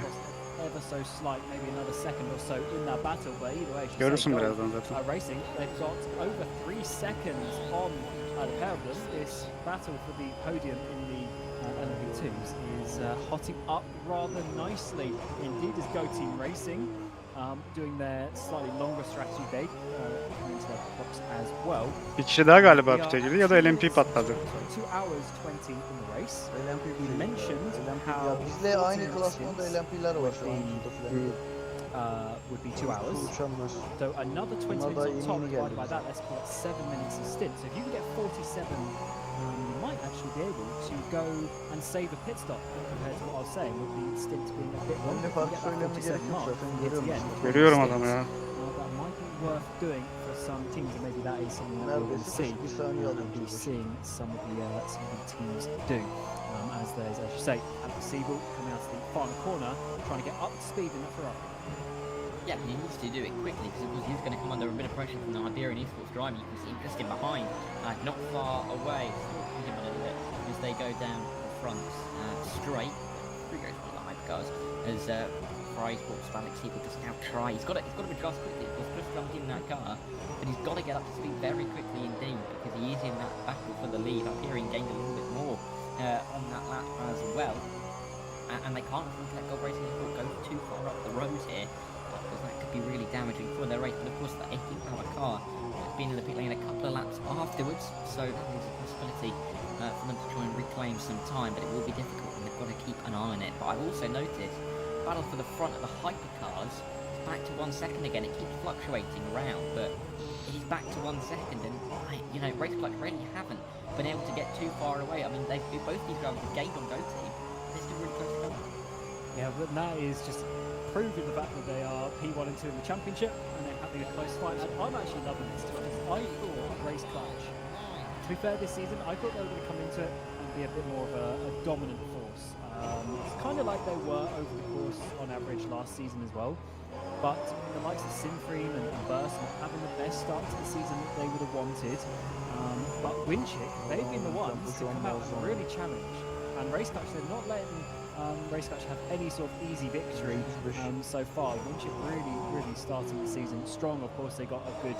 S6: Ever so slight, maybe another second or so in that battle, but either way,
S5: Görürsün birazdan zaten.
S6: Racing, they've got over 3 seconds on the pair of them. This battle for the podium in the LMP2s is hotting up rather nicely. Indeed, is Go Team Racing doing their slightly longer strategy. They come into their box as well.
S5: Bir kişi daha galiba pite girdi ya da LMP patladı.
S6: 2 hours 20 in the race. You mentioned how
S4: bizle aynı klasmanda LMP'ler var şu an.
S6: would be 2 hours. So another 20 minutes on top, divided by that, let's call it 7 minutes a stint. So if you can get 47, you might actually be able to go and save a pit stop compared to what I was saying with the stint being a bit longer. You get that 47 mark yet again.
S5: Görüyorum adamı ya.
S6: That might be worth doing for some teams, and maybe that is something that we're going to see. We'll be seeing some of the teams do. As there's, as you say, Alex Siebel coming out to the final corner, trying to get up to speed in that Ferrari.
S10: Yeah, he needs to do it quickly because of course he's going to come under a bit of pressure from the Iberian Esports driver. You can see him just in behind, not far away. Still him a little bit as they go down the front straight. Through goes one of the hypercars as Ferrari Esports Alex Siebel just now try. He's got to adjust quickly. Of course, just jumped in that car, but he's got to get up to speed very quickly indeed because he is in that battle for the lead. Iberian gained a little bit more on that lap as well, and they can't afford to let Gold Racing go too far up the road here. Because that could be really damaging for their race. But of course, the 18-hour car has been in the pit lane a couple of laps afterwards, so that is a possibility for them to try and reclaim some time. But it will be difficult, and they've got to keep an eye on it. But I've also noticed battle for the front of the hypercars is back to 1 second again. It keeps fluctuating around, but it is back to 1 second. And race clocks really haven't been able to get too far away. I mean, both these drivers have gained on Go Team. They're still really close to come.
S6: Yeah, but that is just proving the fact that they are P1 and 2 in the championship and they're having a close fight. And I'm actually loving this because I thought Race Clutch, to be fair this season, I thought they were going to come into it and be a bit more of a dominant force. It's kind of like they were over the course on average last season as well. But the likes of Sinfreen and Burst not having the best start to the season that they would have wanted. But Winchick, they've been the ones to come out and really challenge. And Race Clutch, they're not letting Race Clutch have any sort of easy victory so far. Winchick really starting the season strong. Of course, they got a good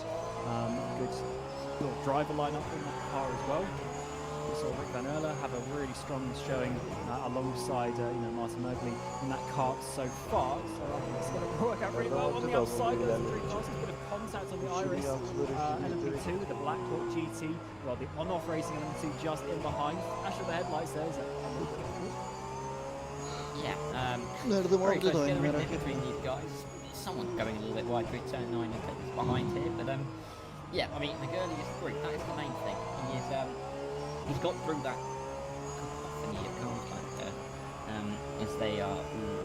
S6: little driver lineup in that car as well. We saw Rick Van Erle have a really strong showing alongside Martin Merkley in that kart so far. So I think it's going to work out really well on the outside. There's three cars, a bit of contact on the Iris LMP2 with the Black Hawk GT. Well, the on-off racing LMP2 just in behind. Flash of the headlights there is a little bit awkward.
S10: Yeah,
S4: Nerede
S10: very
S4: vardı
S10: close
S4: da oyun
S10: together
S4: merak
S10: between
S4: ettim.
S10: these guys. Someone going a little bit wide through turn 9 and take us behind here, but yeah, I mean, the Gurley is through. That is the main thing. He's got through that cacophony of cars back there as they are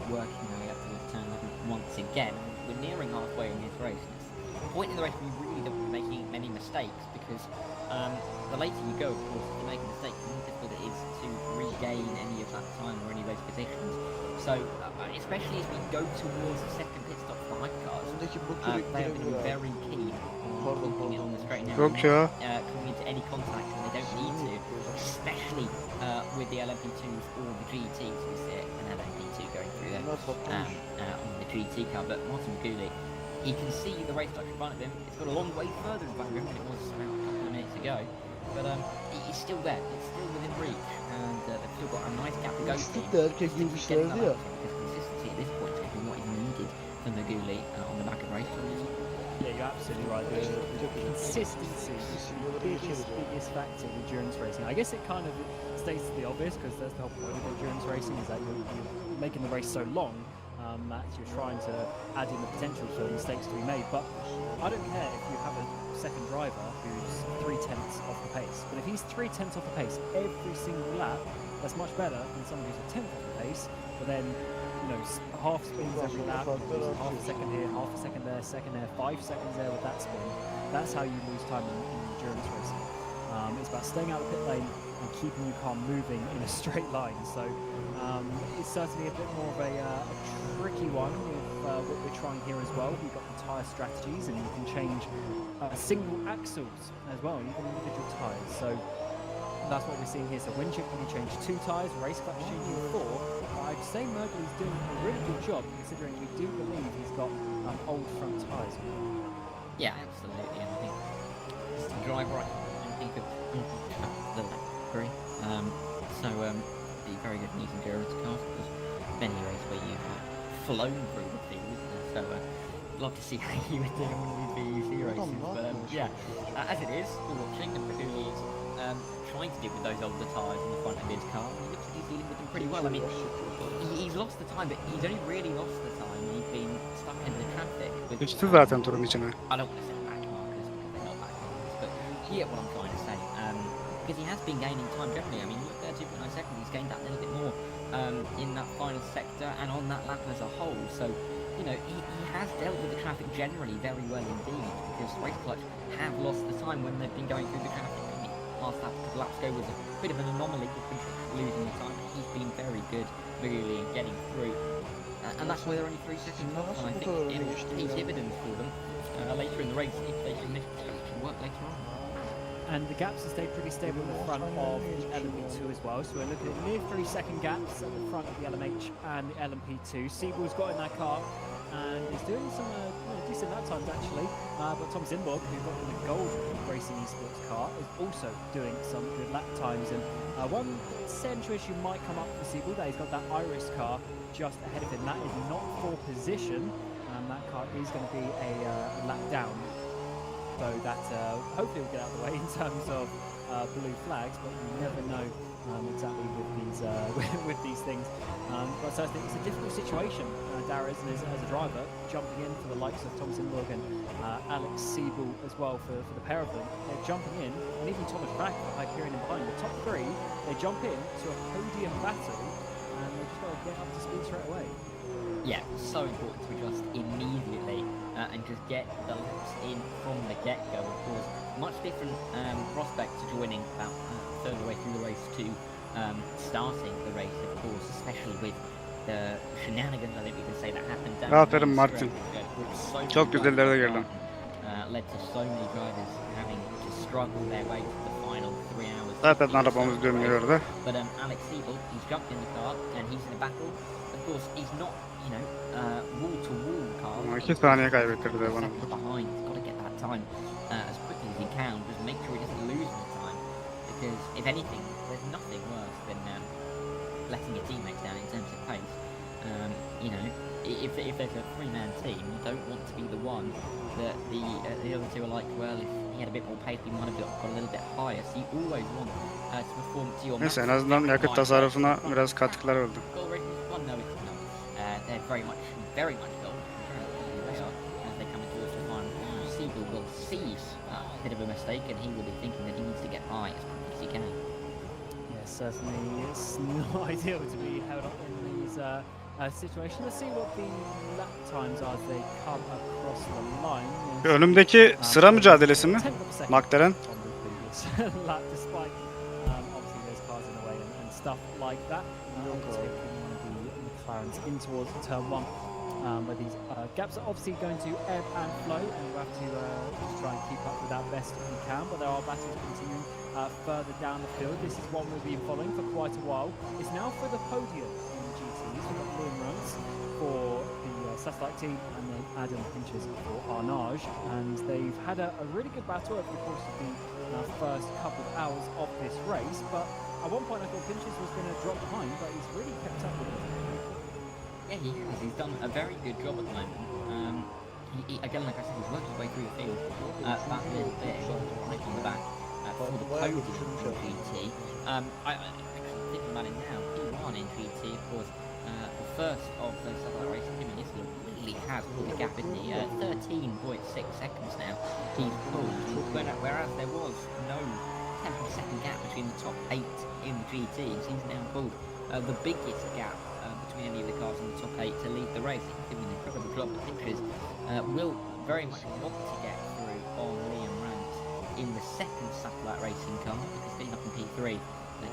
S10: working their way up to the turn 11 once again. We're nearing halfway in this race. And it's a point in the race where you really don't be making many mistakes because the later you go, of course, if you make a mistake, the more difficult it is to regain any of that time or any of those positions. So, especially as we go towards the second pit stop for the hype cars,
S4: Öndeki bu
S10: they
S4: kürek
S10: have been very keen on keeping it on the straight and narrow,
S5: Yok ya.
S10: coming into any contact when they don't need to, especially with the LMP2s or the GTs. We see an LMP2 going through there on the GT car, but Martin Maguli, he can see the race truck in front of him. It's got a long way further in front of him than it was about a couple of minutes ago, but he's still there. It's still within reach, and they've still got a nice gap to go to.
S4: de erkek girmişlerdi ya.
S10: Because consistency at this point is going to be what is needed for Maguli on the back of race trucks.
S6: Yeah, you're absolutely right. The consistency is the biggest factor in endurance racing. I guess it kind of states the obvious because that's the whole point of endurance racing is that you're making the race so long that you're trying to add in the potential for mistakes to be made. But I don't care if you have a second driver who's 3/10 off the pace. But if he's 3/10 off the pace every single lap, that's much better than someone who's a 10th off the pace, but then half spins every lap, half a second here, half a second there, 5 seconds there with that spin. That's how you lose time in endurance racing. It's about staying out of the pit lane and keeping your car moving in a straight line. So it's certainly a bit more of a tricky one with what we're trying here as well. We've got the tyre strategies and you can change single axles as well, even individual tyres. So that's what we're seeing here. So Winchick can change 2 tyres, Race Clutch changing 4. I'd say Merkley's doing a really good job considering we do believe he's got old front tyres.
S10: Yeah, absolutely. And I think it's the driver I think of the agree. The very good news endurance cars because many races where you have flown through the field. So I'd love to see how you would do in one of these VEC races. But yeah, as it is, we're watching the Maguli is trying to deal with those older tyres on the front of his car. And he looks like he's dealing with them pretty well. I mean, he's lost the time, but he's only really lost the time. He's been stuck in the traffic.
S5: Geçti zaten turun içine.
S10: I don't want to say back markers because they're not back markers, but you get what I'm trying to say. Because he has been gaining time generally. I mean, look there, 2.9 seconds. He's gained that little bit more in that final sector and on that lap as a whole. So, he has dealt with the traffic generally very well indeed. Because Race Clutch have lost the time when they've been going through the traffic. I mean, last lap, a couple laps ago was a bit of an anomaly with losing the time. But he's been very good, really, in getting through. And that's why they're only 3 seconds off. And I think it will pay dividends for them later in the race if they can work later on.
S6: And the gaps have stayed pretty stable in the front of the LMP2 as well. So we're looking at near 3 second gaps at the front of the LMH and the LMP2. Siebel's got in that car and is doing some decent lap times actually. But Tom Zimborg, who got in the gold racing esports car, is also doing some good lap times. And one central issue might come up for Siebel that he's got that Iris car just ahead of him. That is not for position, and that car is going to be a lap down. So that hopefully will get out of the way in terms of blue flags, but you never know exactly with these with these things. But so I think it's a difficult situation, Dara, isn't it, as a driver, jumping in for the likes of Thomas Inborg and Alex Siebel as well for the pair of them. They're jumping in, and even Thomas Rack for Hyperion in behind. The top three, they jump in to a podium battle, and they just got to get up to speed straight away.
S10: Yeah, so important to adjust immediately and just get the laps in from the get-go. Of course, much different prospect to joining about a third of the way through the race to starting the race, of course, especially with the shenanigans, I think we can say, that happened down
S5: Aferin
S10: the
S5: Martin.
S10: so
S5: Çok güzellere girdin.
S10: led to so many drivers having to struggle their way to the final 3 hours.
S5: Zaten arabamız dönüyordu.
S10: But Alex Siebel, he's jumped in the car and he's in a battle. Of course, he's not, you know, wall-to-wall car.
S5: Ama 2 saniye kaybettirdi bana.
S10: Behind, he's got to get that time as quickly as he can. Just make sure he doesn't lose any time, because if anything, there's nothing worse than letting your teammates down in terms of pace. You know, if there's a 3-man team, you don't want to be the one that the other two are like, well, if he had a bit more pace, he might have got a little bit higher. So you always want to perform to your
S5: Neyse, en
S10: maximum.
S5: azından yakıt tasarrufuna biraz katkılar oldu.
S10: Goal rating is one, no, it's not. They're very much goal. They are as they come towards the final. Siegel will see a bit of a mistake, and he will be thinking that he needs to get high as quickly as he can.
S6: Yes, certainly it's not ideal to be held up in these situations. Let's see what the lap times are as they come across the line. Yes.
S5: Önümdeki sıra mücadelesi mi?
S6: 10th of a second
S5: McLaren.
S6: on the previous lap, despite obviously there's cars in the way and stuff like that. Taking the McLarens in towards turn 1. Where these gaps are obviously going to ebb and flow, and we'll have to just try and keep up with that best we can. But there are battles continuing further down the field. This is one we've been following for quite a while. It's now for the podium in the GTs. We've got Liam Runs for the Satellite team, and then Adam Pinches for Arnage. And they've had a really good battle over the course of the first couple of hours of this race. But at one point I thought Pinches was going to drop behind, but he's really kept up with it.
S10: Yeah, he has. He's done a very good job at the moment. He again, like I said, he's worked his way through the field. That little bit right on the back for the podium in GT. I actually thinking about it now, he won in GT, of course. The first of those satellite races, him and Isla really has pulled the gap, isn't he? 13.6 seconds now he's pulled, whereas there was no 10-second gap between the top 8 in the GTs. He's now pulled the biggest gap between any of the cars in the top 8 to lead the race. He's doing an incredible job. The pictures will very much want to get through on Liam Rand in the second satellite racing car, because being up in P3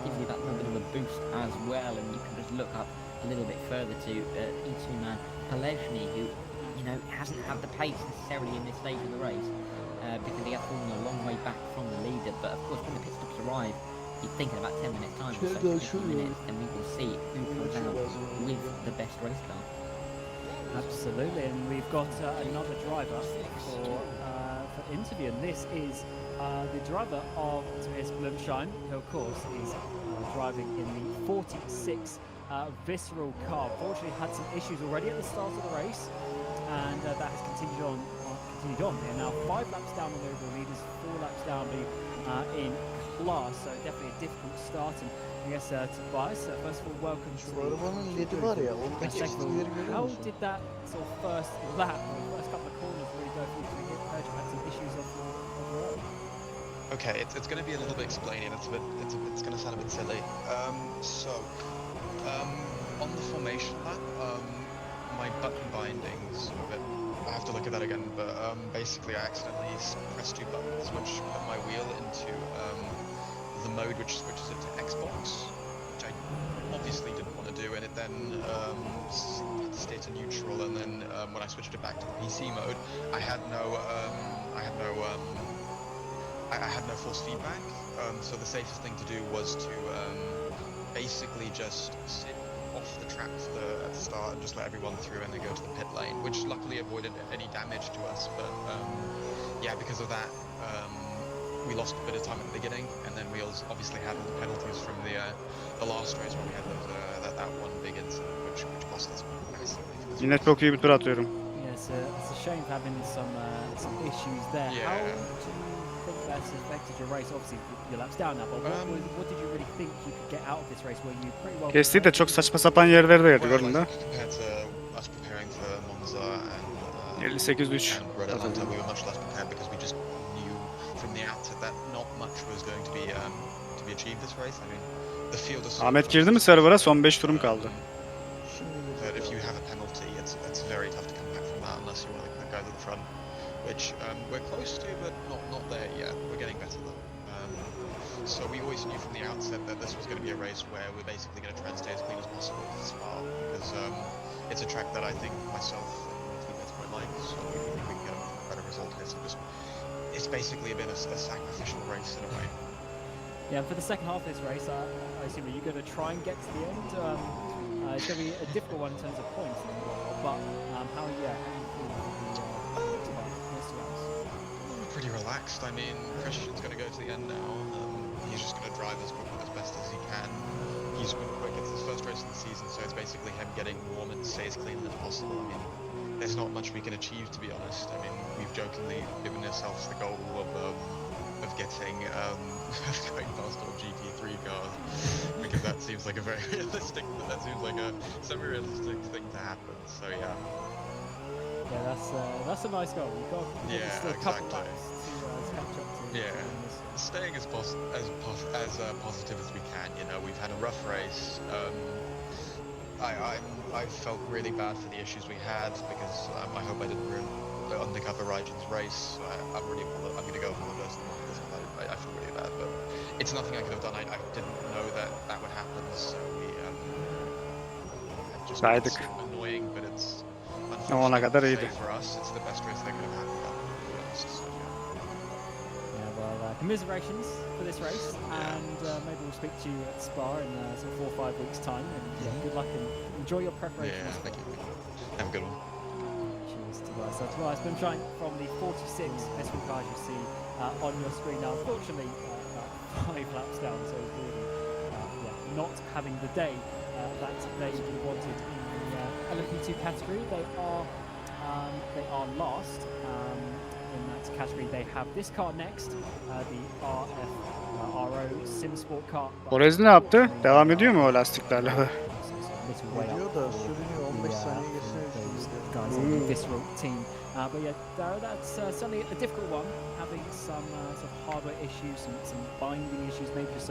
S10: gives you that little bit of a boost as well, and you can just look up a little bit further to P2 man Pelezhny, who, you know, hasn't had the pace necessarily in this stage of the race because he has fallen a long way back from the leader. But of course, when the pit stops arrive, you're thinking about 10 minutes time or so, 15 minutes, and we will see who comes out with the best race car.
S6: Absolutely, and we've got another driver for interview, and this is the driver of Tobias Blumschein, who of course is driving in the 46 Visceral car. Fortunately had some issues already at the start of the race, and that has continued on. They're now 5 laps down on the overall leaders, 4 laps down in class, so definitely a difficult start. And I guess Tobias, first of all, welcome to
S4: Arabanın ledi var ya, ondaki
S6: second
S4: eksileri
S6: of all,
S4: görüyor
S6: how
S4: musun?
S6: did that sort of first lap, the first couple of corners really go for you to get purge? Had some issues off the road.
S11: Okay, it's going to be a little bit explaining. It's going to sound a bit silly. On the formation lap, my button bindings are a bit. I have to look at that again. But basically, I accidentally pressed 2 buttons, which put my wheel into the mode which switches it to Xbox, which I obviously didn't want to do, and it then had to stay to neutral. And then when I switched it back to the PC mode, I had no force feedback, so the safest thing to do was to basically just sit off the track at the start and just let everyone through and then go to the pit lane, which luckily avoided any damage to us. But yeah, because of that, we lost a bit of time at the beginning, and then we obviously had all the penalties from the last race where we had that one big incident which cost us massively.
S5: Yine çok iyi bir tur atıyorum.
S6: Yeah, it's a shame having some issues there.
S11: Yeah.
S6: How do you think best affected your race? Obviously, your lap's down now, but what did you really think you could get out of this race? Were you pretty well?
S5: Kestiği de çok saçma sapan yerlerde yardı
S11: Well,
S5: gördün
S11: I
S5: mü?
S11: think compared to us preparing for Monza and
S5: 58-3.
S11: and Red Atlanta, we were much less prepared because we just knew from the outset that not much was going to be achieved this race. I mean, the field is.
S5: Ahmet girdi mi server'a? Son 5 turum kaldı.
S11: That if you have a penalty, it's very tough to come back from that unless you're one of the quick guys at the front, which we're close to, but not there yet. We're getting better though. So we always knew from the outset that this was going to be a race where we're basically going to try and stay as clean as possible at Spa, because it's a track that I think myself and my teammates quite like, so we think we can get a better result here. So it's basically been a sacrificial race in a way.
S6: Yeah, for the second half of this race, I assume you're going to try and get to the end. It's going to be a difficult one in terms of points, but how are you
S11: Pretty relaxed. I mean, Christian's going to go to the end now. He's just going to drive as best as he can. He's been quick. It's his first race of the season, so it's basically him getting warm and stay as clean as possible. I mean, there's not much we can achieve, to be honest. I mean, we've jokingly given ourselves the goal of getting going past all GT3 cars, because that seems like a very realistic. That seems like a semi-realistic thing to happen. So yeah.
S6: Yeah, that's a nice goal. You've got still a couple laps to catch up to.
S11: Yeah, staying as positive as we can. You know, we've had a rough race. I felt really bad for the issues we had because I hope I didn't undercover Rygen's race. I'm going to go apologize to them for this because I feel really bad, but it's nothing I could have done. I didn't know that would happen, so we just it's annoying, but it's.
S5: Ona kadar iyiydi.
S11: For us, it's the best race that could have happened. To be honest, so,
S6: yeah, well, commiserations for this race, and maybe we'll speak to you at Spa in sort of 4 or 5 weeks' time. And good luck and enjoy your preparation.
S11: Yeah, thank you. Have a good one.
S6: Cheers, Tobias. So Tobias Bumschein from the 46 S1 cars you see on your screen now. Unfortunately, 5 laps down, so really, not having the day that they wanted in the LMP2 category. They are last in that category. They have this car next, the RO Sim Sport car.
S5: Orez ne yaptı? Devam ediyor mu o lastiklerle?
S4: Gidiyor da sürünüyor, 15 saniye geçsin.
S6: Guys on the visceral team. But yeah, Dara, that's certainly a difficult one, having some hardware issues, some binding issues, maybe just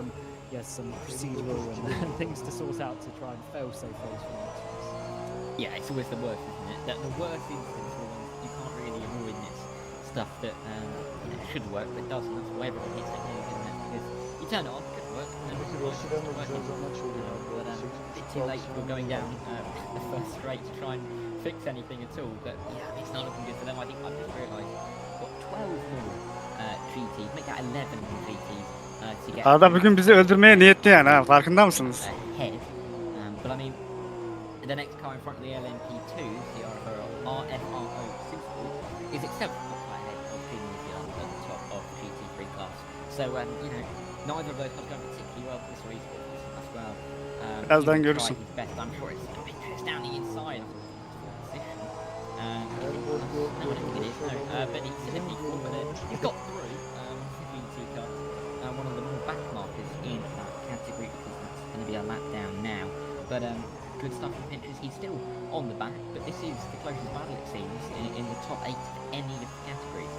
S6: some procedural and things to sort out to try and fail safe those ones.
S10: Yeah, it's always the worst, isn't it? That the worst instance is you can't really avoid this stuff that should work but doesn't. That's why everybody hits techniques, isn't it? Because you turn it on, it could work, and then it's working. But a bit too late for going down the first straight to try and fix anything at all. But yeah, it's not looking good for them. I think I've just realised got 12 more GTs, make that 11 more GTs to get.
S5: Arda bugün bizi öldürmeye niyetli yani ha, farkında mısınız?
S10: Ahead, but I mean, the next car in front of the LMP2, the rF2VEC is itself not quite ahead of Team New Zealand at the top of the GT3 class. So neither of those cars going particularly well for this race as well.
S5: Birazdan görürsün.
S10: Best, I'm sure it's a bit close down the inside. But he's got through GT car. One of the more back markers in that category, because that's going to be a lap down now. But good stuff from Pinterest. He's still on the back, but this is the closest battle, it seems, in the top 8 of any of the categories.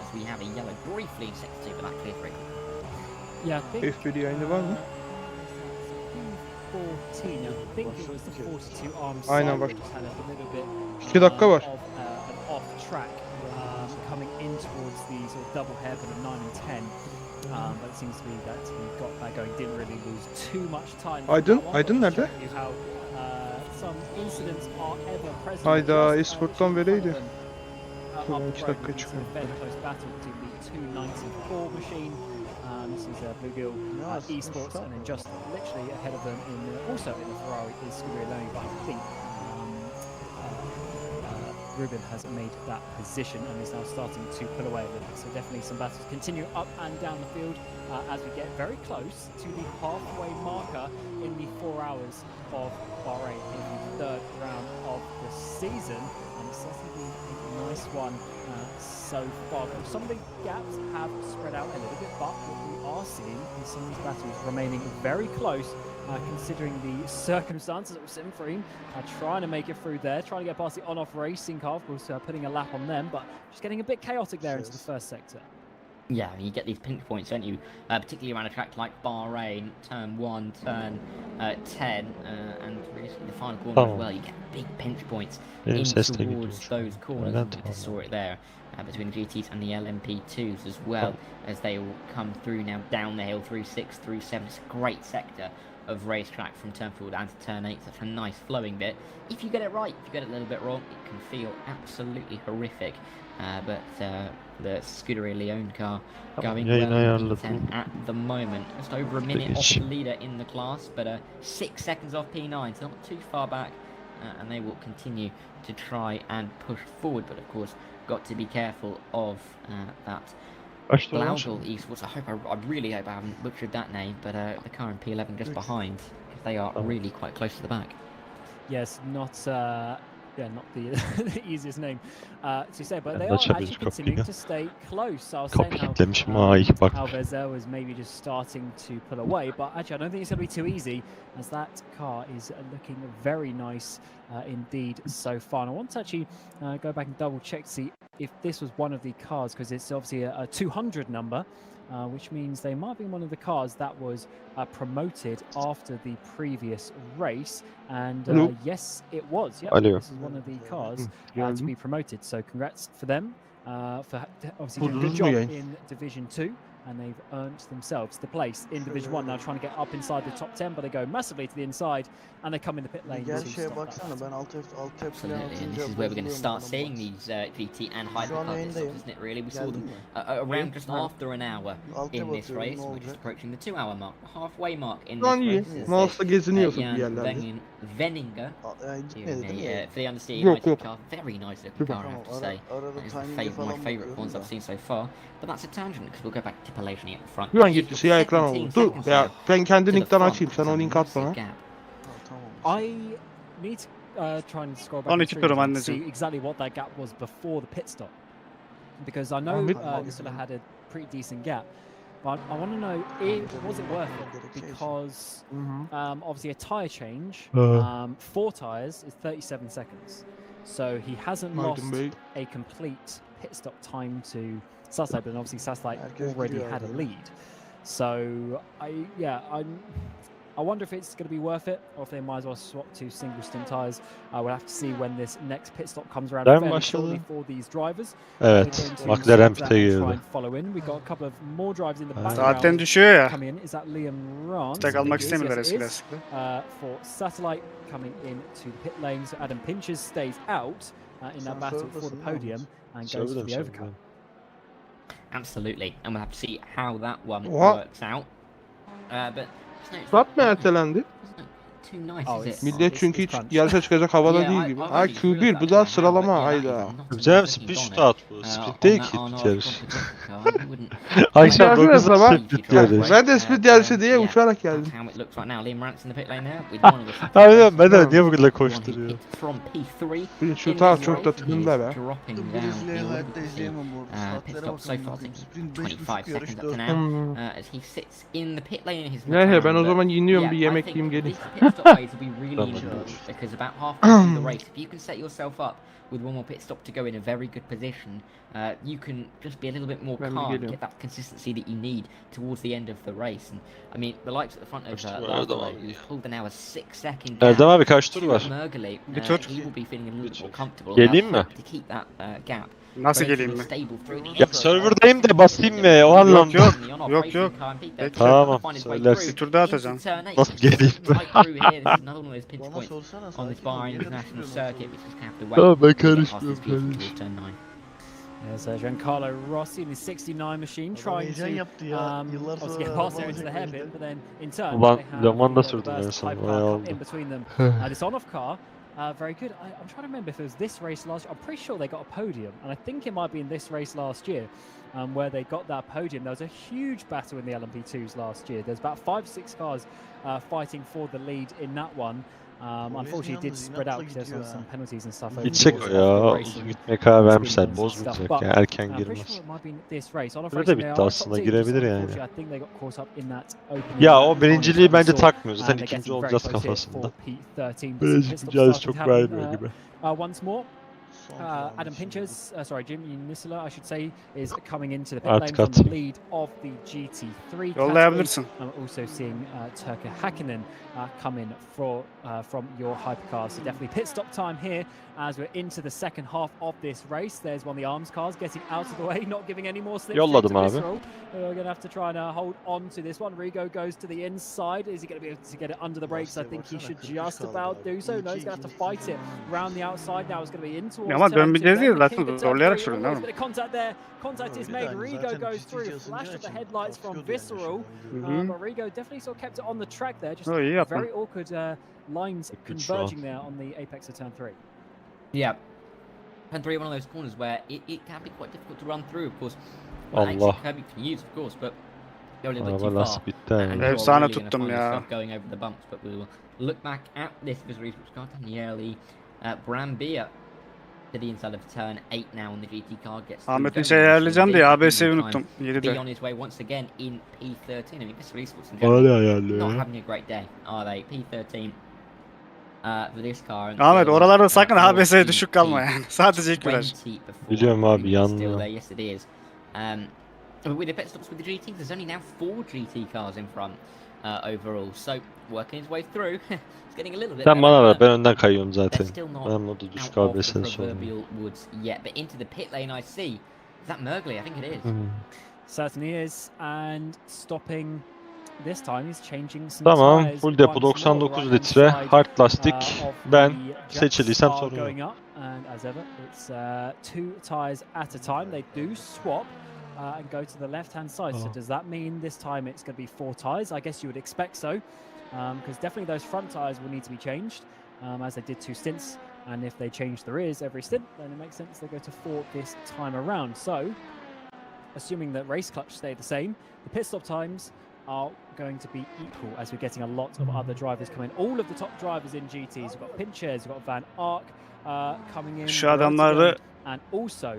S10: As we have a yellow briefly in sector 2, but that clear for
S6: Yeah, I think
S2: F1 yayını var mı?
S6: 14, I think it was the 42 arms.
S2: Aynen bak.
S6: Had a little bit
S2: 2 dakika var.
S6: of an off track coming in towards the sort of double hairpin of 9 and 10. But it seems to be that we got that going, didn't really lose too much time.
S2: Aydın nerede?
S6: How some incidents are ever present.
S2: Hayda, esporttan vereydi.
S6: Son
S2: 2 dakika çıkıyor.
S6: Very close battle between the 294 machine. This is Bluegill Esports, and then just literally ahead of them also in the Ferrari is Scuderia Learning, but I think Ruben has made that position and is now starting to pull away a little bit. So definitely some battles continue up and down the field as we get very close to the halfway marker in the 4 hours of Bahrain in the 3rd round of the season. And certainly been a nice one so far. Some of the gaps have spread out a little bit, but what we are seeing is some of these battles remaining very close, considering the circumstances of Simfreen trying to make it through there, trying to get past the on-off racing car, of course, putting a lap on them, but just getting a bit chaotic there into the first sector.
S10: Yeah, you get these pinch points, don't you? Particularly around a track like Bahrain, turn 1, turn 10, and really the final corner as well. You get big pinch points in towards those corners. We just saw it there between the GTs and the LMP2s as well, as they all come through now down the hill, through 6, through 7. It's a great sector of racetrack from turn 4 down to turn 8. Such a nice flowing bit. If you get it right, if you get it a little bit wrong, it can feel absolutely horrific. But the Scuderia Leone car going well in P10 at the moment. Just over a minute off the leader in the class, but 6 seconds off P9, so not too far back. And they will continue to try and push forward, but of course, got to be careful of that Blaudel Esports. I really hope I haven't butchered that name, but the car in P11 just behind, because they are really quite close to the back.
S6: Yes, not the easiest name to say, but they are actually continuing to stay close. I was saying how Alvezel was maybe just starting to pull away, but actually I don't think it's going to be too easy, as that car is looking very nice indeed so far. And I want to actually go back and double check to see if this was one of the cars, because it's obviously a 200 number, which means they might be one of the cars that was promoted after the previous race. And yes, it was. Yep, this is one of the cars to be promoted. So congrats for them for obviously doing a good job in Division 2. And they've earned themselves the place in Division 1. Now trying to get up inside the top 10, but they go massively to the inside, and they come in the pit lane.
S10: Absolutely, and this is where we're going to start seeing these GT and hypercar pit stops, isn't it really? We saw them around just after an hour in this race. We're just approaching the 2-hour mark, halfway mark in this race. Veninger, for the understeer United car, very nice looking car, I have to say. That is my favourite ones I've seen so far. But that's a tangent, because we'll go back to Pelagini at the front.
S2: Şu an gitti, siyah ekran oldu. Dur ya, ben kendi linkten açayım, sen o link at bana.
S6: I need to try and scroll back and see exactly what that gap was before the pit stop, because I know Nisula had a pretty decent gap, but I want to know, was it worth it? Because obviously a tyre change, 4 tyres is 37 seconds, so he hasn't lost a complete pit stop time to Saslite, but obviously Saslite already had a lead. So I wonder if it's going to be worth it, or if they might as well swap to single stint tyres. We'll have to see when this next pit stop comes around fairly shortly for these drivers.
S5: Evet, McLaren pit'e girdi.
S6: Follow in. We've got a couple of more drivers in the background.
S5: Zaten düşüyor ya.
S6: Coming in. Is that Liam Rance?
S5: Tek almak istemiyorlar eskiler.
S6: For Satellite coming into the pit lane, so Adam Pinches stays out in that battle for the podium and goes for the overcut.
S10: Absolutely, and we'll have to see how that one works out. But
S2: Start mı ertelendi?
S10: too nice, is it?
S2: Millet çünkü hiç yarışa çıkacak havada değil gibi. Ha Q1 bu da sıralama hayda.
S5: Güzel sprint start bu. Sprint değil ki yarış.
S2: Akşam 9'da sprint yarış. Ben de sprint yarışı diye uçarak geldim.
S5: Abi ben de niye bu kadar koşturuyor?
S2: Şu taraf çok da tınımda be. Neyse ben o zaman iniyorum bir yemek yiyeyim geleyim.
S10: Because about halfway through the race, if you can set yourself up with one more pit stop to go in a very good position, you can just be a little bit more calm, get that consistency that you need towards the end of the race. And I mean, the lights at the front of pulled an hour 6-second gap.
S5: Erdem abi kaç tur var?
S10: Bir tur. He will be feeling a little more comfortable.
S5: Geleyim mi?
S10: To keep that gap.
S5: Nasıl geleyim mi? Ya serverdayım da basayım mı? O anlamda.
S4: Yok.
S5: Tamam. Söylersin.
S4: Bir tur daha atacağım.
S5: Nasıl geleyim? Tamam ben karışmıyorum.
S6: There's Giancarlo Rossi in his 69 machine trying to obviously get past there into the hairpin, but then in turn they have in between them. This on-off car. Very good. I'm trying to remember if it was this race last year. I'm pretty sure they got a podium, and I think it might be in this race last year where they got that podium. There was a huge battle in the LMP2s last year. There's about 5-6 cars fighting for the lead in that one. Unfortunately, it did spread out because there's some penalties and stuff. over the
S2: Gidecek
S6: course
S2: o
S6: of the
S2: ya.
S6: race
S2: Uzun
S6: and
S2: gitmeye karar
S6: speed
S2: vermişler.
S6: limits and stuff.
S2: Bozmayacak
S6: But
S2: ya. Erken
S6: I'm pretty sure
S2: girmez.
S6: it might be this race. On a
S2: Böyle de
S6: racing, they
S2: bitti
S6: are a
S2: aslında.
S6: top team. Just
S2: Girebilir yani.
S6: unfortunately, I think they got caught up in that opening
S2: Ya o
S6: advantage
S2: birinciliği
S6: that we
S2: bence
S6: saw,
S2: takmıyor. Zaten
S6: and they're
S2: ikinci
S6: getting very
S2: olacağız
S6: close here
S2: kafasında.
S6: for P13. But some
S2: Birinci
S6: pit stop
S2: mücadelesi
S6: starting to
S2: çok
S6: happen
S2: vermiyor gibi.
S6: once more. Adam Pinchers, sorry, Jim Unisula, I should say, is coming into the pit lane
S2: Artık
S6: from
S2: at.
S6: the lead of the GT3 category.
S5: Yollayabilirsin.
S6: I'm also seeing Turka Hakkinen come in from your hypercars. So definitely pit stop time here as we're into the second half of this race. There's one of the arms cars getting out of the way, not giving any more slipstream
S2: Yolladım
S6: to
S2: abi.
S6: Visceral. We're going to have to try and hold on to this one. Rigo goes to the inside. Is he going to be able to get it under the brakes? I think he should just about do so. No, he's going to have to fight it around the outside. Now it's going to be in towards
S5: Ama
S6: turn two.
S5: dönmeyeceğiz değil
S6: Then
S5: zaten
S6: looking for turn
S5: zorlayarak
S6: three.
S5: sürün
S6: Oh, there's a
S5: oğlum.
S6: bit of contact there. Contact is
S4: Öyle
S6: made.
S4: yani,
S6: Rigo
S4: zaten
S6: goes
S4: ciddi
S6: through.
S4: ısınacağı
S6: Flash of the
S4: için
S6: headlights from
S4: kalkıyordu yani
S6: Visceral.
S4: aşağıdan.
S6: But Rigo definitely sort of kept it on the track there. Just
S5: O iyi yapma.
S6: very awkward lines
S2: Good şu an.
S6: converging there on the apex of turn three.
S10: Yeah. Turn 3, one of those corners where it can be quite difficult to run through, of course.
S2: Allah.
S10: Kirby can use, of course, but go a little bit
S2: Araba
S10: too far.
S2: nasıl bitti yani.
S10: And you're
S5: Efsane
S10: really gonna
S5: tuttum
S10: find
S5: ya.
S10: yourself going over the bumps, but we will look back at this Visual Esports car. Daniele Brambilla to the inside of turn 8 now on the GT car. Gets through
S5: Ahmet'in
S10: very
S5: şey
S10: nicely.
S5: ayarlayacağım diye
S10: He will
S5: ABS'yi
S10: try and
S5: unuttum.
S10: be
S5: 7'de.
S10: on his way once again in P13. I mean, Visual Esports in
S2: Bana
S10: general
S2: ne ayarlıyor
S10: not
S2: ya?
S10: having a great day, are they? P13 for this car. And
S5: Ahmet
S10: still,
S5: oralarda sakın
S10: will
S5: ABS'ye
S10: be
S5: düşük kalma yani. Sadece ilk viraj.
S10: 20 before
S2: Biliyorum abi,
S10: Ruby is still
S2: yanmıyor.
S10: there. Yes, it is. But with the pit stops with the GT, there's only now 4 GT cars in front overall. So working his way through, it's getting a little bit.
S2: Sen bana ver.
S10: better,
S2: Ben önden kayıyorum
S10: but
S2: zaten.
S10: they're still not
S2: Ben modu düşük
S10: out of the
S2: ABS'den sonra.
S10: proverbial woods yet. But into the pit lane, I see. Is that Mergley? I think it is.
S6: Certainly is, and stopping this time he's changing some
S2: Tamam.
S6: tyres
S2: Full depo
S6: once more. The
S2: 99
S6: right-hand
S2: litre.
S6: side,
S2: Hard lastik.
S6: of
S2: Ben
S6: the
S2: seçiliysem
S6: Jets
S2: sorun
S6: are
S2: yok.
S6: going up, and as ever, it's 2 tyres at a time. They do swap and go to the left-hand side. So does that mean this time it's going to be 4 tyres? I guess you would expect so, because definitely those front tyres will need to be changed, as they did 2 stints. And if they change the rears every stint, then it makes sense they go to 4 this time around. So, assuming that race clutch stay the same, the pit stop times are going to be equal as we're getting a lot of other drivers come in. All of the top drivers in GTs. We've got Pinchers, we've got Van Ark coming in.
S5: Şu adamları
S6: and also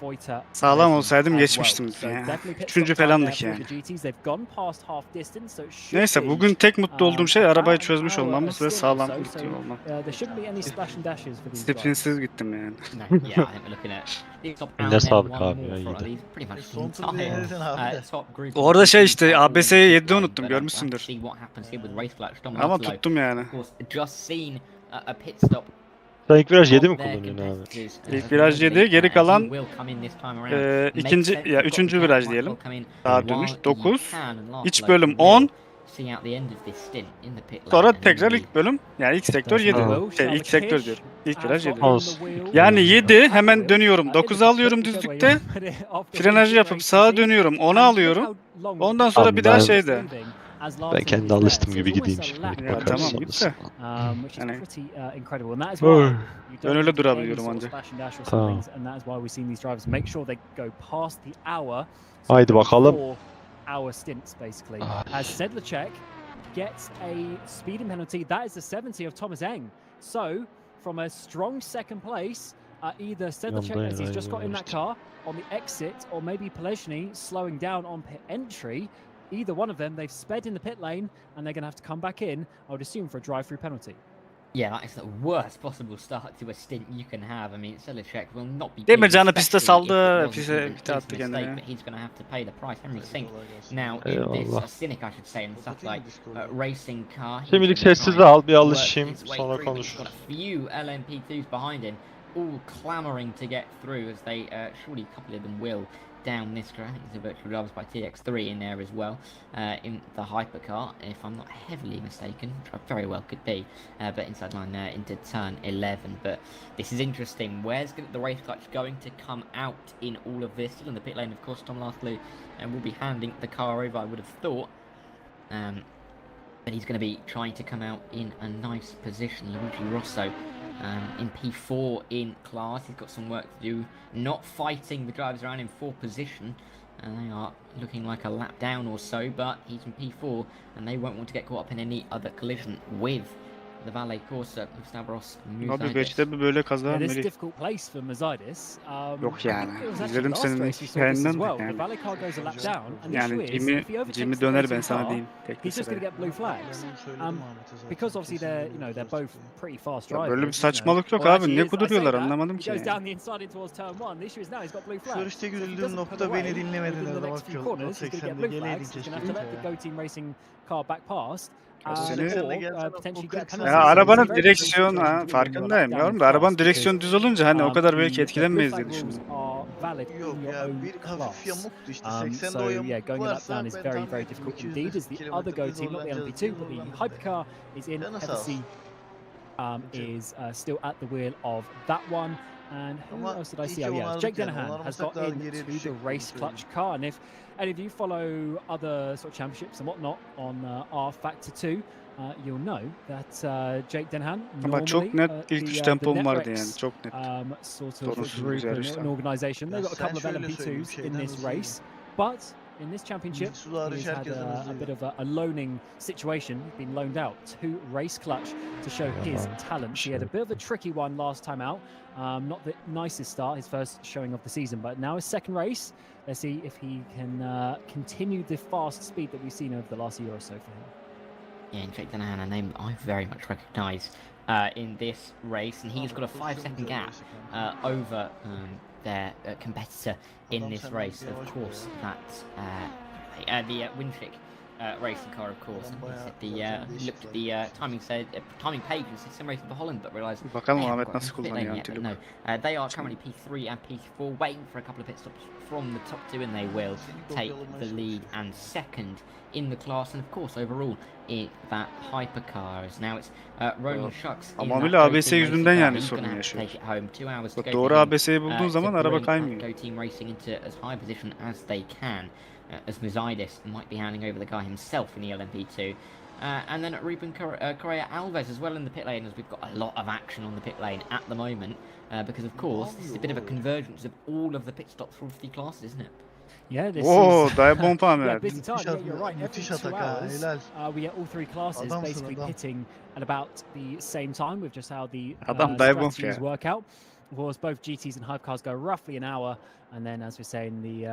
S6: Voiter
S5: sağlam
S6: racing
S5: olsaydım
S6: as
S5: geçmiştim
S6: well. So
S5: ya.
S6: definitely pit
S5: Üçüncü
S6: stop time
S5: falandık
S6: there for
S5: yani.
S6: the GTs. They've gone past half distance, so it should
S5: Neyse
S6: be,
S5: bugün tek mutlu olduğum şey
S6: about
S5: arabayı
S6: an
S5: çözmüş
S6: hour,
S5: olmamız ve
S6: stint or
S5: sağlam
S6: so.
S5: gittiğim olmam.
S6: There shouldn't be any splash and dashes for these drivers.
S5: Disiplinsiz gittim yani.
S10: No, yeah, I think we're looking at the top
S2: Eline
S10: out
S2: sağlık
S10: and one
S2: abi ya,
S10: more for
S2: iyiydi.
S10: at least pretty much the
S4: Son turda
S10: entire
S4: yenildin abi de.
S10: top group.
S5: Orada şey işte,
S10: But,
S5: ABS'yi 7'de unuttum, görmüşsündür.
S10: see what happens here with race clutch. Dom
S5: Ama
S10: Bartolo,
S5: tuttum yani.
S10: of course, just seen a pit stop.
S2: Sen ilk viraj 7 mi
S10: of their
S2: kullanıyorsun abi?
S10: competitors,
S5: İlk viraj 7, geri
S10: he
S5: kalan
S10: will come in this time around. Makes
S5: ikinci
S10: sense,
S5: ya
S10: you've got
S5: üçüncü
S10: the
S5: viraj
S10: gap
S5: diyelim.
S10: will come in
S5: Daha
S10: while
S5: dönüş
S10: you
S5: 9.
S10: can, and last
S5: İç
S10: lap
S5: bölüm
S10: you
S5: 10.
S10: will see out the end of this stint in the pit lane,
S5: Sonra
S10: and then
S5: tekrar
S10: you'll be
S5: ilk bölüm. Yani ilk sektör 7. İlk sektör diyorum. İlk viraj 7. Yani 7 hemen dönüyorum. 9'u alıyorum düzlükte. Frenajı yapıp sağa dönüyorum. 10'u alıyorum. Ondan sonra bir daha şeyde.
S2: Ben kendi alıştığım gibi gideyim şimdi.
S5: Ya tamam git de. Yani ben öyle durabiliyorum ancak.
S2: Tamam.
S6: Tamam.
S2: Haydi bakalım.
S6: Hour stints basically. As Sedlacek gets a speeding penalty, that is the 70 of Thomas Eng. So from a strong second place, either Sedlacek, as he's just got in that car on the exit, or maybe Peleshny slowing down on pit entry. Either one of them, they've sped in the pit lane and they're going to have to come back in, I would assume, for a drive-through penalty.
S10: Yeah, that is the worst possible start to a stint you can have. I mean, Sedlacek will not be
S5: Değil mi?
S10: pleased,
S5: Canı piste
S10: especially if it
S5: saldı.
S10: wasn't
S5: Piste
S10: even
S5: pite
S10: his
S5: attı
S10: mistake,
S5: kendine.
S10: but he's going to have to pay the price. Henry Sink now in this
S2: Eyvallah.
S10: Cynic, I should say, in the satellite racing car. He's
S2: Şimdilik
S10: gonna try
S2: sessiz
S10: and
S2: al, bir
S10: work
S2: alışayım,
S10: his way
S2: sonra
S10: through, but he's
S2: konuşuruz.
S10: got a few LMP2s behind him, all clamouring to get through, as they surely a couple of them will down this car. I think there's a virtual drivers by TX3 in there as well, in the hypercar, if I'm not heavily mistaken, which I very well could be, but inside line there into turn 11. But this is interesting. Where's the race clutch going to come out in all of this? Still in the pit lane, of course, Tom Lastly, and will be handing the car over, I would have thought. But he's going to be trying to come out in a nice position. Luigi Rosso in P4 in class. He's got some work to do, not fighting the drivers around in 4th position. They are looking like a lap down or so, but he's in P4 and they won't want to get caught up in any other collision with the Valle Corsa of Stavros
S5: Abi
S10: Musaidis.
S5: geçte bir böyle kaza
S6: Yeah, this is a
S5: Melih.
S6: difficult place for Mazidis.
S5: Yok
S6: I
S5: yani.
S6: think it was actually
S5: İzledim
S6: last
S5: senin
S6: race we saw this as
S5: hikayenden de
S6: well. The
S5: yani.
S6: Valle car goes a lap down, and the
S5: Yani
S6: issue is
S5: Jimmy,
S6: if he overtakes
S5: Jimmy
S6: the
S5: döner
S6: racing
S5: ben sana
S6: car,
S5: diyeyim.
S6: he's just going to
S5: Teklese.
S6: get blue flags. Because obviously they're both pretty fast
S5: Ya
S6: drivers.
S5: böyle bir
S6: you know.
S5: saçmalık yok
S6: Well,
S5: abi.
S6: actually
S5: Niye
S6: is, I say
S5: kuduruyorlar
S6: that,
S5: anlamadım
S6: he
S5: ki
S6: goes
S5: yani.
S6: down the inside in towards turn one. The issue is now he's got blue flags.
S4: Sürüşteki
S6: So if he
S4: üzüldüğüm
S6: doesn't
S4: nokta
S6: pull away
S4: beni dinlemedin
S6: within the
S4: Erdem
S6: next few
S4: Akyol.
S6: corners, he's going to get
S4: 80'de
S6: blue
S4: geleydin
S6: flags. He's going to
S4: keşke
S6: have to let
S4: ya.
S6: the Go Team Racing car back past.
S5: Seni-
S6: Or potentially get a penalty.
S5: Ya
S6: So it's a
S5: arabanın
S6: very difficult
S5: direksiyonu
S6: situation
S5: ha
S6: to be when you're a lap
S5: farkındayım
S6: down
S5: yavrum
S6: in
S5: da arabanın
S6: fast
S5: direksiyonu
S6: because,
S5: düz olunca hani o kadar belki
S6: the blue
S5: etkilenmeyiz diye
S6: flag rules
S5: düşündüm.
S6: are valid
S4: Yok
S6: in your
S4: ya
S6: own
S4: bir hafif
S6: class.
S4: yamuktu işte. 80'de
S6: So
S4: o
S6: yeah,
S4: yamuk
S6: going a lap
S4: varsa
S6: down is
S4: ben
S6: very,
S4: tahmin
S6: very
S4: ettim
S6: difficult
S4: 200
S6: indeed. As the other Go team, not the LMP2, but the hypercar is in.
S4: Canı sağ
S6: FSC is still at the wheel of that one. And who
S4: Ama
S6: else did I see?
S4: iyi ki
S6: Oh yeah,
S4: onardık
S6: Jake
S4: yani.
S6: Denahan has
S4: Onarmasak
S6: got
S4: daha
S6: into
S4: geriye
S6: the
S4: düşecek,
S6: race
S4: onu
S6: clutch
S4: söyleyeyim.
S6: car. And if any of you follow other sort of championships and whatnot on R Factor 2, you'll know that Jake Denahan
S5: Ama çok
S6: normally
S5: net ilk üç
S6: the
S5: tempom vardı
S6: Netrex,
S5: yani çok net.
S6: sort
S5: Sorunsuz
S6: of group
S5: güzel
S6: and
S5: işler.
S6: an organisation. They've got a
S4: sen
S6: couple of
S4: şöyle söyleyeyim,
S6: LMP2s in
S4: şeyden
S6: this
S4: hızlıyım.
S6: race, but in this championship,
S4: Sular
S6: he's
S4: hariç
S6: had
S4: herkesten
S6: a
S4: hızlıyım.
S6: bit of a loaning situation. He's been loaned out to Race Clutch to show his talents. He had a bit of a tricky one last time out. Not the nicest start, his first showing of the season, but now his second race. Let's see if he can continue the fast speed that we've seen over the last year or so for him.
S10: Yeah, and Jake Denahan, a name that I very much recognise in this race, and he's got a 5-second gap over their competitor in this race. Of course, that's the Winchick racing car, of course. He looked at the timing page and said some racing for Holland, but realised
S5: Bakalım
S10: they haven't
S5: Ahmet
S10: got
S5: nasıl
S10: into pit
S5: kullanıyor
S10: lane yet. But
S5: antilopu.
S10: no, they are currently P3 and P4, waiting for a couple of pit stops from the top two, and they will take the lead and second in the class, and of course overall in that hypercars. Now it's Roland Shucks.
S5: Tamamıyla ABS yüzünden yani sorun yaşıyor. Bak doğru ABS'yi bulduğun zaman araba kaymıyor.
S10: Go Team Racing into as high a position as they can, as Mazidis might be handing over the car himself in the LMP2. And then Ruben Correa Alves as well in the pit lane, as we've got a lot of action on the pit lane at the moment, because of course this is a bit of a convergence of all of the pit stops for all three classes, isn't it?
S6: Yeah, this
S5: Oo,
S6: is
S5: dayı bomba
S6: yeah,
S5: Ahmet.
S6: busy time. Yeah, you're right. Every
S4: Müthiş
S6: 2
S4: atak ha,
S6: hours,
S4: helal.
S6: we get all three classes
S4: Adamsın
S6: basically
S4: adam.
S6: pitting at about the same time with just how the
S5: Adam dayı bomba
S6: strategies
S5: ya.
S6: work out. Of course, both GTs and hypercars go roughly an hour, and then, as we're saying, the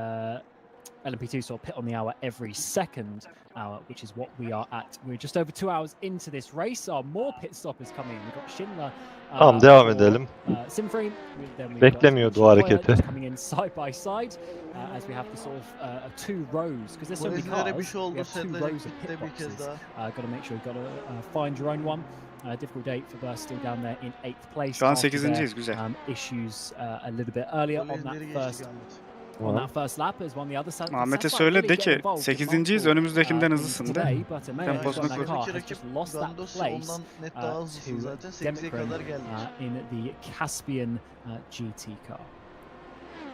S6: LMP2 sort of pit on the hour every second hour, which is what we are at. We're just over 2 hours into this race. More pit stoppers coming in. We've got Schindler.
S12: Tamam devam edelim.
S6: Simframe.
S12: Beklemiyordu o hareketi.
S6: Coming in side by side, as we have the sort of 2 rows, because there's so many
S4: Brezilere bir
S6: cars.
S4: şey
S6: We
S4: oldu,
S6: have 2
S4: Sedlacek
S6: rows of
S4: gitti
S6: pit
S4: bir kez
S6: boxes.
S4: daha.
S6: Got to make sure you've got to find your own one. Difficult date for Burst, still down there in 8th place.
S5: Şu an
S6: after
S5: 8.'yiz,
S6: their,
S5: güzel.
S6: Issues a little bit earlier on that
S4: Kolejleri
S6: first
S4: geçtik Ahmet.
S6: on that first lap as one the other side.
S5: Ahmet'e söyle de ki 8.'yiz önümüzdekinden hızlısın de. Temposunu koy.
S6: Just lost that
S4: Gandos
S6: place
S4: ondan net daha hızlısın zaten. 8'e
S6: Demikran
S4: kadar gelmiş.
S6: in the Caspian GT car.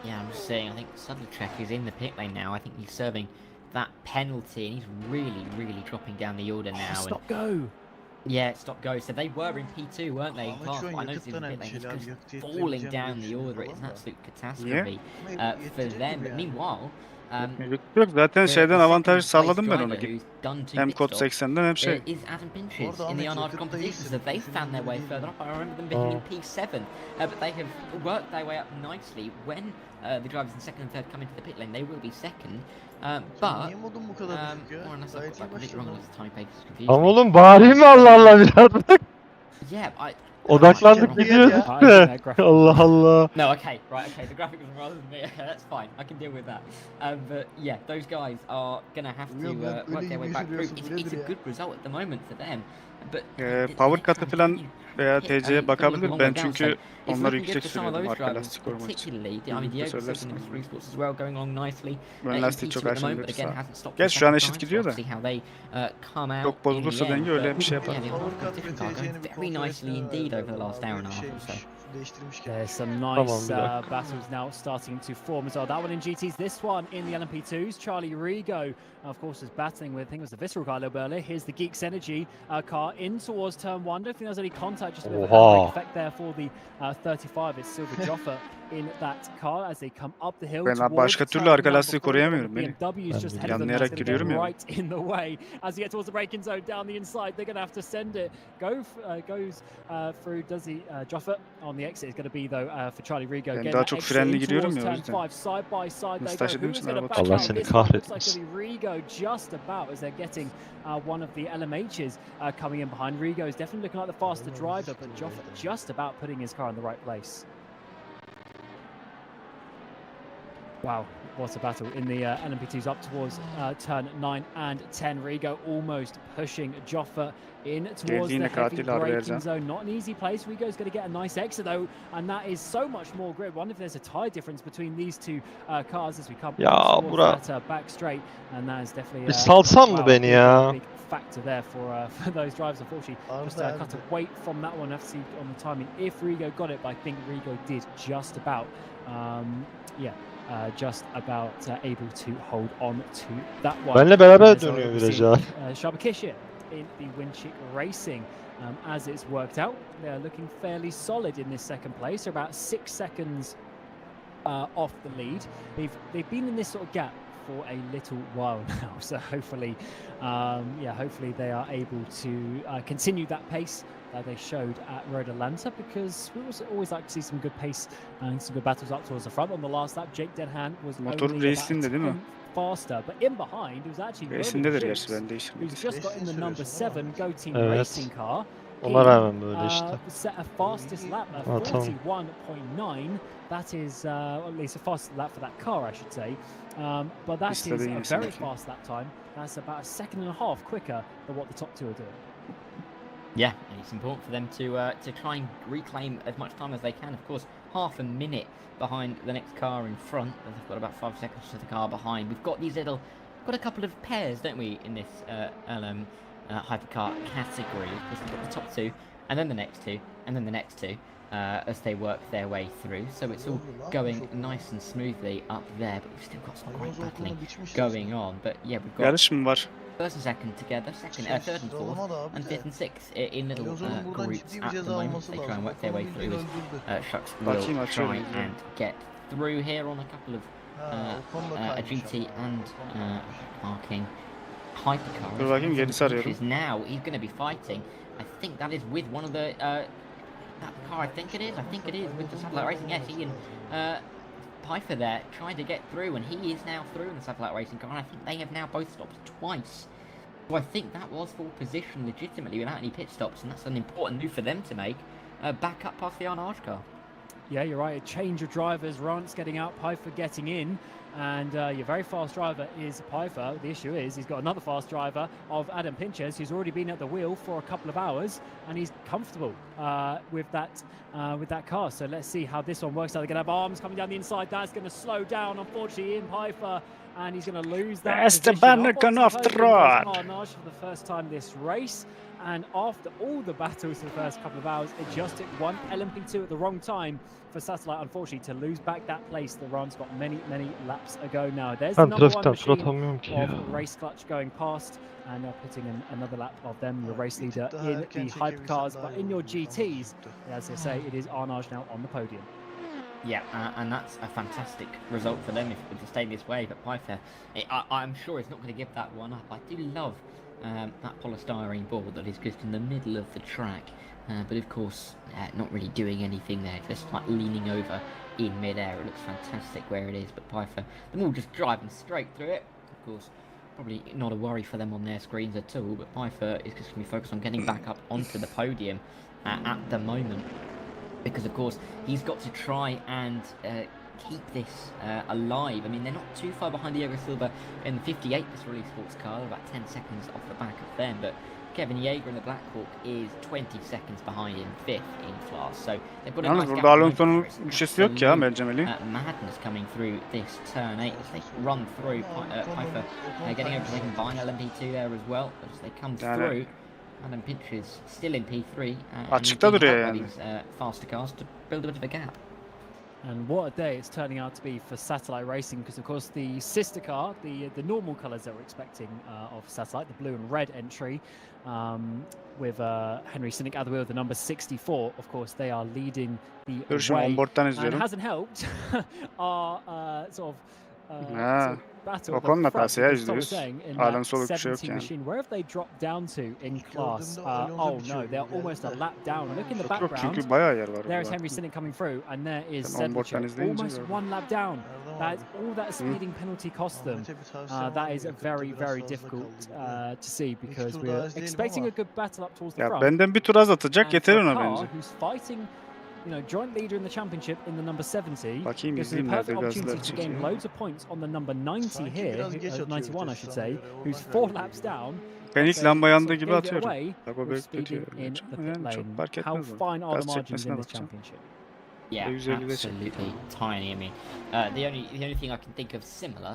S10: Yeah, I'm just saying, I think Sudlicek is in the pit lane now. I think he's serving that penalty, and he's really dropping down the order now.
S6: Stop go!
S10: Yeah, stop go. So they were in P2, weren't they?
S4: Ahmet
S10: Class,
S4: şu an
S10: but I noticed in the
S4: yakıttan
S10: pit lane,
S4: endişeli
S10: it's
S4: abi.
S10: just falling down the order. It's an absolute catastrophe
S4: Ama
S10: for them. But meanwhile,
S5: Yok zaten şeyden avantaj sağladım ben ona.
S10: who's done 2
S5: Hem
S10: pit
S5: kod
S10: stops,
S5: 80'den hem şey.
S10: is Adam Pinches
S4: Orada
S10: in the
S4: Ahmet
S10: unarmed
S4: yakıtta
S10: competition,
S4: iyisin.
S10: so they found their way further up. I remember them being in P7, but they have worked their way up nicely. When the drivers in second and third come into the pit lane, they will be second. But
S4: Niye modun bu kadar düşük ya?
S10: or unless I've
S4: Gayet
S10: got that
S4: iyi
S10: completely wrong,
S4: başladın.
S10: unless the timing page is confusing
S12: Ama
S10: me.
S12: oğlum bağırayım mı Allah Allah biraz bak.
S10: Yeah,
S12: Odaklandık
S4: Canım,
S12: gidiyoruz
S4: ya.
S12: işte. Allah Allah.
S10: No, okay, right, okay, the graphic was rather than me. That's fine, I can deal with that. But yeah, those guys are gonna have to work their way back through. It's a good result at the moment for them. But
S5: Power cut'ı falan veya TC'ye bakabilir. Ben çünkü onları yüksek sürüyordum arka lastik korumak için.
S10: particularly, I mean, the overtaking in the sports as well, going along nicely.
S5: Ön lastiği çok aşağıda
S10: but
S5: bir
S10: again,
S5: sağ.
S10: hasn't stopped
S5: Gerçi
S10: the
S5: şu an
S10: second
S5: eşit
S10: time,
S5: gidiyor
S10: so
S5: da.
S10: see how they come out
S5: Çok bozulursa
S10: in the
S5: denge
S10: end,
S5: öyle
S10: but
S5: bir şey yapar.
S10: yeah, the unarmed competition car going very nicely indeed over the last hour and a half or so.
S4: değiştirmiş gibi.
S6: There's some
S12: Tamam,
S6: nice
S12: bir dakika.
S6: battles now starting to form as well. That one in GTs, this one in the LMP2s. Charlie Rigo, of course, is battling with, I think it was the Visceral car a little bit earlier. Here's the Geeks Energy car in towards turn 1. Don't think there's any contact, just a bit of a handbrake effect there for the 35. It's Silver Joffa in that car as they come up the hill
S5: Ben
S6: towards
S5: başka türlü
S6: turn
S5: arka
S6: 1
S5: lastiği
S6: before the
S5: koruyamıyorum beni.
S6: BMW's just ahead of them.
S5: Yanlayarak
S6: That's going to
S5: giriyorum
S6: get
S5: ya.
S6: right in the way as he gets towards the braking zone down the inside. They're going to have to send it. Goes through, does he? Joffa on the exit is going to be though for Charlie Rigo.
S5: Ben daha çok frenli giriyorum ya o yüzden.
S6: Side by side they
S5: Nasıl
S6: go.
S5: taşıdığım
S6: Who's
S5: için
S6: going to
S5: araba
S6: back
S12: Allah
S6: out
S12: seni
S6: this one? Looks like
S12: kahretmesin.
S6: it'll be Rigo just about as they're getting one of the LMHs coming in behind. Rigo is definitely looking like the faster driver, but Joffa just about putting his car in the right place. Wow, what a battle in the LMP2s up towards turn 9 and 10. Rigo almost pushing Joffa in towards the heavy braking zone. Not an easy place. Rigo's going to get a nice exit though, and that is so much more grip. Wonder if there's a tyre difference between these two cars as we come towards that back straight, and that is definitely
S12: Bir salsan mı beni ya?
S6: big factor there for those drivers. Unfortunately, just cut away from that one. Have to see on the timing if Rigo got it, but I think Rigo did just about. Just about able to hold on to that one.
S12: Benle beraber dönüyor viraja.
S6: Shabakishia in the Winchick Racing. As it's worked out, they're looking fairly solid in this second place. They're about 6 seconds off the lead. They've been in this sort of gap for a little while now, so hopefully they are able to continue that pace they showed at Road Atlanta, because we always like to see some good pace and some good battles up towards the front. On the last lap, Jake Denhan was only about faster, but in behind it was actually who's just got in the number 7 Go Team Racing car.
S12: Ona rağmen böyle işte.
S6: Set a fastest lap at 41.9. That is, at least a fastest lap for that car, I should say. But that is a very fast lap time. That's about a second and a half quicker than what the top two are doing.
S10: Yeah, and it's important for them to try and reclaim as much time as they can. Of course, half a minute behind the next car in front. They've got about 5 seconds to the car behind. We've got got a couple of pairs, don't we, in this hypercar category? We've got the top two, and then the next two, and then the next two, as they work their way through. So it's all going nice and smoothly up there, but we've still got some great battling going on. But yeah, we've got first and second together, third and fourth, and fifth and sixth in little groups at the moment. They try and work their way through as Shucks will try and get through here on a couple of a GT and parking hypercar. Which is now he's going to be fighting. I think that is with one of the that car. I think it is with the Satellite Racing. Yes, he and Pfeiffer there trying to get through, and he is now through in the Satellite Racing car, and I think they have now both stopped twice. So I think that was full position legitimately without any pit stops, and that's an important move for them to make, back up past the Arnage car.
S6: Yeah, you're right, a change of drivers, Rance getting out, Pfeiffer getting in, and your very fast driver is Pfeiffer. The issue is he's got another fast driver of Adam Pinches, who's already been at the wheel for a couple of hours, and he's comfortable with that car. So let's see how this one works out. They're going to have arms coming down the inside. That's going to slow down, unfortunately, in Pfeiffer, and he's going to lose that
S5: Esteban off the road
S6: for the first time this race. And after all the battles for the first couple of hours, it just took one LMP2 at the wrong time for Satellite, unfortunately, to lose back that place that Rance got many laps ago now. There's the number one machine of Race Clutch going past, and putting in another lap of them, your race leader in the hypercars. But in your GTs, as I say, it is Arnage now on the podium.
S10: Yeah, and that's a fantastic result for them if to stay this way. But Pfeiffer, I'm sure he's not going to give that one up. I do love that polystyrene board that is just in the middle of the track, but of course not really doing anything there, just like leaning over in mid-air. It looks fantastic where it is, but Pfeiffer, them all just driving straight through it. Of course, probably not a worry for them on their screens at all, but Pfeiffer is just going to be focused on getting back up onto the podium at the moment, because of course he's got to try and keep this alive. I mean, they're not too far behind Diego Silva in the 58 Rally Sports car. They're about 10 seconds off the back of them, but Kevin Yeager in the Black Hawk is 20 seconds behind in 5th in class. So they've got a nice gap. Madness coming through this turn 8 as they run through. Pfeiffer getting over to Vinyl LMP2 there as well as they come through. Adam Pinch is still in P3. And he's
S5: Açıkta
S10: being
S5: duruyor
S10: helped by
S5: yani.
S10: these faster cars to build a bit of a gap.
S6: And what a day it's turning out to be for Satellite Racing, because of course the sister car, the normal colours that we're expecting of Satellite, the blue and red entry, with Henry Sinek at the wheel, the number 64, of course they are leading the
S5: Görüşüm
S6: way,
S5: onboard'dan
S6: and it
S5: izliyorum.
S6: hasn't helped our sort of battle at
S5: Ocon'un
S6: the front,
S5: hatası ya
S6: because Tom was
S5: %100.
S6: saying in
S5: Halen
S6: that
S5: soluk bir şey yok
S6: 70
S5: yani.
S6: machine, where have they dropped down to in class?
S4: gördüğümde Alonso
S6: Oh
S4: bitiyor
S6: no,
S4: gibi
S6: they're almost a
S4: geldi.
S6: lap down. Look in the
S5: Çok yok
S6: background.
S5: çünkü bayağı yer var.
S6: There's
S5: burada.
S6: Henry Sinek coming through, and there is
S5: Sen onboard'dan
S6: Sedlichuk,
S5: izleyince
S6: almost
S5: gördüm.
S6: one lap down.
S4: Erdem
S6: That
S4: abi.
S6: all that speeding penalty cost them.
S4: Ahmet'e bir tavsiyem
S6: That
S4: var
S6: is
S4: mı? Yakıtı
S6: very,
S4: biraz
S6: very
S4: fazla
S6: difficult
S4: kaldı gibi.
S6: to see, because
S4: tur daha
S6: we're
S4: izleyelim
S6: expecting a
S4: ama.
S6: good battle up towards the
S5: Ya
S6: front.
S5: benden bir tur az atacak
S6: And
S5: yeter
S6: for a
S5: ona
S6: car
S5: bence.
S6: who's fighting, joint leader in the championship in the number 70,
S5: Bakayım
S6: gives us a
S5: izleyeyim nerede
S6: perfect
S5: gazlar
S6: opportunity to gain
S5: çekiyor.
S6: loads of points on the number 90
S4: Sanki
S6: here,
S4: biraz geç atıyor
S6: 91 I
S4: vites
S6: should
S4: sana
S6: say,
S4: göre,
S6: who's
S4: oradan
S6: 4
S4: kaybediyor
S6: laps
S4: gibi.
S6: down.
S5: Ben ilk
S6: They
S5: lamba yandığı
S6: sort of
S5: gibi
S6: gave it
S5: atıyorum.
S6: away
S5: Bak o
S6: with
S5: bekletiyor.
S6: speeding in the pit
S5: Yani
S6: lane.
S5: çok fark
S6: How
S5: etmez o.
S6: fine are the
S5: Gaz
S6: margins
S5: çekmesine
S6: in this
S5: bakacağım.
S6: championship?
S10: Yeah,
S5: 150'de çek.
S10: absolutely tiny. I mean, the only thing I can think of similar,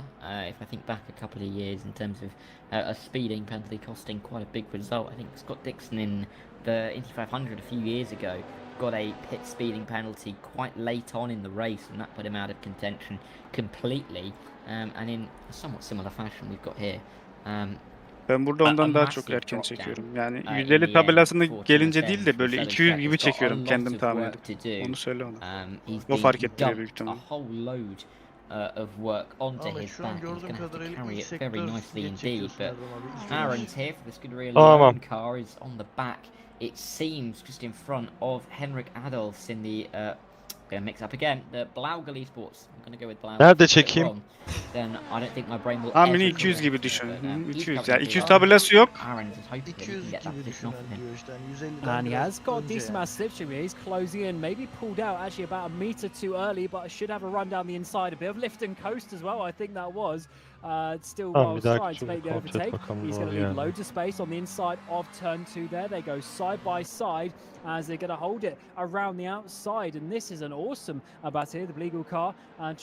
S10: if I think back a couple of years in terms of a speeding penalty costing quite a big result, I think Scott Dixon in the Indy 500 a few years ago got a pit speeding penalty quite late on in the race, and that put him out of contention completely. And in a somewhat similar fashion, we've got here.
S5: Ben burada ondan daha çok erken çekiyorum. Yani 150 tabelasını gelince değil de böyle 200 gibi çekiyorum kendim tahmin edip. Onu söyle ona. O fark ettiriyor büyük ihtimalle.
S10: Of work onto
S4: Ahmet,
S10: his
S4: şu an
S10: back. He's
S4: gördüğüm
S10: going to have to
S4: kadarıyla
S10: carry
S4: ilk
S10: it
S4: sektör
S10: very nicely
S4: geç
S10: indeed.
S4: çekiyorsun
S10: But
S4: Erdem abi. İlk
S10: Aaron's here for the Scuderia
S12: Tamam.
S10: Leon car is on the back. It seems just in front of Henrik Adolfs in the going to mix up again. The Blaugal Esports. I'm going to go with Blaugal.
S12: Nerede çekeyim?
S10: Then I don't think my brain will
S5: Tahmini
S10: ever
S5: 200 gibi
S10: correct
S5: düşün.
S10: it, but,
S5: 200
S10: he's
S5: yani
S10: coming
S5: 200
S10: through.
S5: tabelası yok.
S10: Aaron's is hoping that he
S4: 200
S10: can get that
S4: gibi
S10: position
S4: düşünen
S10: off him.
S4: diyor işte. Yani 150'den
S6: And he
S4: biraz
S6: has got a
S4: önce
S6: decent
S4: yani.
S6: amount of slipstream here. He's closing in, maybe pulled out actually about a metre too early, but should have a run down the inside. A bit of lift and coast as well, I think that was. Still
S12: Tamam,
S6: whilst
S12: bir dahaki
S6: trying to
S12: turu
S6: make the
S12: kontrol et
S6: overtake.
S12: bakalım
S6: He's
S12: ne
S6: going to
S12: oluyor
S6: leave
S12: yani.
S6: loads of space on the inside of turn 2 there. They go side by side as they're going to hold it around the outside. And this is an awesome battle here, the Bleagle car,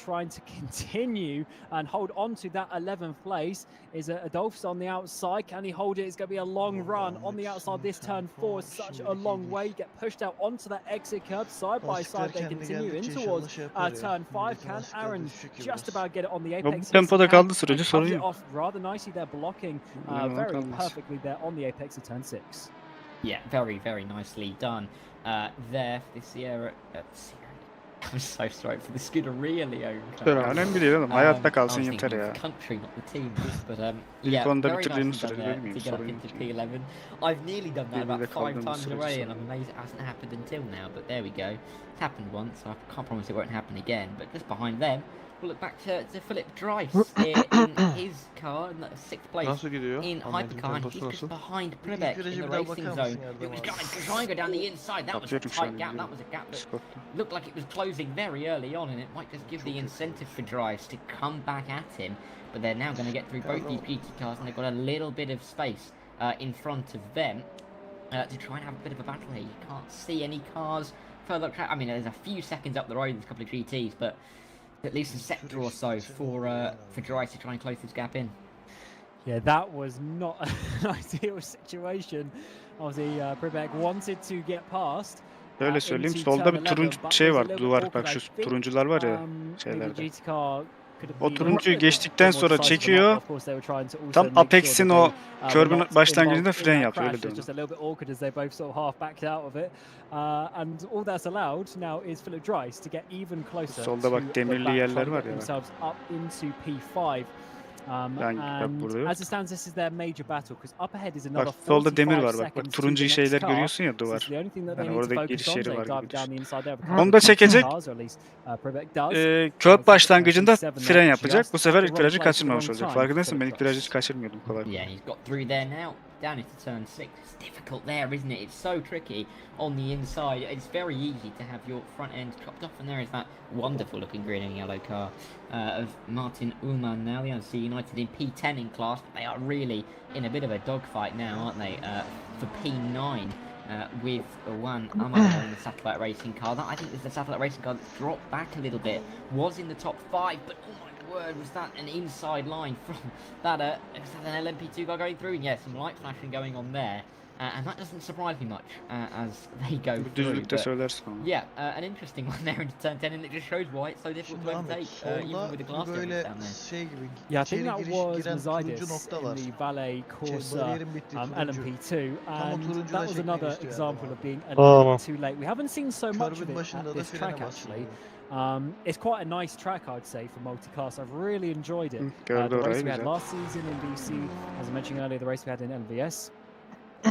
S6: trying to continue and hold on to that 11th place. Is Adolphus on the outside? Can he hold it? It's going to be a long run on the outside. This turn 4 is such a long way. Get pushed out onto that exit curb. Side by side they continue in towards turn 5. Can Aaron just about get it on the apex?
S5: Bu tempoda kaldığı sürece sorun
S6: Comes it
S5: yok.
S6: off rather nicely. They're blocking very perfectly there on the apex of turn 6.
S10: Yeah, very, very nicely done. There for the Sierra. I'm so sorry for the Scuderia Leon.
S5: Önemli değil oğlum. Hayatta kalsın
S10: I was
S5: yeter
S10: thinking
S5: ya.
S10: of the country, not the team. But
S5: İlk onda
S10: very
S5: bitirdiğimiz
S10: nicely
S5: sürece
S10: done
S5: bilmiyorum,
S10: to get up
S5: sorun
S10: into
S5: yok.
S10: P11. I've nearly done that about
S5: Geride
S10: 5
S5: kaldığımız
S10: times in a
S5: sürece
S10: row,
S5: sorun
S10: and I'm amazed it hasn't happened until now. But there we go. It's happened once. So I can't promise it won't happen again. But just behind them, we'll look back to Philip Dries in his car in the 6th place
S2: Nasıl gidiyor?
S10: in
S2: Ahmet'in
S10: Hypercar, and he's
S2: temposu
S10: just
S2: nasıl?
S10: behind Prevec in the racing zone. It was trying to go down the inside. That was a
S5: Atıyorum şu an
S10: tight gap. That was a gap that
S5: Scott'ta.
S10: looked like it was closing very early on, and it might just give the incentive for Dries to come back at him. But they're now going to get through both these GT cars, and they've got a little bit of space in front of them to try and have a bit of a battle here. You can't see any cars further up track. I mean, there's a few seconds up the road, there's a couple of GTs, but at least a sector or so for Dries to try and close this gap in.
S6: Yeah, that was not an ideal situation. Obviously, Prevec wanted to get past.
S5: Öyle söyleyeyim. Solda bir turuncu şey var, duvar. Bak şu turuncular var ya şeylerde. O turuncuyu geçtikten sonra çekiyor. Tam Apex'in o körbün başlangıcında fren yapıyor. Öyle diyorum.
S6: Just a little bit awkward as they both sort of half backed out of it. And all that's allowed now is Philip Dries to get even closer
S5: Solda bak demirli yerler var ya.
S6: themselves up into P5. And as it stands, this is their major battle because up ahead is another 45
S5: solda demir var bak.
S6: seconds
S5: Turuncu
S6: to the
S5: şeyler
S6: next car.
S5: görüyorsun ya duvar.
S6: The only thing that they
S5: Yani
S6: need to
S5: orada
S6: focus
S5: giriş
S6: on,
S5: yeri
S6: they
S5: var
S6: dive
S5: gibi
S6: down the
S5: düşün.
S6: inside there.
S5: Onu da çekecek.
S6: Cars, or at least Prevec does.
S5: Kök başlangıcında fren yapacak. Bu sefer ilk virajı kaçırmamış olacak. Farkındaysan ben ilk virajı kaçırmıyordum kolay.
S10: Yeah, he's got through there now. Down into turn 6. It's difficult there, isn't it? It's so tricky on the inside. It's very easy to have your front end chopped off, and there is that wonderful looking green and yellow car of Martin Ullmann now. The LC United in P10 in class, but they are really in a bit of a dogfight now, aren't they? For P9 with Juan Amaro in the Satellite Racing car. That I think is the Satellite Racing car that's dropped back a little bit. Was in the top 5, but oh my word, was that an inside line from that? Is that an LMP2 car going through? And yeah, some light flashing going on there. and that doesn't surprise me much as they go
S5: Bu
S10: through.
S5: düzlükte
S10: But
S5: söylersin ama.
S10: yeah, an interesting one there into turn 10, and it just shows why it's so difficult
S4: Şimdi
S10: to
S4: Ahmet
S10: overtake, even
S4: solda
S10: with the
S4: bir
S10: glass
S4: böyle
S10: difference down there.
S4: şey gibi
S6: Yeah, I think
S4: içeri
S6: that
S4: giriş
S6: was
S4: giren turuncu
S6: Mazidis
S4: nokta
S6: in
S4: var.
S6: the Valet Corsa
S4: bariyerin bittiği turuncu.
S6: LMP2,
S4: Tam o
S6: and
S4: turuncuda
S6: that was
S4: çekmeye
S6: another
S4: geçti yani
S6: example
S4: adam
S6: of being a
S12: Tamam.
S6: little too late. We haven't seen so much of
S4: Körbün
S6: it
S4: başında
S6: at
S4: da
S6: this
S4: frene
S6: track
S4: basıyor.
S6: actually. It's quite a nice track, I'd say, for multi-class. I've really enjoyed it.
S5: Gördü
S6: The race
S5: orayı
S6: we had
S5: güzel.
S6: last season in VC, as I mentioned earlier, the race we had in LVS.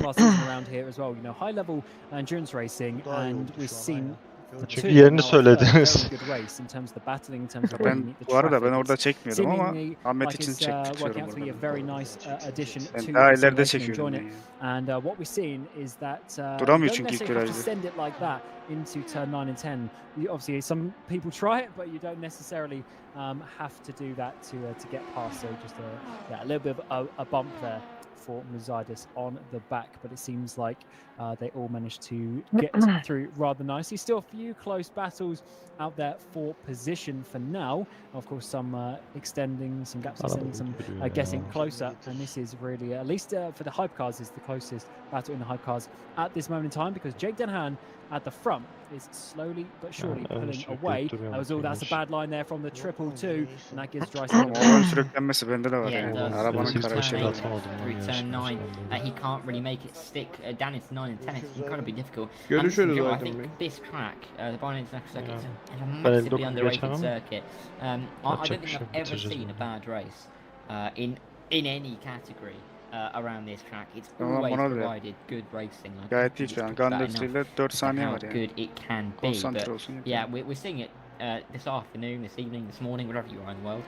S6: Last season around here as well, high-level endurance racing,
S4: Daha iyi
S6: and
S4: oldu
S6: we've
S4: şu an,
S6: seen
S4: aynen.
S6: the
S12: Çünkü
S6: two
S12: yerini
S6: now a third
S12: söylediniz.
S6: very good race in terms of the battling, in terms of
S5: Ya
S6: where you
S5: ben
S6: meet the
S5: bu arada
S6: traffic.
S5: ben orada
S6: It's
S5: çekmiyordum ama
S6: seemingly
S5: Ahmet
S6: like
S5: için
S6: it's
S5: çektiriyorum
S6: working out to be a
S5: burada.
S6: very nice addition
S5: Ben
S6: to
S5: daha
S6: the sim
S5: ileride
S6: racing, enjoying
S5: çekiyordum
S6: it.
S5: ben ya.
S6: And what we're seeing is that you
S5: Duramıyor
S6: don't
S5: çünkü ilk
S6: necessarily have to
S5: virajda.
S6: send it like that into turn 9 and 10. Obviously, some people try it, but you don't necessarily have to do that to get past. So just a little bit of a bump there for Mazidis on the back, but it seems like they all managed to get through rather nicely. Still a few close battles out there for position for now. Of course, some extending, some gaps extending, some getting closer. And this is really, at least for the hypercars, is the closest battle in the hypercars at this moment in time, because Jake Denhan at the front is slowly but surely pulling away. That's a bad line there from the 222, and that gives Dryce
S5: Ama o ön sürüklenmesi bende de var
S10: Yeah, it
S5: yani.
S10: does.
S5: Arabanın
S10: Through
S5: kara
S10: turn
S5: şeyi.
S10: 8, through turn 9, he can't really make it stick down into 9 and 10. It's incredibly difficult.
S2: Görüşürüz
S10: I
S2: Aydın
S10: think
S2: Bey.
S10: this track, the Bahrain International Circuit, is a
S12: Ben
S10: massively
S12: 59
S10: underrated
S12: geçemem.
S10: circuit. I don't
S12: Yapacak bir
S10: think
S12: şey
S10: I've
S12: yok,
S10: ever
S12: bitireceğiz
S10: seen a
S12: bunu.
S10: bad race in any category around this track. It's
S5: Tamam,
S10: always
S5: ona da
S10: provided good racing. I
S5: Gayet
S10: don't
S5: iyi
S10: think
S5: şu an.
S10: it's talked about
S5: Gunlifter ile
S10: enough
S5: 4
S10: as to
S5: saniye
S10: how
S5: var yani.
S10: good it can be.
S5: Konsantre
S10: But
S5: olsun yeter.
S10: yeah, we're seeing it this afternoon, this evening, this morning, wherever you are in the world.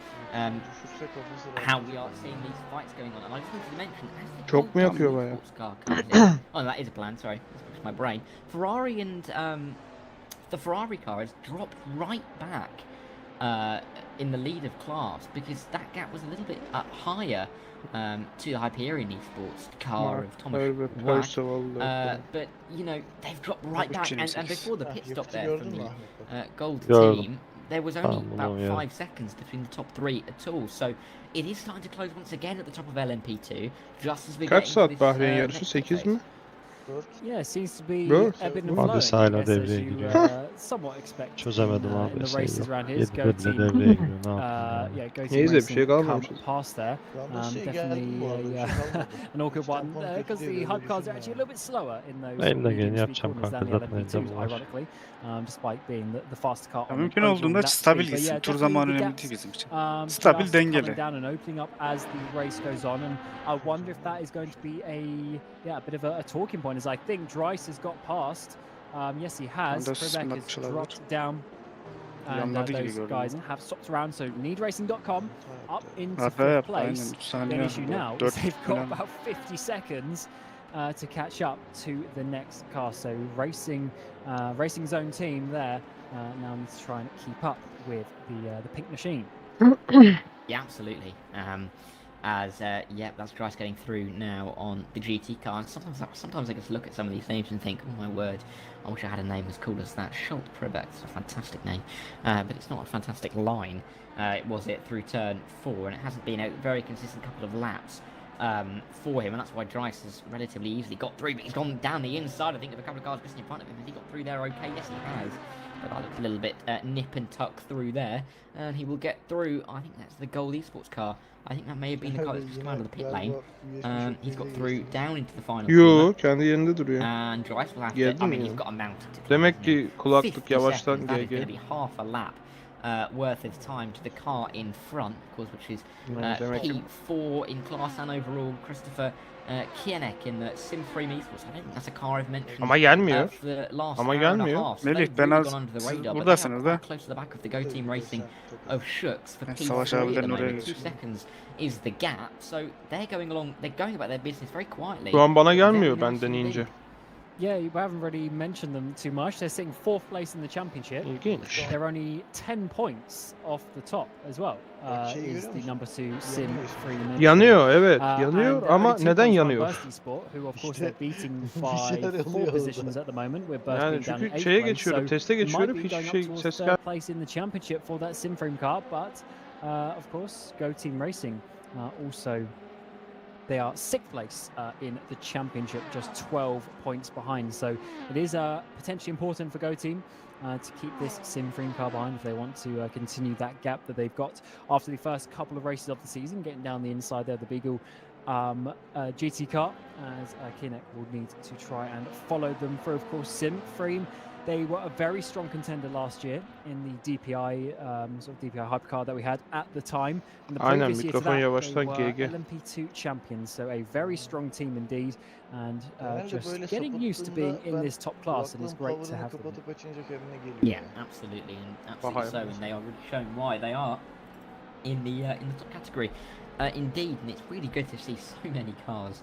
S10: How we are seeing these fights going on, and I just wanted to mention as the
S2: Çok mu yakıyor
S10: Gold
S2: bayağı?
S10: sports car comes in, oh, that is a plan. Sorry, it's my brain. Ferrari and the Ferrari car has dropped right back in the lead of class, because that gap was a little bit higher to the Hyperion Esports car of Thomas Wack. But they've dropped right back, and before the pit stop there from the Gold team, there was only about 5 seconds between the top 3 at all. So it is starting to close once again at the top of LMP2, just as we're
S2: Kaç
S10: getting to
S2: saat
S10: this
S2: Bahreyn yarışı?
S10: next
S2: 8
S10: phase.
S2: mi?
S6: Yeah, it seems to be
S2: Dört.
S6: ebbing and
S12: Abi
S6: flowing, I
S12: hala
S6: guess, as
S12: devreye
S6: you
S12: giriyor.
S6: somewhat expect
S12: Çözemedim
S6: in
S12: abi
S6: the
S12: şey
S6: races
S12: yok.
S6: around here. Go
S12: 7'de
S6: team,
S12: devreye giriyor, ne yapayım
S6: yeah, Go team
S2: Neyse bir
S6: racing
S2: şey
S6: come
S2: kalmamış.
S6: past there. Definitely an awkward one, because the hypercars are actually a little bit slower in those
S12: Elimden geleni
S6: medium speed
S12: yapacağım
S6: corners than
S12: kanka,
S6: the
S12: zaten
S6: LMP2s,
S12: elimde var.
S6: ironically, despite being the faster car on
S5: Mümkün
S6: the
S5: olduğunda
S6: overall lap
S5: stabil
S6: speed. But
S5: gitsin.
S6: yeah,
S5: Tur
S6: definitely
S5: zamanı
S6: the
S5: önemli
S6: gaps
S5: değil bizim için.
S6: just
S5: Stabil,
S6: coming
S5: dengeli.
S6: down and opening up as the race goes on, and I wonder if that is going to be a bit of a talking point, as I think Dryce has got past. Yes, he has.
S5: Onda
S6: Vivek has
S5: atmış olabilir.
S6: dropped down, and
S5: Yanladı gibi
S6: those
S5: gördüm
S6: guys
S5: ama.
S6: have stopped around. So needracing.com up into
S5: Hata
S6: 5th
S5: yaptı aynen.
S6: place.
S5: 3
S6: The
S5: saniye
S6: only issue now is
S5: 4
S6: they've got
S5: falan.
S6: about 50 seconds to catch up to the next car. So racing zone team there now needs to try and keep up with the pink machine.
S10: Yeah, absolutely. That's Dryce getting through now on the GT car. And sometimes I just look at some of these names and think, oh my word, I wish I had a name as cool as that. Schult Pribek, it's a fantastic name, but it's not a fantastic line. It was it through turn 4, and it hasn't been a very consistent couple of laps for him, and that's why Dryce has relatively easily got through. But he's gone down the inside, I think, of a couple of cars just in front of him. Has he got through there okay? Yes, he has. But that looked a little bit nip and tuck through there, and he will get through. I think that's the Gold Esports car. I think that may have been the car that's just come out of the pit lane. He's got through down into the final
S2: Yo,
S10: corner.
S2: kendi yerinde duruyor.
S10: And Dryce will have to,
S2: Geldi
S10: I
S2: mi
S10: mean,
S2: ya?
S10: he's got a mount to climb,
S2: Demek
S10: hasn't he?
S2: ki kulaklık
S10: 50
S2: yavaştan
S10: seconds, that is going to
S2: GG.
S10: be half a lap worth of time to the car in front, of course, which is
S2: demek ki
S10: P4 in class and overall. Christopher Kienek in the Sim3 Esports. I don't think that's a car I've mentioned
S2: Ama gelmiyor.
S10: for the last
S2: Ama
S10: hour and a
S2: gelmiyor.
S10: half. So
S5: Melih,
S10: they've
S5: ben
S10: really
S5: az-
S10: gone under the
S5: siz
S10: radar, but they are
S5: buradasınız da.
S10: quite close to the back of the Go Team Racing of Schutz for
S5: Savaş
S10: P3 at
S5: abilerin
S10: the
S5: oraya
S10: moment. 2
S5: geçiyor.
S10: seconds is the gap, so they're going along, they're going about their business very quietly.
S2: Şu an bana
S10: Very
S2: gelmiyor
S10: nice
S2: ben deneyince.
S10: indeed.
S6: Yeah, we haven't really mentioned them too much. They're sitting 4th place in the championship.
S2: İlginç.
S6: They're only 10 points off the top as well. Is the number 2 Sim 3
S2: Yanıyor evet
S6: and
S2: yanıyor
S6: they're
S2: ama
S6: only 2
S2: neden
S6: points behind
S2: yanıyor?
S6: Varsity Sport, who of course they're beating
S4: bir şeyler
S6: by 4
S4: oluyor
S6: positions at the moment. We're Burst
S2: Yani
S6: being down in
S2: çünkü
S6: 8th
S2: şeye
S6: place,
S2: geçiyorum,
S6: so
S2: teste
S6: might
S2: geçiyorum,
S6: be
S2: hiçbir
S6: going up
S2: şey
S6: towards
S2: ses
S6: 3rd place in the championship for that Sim frame car, but of course Go Team Racing also They are 6th place in the championship, just 12 points behind. So it is potentially important for Go Team to keep this Sim-Frame car behind if they want to continue that gap that they've got after the first couple of races of the season, getting down the inside there, the Beagle GT car, as Kinect will need to try and follow them through. Of course, Sim-Frame, they were a very strong contender last year in the DPI sort of DPI hypercar that we had at the time. And the
S2: Aynen,
S6: previous year to
S2: mikrofon
S6: that,
S2: yavaştan
S6: they were
S2: GG.
S6: LMP2 champions, so a very strong team indeed, and
S4: Genelde
S6: just
S4: böyle
S6: getting used to being
S4: sapıttığında
S6: in
S4: ben
S6: this top class, and it's
S4: kulaklığın
S6: great to
S4: power'ını
S6: have them.
S4: kapatıp açınca Kevin'e geliyor
S10: Yeah,
S4: ya.
S10: absolutely, and absolutely so,
S2: Bahrain.
S10: and they are really showing why they are in the top category. Indeed, and it's really good to see so many cars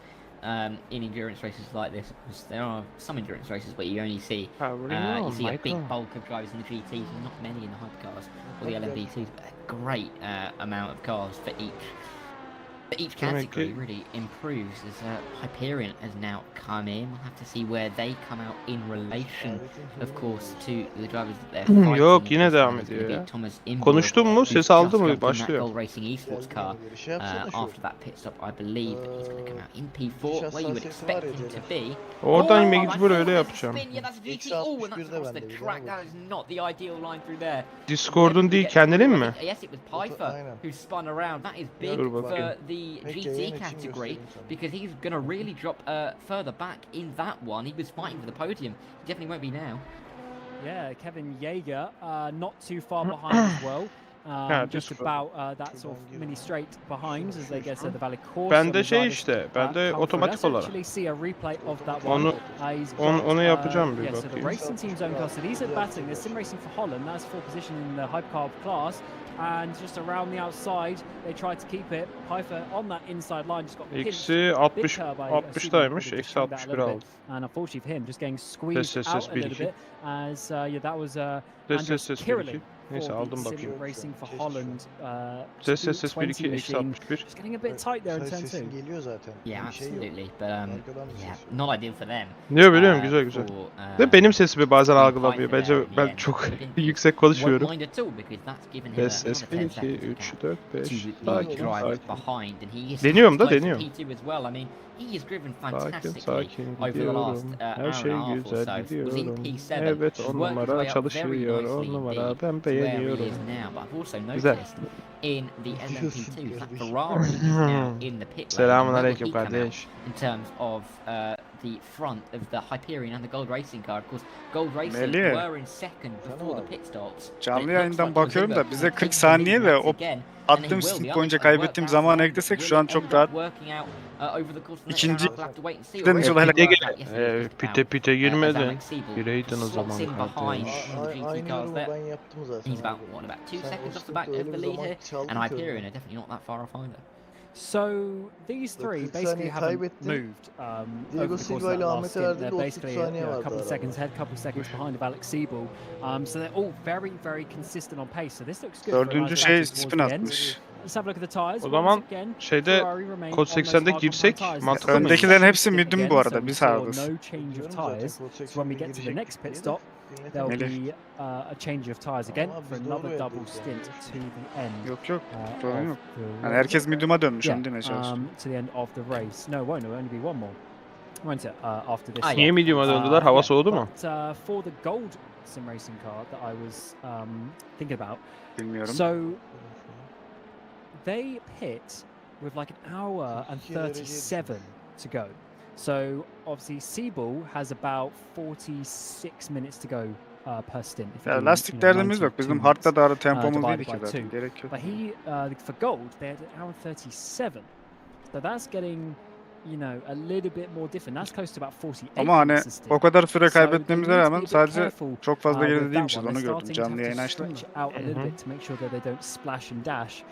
S10: in endurance races like this. Because there are some endurance races where you only see you see a big bulk of drivers in the GTs and not many in the hypercars or the LMP2s. But a great amount of cars for each category really improves as Hyperion has now come in. We'll have to see where they come out in relation, of course, to the drivers that they're fighting.
S2: Yok, yine devam ediyor ya. Konuştun mu? Ses aldı mı? Başlıyor.
S10: Gold Racing Esports car after that pit stop, I believe that he's going to come out in P4, where you would expect him to be.
S2: Oradan mecbur öyle yapacağım.
S10: Yeah, that's a GT. Oh, and that's across the track. That is not the ideal line through there.
S2: Discord'un değil, kendinin mi?
S10: Yes, it was Piper who spun around. That is big for the GT category, because he's going to really drop further back in that one. He was fighting for the podium. He definitely won't be now.
S6: Yeah, Kevin Yeager not too far behind as well. Just about that sort of mini straight behind as they get to the Valley Course.
S2: Bende şey işte, bende otomatik olarak. Onu yapacağım bir
S6: yeah, so the
S2: bakayım.
S6: racing team zone car, so these are battling. They're sim racing for Holland. That's full position in the hypercar class. And just around the outside, they tried to keep it. Piper on that inside line just got
S2: Eksi 60'daymış, eksi 61 aldı.
S6: And unfortunately for him, just getting squeezed out a little bit. As yeah, that was Andres Kirillin.
S2: Neyse aldım bakayım.
S6: Racing for Holland.
S2: Ses 1-2 eksi 61.
S6: It's getting a bit tight there in turn 2.
S4: Geliyor zaten.
S10: Yeah, absolutely. But yeah, not ideal for them.
S2: Niye biliyorum, güzel güzel. Ve benim sesimi bazen algılamıyor. Bence ben çok yüksek konuşuyorum. Ses 1-2 3 4 5. Deniyorum da deniyorum. Sakin gidiyorum. Her şey güzel gidiyorum. Evet, 10 numara çalışıyor. 10 numara ben beğeniyorum. Güzel.
S10: In the LMP2, that Ferrari is now in the pit lane.
S2: Selamun aleyküm kardeş.
S10: In terms of the front of the Hyperion and the Gold Racing car, of course, Gold Racing were in second before the pit stops.
S5: Canlı yayından bakıyorum da bize 40 saniye ve o attığım stint boyunca kaybettiğim zamanı eklesek şu an çok rahat. İkinci pitten yol hele pite girmedin. Gireydin o zaman kardeş.
S4: Aynı ben yaptım zaten.
S10: He's about 2 seconds off the back of the lead here, and Hyperion are definitely not that far off either.
S6: So these three basically haven't moved over the course of that last stint. They're basically a couple of seconds ahead, couple of seconds behind of Alex Siebel. So they're all very, very consistent on pace. So this looks good.
S5: Dördüncü şey spin atmış.
S6: Let's have a look at the tires.
S2: O zaman şeyde kod 80'de girsek mantıklı mı?
S5: Öndekilerin hepsi medium bu arada, biz hardız.
S6: No change of tires. So when we get to the next pit stop, there will be a change of tires again for another double stint to the end.
S5: Yok yok, sorun yok. Yani herkes medium'a dönmüş, onu demeye çalıştım.
S6: To the end of the race. No, it won't. It will only be one more. Won't it? After this.
S2: Niye medium'a döndüler? Hava soğudu mu?
S6: But for the gold sim racing car that I was thinking about.
S5: Bilmiyorum.
S6: So they pit with like an hour and 37 to go. So obviously Siebel has about 46 minutes to go per stint.
S5: Ya lastik derdimiz yok. Bizim hardta da tempomuz değil ki zaten. Gerek yok.
S6: But he for gold they had an hour and 37. So that's getting, you know, a little bit more different. That's close to about 48.
S5: Ama hani o kadar süre kaybetmemize rağmen sadece çok fazla geride değilmişiz, onu gördüm. Canlı yayın açtım.
S6: Out a little bit to make sure that they don't splash and dash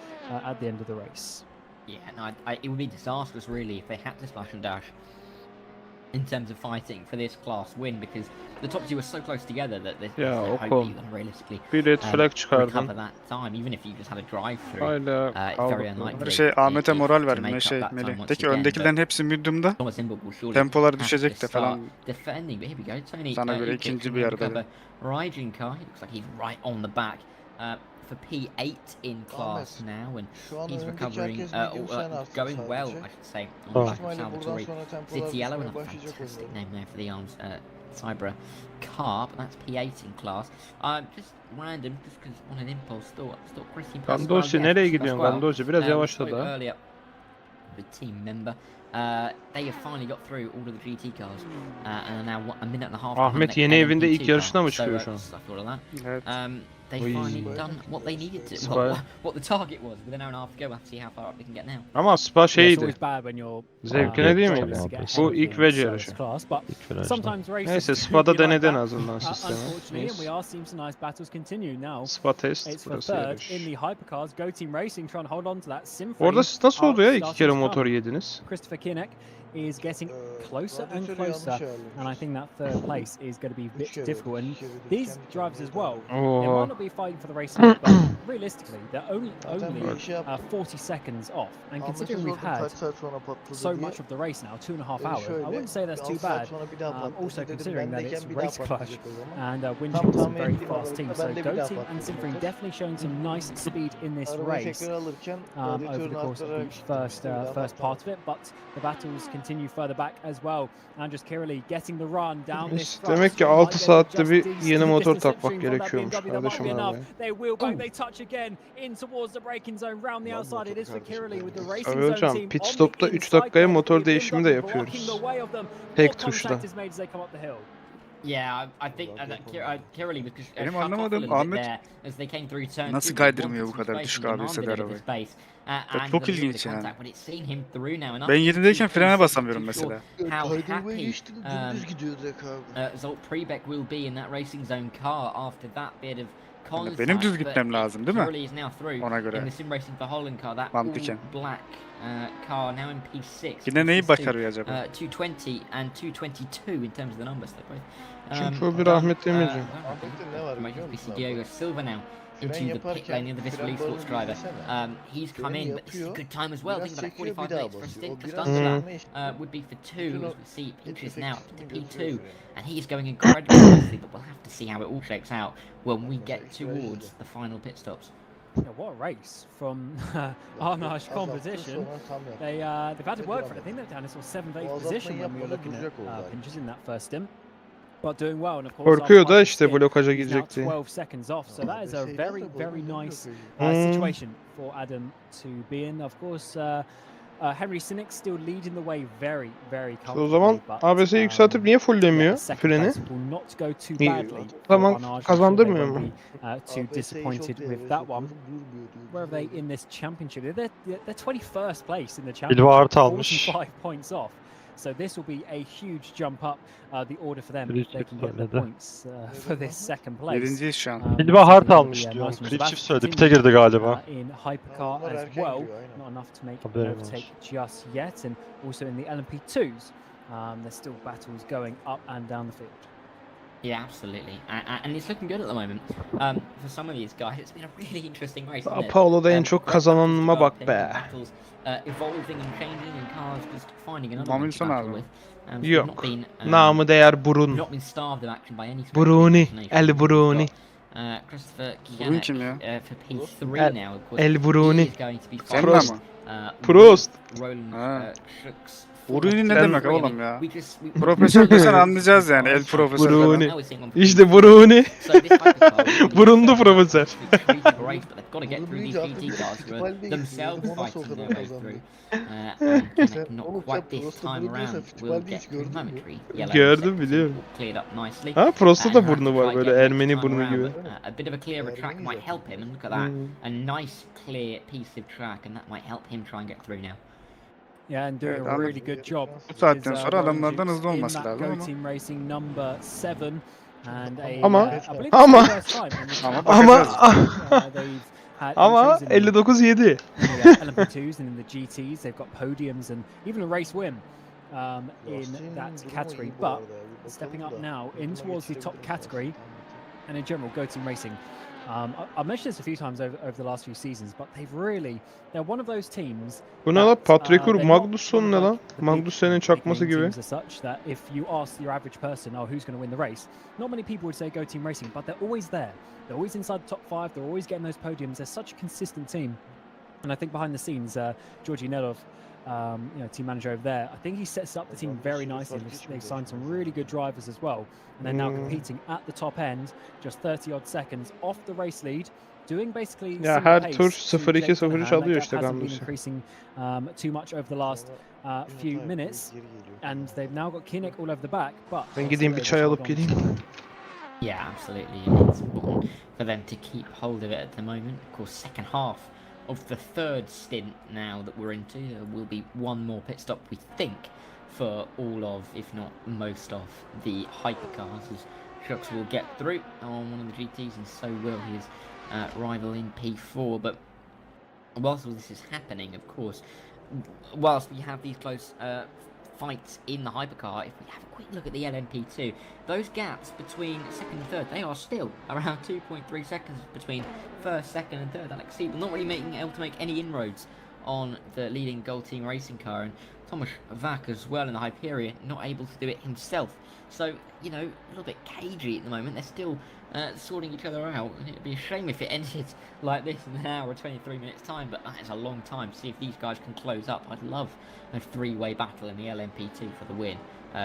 S6: at the end of the race.
S10: Yeah, no, it would be disastrous really if they had to splash and dash in terms of fighting for this class win, because the top two are so close together that there's no hope that you can realistically recover that time, even if you just had a drive through. It's very unlikely.
S5: Ahmet'e moral ver, Melih. De ki öndekilerin hepsi medium'da. Tempoları düşecek de falan.
S10: Defending, but here we go. Tony,
S5: Sana göre ikinci bir yarıda.
S10: Raijin car, he looks like he's right on the back for P8 in class now, and
S4: Şu an
S10: he's
S4: önündeki
S10: recovering,
S4: herkes medium sen aslında
S10: going well, I
S4: sadece.
S10: should say, on
S12: Oh.
S10: the back of
S4: İhtimalle buradan
S10: Salvatore
S4: sonra tempolar
S10: Zitiello, and
S4: düşmeye
S10: a
S4: başlayacak
S10: fantastic
S4: onların.
S10: name there for the arms, Cybra car, but that's P8 in class. Just random, just because on an impulse thought Christian Pasquale.
S2: Gandolsi nereye gidiyorsun Gandolsi? Biraz yavaşla daha.
S10: Earlier, the team member. They have finally got through all of the GT cars, and are now a minute and a half.
S2: Ahmet yeni evinde ilk yarışına mı çıkıyor şu an?
S10: Evet. They finally done what they needed to. What the target was with an hour and a half to go. We'll have to see how far up they can get now.
S2: Ama Spa şeydi. Zevkine değil miydi? Bu ilk VEC yarışı. Neyse Spa'da denedin en azından sistemi. Spa test, burası yarış. Orada siz nasıl oldu ya 2 kere motor yediniz?
S6: Is getting closer and closer, and I think that third place is going to be a bit difficult. And these drivers as well, they might not be fighting for the race, but realistically, they're only 40 seconds off. And considering we've had so much of the race now, 2.5 hours, I wouldn't say that's too bad. Also considering that it's Race Clash and Winchell, some very fast teams. So Go Team and Sinfring definitely showing some nice speed in this race over the course of the first part of it. But the battles continue further back as well. Andres Kirili getting the run down this front.
S2: Demek ki 6 saatte bir yeni motor takmak gerekiyormuş kardeşim arabaya.
S6: They wheel back, they touch again in towards the braking zone, round the outside. It is for Kirili with the racing
S2: Abi
S6: zone
S2: hocam
S6: team
S2: pit
S6: on
S2: stop'ta
S6: the
S2: 3 dakikaya
S6: inside
S2: motor
S6: with
S2: değişimi de
S6: BMW blocking
S2: yapıyoruz.
S6: the way of them.
S2: Tek
S6: More
S2: tuşla.
S6: contact is made as they come up the hill.
S10: Yeah, I think Kirili was just
S5: Benim
S10: shut off a
S5: anlamadığım
S10: little bit
S5: Ahmet
S10: there as they came through turn
S5: nasıl
S10: 2.
S5: kaydırmıyor bu
S10: Wanted
S5: kadar
S10: some
S5: düşük
S10: space,
S5: abi
S10: demanded a bit of
S5: arabayı.
S10: space,
S5: Ya çok
S10: and the
S5: ilginç
S10: contact,
S5: yani.
S10: but it's seen him through now, and
S5: Ben
S10: I'm
S5: 7'deyken
S10: not
S5: frene
S10: too
S5: basamıyorum
S10: sure
S5: mesela.
S10: how
S4: Kaydırmaya
S10: happy
S4: geçti, dümdüz gidiyor direkt abi.
S10: Zolt Prebeck will be in that racing zone car after that bit of contact.
S5: Benim düz
S10: but
S5: gitmem lazım değil mi?
S10: Kirili is now through
S5: Ona göre.
S10: in the sim racing for Holland car, that
S5: Mantıken.
S10: all black car now in P6.
S5: Yine neyi başarıyor acaba?
S10: 220 and 222 in terms of the numbers. They're both.
S2: Çünkü o bir Ahmet Demirci.
S4: Ahmet'te ne var biliyor musun abi?
S10: Diego Silva now into the pit lane in the Visma Esports driver. He's come in, but this is a good time as well. Think about it, 45 minutes for a stint. Just under that would be for 2. As we see Pinterest now up to P2, and he is going incredibly nicely. But we'll have to see how it all shakes out when we get towards the final pit stops.
S6: Yeah, what a race from Arnage competition. They've had to work for it. I think they're down in sort of 7th, 8th position when we were looking at Pinches in that first stint. But doing well, and of course,
S2: Korkuyor da işte blokaja girecek diye.
S6: 12 seconds off, so that is a very, very nice situation for Adam to be in. Of course, Henry Sinek still leading the way very, very comfortably.
S2: O zaman ABS yükseltip niye fulllemiyor freni? Tamam kazandırmıyor mu?
S6: Too disappointed with that one. Where are they in this championship? They're 21st place in the championship.
S12: Silva almış.
S6: 45 points off. So this will be a huge jump up the order for them if they can get the points for this second place.
S5: 7'deyiz şu an.
S12: Silva hard almış diyor. Klip çift söyledi. Pite girdi galiba.
S6: In hypercar as well, not enough to make an overtake just yet, and also in the LMP2s, there's still battles going up and down the field.
S10: Yeah, absolutely, and it's looking good at the moment. For some of these guys, it's been a really interesting race.
S2: Paolo'da en çok kazananıma bak be.
S10: Evolving and changing, and cars just finding another
S5: Mamil
S10: one to
S5: son
S10: battle
S5: abi.
S10: with.
S2: Yok. Namı değer Burun.
S10: Not been starved of action by any stretch of
S2: Bruni.
S10: the imagination.
S2: El Bruni.
S10: Christopher
S5: Burun kim ya?
S10: Kianek for P3 now, of course.
S2: El Bruni.
S10: He is going to be
S5: Sen
S2: Prost.
S5: ama.
S2: Prost.
S10: Roland
S5: Ha.
S10: Schrucks.
S5: Bruni ne demek oğlum ya?
S10: We just-
S5: Profesör desen anlayacağız yani. El profesör.
S2: Bruni.
S10: Now we're seeing one
S2: İşte Bruni.
S10: So this hypercar will be
S2: Burunlu profesör.
S10: a great race, but they've got to get through these GT cars who are themselves fighting their way through. And Kianek not quite this time around will get through the momentary yellow
S2: Gördüm,
S10: sector,
S2: biliyorum.
S10: cleared up nicely.
S2: Ha Prost'ta da
S10: And
S2: burnu var
S10: try
S2: böyle
S10: getting
S2: Ermeni
S10: time
S2: burnu
S10: around,
S2: gibi.
S10: but, a bit of a clearer track might help him, and look at that, a nice clear piece of track, and that might help him try and get through now.
S6: Yeah, and doing a really good job.
S5: Bu saatten
S6: is,
S5: sonra adamlardan
S6: Roland
S5: hızlı
S6: in
S5: olması
S6: that
S5: lazım
S6: Go
S5: ama.
S6: Team Racing number 7, and a,
S2: Ama-
S6: I believe it's
S2: ama-
S6: the first time in this
S5: Ama
S6: championship,
S2: Ama
S6: they've had
S2: ama
S6: entries in the
S2: 59-7.
S6: in the LMP2s and in the GTs. They've got podiums and even a race win in that category. But stepping up now in towards the top category, and in general, Go Team Racing. I've mentioned this a few times over the last few seasons, but they're one of those teams.
S2: Bu ne lan? Patrikur
S6: they're not
S2: Magnusson
S6: one
S2: ne
S6: of,
S2: lan?
S6: like, the
S2: Magnussen'in
S6: big
S2: çakması
S6: name
S2: gibi.
S6: teams as such that if you ask your average person, oh, who's going to win the race, not many people would say Go Team Racing, but they're always there. They're always inside the top 5. They're always getting those podiums. They're such a consistent team. And I think behind the scenes, Georgi Nedov, team manager over there, I think he sets up the team very nicely. They've signed some really good drivers as well. And they're now competing at the top end, just 30-odd seconds off the race lead, doing basically
S2: Ya her tur 0-2 0-3 alıyor işte Gamlusi.
S6: increasing too much over the last few minutes. And they've now got Kinnick all over the back. But
S2: Ben gideyim bir çay alıp geleyim.
S10: Yeah, absolutely. And it's important for them to keep hold of it at the moment. Of course, second half of the third stint now that we're into, there will be one more pit stop, we think, for all of, if not most of, the hypercars, as Shux will get through on one of the GTs, and so will his rival in P4. But whilst all this is happening, of course, whilst we have these close fights in the hypercar, if we have a quick look at the LMP2, those gaps between second and third, they are still around 2.3 seconds between first, second and third. Alex Siebel not really able to make any inroads on the leading Gold Team racing car, and Thomas Vac as well in the Hyperion not able to do it himself. So, you know, a little bit cagey at the moment. They're still sorting each other out, and it'd be a shame if it ended like this in an hour or 23 minutes time, but that is a long time. See if these guys can close up. I'd love a three-way battle in the LMP2 for the win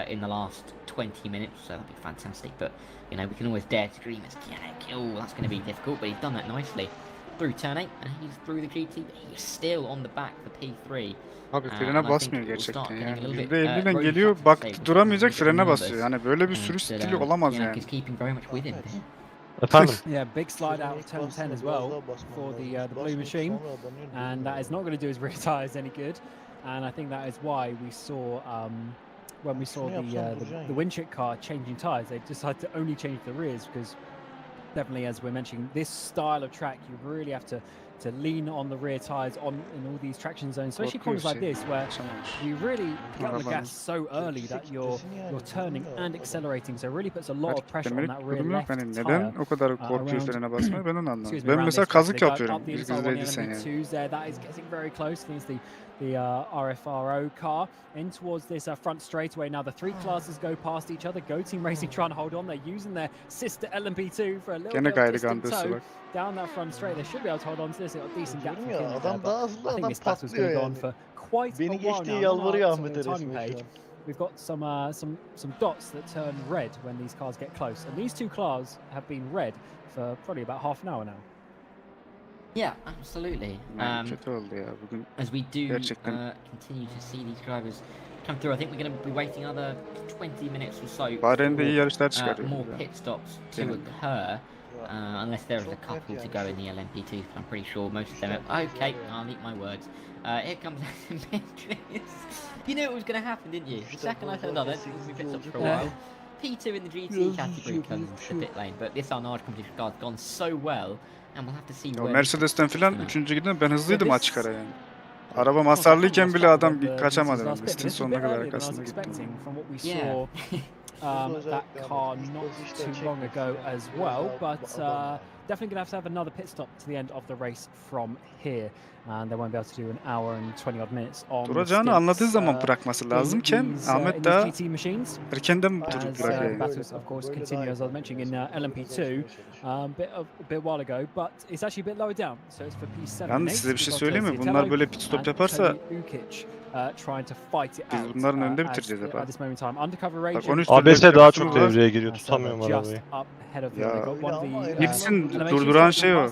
S10: in the last 20 minutes, so that'd be fantastic. But, you know, we can always dare to dream as Kinnick. Oh, that's going to be difficult, but he's done that nicely through turn 8, and he's through the GT, but he's still on the back for P3.
S5: Abi frene basmıyor gerçekten yani. %50'den geliyor, baktı duramayacak, frene basıyor. Yani böyle bir sürüş stili olamaz yani.
S2: Efendim?
S6: Yeah, big slide out of turn 10 as well for the blue machine, and that is not going to do his rear tyres any good. And I think that is why we saw when we saw the Winchit car changing tyres, they decided to only change the rears because definitely, as we're mentioning, this style of track, you really have to lean on the rear tyres in all these traction zones, especially corners like this where you really get on the gas so early that you're turning and accelerating, so it really puts a lot of pressure on that rear left tyre.
S5: Neden o kadar korkuyor frene basmaya, ben onu anlamadım. Ben mesela kazık yapıyorum, %50'sen yani.
S6: That is getting very close against the RFRO car in towards this front straightaway. Now the three classes go past each other. Go Team Racing trying to hold on. They're using their sister LMP2 for a little bit of distant toe down that front straight. They should be able to hold on to this. They've got a decent gap from Kinnick there, but I think this battle's going to go on for quite a while now. We've got some dots that turn red when these cars get close, and these two cars have been red for probably about half an hour now.
S10: Yeah, absolutely. As we do continue to see these drivers come through, I think we're going to be waiting another 20 minutes or so for more pit stops to occur, unless there is a couple to go in the LMP2. I'm pretty sure most of them are. Okay, I'll eat my words. Here comes You knew it was going to happen, didn't you? The second I said another, it's going to be pit stops for a while. P2 in the GT category comes to the pit lane, but this Arnage competition car's gone so well.
S5: O Mercedes'ten filan 3. giden ben hızlıydım açık ara yani. Arabam hasarlıyken bile adam kaçamadı ben. Stint sonuna kadar arkasında gittim.
S6: That car not too long ago as well, but definitely going to have another pit stop to the end of the race from here, and they won't be able to do an hour and 20 odd minutes on.
S5: Duracağını anladığı zaman bırakması lazımken Ahmet daha erkenden durup bırakıyor.
S6: Battles, of course, continue as I was mentioning in LMP2 a bit while ago, but it's actually a bit lower down, so it's for P7.
S5: Yalnız size bir şey söyleyeyim mi? Bunlar böyle pit stop yaparsa biz bunların önünde bitireceğiz hep.
S6: Bak
S5: 13
S12: ABS daha çok devreye giriyor, tutamıyorum arabayı.
S5: Ya gitsin, durduran şey o.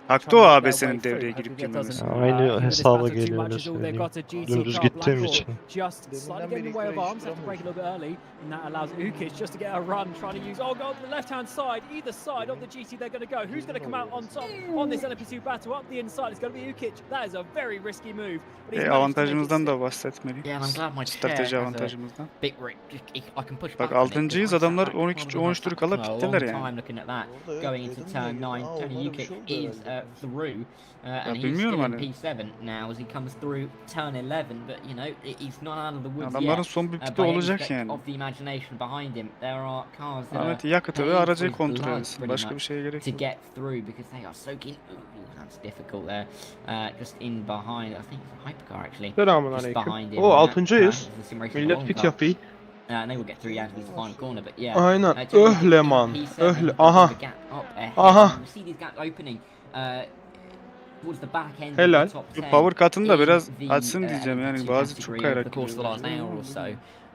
S5: Haklı o ABS'nin devreye girip girmemesi.
S12: Aynı hesaba geliyor öyle söyleyeyim. Dümdüz gittiğim için.
S6: And that allows Ukic just to get a run, trying to use, oh god, the left-hand side, either side of the GT they're going to go. Who's going to come out on top on this LMP2 battle? Up the inside, it's going to be Ukic. That is a very risky move.
S5: Avantajımızdan da bahsetmeliyim. Strateji avantajımızdan. Bak 6.'yız, adamlar 13 tur kala pitteler yani.
S10: going into turn 9. Tony Yukic is through, and he's still in P7 now as he comes through turn 11. But you know, he's not out of the woods
S5: Adamların
S10: yet.
S5: son bir piti
S10: By any
S5: olacak
S10: stretch
S5: yani.
S10: of the imagination behind him, there are cars that
S5: Ahmet
S10: are
S5: yakıtı ve
S10: paying for
S5: aracı
S10: his
S5: kontrol
S10: blood
S5: etsin.
S10: pretty
S5: Başka bir
S10: much
S5: şeye gerek
S10: to
S5: yok.
S10: get through because they are soaking. Ooh, that's difficult there. Just in behind, I think it's a hypercar actually.
S2: Selamünaleyküm.
S10: Behind him.
S2: O
S10: and that
S2: 6.'yız.
S10: car is the sim racing
S2: Millet
S10: long
S2: pit
S10: car.
S2: yapıyor.
S10: And they will get through down to the final corner, but yeah.
S2: Aynen.
S10: Tony Yukic in
S2: Öhleman.
S10: P7,
S2: Öhle.
S10: a bit of
S2: Aha.
S10: a gap up ahead.
S2: Aha.
S10: We see these gaps opening towards the back end
S2: Helal.
S10: of the top 10.
S5: Power cut'ını da biraz
S10: in
S5: açsın
S10: the
S5: diyeceğim yani
S10: LMP2
S5: bazı çok
S10: category over
S5: kayrak
S10: the course of the last hour or so.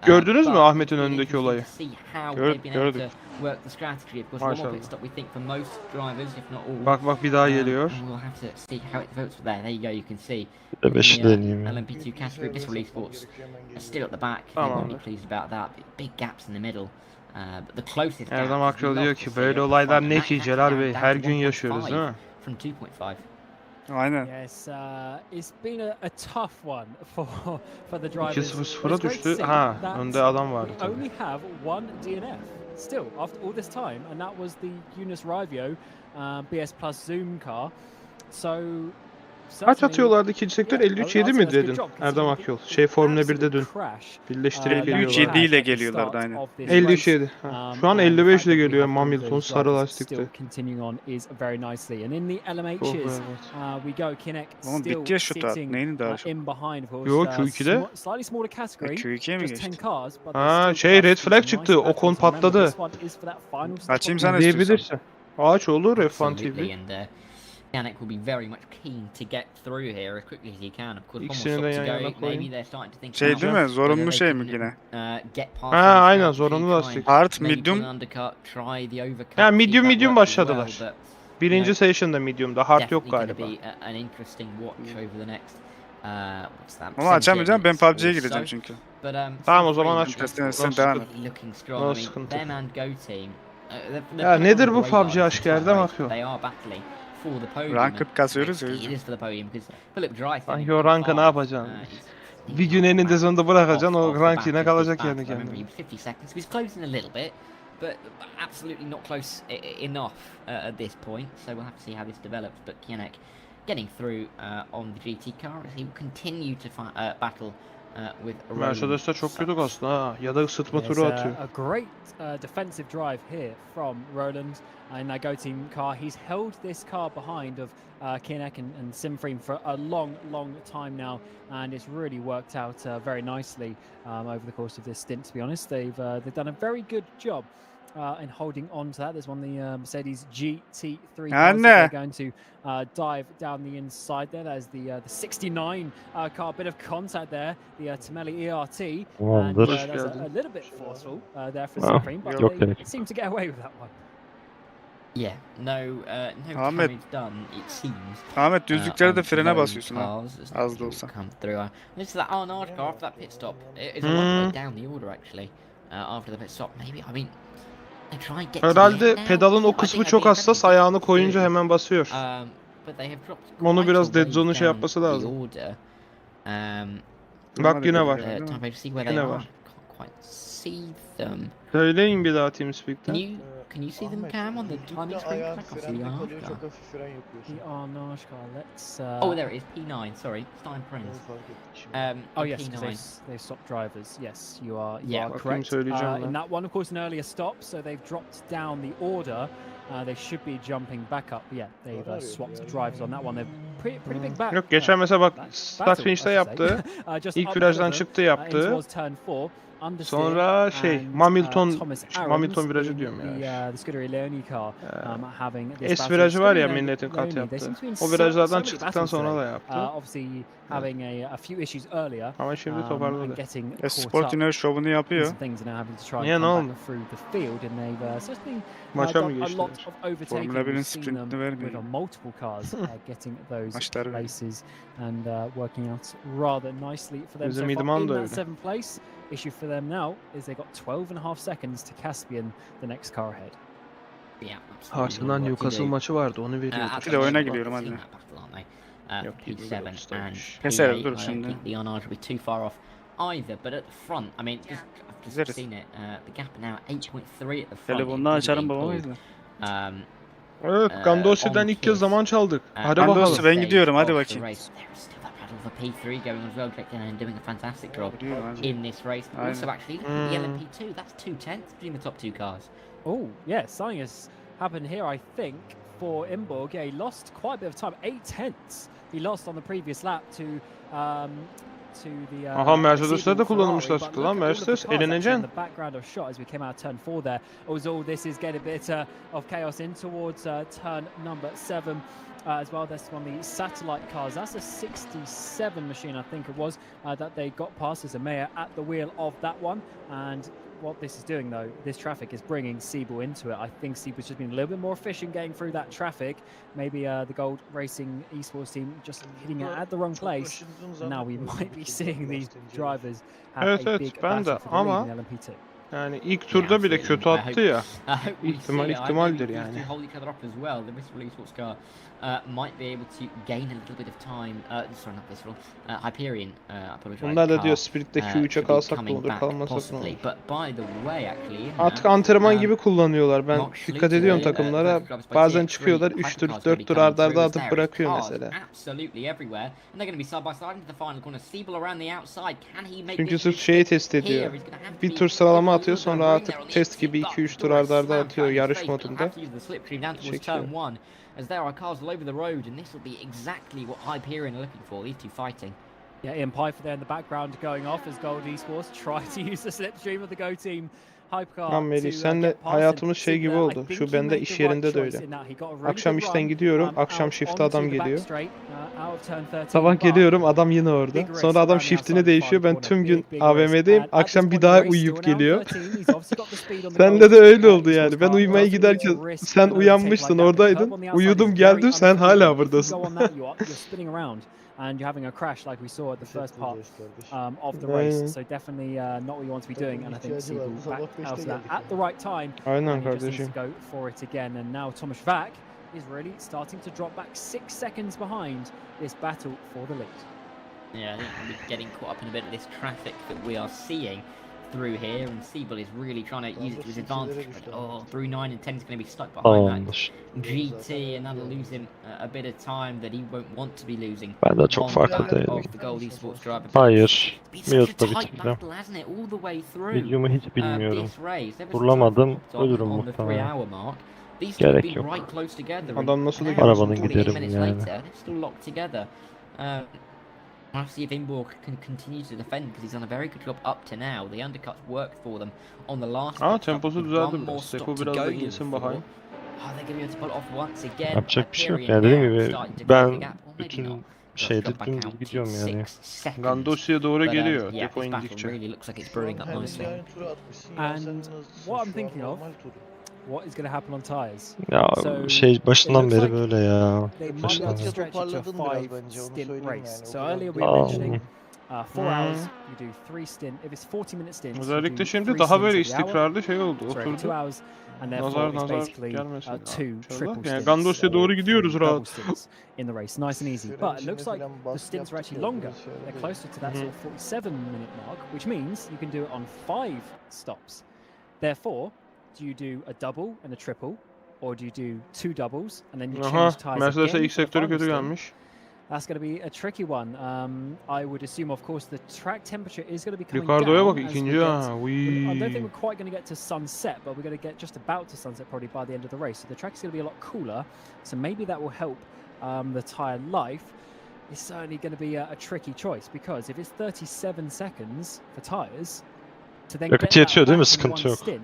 S2: Gördünüz mü
S10: But
S2: Ahmet'in
S10: it's been
S2: önündeki
S10: interesting
S2: olayı?
S10: to see how they've been able
S5: Gördük.
S10: to work the strategy. Of course, one more pit stop we think for most drivers, if not all.
S2: Bak bak bir daha geliyor.
S10: And we'll have to see how it develops there. There you go, you can see.
S12: Bir de 5'i deneyeyim ya.
S10: LMP2 category, Bristol Esports are still at the back. They won't be pleased about that. Big gaps in the middle. But the closest gap
S2: Erdem
S10: is
S2: Akyol
S10: love
S2: diyor
S10: to
S2: ki
S10: see
S2: böyle
S10: at the
S2: olaylar
S10: front.
S2: ne
S10: And
S2: ki
S10: that's
S2: Celal
S10: down
S2: Bey,
S10: to
S2: her gün yaşıyoruz
S10: 1.5
S2: değil mi?
S10: from 2.5.
S5: Aynen.
S6: Yes, it's been a tough one for the drivers.
S2: 2-0-0'a düştü. Ha, önde adam vardı
S6: we
S2: tabii.
S6: only have one DNF still after all this time, and that was the Yunus Rivio BS Plus Zoom car. So
S2: Kaç atıyorlardı ikinci sektör? 53-7 mi dedin Erdem Akyol? Formula 1'de dün. Birleştirip geliyorlar.
S5: 53-7 ile geliyorlardı aynen.
S2: 53-7. Şu an 55 ile geliyor Hamilton sarı lastikte.
S5: Oğlum bitti ya şu tat. Neyini daha çok?
S2: Yok Q2'de.
S5: Q2'ye mi geçti?
S2: Ha red flag çıktı. Ocon patladı.
S5: Açayım sana istiyorsan.
S2: Diyebilirsin. Aç olur F1 TV.
S10: Yannick will be very much keen to get through here as quickly as he can. Of course,
S2: İkisini
S10: one more
S2: de
S10: stop
S2: yan
S10: to
S2: yana
S10: go.
S2: koyayım.
S10: Maybe they're starting to think
S5: Şey
S10: about
S5: değil mi? Zorunlu
S10: whether
S5: şey
S10: they
S5: mi
S10: can,
S5: yine?
S10: Get past
S2: Ha
S10: the
S2: aynen
S10: strategy,
S2: zorunlu
S10: try
S2: lastik.
S5: Hard,
S10: maybe
S5: medium.
S10: pull an undercut, try the overcut,
S2: Ha
S10: see if
S2: medium
S10: that
S2: medium
S10: works as well,
S2: başladılar.
S10: but,
S2: Birinci session'da medium'da hard yok
S10: definitely
S2: galiba.
S10: gonna be an interesting watch over the next what's that?
S5: Ama açamayacağım, ben
S10: 17
S5: PUBG'ye
S10: or so.
S5: gireceğim çünkü.
S10: But,
S2: Tamam o zaman
S10: Sim3
S2: aç.
S5: Sen devam et.
S10: looking strong.
S2: No
S10: I mean,
S2: sıkıntı.
S10: them and Go Team.
S2: Ya nedir bu PUBG aşkı Erdem Akıyor?
S10: They are battling for the podium.
S5: Ranked kasıyoruz ya.
S10: It is for the podium because Philip Dry.
S2: Sanki o rankı ne yapacaksın? Bir gün eninde sonunda bırakacaksın, o rank yine kalacak yani kendine.
S10: 50 seconds. He's closing a little bit, but absolutely not close enough at this point. So we'll have to see how this develops. But Kianek getting through on the GT car as he will continue to battle with
S2: Mercedes de çok kötü aslında ha. Ya da ısıtma turu atıyor.
S6: A great defensive drive here from Roland in that Go Team car. He's held this car behind of Kianek and Simfreem for a long time now, and it's really worked out very nicely over the course of this stint. To be honest, they've done a very good job in holding on to that. There's one of the Mercedes GT3 cars that they're going to dive down the inside there. There's the 69 car, bit of contact there, the Tamelli ERT, and that's a little bit forceful there for Supreme, but they seem to get away with that one.
S10: Yeah, no damage done, it seems.
S5: Ahmet düzlüklerde de frene basıyorsun ha. Az da olsa.
S10: Come through. This is that Arnard car after that pit stop. It is a long way down the order actually. After the pit stop, maybe. I mean,
S2: herhalde pedalın o kısmı çok hassas, ayağını koyunca hemen basıyor. Onu biraz dead zone'u şey yapması lazım. Bak yine var. Yine var. Söyleyin bir daha TeamSpeak'ten.
S10: Can you see them, Cam, on the timing screen? I can't see the Arnage car.
S6: The Arnage car, let's...
S10: oh, there it is, P9, sorry. Stein Prinz.
S6: Oh, yes, because they've stopped drivers. Yes, you are correct. In that one, of course, an earlier stop, so they've dropped down the order. They should be jumping back up. Yeah, they've swapped drivers on that one. They're pretty big back.
S2: Yok, geçen mesela bak start finish'te yaptı. İlk virajdan çıktı yaptı. Sonra Hamilton virajı diyorum ya. S virajı var ya milletin kat yaptı. O virajlardan çıktıktan sonra da yaptı. Ama şimdi toparladı.
S5: Sportiner şovunu yapıyor.
S2: Niye ne oldu? Maça mı geçti?
S5: Formula 1'in sprintini vermiyor. Maçlar
S2: Bizim idman da öyle.
S6: Issue for them now is they got 12.5 seconds to Caspian, the next car ahead.
S2: Arsenal Newcastle maçı vardı, onu veriyordu.
S5: Bir de oyuna gidiyorum hadi.
S2: Yok,
S5: Keseriz dur şimdi.
S10: The Arnage will be too far off either, but at the front, I mean, I've just seen it. The gap now 8.3 at the front.
S5: Telefondan açarım babama izle.
S2: Evet, Gandosi'den ilk kez zaman çaldık. Hadi bakalım.
S5: Gandosi ben gidiyorum, hadi bakayım.
S10: For P3 going on as well, and doing a fantastic job
S5: Hadi.
S10: in this race. But also, actually, look at the LMP2. That's 2/10 between the top two cars.
S6: Oh, yeah, something has happened here, I think, for Imborg. Yeah, he lost quite a bit of time. 8/10 he lost on the previous lap to the
S2: Aha, Mercedes'te de kullanılmışlar
S6: Ferrari,
S2: sıkı lan. Mercedes eleneceksin.
S6: the background of shot as we came out of turn 4 there. Although this is getting a bit of chaos in towards turn number 7 as well. That's one of the satellite cars. That's a 67 machine, I think it was, that they got past. As a mayor at the wheel of that one. And what this is doing, though, this traffic is bringing Siebel into it. I think Siebel's just been a little bit more efficient getting through that traffic. Maybe the Gold Racing esports team just hitting it at the wrong place. And now we might be seeing these drivers have a big battle for the lead in LMP2.
S2: Yani ilk turda bile kötü attı ya. İhtimaldir yani.
S10: Might be able to gain a little bit of time. Sorry, not this one. Hyperion, I apologize.
S2: Bunlar da diyor Spirit'te Q3'e kalsak ne olur, kalmasak ne olur.
S10: But by the way, actually,
S2: Artık antrenman gibi kullanıyorlar. Ben dikkat ediyorum takımlara. Bazen çıkıyorlar 3 tur 4 tur arda arda atıp bırakıyor mesela.
S10: Absolutely everywhere. And they're going to be side by side into the final corner. Siebel around the outside. Can he make
S2: Çünkü sırf şeyi test ediyor. Bir tur sıralama atıyor, sonra artık test gibi 2-3 tur arda arda atıyor yarış modunda. Çekiyor.
S10: As there are cars all over the road, and this will be exactly what Hyperion are looking for. These two fighting.
S6: Yeah, Ian Pfeiffer there in the background going off as Gold Esports try to use the slipstream of the Go Team hypercar.
S2: Lan Melih, senle hayatımız şey gibi oldu. Şu bende iş yerinde de öyle. Akşam işten gidiyorum, akşam shift'e adam geliyor. Sabah geliyorum, adam yine orada. Sonra adam shift'ini değişiyor, ben tüm gün AVM'deyim. Akşam bir daha uyuyup geliyor. Sende de öyle oldu yani. Ben uyumaya giderken sen uyanmışsın, oradaydın. Uyudum geldim, sen hala buradasın.
S6: And you're having a crash like we saw at the first part of the race. So definitely not what you want to be doing. And I think Siebel backed out of that at the right time.
S2: Aynen
S6: kardeşim. Just needs to go for it again. And now Thomas VEC is really starting to drop back 6 seconds behind this battle for the lead.
S10: Yeah, I think we're getting caught up in a bit of this traffic that we are seeing through here, and Siebel is really trying to use it to his advantage. But, through 9 and 10 is going to be stuck behind that GT, and that'll lose him a bit of time that he won't want to be losing.
S12: Ben de çok farklı değilim. Hayır. Mio'da bitirdim. Videomu hiç bilmiyorum. Durlamadım, ölürüm muhtemelen. Gerek yok.
S2: Adam nasıl da
S12: arabanın giderim yani.
S10: I'll see if Imborg can continue to defend because he's done a very good job up to now. The undercuts worked for them on the last.
S2: Temposu düzeldi biraz. Seko biraz da insin Bahrain.
S12: Yapacak bir şey yok yani, dediğim gibi ben bütün şeyde dümdüz gidiyorum yani.
S2: Gandosi'ye doğru geliyor depo indikçe.
S6: And what I'm thinking of, what is going to happen on tires?
S12: Ya şey başından beri böyle ya.
S6: They might not stretch it to a 5 stint race. So earlier we were mentioning 4 hours, you do 3 stint. If it's 40-minute stints,
S2: özellikle şimdi daha böyle istikrarlı şey oldu. Oturdu.
S6: Nazar
S2: gelmesin.
S6: 2 triple stints.
S2: Yani Gandosi'ye doğru gidiyoruz rahat.
S6: In the race, nice and easy. But it looks like the stints are actually longer. They're closer to that sort of 47-minute mark, which means you can do it on 5 stops. Therefore, do you do a double and a triple, or do you do 2 doubles and then you change tires
S2: Mercedes'e
S6: again
S2: ilk sektörü kötü gelmiş.
S6: That's going to be a tricky one. I would assume, of course, the track temperature is going to be coming
S2: Ricardo'ya
S6: down.
S2: bak ikinci ha.
S6: I don't think we're quite going to get to sunset, but we're going to get just about to sunset probably by the end of the race. So the track's going to be a lot cooler. So maybe that will help the tyre life. It's certainly going to be a tricky choice because if it's 37 seconds for tyres to then get that back in one stint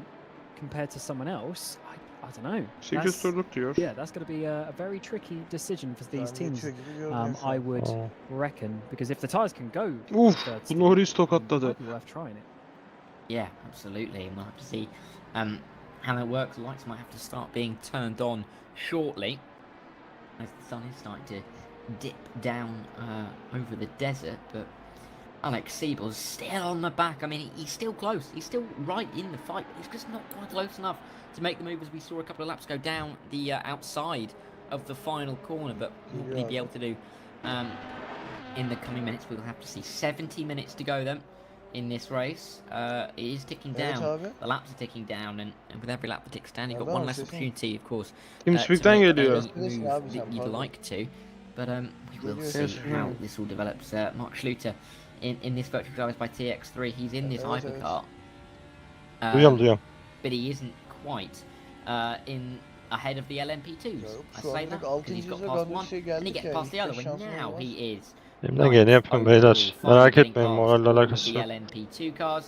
S6: compared to someone else, I don't know.
S2: 8 turluk diyor.
S6: Yeah, that's going to be a very tricky decision for these teams. I would reckon because if the tyres can go,
S2: bu Norris tokatladı.
S6: might be worth trying it.
S10: Yeah, absolutely. We'll have to see how that works. Lights might have to start being turned on shortly as the sun is starting to dip down over the desert, but Alex Siebel's still on the back. I mean, he's still close. He's still right in the fight. He's just not quite close enough to make the move as we saw a couple of laps go down the outside of the final corner. But what will he be able to do in the coming minutes? We'll have to see. 70 minutes to go then. in this race. It is ticking down. The laps are ticking down, and with every lap that ticks down, you've got one less opportunity, of course, to make any move that you'd like to. But we will see how this all develops. Mark Schluter in this virtual drive by TX3. He's in this hypercar.
S12: Duyuyorum.
S10: But he isn't quite in ahead of the LMP2s. I say that because he's got past one and he gets past the other one. Now he is.
S12: Elimden geleni yapıyorum beyler. Merak etmeyin, moralle alakası
S10: the
S12: yok.
S10: LMP2 cars,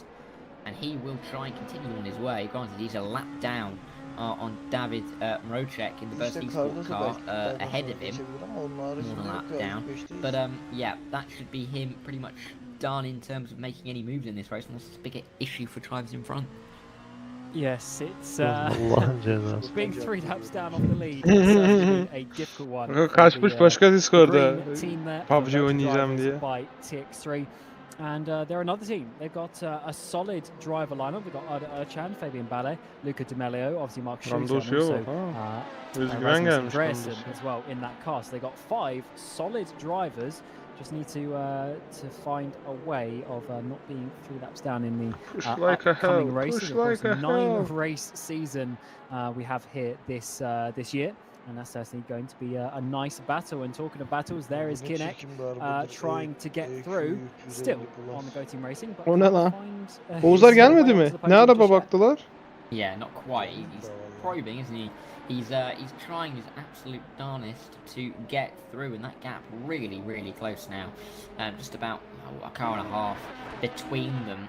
S10: and he will try and continue on his way. Granted, he's a lap down on David Mrocek in the Burst Esport car ahead of him, more than a lap down. But yeah, that should be him pretty much done in terms of making any moves in this race, and this is a big issue for drivers in front.
S6: Yes, it's
S12: Allah'ın cezası.
S6: being 3 laps down off the lead. It's certainly a difficult one.
S2: Kaçmış başka Discord'da
S6: Team there
S2: PUBG oynayacağım diye.
S6: by TX3. And they're another team. They've got a solid driver lineup. They've got Arda Ercan, Fabian Balle, Luca Di Melio, obviously Mark Schluter, and also Andreasen as well in that car. So they got 5 solid drivers. Just need to find a way of not being 3 laps down in the upcoming races. Of course, 9-race season we have here this year. And that's certainly going to be a nice battle. And talking of battles, there is Kinect trying to get through, still on the Go Team Racing. But
S2: o ne lan? Oğuzlar gelmedi mi? Ne araba baktılar?
S10: Yeah, not quite. He's probing, isn't he? He's trying his absolute darnest to get through, and that gap really close now. Just about a car and a half between them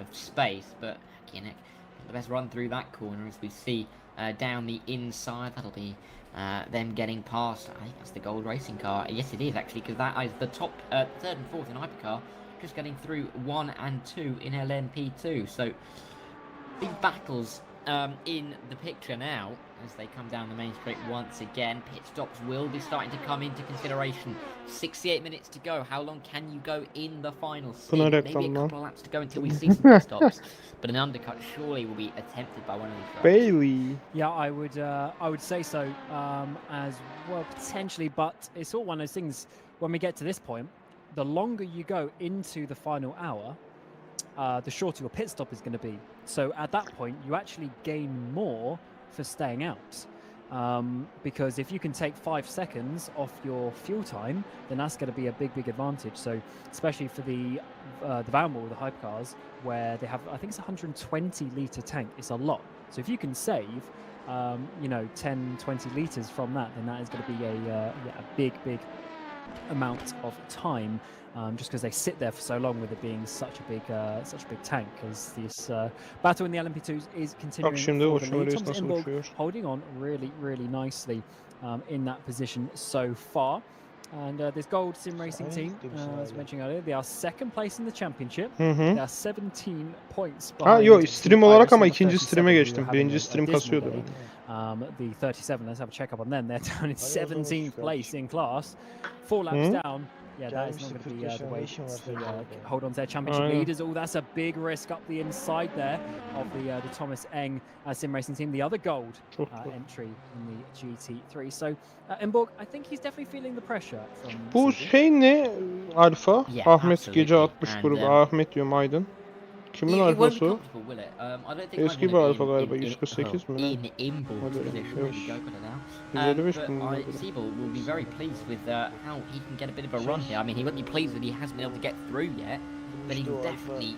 S10: of space. But Kinect, the best run through that corner as we see down the inside. That'll be them getting past. I think that's the gold racing car. Yes, it is actually, because that is the top 3rd and 4th in hypercar, just getting through 1 and 2 in LMP2. So big battles in the picture now as they come down the main straight once again. Pit stops will be starting to come into consideration. 68 minutes to go. How long can you go in the final stint? Maybe a couple of laps to go until we see some pit stops. But an undercut surely will be attempted by one of these drivers.
S2: Bailey.
S6: Yeah, I would say so as well, potentially. But it's all one of those things. When we get to this point, the longer you go into the final hour, the shorter your pit stop is going to be. So at that point, you actually gain more for staying out. Because if you can take 5 seconds off your fuel time, then that's going to be a big advantage. So especially for the Valmore, the hypercars, where they have, I think it's 120 litre tank. It's a lot. So if you can save, 10-20 litres from that, then that is going to be a big amount of time. Just because they sit there for so long with it being such a big tank, as this battle in the LMP2s is continuing for the lead. Thomas Inborg holding on really nicely in that position so far. And this gold sim racing team, as mentioned earlier, they are 2nd place in the championship. They are 17 points behind.
S2: Yo, stream olarak ama ikinci stream'e geçtim. Birinci stream kasıyordu.
S6: The 37, let's have a check up on them. They're down in 17th place in class, 4 laps down. Yeah, that is not going to be the way to hold on to their championship leaders. Oh, that's a big risk up the inside there of the Thomas Eng sim racing team, the other gold entry in the GT3. So Inborg, I think he's definitely feeling the pressure from
S2: Bu şey ne? Alfa. Ahmet gece 60 grubu. Ahmet diyorum, Aydın. Kimin alfası o? Eski bir alfa galiba, 148 mi?
S10: In Inborg's position, Siebel will be very pleased with how he can get a bit of a run here. I mean, he won't be pleased that he hasn't been able to get through yet, but he will definitely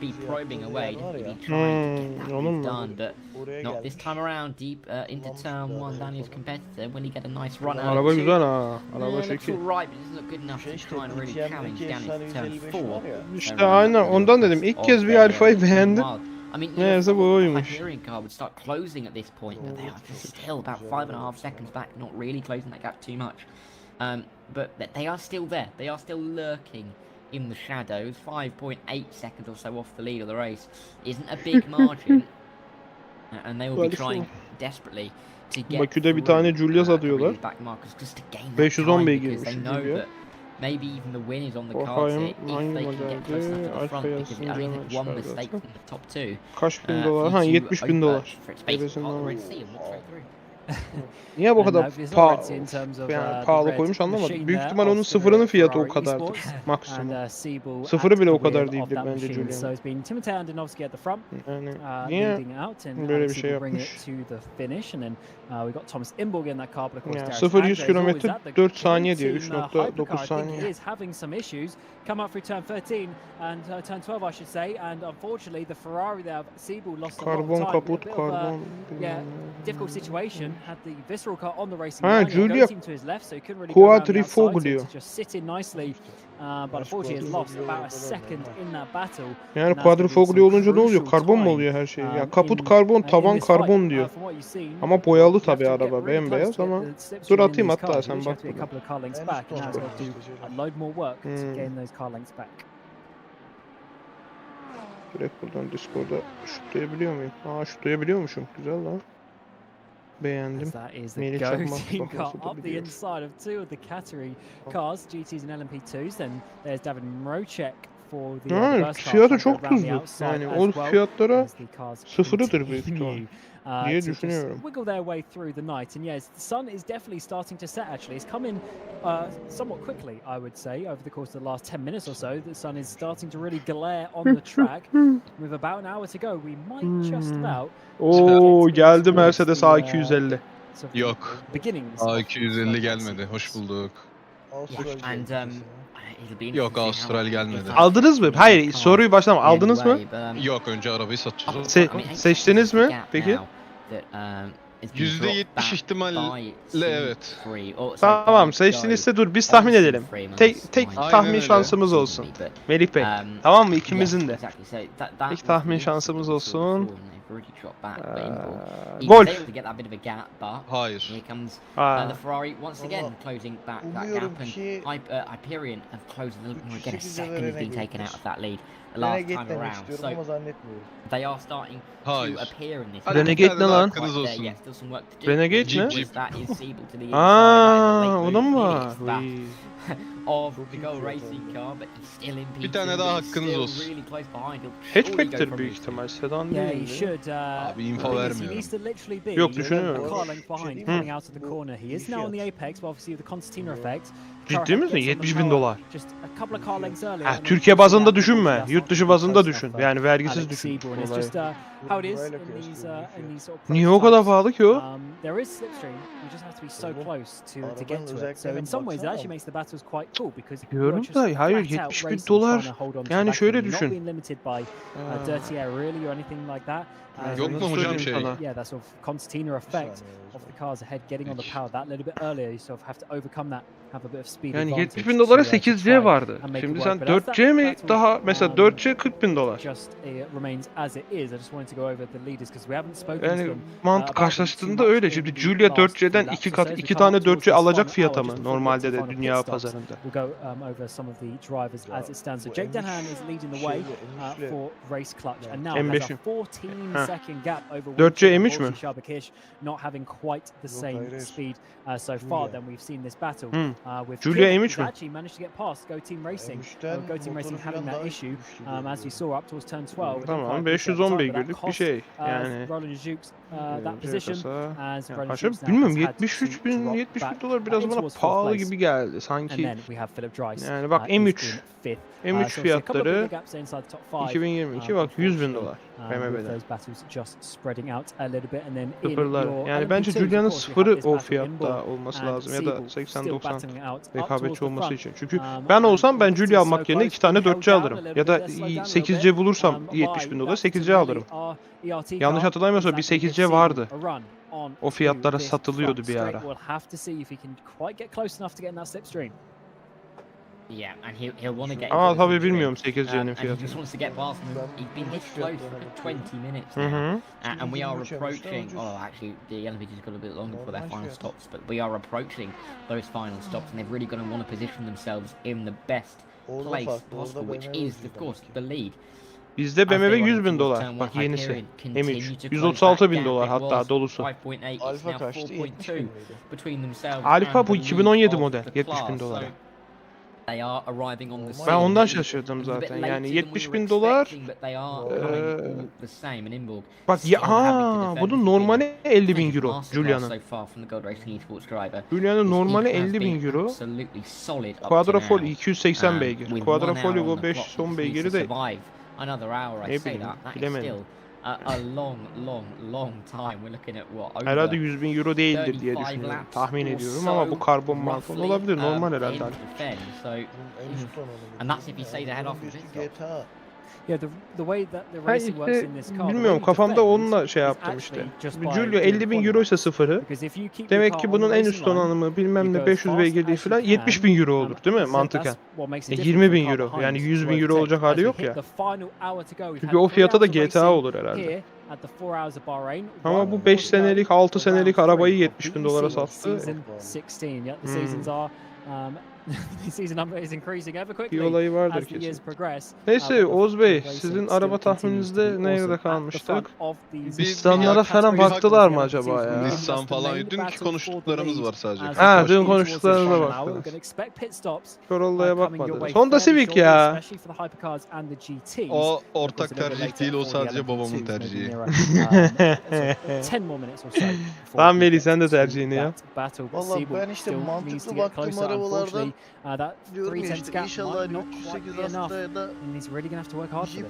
S10: be probing away, definitely be trying to get that move done, but not this time around. Deep into turn 1, Daniel's competitor, when he get a nice run out
S2: Araba
S10: of 2.
S2: güzel ha. Araba
S10: Looks
S2: şekil.
S10: alright, but it doesn't look good enough to try and really challenge down into turn 4.
S2: İşte aynen ondan dedim. İlk kez bir alfayı beğendim.
S10: I mean,
S2: neyse bu oymuş.
S10: Hyperion car would start closing at this point, but they are still about 5.5 seconds back, not really closing that gap too much. But they are still there. They are still lurking in the shadows. 5.8 seconds or so off the lead of the race isn't a big margin, and they will be trying desperately to get
S2: Bakü'de bir tane Julia satıyorlar. 510 beygirmiş Julia.
S10: Maybe even the win is on the cards here if they can get close enough to the front, because I mean, one mistake from the top 2.
S2: Kaç bin dolar? Ha, $70.000. Niye bu
S6: And,
S2: kadar
S6: it's already in terms of,
S2: yani
S6: the
S2: pahalı
S6: red
S2: koymuş anlamadım.
S6: machine
S2: Büyük
S6: there
S2: ihtimal
S6: of
S2: onun
S6: the
S2: sıfırının fiyatı o
S6: Ferrari
S2: kadardır
S6: Esports, and
S2: maksimum.
S6: Siebel
S2: Sıfırı
S6: at
S2: bile
S6: the
S2: o kadar
S6: wheel of
S2: değildir
S6: that
S2: bence
S6: machine. So
S2: Julian'ın.
S6: it's been Tim Townsend obviously at the front,
S2: Yani niye
S6: leading out, and
S2: böyle bir
S6: Alex
S2: şey
S6: Siebel bringing
S2: yapmış?
S6: it to the finish, and then we got Thomas Imborg in that car, but of course
S2: Yani
S6: Darius
S2: 0-100
S6: Andre is always
S2: kilometre
S6: at the
S2: 4
S6: clean
S2: saniye diye
S6: team
S2: 3.9
S6: hypercar. I think
S2: saniye.
S6: it is having some issues. Come up through turn 13 and turn 12, I should say, and unfortunately the Ferrari there, Siebel lost a lot of
S2: Karbon
S6: time.
S2: kaput,
S6: A bit of a
S2: karbon.
S6: difficult situation. Had the visceral car on the racing
S2: Ha,
S6: line.
S2: Julia
S6: Goes to his left, so he couldn't really go around the outside. So
S2: Quadrifoglio.
S6: to just sit in nicely, but unfortunately has lost about a second in that battle.
S2: Yani
S6: And that's gonna be some
S2: quadrifoglio olunca ne oluyor?
S6: crucial
S2: Karbon mu
S6: time,
S2: oluyor her şey? Ya
S6: in
S2: kaput karbon,
S6: in
S2: taban
S6: this fight.
S2: karbon diyor.
S6: From what you've seen,
S2: Ama boyalı
S6: you have
S2: tabii
S6: to get
S2: araba,
S6: really close
S2: bembeyaz
S6: to get
S2: ama.
S6: the
S2: Dur
S6: slipstream in
S2: atayım
S6: these
S2: hatta
S6: cars.
S2: sen
S6: You have
S2: bak
S6: to be a
S2: burada.
S6: couple of car lengths back, and now it's got to do a load more work to gain those car lengths back.
S2: Direkt buradan Discord'a şutlayabiliyor muyum? Aa şutlayabiliyormuşum. Güzel lan. Beğendim.
S6: As that is the
S2: Melih
S6: Go
S2: Çakmak
S6: team car
S2: kafası da
S6: up the
S2: biliyor.
S6: inside of two of the category cars, GTs and LMP2s. Then there's David Mrocek for the
S2: Yani
S6: Burst car
S2: fiyatı
S6: trying to
S2: çok
S6: go around the
S2: tuzlu.
S6: outside
S2: Yani
S6: as
S2: o
S6: well,
S2: fiyatlara
S6: as the cars
S2: sıfırıdır büyük ihtimal
S6: continue,
S2: diye
S6: to just
S2: düşünüyorum.
S6: wiggle their way through the night. And yes, the sun is definitely starting to set. Actually, it's come in somewhat quickly, I would say, over the course of the last 10 minutes or so. The sun is starting to really glare on the track. With about an hour to go, we might just about.
S2: Oo
S6: get
S2: geldi
S6: towards
S2: Mercedes
S6: the,
S2: A250.
S6: sort of the
S11: Yok.
S6: beginnings of
S11: A250 gelmedi. Hoş bulduk.
S10: And it'll be
S11: Yok,
S10: interesting how
S11: Austral gelmedi.
S10: different
S2: Aldınız mı?
S10: these
S2: Hayır
S10: cars
S2: soruyu başlama.
S10: in any
S2: Aldınız mı?
S10: way, but,
S11: Yok, önce arabayı satacağız.
S2: Seçtiniz mi peki?
S11: %70 ihtimalle evet.
S2: Tamam seçtinizse dur biz tahmin edelim. Tek
S11: Aynen
S2: tahmin
S11: öyle.
S2: şansımız olsun. Melih Bey. Tamam mı ikimizin de? İlk tahmin şansımız olsun. Golf.
S11: Hayır.
S10: The Ferrari once again closing back that gap, and Hyperion have closed a little more again. A second has been taken out of that lead the last time around. So they are starting to appear in this.
S2: Renegade ne lan?
S10: Yeah, still some work to do.
S2: Renegade ne?
S10: That is Siebel to the inside.
S2: Aa, o da mı var?
S10: Of the Go Racing car, but he's still in P2.
S11: Bir tane daha hakkınız olsun.
S10: Really close behind. He'll surely go
S2: Hatchback'tir
S10: from
S2: büyük
S10: these.
S2: ihtimal. Sedan
S6: Yeah,
S2: değil
S6: he
S2: mi?
S6: should.
S11: Abi info
S6: He
S11: vermiyorum.
S6: needs to literally be
S2: Yok, düşünüyorum.
S6: a car length behind coming out of the corner. He is now on the apex, but obviously with the concertina effect.
S2: Ciddi misin? 70.000 dolar.
S6: Just a couple of car lengths earlier.
S2: Ha,
S6: and then
S2: Türkiye
S6: pushing
S2: bazında
S6: out
S2: düşünme.
S6: towards
S2: Yurt
S6: that
S2: dışı
S6: not
S2: bazında
S6: close
S2: düşün.
S6: enough,
S2: Yani vergisiz
S6: Alex
S2: düşün.
S6: Siebel, and it's
S2: olayı.
S6: just how it is in these sort of
S2: Niye o kadar
S6: prototypes.
S2: pahalı ki o?
S6: There is slipstream. You just have to be so close to get to it. So in some ways, it actually makes the battles quite cool because you're
S2: Diyorum
S6: just
S2: da hayır
S6: flat out
S2: 70.000
S6: racing,
S2: dolar.
S6: trying to hold on to
S2: Yani
S6: the
S2: şöyle
S6: back. You're not
S2: düşün.
S6: being limited by dirty air really or anything like that.
S11: Yok mu hocam şey?
S6: Yeah, that sort of concertina effect of the cars ahead getting on the power that little bit earlier. You sort of have to overcome that, have a bit of speed
S2: Yani
S6: advantage
S2: 70.000 dolara
S6: to
S2: 8C
S6: try
S2: vardı.
S6: and make
S2: Şimdi
S6: it
S2: sen
S6: work. But as
S2: 4C mi
S6: battle,
S2: daha mesela 4C 40.000 dolar.
S6: just remains as it is. I just wanted to go over the leaders because we haven't spoken to
S2: Yani
S6: them.
S2: mantık karşılaştığında öyle. Şimdi Julia 4C'den iki tane 4C alacak fiyata mı normalde de dünya pazarında?
S6: We'll go over some of the drivers as it stands. So Jake Denhan is leading the way for race clutch, and now there's a 14-second gap over
S2: 4C M3 mü?
S6: Shabakish not having quite the same speed so far than we've seen this battle. With
S2: Julia
S6: Kim,
S2: M3
S6: who's
S2: mü?
S6: actually managed to get past Go Team Racing. Go Team Racing having that issue as you saw up towards turn 12.
S2: Tamam 510 beygirlik bir şey. Yani
S6: Roland Jukes that position as Roland
S2: Paşa
S6: Jukes now
S2: bilmiyorum
S6: has had
S2: 70.000 dolar biraz
S6: in
S2: bana
S6: towards fourth
S2: pahalı
S6: place.
S2: gibi geldi
S6: And
S2: sanki.
S6: then we have Philip Dryce.
S2: Yani bak
S6: is
S2: M3
S6: in fifth.
S2: M3
S6: So obviously a couple of bigger
S2: fiyatları
S6: gaps inside the top five.
S2: 2022 bak 100.000 dolar
S6: With
S2: BMW'den.
S6: those battles just spreading out a little bit, and then in
S2: Sıfırlar.
S6: your
S2: Yani bence
S6: LMP2s, of
S2: Julia'nın
S6: course, you
S2: sıfırı
S6: have this
S2: o
S6: battle
S2: fiyatta
S6: inboard
S2: olması
S6: and
S2: lazım ya da
S6: Siebel still
S2: 80-90
S6: battling it out up towards
S2: rekabetçi
S6: the
S2: olması
S6: front.
S2: için. Çünkü ben olsam ben Julia almak yerine 2 tane 4C alırım. Ya da
S6: They're slowed down a
S2: 8C
S6: little bit,
S2: bulursam
S6: by
S2: 70.000 dolar
S6: that
S2: 8C alırım.
S6: Torelli ERT
S2: Yanlış
S6: car.
S2: hatırlamıyorsam bir
S6: Is that gonna
S2: 8C
S6: give
S2: vardı.
S6: Siebel a run on
S2: O
S6: to
S2: fiyatlara
S6: this
S2: satılıyordu
S6: front
S2: bir
S6: straight?
S2: ara.
S6: We'll have to see if he can quite get close enough to get in that slipstream.
S10: Yeah, and he'll want to get.
S2: Ama tabii bilmiyorum 8C'nin
S10: and he
S2: fiyatını.
S10: just wants to get past them. He's been this close for 20 minutes
S2: Hı
S10: now,
S2: hı.
S10: and we are approaching. Oh, actually, the LMPG's got a bit longer for their final stops, but we are approaching those final stops, and they're really going to want to position themselves in the best place possible, which is, of course, the lead.
S2: Bizde BMW 100.000 dolar. Bak yenisi. M3. 136.000 dolar hatta dolusu. Alfa bu 2017 model. 70.000 dolara.
S10: They are arriving on the scene.
S2: Ben ondan
S10: Maybe
S2: şaşırdım
S10: a little bit
S2: zaten.
S10: later
S2: Yani
S10: than we were
S2: $70.000 dolar.
S10: expecting, but they are coming all the same. And Imborg
S2: Bak ya,
S10: still having to defend.
S2: bunun
S10: This has been
S2: normali
S10: a
S2: 50.000
S10: pleasure
S2: euro
S10: masterclass
S2: Julia'nın.
S10: so far from the Gold Racing Esports driver.
S2: Julia'nın normali
S10: He has
S2: 50.000
S10: been
S2: euro.
S10: absolutely solid up to
S2: Quadrofol
S10: now.
S2: 280 beygir.
S10: With 1
S2: Quadrofol
S10: hour on
S2: o
S10: the
S2: 510
S10: clock, he needs
S2: beygiri
S10: to
S2: de
S10: survive another hour. I
S2: ne
S10: say
S2: bileyim,
S10: that is
S2: bilemedim.
S10: still a long time. We're looking at what, over
S2: Herhalde 100.000 euro değildir diye
S10: 35
S2: düşünüyorum.
S10: laps
S2: Tahmin
S10: or
S2: ediyorum ama bu
S10: so,
S2: karbon marbon
S10: roughly,
S2: olabilir. Normal
S10: for
S2: herhalde.
S10: him to defend. So, and that's if you say to head off with it.
S6: Yeah, the way that the
S2: Ha
S6: racing works
S2: işte
S6: in this car, the way
S2: bilmiyorum
S6: you
S2: kafamda
S6: defend
S2: onunla şey
S6: is
S2: yaptım işte.
S6: actually just by
S2: Giulio
S6: doing
S2: 50.000 euro ise sıfırı.
S6: Because if you keep your
S2: Demek
S6: car
S2: ki
S6: on
S2: bunun
S6: the
S2: en
S6: racing
S2: üst
S6: line,
S2: donanımı bilmem
S6: you
S2: ne
S6: go as
S2: 500
S6: fast
S2: beygir
S6: as you
S2: falan
S6: can,
S2: 70.000 euro olur değil mi
S6: so
S2: mantıken?
S6: that's what makes it
S2: E,
S6: different from
S2: 20.000
S6: the car
S2: euro
S6: behind
S2: yani
S6: to
S2: 100.000 euro
S6: overtake.
S2: olacak
S6: As
S2: hali
S6: we
S2: yok
S6: hit
S2: ya.
S6: the final hour to go, we've
S2: Çünkü
S6: had
S2: o
S6: 3
S2: fiyata da
S6: hours of
S2: GTA
S6: racing
S2: olur herhalde.
S6: here at the 4 hours of Bahrain.
S2: Ama bu
S6: One
S2: 5
S6: more to go
S2: senelik 6
S6: for
S2: senelik
S6: round
S2: arabayı
S6: 3 of
S2: 70.000 dolara
S6: VEC
S2: sattı.
S6: season 16. Yeah, the seasons are the season number is increasing ever
S2: Bir
S6: quickly
S2: olayı vardır
S6: as the years
S2: kesin.
S6: progress.
S2: Neyse Oğuz Bey
S6: racing
S2: sizin
S6: still
S2: araba
S6: continues to
S2: tahmininizde
S6: be
S2: nerede
S6: awesome at the
S2: kalmıştık?
S6: front of these
S2: Nissan'lara falan baktılar mı acaba ya?
S13: Nissan falan. Dünkü konuştuklarımız var sadece.
S2: Ha dün konuştuklarınıza baktılar. Corolla'ya bakmadınız. Honda Civic ya.
S13: O ortak tercih değil, o sadece babamın tercihi.
S2: Tamam Melih sen de tercihini yap.
S4: Valla ben işte mantıklı baktığım arabalardan diyorum ya işte inşallah 308 Astra'ya da Jeep,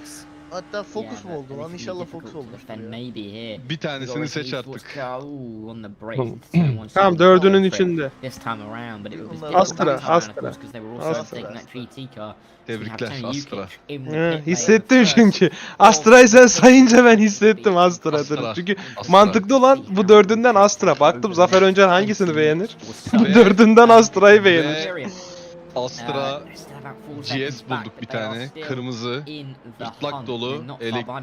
S4: hatta Focus mu oldu lan? İnşallah Focus olmuştur ya.
S13: Bir tanesini seç artık.
S2: Tamam dördünün içinde.
S10: Astra.
S13: Tebrikler Astra.
S2: Hissettim çünkü. Astra'yı sen sayınca ben hissettim Astra'dır. Çünkü mantıklı olan bu dördünden Astra. Baktım Zafer Öncan hangisini beğenir? Dördünden Astra'yı beğenir.
S13: Astra GS bulduk bir tane. Kırmızı, ırtlak dolu,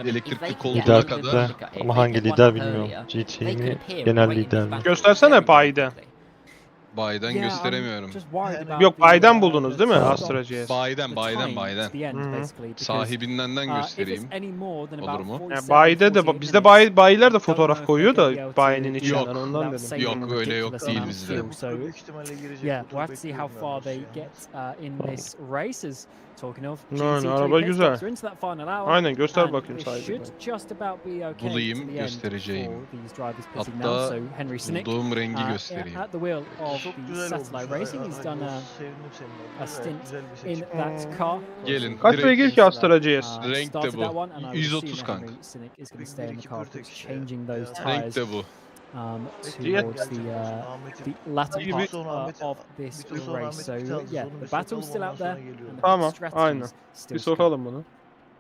S13: elektrikli koltuğa kadar.
S12: Ama hangi lider bilmiyorum. GT mi? Genel lider mi?
S2: Göstersene Bay'den.
S13: Bay'dan gösteremiyorum.
S2: Yok Bay'den buldunuz değil mi Astra GS?
S13: Bay'den. Sahibinden göstereyim. Olur mu?
S2: Yani Bay'de de bizde bayiler de fotoğraf koyuyor da Bay'nin içinden ondan dedim.
S13: Yok öyle yok değil bizde.
S4: Büyük ihtimalle girecek.
S6: Yeah, we'll have to see how far they get in this race. As talking of
S2: Yani araba güzel.
S6: into that final hour.
S2: Aynen göster
S6: And
S2: bakayım
S6: it
S2: sahibi.
S6: should just about be okay
S13: Bulayım,
S6: to the end
S13: göstereceğim.
S6: for these drivers pitting
S13: Hatta
S6: now. So Henry Sinek,
S13: bulduğum rengi göstereyim.
S6: at the wheel of
S4: Çok
S6: the
S4: güzel olmuş.
S6: satellite racing, he's done
S4: Sevdim senin.
S6: a stint
S4: Güzel bir
S6: in
S4: seçim.
S6: that car.
S13: Gelin.
S2: Kaç
S13: direkt
S2: beygir ki Astra GS?
S13: Renk de
S6: Started
S13: bu.
S6: that one, and I would
S13: 130
S6: assume
S13: kanka.
S6: Henry Sinek is going to stay in the car,
S4: Renk
S6: changing those
S13: Renk
S6: tires.
S13: de bu.
S6: Towards the latter part of this race. So yeah, the battle's still out there. And the
S2: Tamam,
S6: strategy's
S2: aynen.
S6: still
S2: Bir sokalım bunu.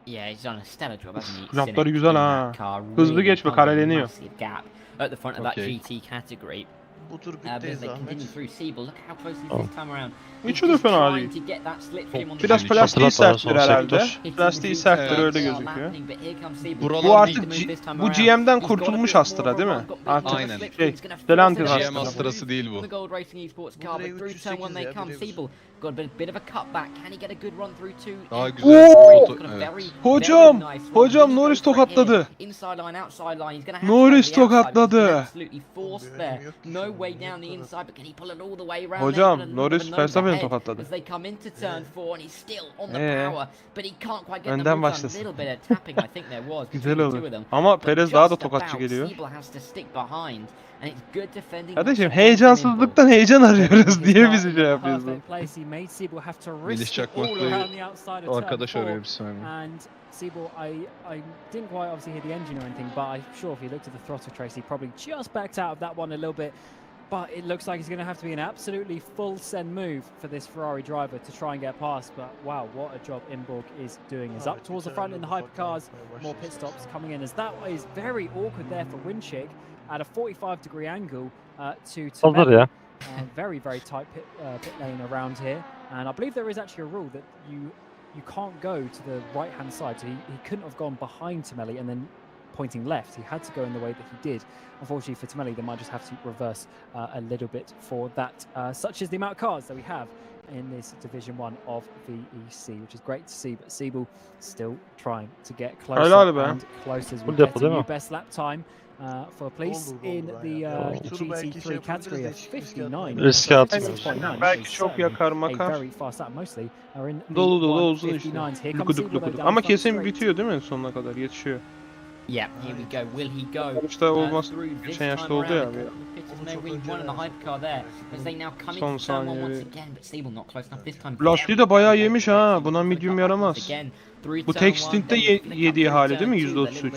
S10: Yeah, he's done a stellar job, hasn't he?
S2: Jantları
S10: Sinek
S2: güzel
S10: in
S2: ha.
S10: that car,
S2: Hızlı
S10: really
S2: geçme,
S10: hung a
S2: kareleniyor.
S10: massive gap at the front of that
S13: Okay.
S10: GT category.
S4: Bu tur
S10: As
S4: bitteyiz
S10: they continue
S4: Ahmet.
S10: through Siebel, look how close he is this time around.
S2: Üçü de fena değil.
S10: Trying to get that slipstream on the
S2: Biraz
S10: track.
S2: plastiği
S12: Hatırlat bana
S2: serttir
S12: son
S2: herhalde.
S12: sektör.
S2: Plastiği serttir öyle
S10: They are
S2: gözüküyor.
S10: lapping, but here comes Siebel.
S13: Buralar
S2: Bu artık
S10: Needs to move this time
S2: bu
S10: around.
S2: GM'den
S10: He's got a
S2: kurtulmuş
S10: bit more
S2: Astra değil
S10: of a
S2: mi?
S10: run, got a bit
S2: Artık
S10: more of a
S13: Aynen.
S10: slipstream.
S2: şey,
S10: He's gonna force
S2: Stellantis
S10: it
S2: Astra.
S13: GM Astra'sı değil bu.
S10: The Gold Racing Esports car, but through turn one they come. Siebel got a bit of a cutback. Can he get a good run through two?
S13: Daha güzel.
S2: Oo!
S13: Evet.
S2: Hocam, hocam Norris tokatladı.
S10: Inside line, outside line. He's gonna have
S2: Norris
S10: to go to the outside, but he's
S2: tokatladı.
S10: been absolutely forced there. No way down the inside, but can he pull it all the way around?
S2: Hocam,
S10: there?
S2: Norris
S10: Another nose
S2: Verstappen'i
S10: ahead
S2: tokatladı.
S10: As they come into turn 4 and he's still on the power, but he can't quite get
S2: Önden
S10: the move done. A
S2: başlasın.
S10: little bit of tapping I think there was
S2: Güzel
S10: between the
S2: olur.
S10: two of them.
S2: Ama
S10: But
S2: Perez daha da
S10: just
S2: tokatçı
S10: about
S2: geliyor.
S10: Siebel has to stick behind, and it's good defending.
S2: Kardeşim heyecansızlıktan heyecan arıyoruz diye bizi şey yapıyorsun.
S6: Perfect place. He made Siebel have to
S13: Melih
S6: risk it all
S13: Çakmaklı
S6: around the outside of turn
S13: arkadaş
S6: 4.
S13: arıyor bir saniye.
S6: And Siebel, I didn't quite obviously hear the engine or anything, but I'm sure if he looked at the throttle trace, he probably just backed out of that one a little bit. But it looks like it's going to have to be an absolutely full send move for this Ferrari driver to try and get past. But wow, what a job Imborg is doing. Is up towards the front in the hypercars, more pit stops coming in, as that is very awkward there for Winchick at a 45-degree angle to
S12: Olur ya.
S6: very tight pit lane around here. And I believe there is actually a rule that you can't go to the right-hand side. So he couldn't have gone behind Tamelli and then pointing left. He had to go in the way that he did. Unfortunately for Tamelli, they might just have to reverse a little bit for that, such as the amount of cars that we have in this Division 1 of VEC, which is great to see. But Siebel still trying to get closer and closer as we get a new best lap time. for a place in the GT3 category of 59.
S12: Riske atmıyoruz.
S6: 6.9,
S2: Belki
S6: which is
S2: çok yakar
S6: certainly a
S2: makar.
S6: very fast lap. Mostly are in the
S2: Dolu dolu olsun işte.
S6: 159s. Here comes
S2: Lukuduk
S6: Siebel though
S2: lukuduk.
S6: down
S2: Ama
S6: the front
S2: kesin
S6: straight.
S2: bitiyor değil mi sonuna kadar yetişiyor.
S10: Yeah, here we go. Will he go
S2: Yarışta olmaz.
S10: through this
S2: Geçen
S10: time
S2: yaşta oldu
S10: around?
S2: ya.
S10: No win, one in the hypercar there. As they now come
S2: Son
S10: into turn one once
S2: saniye.
S10: again, but Siebel not close enough this time.
S2: Lastiği de bayağı yemiş ha. Buna medium yaramaz. Bu tek stintte yediği hali değil mi? %33.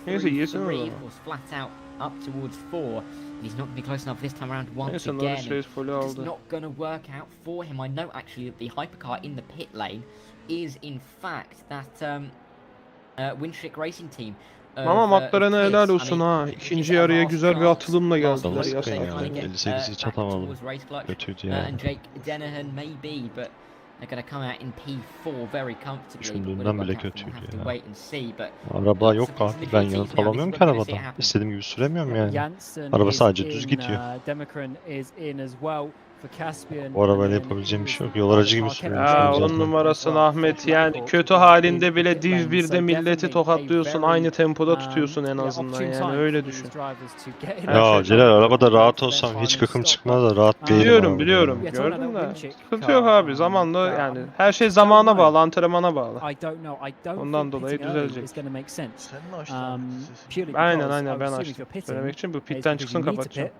S2: Neyse yesin o zaman.
S10: Flat out up towards 4. He's not going to be close enough this time around once
S2: Neyse
S10: again.
S2: Norris Reis folü
S10: It's
S2: aldı.
S10: not going to work out for him. I know actually that the hypercar in the pit lane is in fact that Wintrick Racing team.
S2: Ama McLaren'e helal olsun ha. İkinci yarıya güzel bir atılımla geldiler ya.
S12: Sıkın yani. 58'i hiç atamadı. Kötüydü yani.
S10: And Jake Dennehan maybe, but they're going to come out in P4 very comfortably.
S12: Düşündüğümden bile kötüydü
S10: Have to
S12: ya.
S10: wait and see, but
S12: Araba yok abi. Ben yanıt alamıyorum ki arabadan. İstediğim gibi süremiyorum yani. Araba sadece düz gidiyor. O arabayla yapabileceğim bir şey yok. Yol aracı gibi sürüyorum.
S2: Ya 10 numarasın Ahmet yani kötü halinde bile Div 1'de milleti tokatlıyorsun aynı tempoda tutuyorsun en azından yani öyle düşün.
S12: Ya Celal arabada rahat olsam hiç gıkım çıkmaz da rahat değilim.
S2: Biliyorum gördüm de sıkıntı yok abi zamanla yani her şey zamana bağlı antrenmana bağlı. Ondan dolayı düzelecek. Aynen ben açtım. Söylemek için bu pitten çıksın kapatacağım.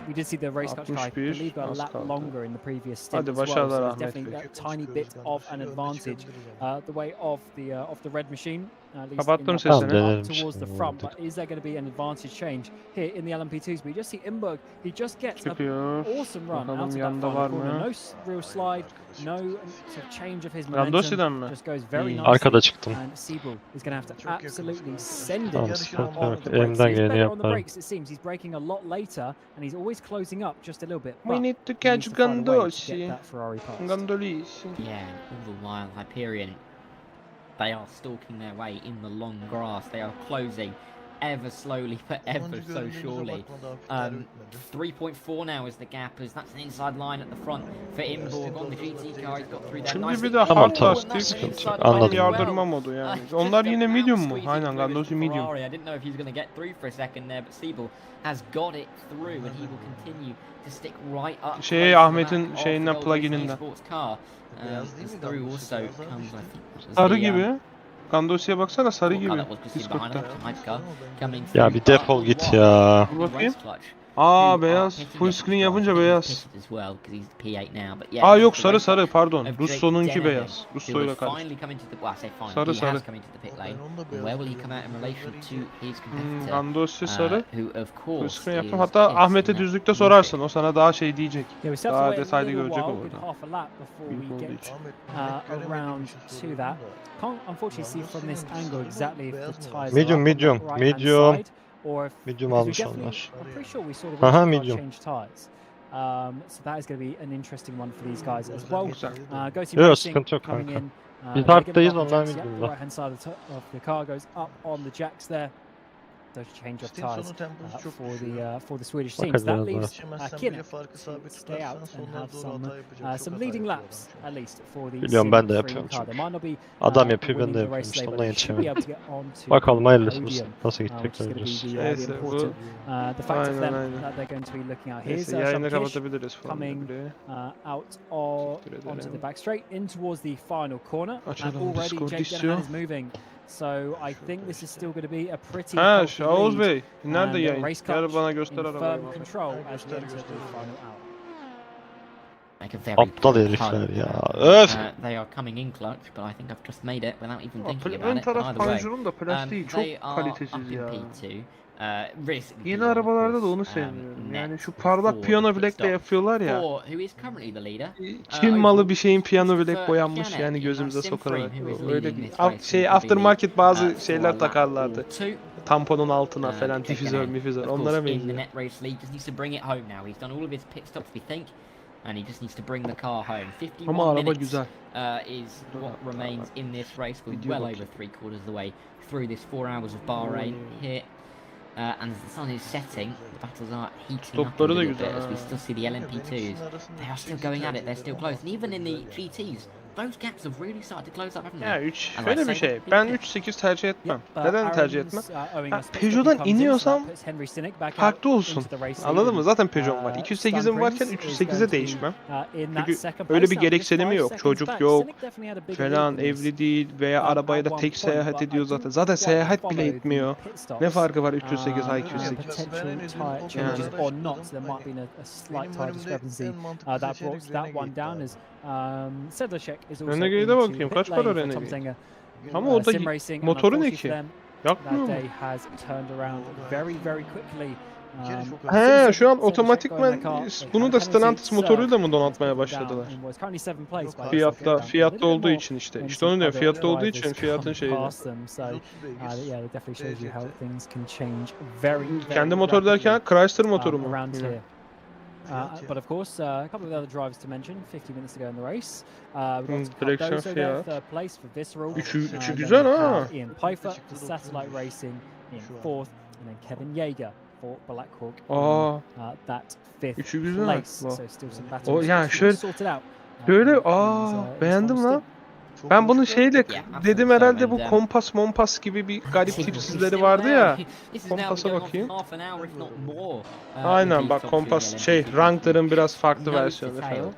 S6: We did see the race clutch car, I believe, a lap longer in the previous stint as well, so there's definitely a tiny bit of an advantage. The way of the red machine, at least
S2: Kapattım
S6: in
S2: sesini.
S6: towards the front, but is there going to be an advantage change here in the LMP2s? But you just see Imberg, he just gets an awesome run out of that final corner. No real slide, no sort of change of his momentum, just goes very nicely.
S12: Arkada çıktım.
S6: And Siebel is going to have to absolutely send
S12: Tamam,
S6: it
S12: sıkıntı
S6: on
S12: yok.
S6: the brakes.
S12: Elimden
S6: He's
S12: geleni
S6: better on the
S12: yaparım.
S6: brakes, it seems. He's braking a lot later, and he's always closing up just a little bit.
S2: We
S6: But
S2: need to
S6: he
S2: catch
S6: needs to find a way to get
S2: Gandosi.
S6: that Ferrari past.
S2: Gandolisi.
S10: yeah, all the while Hyperion, they are stalking their way in the long grass. They are closing ever slowly but ever so surely. 3.4 now is the gap, as that's an inside line at the front for Imborg on the GT car. He's got through there
S2: Şimdi
S10: nicely.
S2: bir de
S12: Tamam,
S2: hard
S12: tamam,
S2: lastik
S12: sıkıntı yok. Anladım.
S2: yardırma modu yani. Onlar yine medium mu? Aynen Gandosi medium.
S10: I didn't know if he was going to get through for a second there, but Siebel has got it through, and he will continue to stick right up.
S2: Ahmet'in şeyinden plugininden.
S10: Through also comes, I think,
S2: Sarı gibi. Gandosi'ye baksana sarı gibi.
S10: Discord'da.
S12: Ya bir defol git ya.
S2: Bakayım. Aa beyaz. Full screen yapınca beyaz. Aa yok sarı pardon. Russo'nunki beyaz. Russo'yla karıştı. Sarı. Gandosi sarı. Full screen yaptım. Hatta Ahmet'e düzlükte sorarsın. O sana daha şey diyecek. Daha detaylı görecek o burada. Büyük olduğu için.
S6: Around to that. Can't unfortunately see from this angle exactly if the tires
S12: Medium,
S6: are up
S12: medium,
S6: on that right-hand
S12: medium.
S6: side, or if,
S12: Medium
S6: because we
S12: almış
S6: definitely-
S12: onlar.
S6: I'm pretty sure we saw the
S12: Aha,
S6: racing car
S12: medium.
S6: change tires. So that is going to be an interesting one for these guys as well.
S2: Güzel.
S6: Go
S12: Yok,
S6: Racing
S12: sıkıntı yok
S6: coming
S12: kanka.
S6: in.
S12: Biz
S6: they're
S12: hard'dayız,
S6: giving up
S12: onlar
S6: the jacks,
S12: medium'da.
S6: The right hand side of the car goes up on the jacks there. Those change of tires for the Swedish teams. That
S12: Bakacağız
S6: leaves
S12: daha.
S6: Kinner to stay out and have some leading laps at least for the
S12: Biliyorum, ben de
S6: Sim
S12: yapıyorum
S6: 3 car. They might not be
S12: Adam yapıyor, ben
S6: winning
S12: de
S6: the
S12: yapıyorum.
S6: race
S12: İşte
S6: today,
S12: ondan
S6: but they should be able
S12: yetişemedim.
S6: to get on to
S12: Bakalım
S6: the
S12: hayırlısı olsun.
S6: podium,
S12: Nasıl
S6: which
S12: gidecek
S6: is going to
S12: göreceğiz.
S6: be the
S2: Neyse,
S6: important the fact of them that they're going to be looking at. Here's
S2: Neyse yayını
S6: Shamkish
S2: kapatabiliriz falan
S6: coming
S2: bile.
S6: out onto the back straight in towards the final corner, and
S2: Açalım,
S6: already
S2: Discord
S6: Jake
S2: istiyor.
S6: Dennehan is moving. So I think this is still going to be a pretty
S2: Ha
S6: healthy
S2: Oğuz
S6: lead.
S2: Bey. Nerede
S6: And
S2: yayın?
S6: race
S2: Gel
S6: clutch
S2: bana
S6: in
S2: göster arabayı.
S6: firm control as we enter the final hour.
S12: Aptal herifler ya. Öf.
S10: They are coming in clutch, but I think I've just made it without even
S2: Aa,
S10: thinking
S2: ön
S10: about it.
S2: taraf
S10: Either way,
S2: panjurun da plastiği çok
S10: they are
S2: kalitesiz
S10: up in
S2: ya.
S10: P2.
S2: Yeni arabalarda da onu sevmiyorum. Yani şu parlak piyano bilekle yapıyorlar ya. Çin malı bir şeyin piyano bilek boyanmış yani gözümüze sokararak. Öyle bir aftermarket bazı şeyler takarlardı. Tamponun altına falan difüzör mifüzör onlara benziyor.
S10: And he just needs to bring the car home. 51
S2: Ama araba
S10: minutes
S2: güzel.
S10: Is what remains in this race. We're well over 3/4 of the way through this 4 hours of Bahrain here. And as the sun is setting, the battles are heating up a little bit as we still see the LMP2s. They are still going at it, they're still close. And even in the GTs, those gaps have really started to close up, haven't they?
S2: Ya 3
S10: As I
S2: şöyle bir
S10: say,
S2: şey.
S10: big
S2: Ben
S10: pit.
S2: 3.8 tercih etmem.
S6: Yep,
S2: Neden tercih etmem?
S6: owing
S2: Ha,
S6: a split stop, he
S2: Peugeot'dan
S6: comes in, so
S2: iniyorsam
S6: that puts Henry Sinek back out
S2: farklı olsun.
S6: into the race lead,
S2: Anladın mı?
S6: and,
S2: Zaten Peugeot'um var.
S6: Stun
S2: 208'im varken
S6: Prince is
S2: 308'e
S6: going to be,
S2: değişmem.
S6: in that
S2: Çünkü
S6: second
S2: öyle
S6: place
S2: bir
S6: now, just
S2: gereksinimi
S6: 5
S2: yok.
S6: seconds
S2: Çocuk
S6: back.
S2: yok
S6: Sinek definitely had a bigger lead
S2: falan,
S6: than this,
S2: evli değil veya
S6: at
S2: arabayla
S6: one
S2: tek
S6: point,
S2: seyahat
S6: but I
S2: ediyor zaten.
S6: didn't
S2: Zaten
S6: quite
S2: seyahat bile
S6: follow the
S2: etmiyor.
S6: pit
S2: Ne
S6: stops,
S2: farkı var 308
S6: and
S2: IQ8?
S6: potential
S4: Benim
S6: tyre changes or not. So there might have been a slight tyre discrepancy that brought that one down as Sedlacek is also
S2: Renegade'e
S6: into
S2: bakayım.
S6: pit
S2: Kaç para
S6: lane for
S2: Renegade?
S6: Tomsenga.
S2: Ama o da
S6: Sim racing, and
S2: motoru ne
S6: unfortunately for
S2: ki?
S6: them,
S2: Yakmıyor
S6: that
S2: mu?
S6: day has turned around very quickly.
S2: He, şu an otomatikman bunu da Stellantis motoruyla mı donatmaya başladılar? Fiyatta olduğu için işte. İşte onu diyorum. Fiyatta olduğu için fiyatın şeyini. Kendi motor derken Chrysler motoru mu? Yine.
S6: But of course, a couple of other drivers to mention. 50 minutes to go in the race. We've got
S2: Direksiyon
S6: Cardozo there,
S2: Fiat.
S6: third place for Visceral.
S2: Üçü güzel ha.
S6: Ian Pfeiffer for Satellite Racing in fourth, and then Kevin Yeager for Blackhawk in that fifth
S2: Üçü güzel.
S6: place. So still some battles
S2: O yani
S6: to be
S2: şöyle
S6: sorted out.
S2: şöyle beğendim lan. Ben bunu şeyle dedim herhalde bu kompas mompas gibi bir garip tipsizleri vardı ya. Kompasa bakayım. Aynen bak kompas şey rankların biraz farklı versiyonu falan.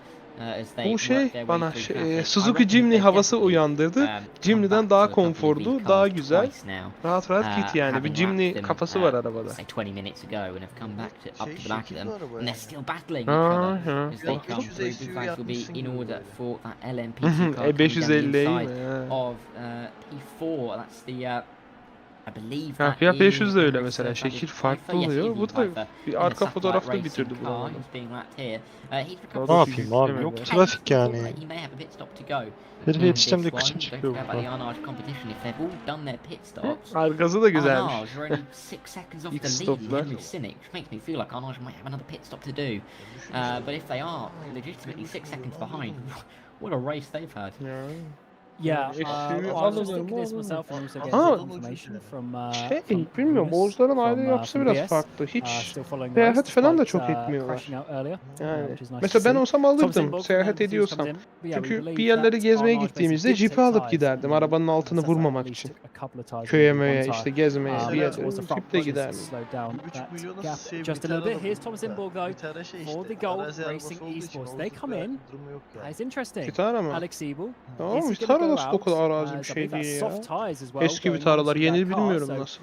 S2: Bu şey bana Suzuki Jimny havası uyandırdı. Jimny'den daha konforlu, daha güzel. Rahat rahat git yani. Bir Jimny kafası var arabada. E550'yi Ha, Fiat 500 de öyle mesela. Şekil farklı oluyor. Bu da bir arka fotoğrafta bitirdi bu arada.
S12: Ne yapayım abi? Yok trafik yani. Herife yetişeceğim diye kıçım çıkıyor burada.
S2: Arkası da güzelmiş. İlk stoplar.
S10: What a race they've had.
S6: Yeah, I was just thinking this myself and also getting some information from
S2: bilmiyorum. Oğuzların aile yapısı biraz farklı. Hiç seyahat falan da çok etmiyorlar. Yani mesela ben olsam alırdım seyahat ediyorsam. Çünkü bir yerlere gezmeye gittiğimizde jipi alıp giderdim arabanın altını vurmamak için. Köye möye işte gezmeye bir yerlere jiple giderdim.
S6: Just a little bit. Here's Thomas Imborg though for the Gold Racing Esports. They come in. It's interesting.
S2: Vitara mı?
S6: Alex Siebel.
S2: Tamam Vitara nasıl o kadar arazi bir şey değil ya. Eski Vitara'lar yeni bilmiyorum nasıl.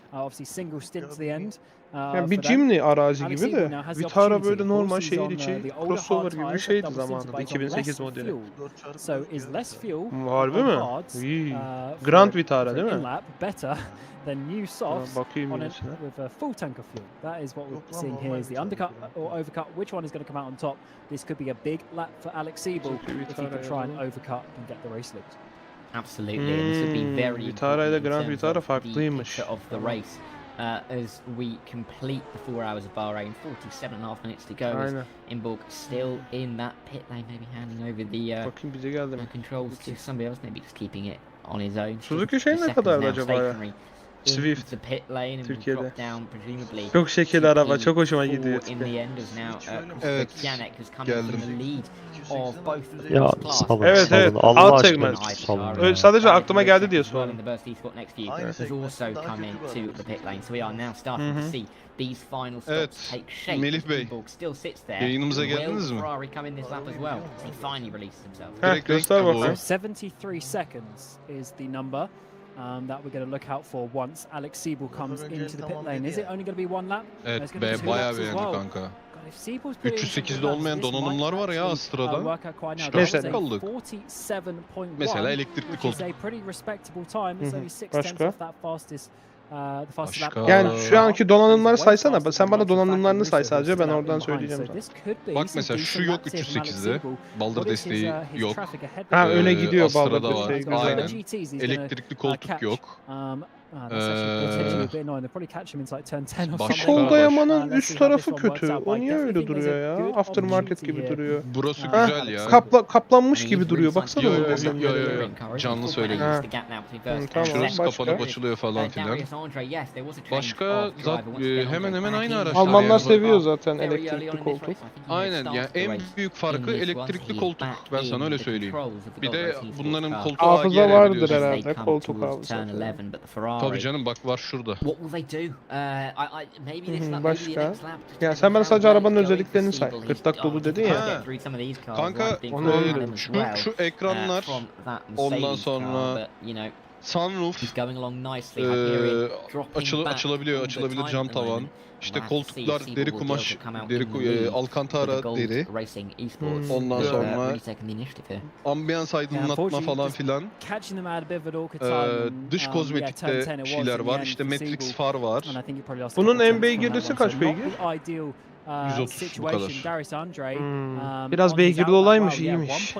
S2: Yani bir Jimny arazi gibi de Vitara böyle normal şehir içi crossover gibi bir şeydi zamanında 2008 modeli. Harbi mi? İyi. Grand Vitara değil mi?
S6: Then new softs
S2: bakayım
S6: on it
S2: yine.
S6: with a full tank of fuel. That is what we're seeing here is the undercut or overcut. Which one is going to come out on top? This could be a big lap for Alex Siebel if he could try and overcut and get the race lead.
S10: Absolutely, and this would be very
S2: Vitara ile
S10: important in
S2: Grand
S10: terms
S2: Vitara
S10: of
S2: farklıymış.
S10: the picture of the race. As we complete the 4 hours of Bahrain, 47.5 minutes to go. As Imborg still in that pit lane, maybe handing over the controls to somebody else, maybe just keeping it on his own.
S2: Suzuki şey ne kadardı acaba ya? Swift Türkiye'de. Çok şekil araba, çok hoşuma gidiyor.
S13: Evet, geldim.
S12: Ya salın
S2: evet,
S12: salın Allah
S2: alt
S12: aşkına
S2: segment.
S12: salın.
S2: Sadece aklıma geldi diye sordum.
S13: Evet, Melih Bey, yayınımıza geldiniz mi?
S2: Göster bakalım.
S6: 73 seconds is the number that we're going to look out for once Alex Siebel comes into the pit lane. Is it only going to be one lap?
S13: Evet, bayağı beğendi kanka. 308'de olmayan donanımlar var ya Astra'da.
S2: Mesela
S13: kaldık. Mesela elektrikli koltuk.
S2: Başka?
S13: Başka.
S2: Yani şu anki donanımları saysana. Sen bana donanımlarını say sadece ben oradan söyleyeceğim sana.
S13: Bak mesela şu yok 308'de. Baldır desteği yok.
S2: Ha öne gidiyor baldır
S13: Astra'da var.
S2: desteği.
S13: Aynen.
S2: Güzel.
S13: Elektrikli koltuk yok.
S6: That's actually potentially a bit annoying. They'll probably catch him into like turn 10 or something.
S2: Sol dayamanın
S6: Let's
S2: üst
S6: see how this
S2: tarafı
S6: one works
S2: kötü.
S6: out. But
S2: O
S6: I
S2: niye
S6: definitely
S2: öyle
S6: think there's
S2: duruyor
S6: a
S2: ya?
S6: good
S2: Aftermarket
S6: opportunity
S2: gibi
S6: here.
S2: duruyor.
S13: Burası
S6: Alex
S13: güzel ya.
S6: Silva.
S2: Kaplanmış gibi duruyor. Baksana
S13: Yo,
S2: bu
S13: yo,
S2: desenleri.
S13: yo. Canlı söyleyin.
S2: Ha. Tamam,
S13: Şurası
S2: başka?
S13: kapanıp açılıyor falan filan. Başka hemen hemen aynı araçlar
S2: Almanlar
S13: yani.
S2: seviyor zaten elektrikli koltuk.
S13: Aynen yani en büyük farkı elektrikli koltuk. Ben sana öyle söyleyeyim. Bir de bunların koltuğu
S2: Hafıza
S13: AGR
S2: vardır
S13: biliyorsun.
S2: herhalde. Koltuk hafızası.
S13: Tabii canım bak var şurada.
S2: Başka? Ya sen bana sadece arabanın özelliklerini say. Gırtlak dolu dedin ya.
S13: Ha. Kanka şu ekranlar ondan sonra sunroof açılabilir cam tavan. İşte koltuklar deri kumaş, alcantara deri. Ondan sonra ambiyans aydınlatma falan filan. Dış kozmetikte bir şeyler var. İşte Matrix far var.
S2: Bunun en beygirlisi kaç beygir?
S13: 130 bu kadar.
S2: Biraz beygirli olaymış, iyiymiş.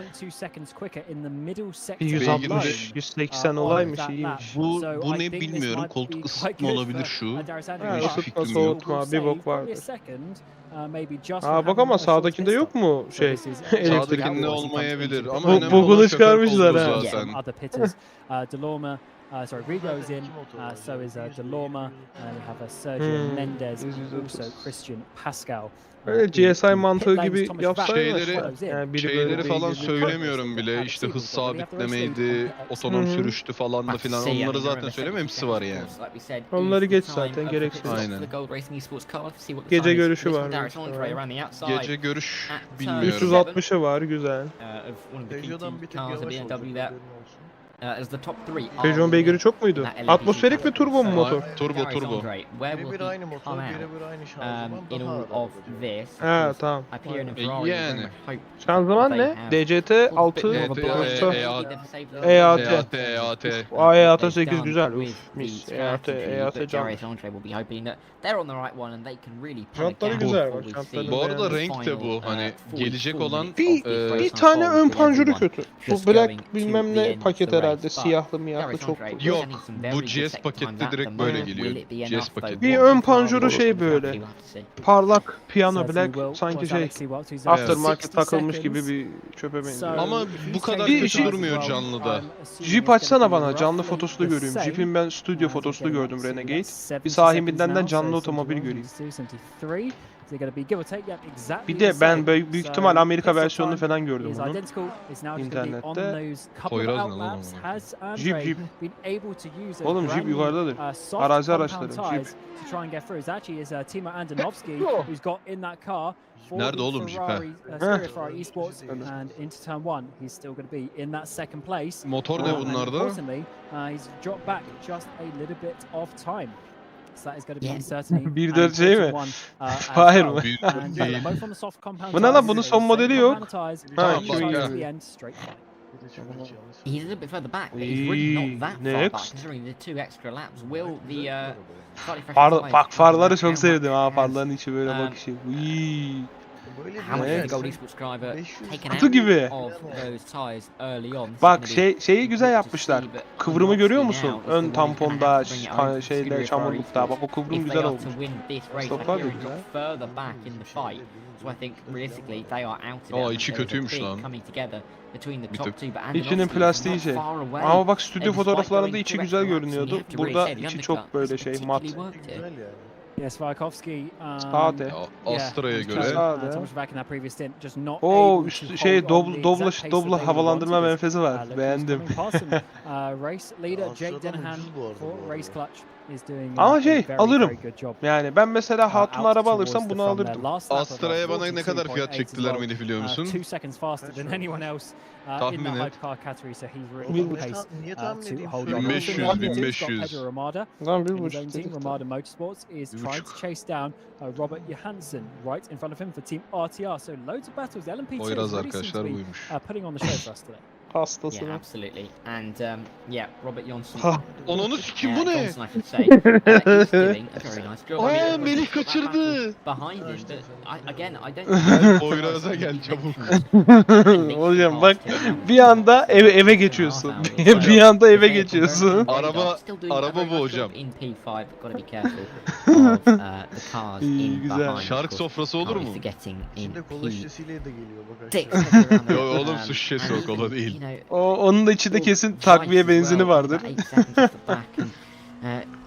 S2: 160, 180 olaymış, iyiymiş.
S13: Bu ne bilmiyorum. Koltuk ısıtma olabilir şu.
S2: Isıtma,
S13: Fikrim yok.
S2: soğutma, bir bok vardır. Bak ama sağdakinde yok mu şey?
S13: Sağdakinde olmayabilir ama önemli
S2: Bokunu
S13: olan şoför
S2: çıkarmışlar
S13: koltuğu
S2: ha.
S13: zaten.
S6: Sorry, Rigo's in, so is Delorme, and we have Sergio Mendes, and also Christian Pascal.
S2: Öyle GSI mantığı gibi yapsaymış.
S13: Şeyleri falan söylemiyorum bile. İşte hız sabitlemeydi, otonom sürüştü falan da filan. Onları zaten söyleme, hepsi var yani.
S2: Onları geç zaten, gereksiz.
S13: Aynen.
S2: Gece görüşü var.
S13: Gece görüş bilmiyorum.
S2: 360'ı var, güzel.
S4: Peugeot'dan bir tık yavaş oldu.
S2: Peugeot'un beygiri çok muydu? Atmosferik ve turbo mu motor?
S13: Turbo.
S4: Birebir aynı motor, birebir aynı şanzıman.
S2: Ha tamam.
S13: Yani.
S2: Şanzıman ne? DCT 6
S13: EAT.
S2: EAT 8 güzel. Uf, mis. EAT can. Jantları güzel bak. Jantları
S13: Bu arada renk de bu. Hani gelecek olan
S2: bir tane ön panjuru kötü. Bu black bilmem ne paket herhalde. Siyahlı miyahlı çok kötü.
S13: yok. Bu GS pakette direkt böyle geliyor. GS paketi.
S2: Bir ön panjuru şey böyle. Parlak piyano black sanki şey aftermarket takılmış gibi bir çöpe benziyor.
S13: Ama bu kadar kötü durmuyor canlıda.
S2: Jeep açsana bana, canlı fotosunu göreyim. Jeep'in ben stüdyo fotosunu gördüm Renegade. Bir sahibinden de canlı otomobil göreyim. Bir de ben büyük ihtimal Amerika versiyonunu falan gördüm bunu internette.
S13: Poyraz ne lan o?
S2: Jeep. Oğlum Jeep yukarıdadır. Arazi araçları Jeep.
S13: Nerede oğlum Jeep ha? Motor ne bunlarda?
S2: Bir de şey mi? Hayır mı? Bu ne lan, bunun son modeli yok. Ha,
S10: He's a little bit further back, but he's really not that far back
S2: Next.
S10: considering the 2 extra laps. Will the
S2: Bak farları çok sevdim ha, farların içi böyle bakışı. Kutu gibi. Bak şeyi güzel yapmışlar. Kıvrımı görüyor musun? Ön tamponda, şeyde, çamurlukta. Bak o kıvrım güzel olmuş. Stoplar da güzel.
S13: Aa içi kötüymüş lan.
S10: Bir tık.
S2: İçinin plastiği şey. Ama bak stüdyo fotoğraflarında içi güzel görünüyordu. Burada içi çok böyle şey mat. Sade.
S13: Astra'ya göre.
S2: Oo şey dobla havalandırma menfezi var. Beğendim. Ama şey alırım. Yani ben mesela hatun araba alırsam bunu alırdım.
S13: Astra'ya bana ne kadar fiyat çektiler Melih biliyor musun? Tahmin et. 1500. Lan 1.5. Poyraz arkadaşlar buymuş.
S2: Hastasın.
S10: Yeah, absolutely. And Robert Johnson.
S13: Onu sikim bu ne?
S10: He's doing a very
S13: Melih kaçırdı.
S10: Behind him, but again, I don't.
S13: Poyraz'a gel çabuk.
S2: Hocam bak bir anda eve geçiyorsun. Bir anda eve geçiyorsun.
S13: Araba bu hocam.
S2: İyi, güzel.
S13: Şark sofrası olur mu?
S4: İçinde kola şişesiyle de geliyor bak aşağı.
S13: Yo oğlum su şişesi o, kola değil.
S2: Onun da içinde kesin takviye benzini vardır.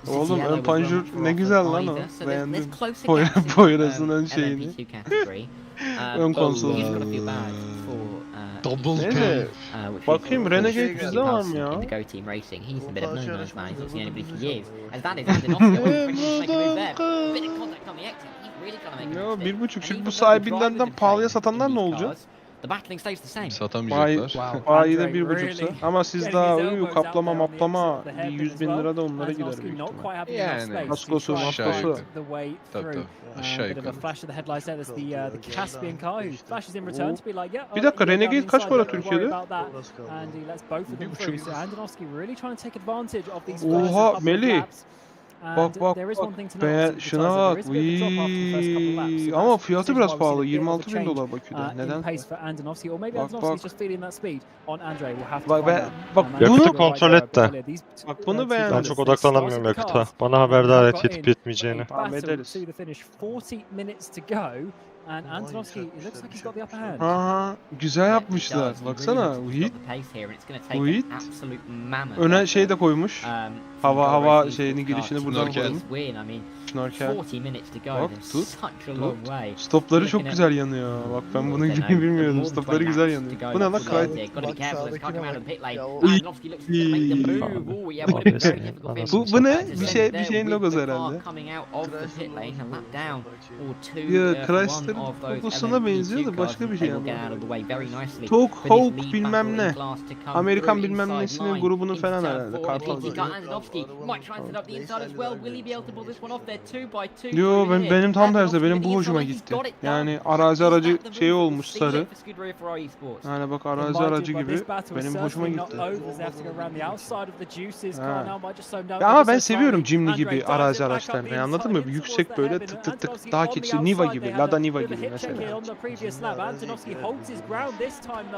S2: Oğlum ön panjur ne güzel lan o. Beğendim. Poyraz'ın ön şeyini. Ön konsolu.
S13: Double
S2: Neyse. Bakayım Renegade bizde var mı ya? Ya 1.5 şimdi bu sahibinden pahalıya satanlar ne olacak?
S13: Satamayacaklar.
S2: Bayi de 1.5'sa. Ama siz daha kaplama maplama 100.000 lira da onlara gider büyük ihtimal.
S13: Yani.
S2: Kaskosu maskosu.
S13: Tabii. Aşağı yukarı.
S2: Bir dakika Renegade kaç para Türkiye'de? Oha Melih. Bak bak bak. Şuna bak. Ama fiyatı biraz pahalı. 26.000 dolar Bakü'de. Neden? Bak
S12: Yakıtı kontrol et de.
S2: Bak bunu beğendim.
S12: Ben çok odaklanamıyorum yakıta. Bana haberdar et yetip yetmeyeceğini.
S2: Tamam ederiz. Aha, güzel yapmışlar. Baksana. Wheat. Öne şey de koymuş. Hava şeyini girişini buradan koymuş. Şnorkel. Bak tut. Stopları çok güzel yanıyor. Bak ben bunu bilmiyordum. Stopları güzel yanıyor. Bu ne lan kaydı? Bu ne? Bir şeyin logosu herhalde. Ya Chrysler'ın logosuna benziyor da başka bir şey yani. Talk Hawk bilmem ne. Amerikan bilmem nesinin grubunun falan herhalde. Kartal gibi. Yo benim tam tersi, benim bu hoşuma gitti. Yani arazi aracı şey olmuş sarı. Yani bak arazi aracı gibi benim hoşuma gitti. Ya ama ben seviyorum Jimny gibi arazi araçlarını, anladın mı? Yüksek böyle tık tık tık daha keçi Niva gibi, Lada Niva gibi mesela.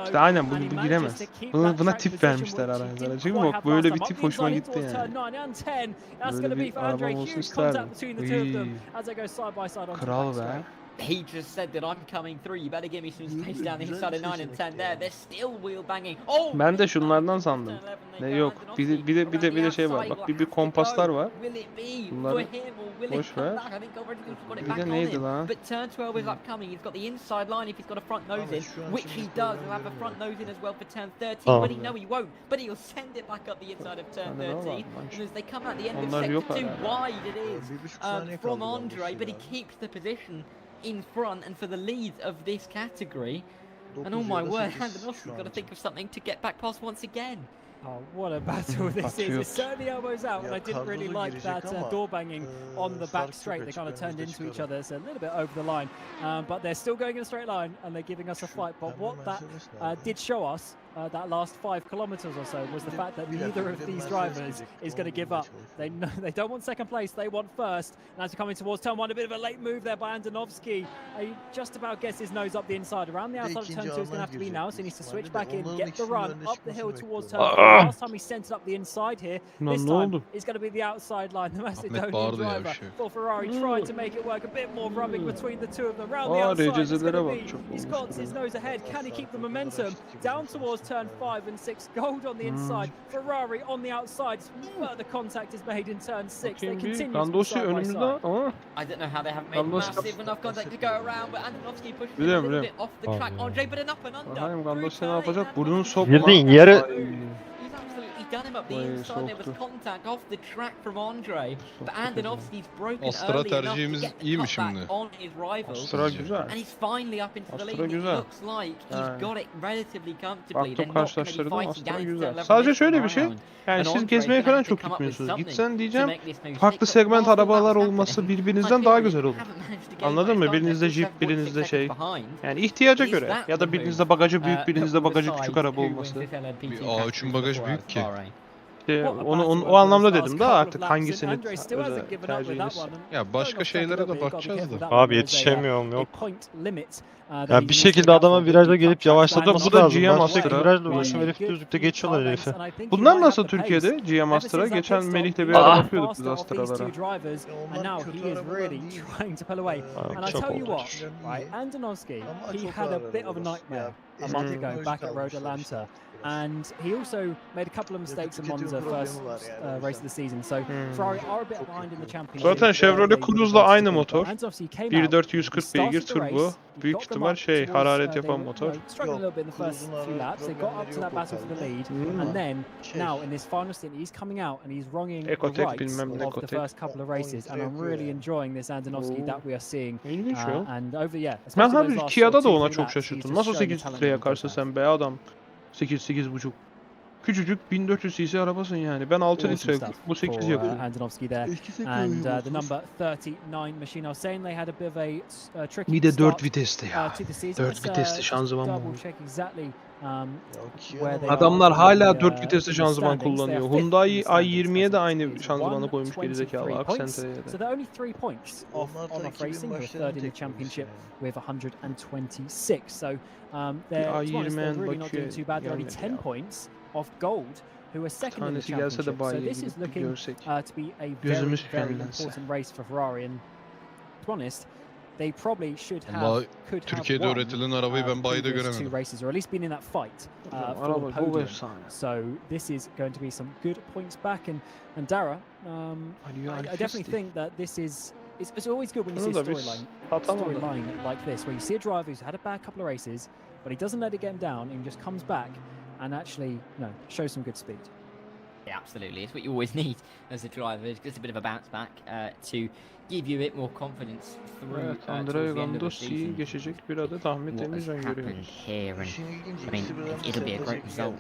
S2: İşte aynen bu giremez. Buna tip vermişler arazi aracı gibi, bak böyle bir tip hoşuma gitti yani. Böyle bir arabam olsun isterdim. Kral be.
S10: He just said that I'm coming through. You better give me some space down the inside of 9 and 10 there. They're still wheel banging. Oh!
S2: Ben de şunlardan sandım. Ne yok. Bir de şey var. Bak bir kompaslar var. Bunları boş ver. Bir de neydi lan?
S10: But turn 12 is upcoming. He's got the inside line if he's got a front nose in, which he does. He'll have a front nose in as well for turn 13. But he won't. But he'll send it back up the inside of turn 13. And as they come out the end of sector 2, wide it is from Andre, but he keeps the position in front and for the lead of this category. And oh my word, Andonovski's got to think of something to get back past once again.
S6: Oh, what a battle this is. It certainly elbows out, and I didn't really like that door banging on the back straight. They kind of turned into each other, so a little bit over the line. But they're still going in a straight line, and they're giving us a fight. But what that did show us, that last 5 kilometers or so, was the fact that neither of these drivers is going to give up. They don't want second place, they want first. And as we're coming towards turn 1, a bit of a late move there by Andonovski. He just about gets his nose up the inside. Around the outside of turn 2 is going to have to be now, so he needs to switch back in, get the run up the hill towards turn 4. Last time he sent it up the inside here, this time it's going to be the outside line. The Macedonian driver for Ferrari tried to make it work. A bit more rubbing between the two of them. Round the outside, it's going to be, he's got his nose ahead. Can he keep the momentum down towards turn 5 and 6? Gold on the inside, Ferrari on the outside. Further contact is made in turn 6. They continue to be side by side.
S10: I don't know how they haven't made massive enough contact to go around, but Andonovski pushed him a little bit off the track. Andre, but an up and under.
S2: Gandosi ne yapacak? Burnunu sokma.
S12: Girdin yarı.
S10: Done him up the inside, there was contact off the track from Andre, but Andonovski's broken
S13: Astra
S10: early enough to
S13: tercihimiz
S10: get the
S13: iyi mi
S10: cut back
S13: şimdi?
S10: on his rivals,
S2: Astra güzel.
S10: and he's finally up into the lead. It
S2: güzel.
S10: looks like he's got it relatively comfortably.
S2: Baktım karşılaştırdım, Astra güzel. Sadece şöyle bir şey, yani siz gezmeye falan çok gitmiyorsunuz. Gitsen diyeceğim, farklı segment arabalar olması birbirinizden daha güzel olur. Anladın mı? Birinizde Jeep, birinizde şey. Yani ihtiyaca göre. Ya da birinizde bagajı büyük, birinizde bagajı küçük araba olması.
S13: Bir A3'ün bagajı büyük ki.
S2: O anlamda dedim de artık hangisini tercih edersin.
S13: Ya başka şeylere de bakacağız da.
S12: Abi yetişemiyorum yok. Ya bir şekilde adama virajda gelip yavaşlatması
S2: Bu da
S12: lazım.
S2: GM
S12: Ben
S2: Master'a.
S12: sürekli virajla uğraşıyorum. Herif düzlükte geçiyorlar herifi.
S2: Bunlar nasıl Türkiye'de GM Master'a? Geçen Melih'le bir ara bakıyorduk biz Astra'lara.
S4: Onlar kötü arabalar değil.
S12: Abi çok oldu.
S6: Andonovski,
S4: Ama
S6: he
S4: çok
S6: had a
S4: ağır
S6: bit of a
S4: arabalar.
S6: nightmare
S4: Ya,
S6: a month
S4: eski
S6: ago back at Road
S4: teknolojik
S6: Atlanta.
S4: almışlar biraz.
S6: And he also made a couple of mistakes in
S4: tüketim
S6: Monza
S4: problemi
S6: first
S4: var yani, o
S6: race of the season. So Ferrari are a bit
S4: Çok
S6: behind in the
S4: kötü.
S6: championship.
S2: Zaten Chevrolet Cruze'la aynı motor.
S6: Andonovski came out.
S2: 1.4
S6: He
S2: 140 beygir
S6: started the
S2: turbo.
S6: race. He
S2: Büyük
S6: got them
S2: ihtimal
S6: up towards,
S2: hararet
S6: they
S2: yapan
S6: were,
S2: motor.
S6: struggling a little bit in the first
S4: Cruise'un
S6: few laps. They got up
S4: problemleri
S6: to that
S4: yok o
S6: battle for the lead,
S4: konuda.
S6: and then
S4: Şey,
S6: now in this final stint, he's coming out and he's wronging the
S2: Ecotec
S6: rights
S2: bilmem ne
S6: of the
S2: Ecotec.
S6: first couple of races, and I'm really enjoying this Andonovski that we are seeing.
S2: İlginç ya.
S6: And over, yeah,
S2: Ben
S6: especially those
S2: abi
S6: last
S2: Kia'da da
S6: sort of
S2: ona
S6: 2-3
S2: çok
S6: laps, he's
S2: şaşırdım.
S6: just
S2: Nasıl
S6: showing the
S2: 8
S6: talent
S2: litre
S6: that he
S2: yakarsın
S6: does have.
S2: sen be adam? 8-8,5. Küçücük 1400 cc arabasın yani. Ben 6
S6: Awesome
S2: litre,
S6: stuff
S2: bu 8
S6: for
S2: yakıyor.
S6: Andonovski there. And the number 39 machine, I was saying they had a bit of a tricky
S2: Bir de 4
S6: start
S2: viteste ya.
S6: to the season.
S2: 4
S6: Let's
S2: vitesli
S6: just
S2: şanzıman mı?
S6: double check exactly where
S4: Kia'nın
S6: they
S2: Adamlar
S6: are in
S2: hala
S6: the,
S2: 4 vitesli
S6: in the
S2: şanzıman
S6: standings. They are
S2: kullanıyor.
S6: fifth in
S2: Hyundai
S6: the standings
S2: i20'ye
S6: as
S2: de
S6: it
S2: aynı
S6: is
S2: şanzımanı koymuş
S6: 123
S2: gerizekalı
S6: points.
S2: Accenture'ye de.
S6: So they're only 3 points off
S4: Onlar da
S6: on off
S4: 2000
S6: Racing, who are
S4: başlarının
S6: third in the
S4: teknolojisi
S6: championship
S4: yani.
S6: with 126. So they're, to be honest, they're
S2: i20
S6: really not doing too bad. They're only
S2: gelmedi
S6: 10
S2: ya.
S6: points off Gold, who are second in the
S2: Tanesi gelse de
S6: championship. So
S2: bayiye
S6: this is
S2: gidip
S6: looking
S2: görsek.
S6: to be a very,
S2: Gözümüz
S6: very
S2: şenlense.
S6: important race for Ferrari. And to be honest, they probably should have,
S13: Vallahi
S6: could have
S13: Türkiye'de
S6: won
S13: üretilen arabayı ben
S6: the
S13: bayida
S6: previous two
S13: göremedim.
S6: races, or at least been in that fight for
S2: Araba
S6: the
S2: bu
S6: podium.
S2: efsane.
S6: So this is going to be some good points back. And Dara, I definitely think that this is. It's always good when you see a storyline like this, where you see a driver who's had a bad couple of races, but he doesn't let it get him down and just comes back and actually, shows some good speed.
S10: Yeah, absolutely. It's what you always need as a driver. Just a bit of a bounce back to give you a bit more confidence through
S2: Evet,
S10: towards
S2: Andrea
S10: the end of the
S2: Gandossi'yi
S10: season.
S2: geçecek bir adet Ahmet
S10: What has
S2: Demircan
S10: happened
S2: görüyoruz.
S10: here, and I mean, it'll be a great result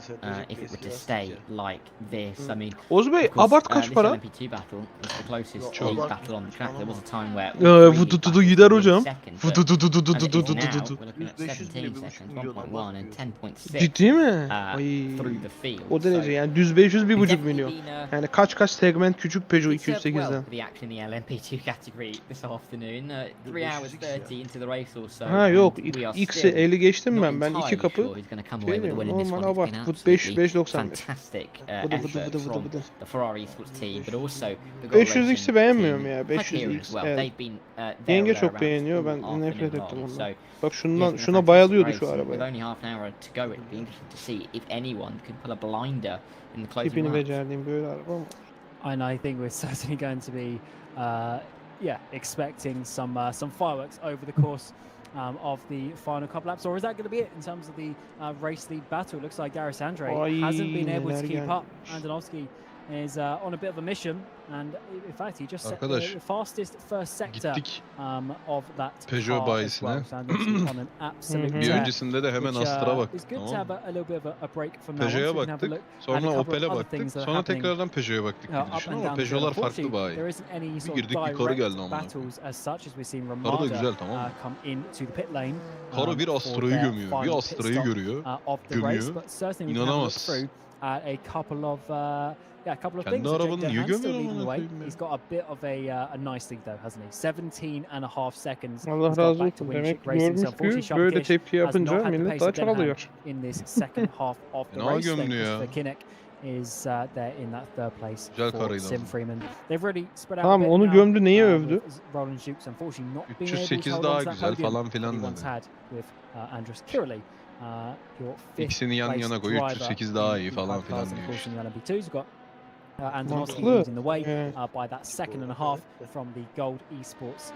S10: if it were to stay like this. I mean,
S2: Oğuz Bey,
S10: of course,
S2: abart kaç
S10: this
S2: para?
S10: LMP2 battle is the closest league battle on the track. There was a time where
S2: Vudududu gider hocam. Vududududududududu.
S10: we're looking at 17 seconds, 1.1 and 10.6
S2: Ciddi mi? Ay.
S10: through the field.
S2: O derece
S10: So
S2: yani düz 500 1.5
S10: definitely
S2: milyon.
S10: been,
S2: Yani kaç segment küçük Peugeot
S10: It served well
S2: 208'den.
S10: for the action in the LMP2 category this afternoon. 3 hours 30 into the race or so.
S2: Ha yok,
S10: and we are
S2: X'i
S10: still
S2: 50 geçtim
S10: not
S2: ben. Ben iki
S10: entirely
S2: kapı
S10: sure who's going to come
S2: şey
S10: away with the
S2: diyeyim,
S10: win in this
S2: normal
S10: one. It's
S2: abart.
S10: been
S2: Bu
S10: absolutely
S2: 5.95.
S10: fantastic
S2: Vıdı vıdı
S10: effort
S2: vıdı vıdı
S10: from
S2: vıdı.
S10: the Ferrari esports team, but also the Gold
S2: 500
S10: Racing
S2: X'i beğenmiyorum
S10: team,
S2: ya.
S10: Hyperion
S2: 500
S10: as
S2: X.
S10: well.
S2: Evet.
S10: They've been there
S2: Yenge
S10: or
S2: çok
S10: thereabouts
S2: beğeniyor.
S10: all
S2: Ben
S10: afternoon
S2: nefret
S10: long.
S2: ettim ondan.
S10: So,
S2: Bak
S10: yeah,
S2: şuna
S10: it's been a
S2: bayılıyordu
S10: fantastic
S2: şu
S10: race, and with
S2: arabaya.
S10: only half an hour to go, it'd be interesting to see if anyone can pull a blinder in the closing
S2: Tipini
S10: laps.
S2: becerdiğim böyle araba mı?
S6: And I think we're certainly going to be, expecting some fireworks over the course of the final couple laps. Or is that going to be it in terms of the race lead battle? It looks like Garis Andre hasn't been able to keep up. Andonovski is on a bit of a mission, and in fact he just set the fastest first sector of that
S13: Peugeot
S6: car as well.
S13: bayisine.
S6: So Andonovski on an absolute
S13: Bir
S6: tear,
S13: öncesinde de hemen
S6: which,
S13: Astr'a baktık,
S6: it's good to
S13: tamam
S6: have
S13: mı?
S6: a little bit of a break from now on, so
S13: Peugeot'a
S6: we can have a
S13: baktık,
S6: look at a
S13: sonra
S6: couple
S13: Opel'e
S6: of other
S13: baktık,
S6: things that are
S13: sonra
S6: happening
S13: tekrardan Peugeot'a baktık gibi
S6: up
S13: düşün
S6: and
S13: ama
S6: down the field.
S13: Peugeot'lar farklı
S6: Unfortunately,
S13: bayi.
S6: there isn't any
S13: Bir
S6: sort of
S13: girdik bir karı
S6: direct
S13: geldi amına.
S6: battles as such, as we've seen
S13: Karı da
S6: Ramada
S13: güzel, tamam mı?
S6: come into the pit lane.
S13: Karı bir
S6: for
S13: Astra'yı
S6: their
S13: gömüyor, bir
S6: final pit
S13: Astra'yı
S6: stop,
S13: görüyor,
S6: of the race,
S13: gömüyor.
S6: but certainly we can have a look
S13: İnanamazsın.
S6: through at a couple of
S13: Kendi
S6: things. Jake
S13: arabanı niye
S6: Denhan still
S13: gömüyorsun
S6: leading the
S13: amına
S6: way.
S13: koyayım ya?
S6: He's got a bit of a nice lead though, hasn't he? 17.5 seconds.
S2: Allah
S6: He's got
S2: razı
S6: back to
S2: olsun.
S6: win
S2: Demek
S6: Chick Racing. So
S2: görmüş
S6: unfortunately,
S2: ki böyle
S6: Shabakir
S2: tepki
S6: has not
S2: yapınca
S6: had the
S2: millet
S6: pace
S2: daha
S6: of Denhan
S2: çabalıyor.
S6: in this second half of the
S13: Fena
S6: race. Then
S13: gömdü ya.
S6: Christopher Kinnock is there in that third place
S13: Güzel
S6: for
S13: karıydı
S6: Sim
S13: ama.
S6: Freeman. They've really spread out
S2: Tamam
S6: a bit
S2: onu
S6: now,
S2: gömdü, neyi övdü?
S6: with Roland Jukes unfortunately not being able to
S13: 308
S6: hold
S13: daha
S6: on to that
S13: güzel
S6: podium
S13: falan
S6: that
S13: filan
S6: he once
S13: dedi.
S6: had with Andres Kirley. Your fifth
S13: İkisini yan
S6: place
S13: yana koy,
S6: driver
S13: 308 daha
S6: in
S13: iyi
S6: the
S13: falan
S6: hypercars,
S13: filan
S6: and of
S13: diyor
S6: course
S13: işte.
S6: in the LMP2's got Andonovski
S2: Mantıklı.
S6: leading the way
S2: Yani.
S6: by that second and a half from the Gold Esports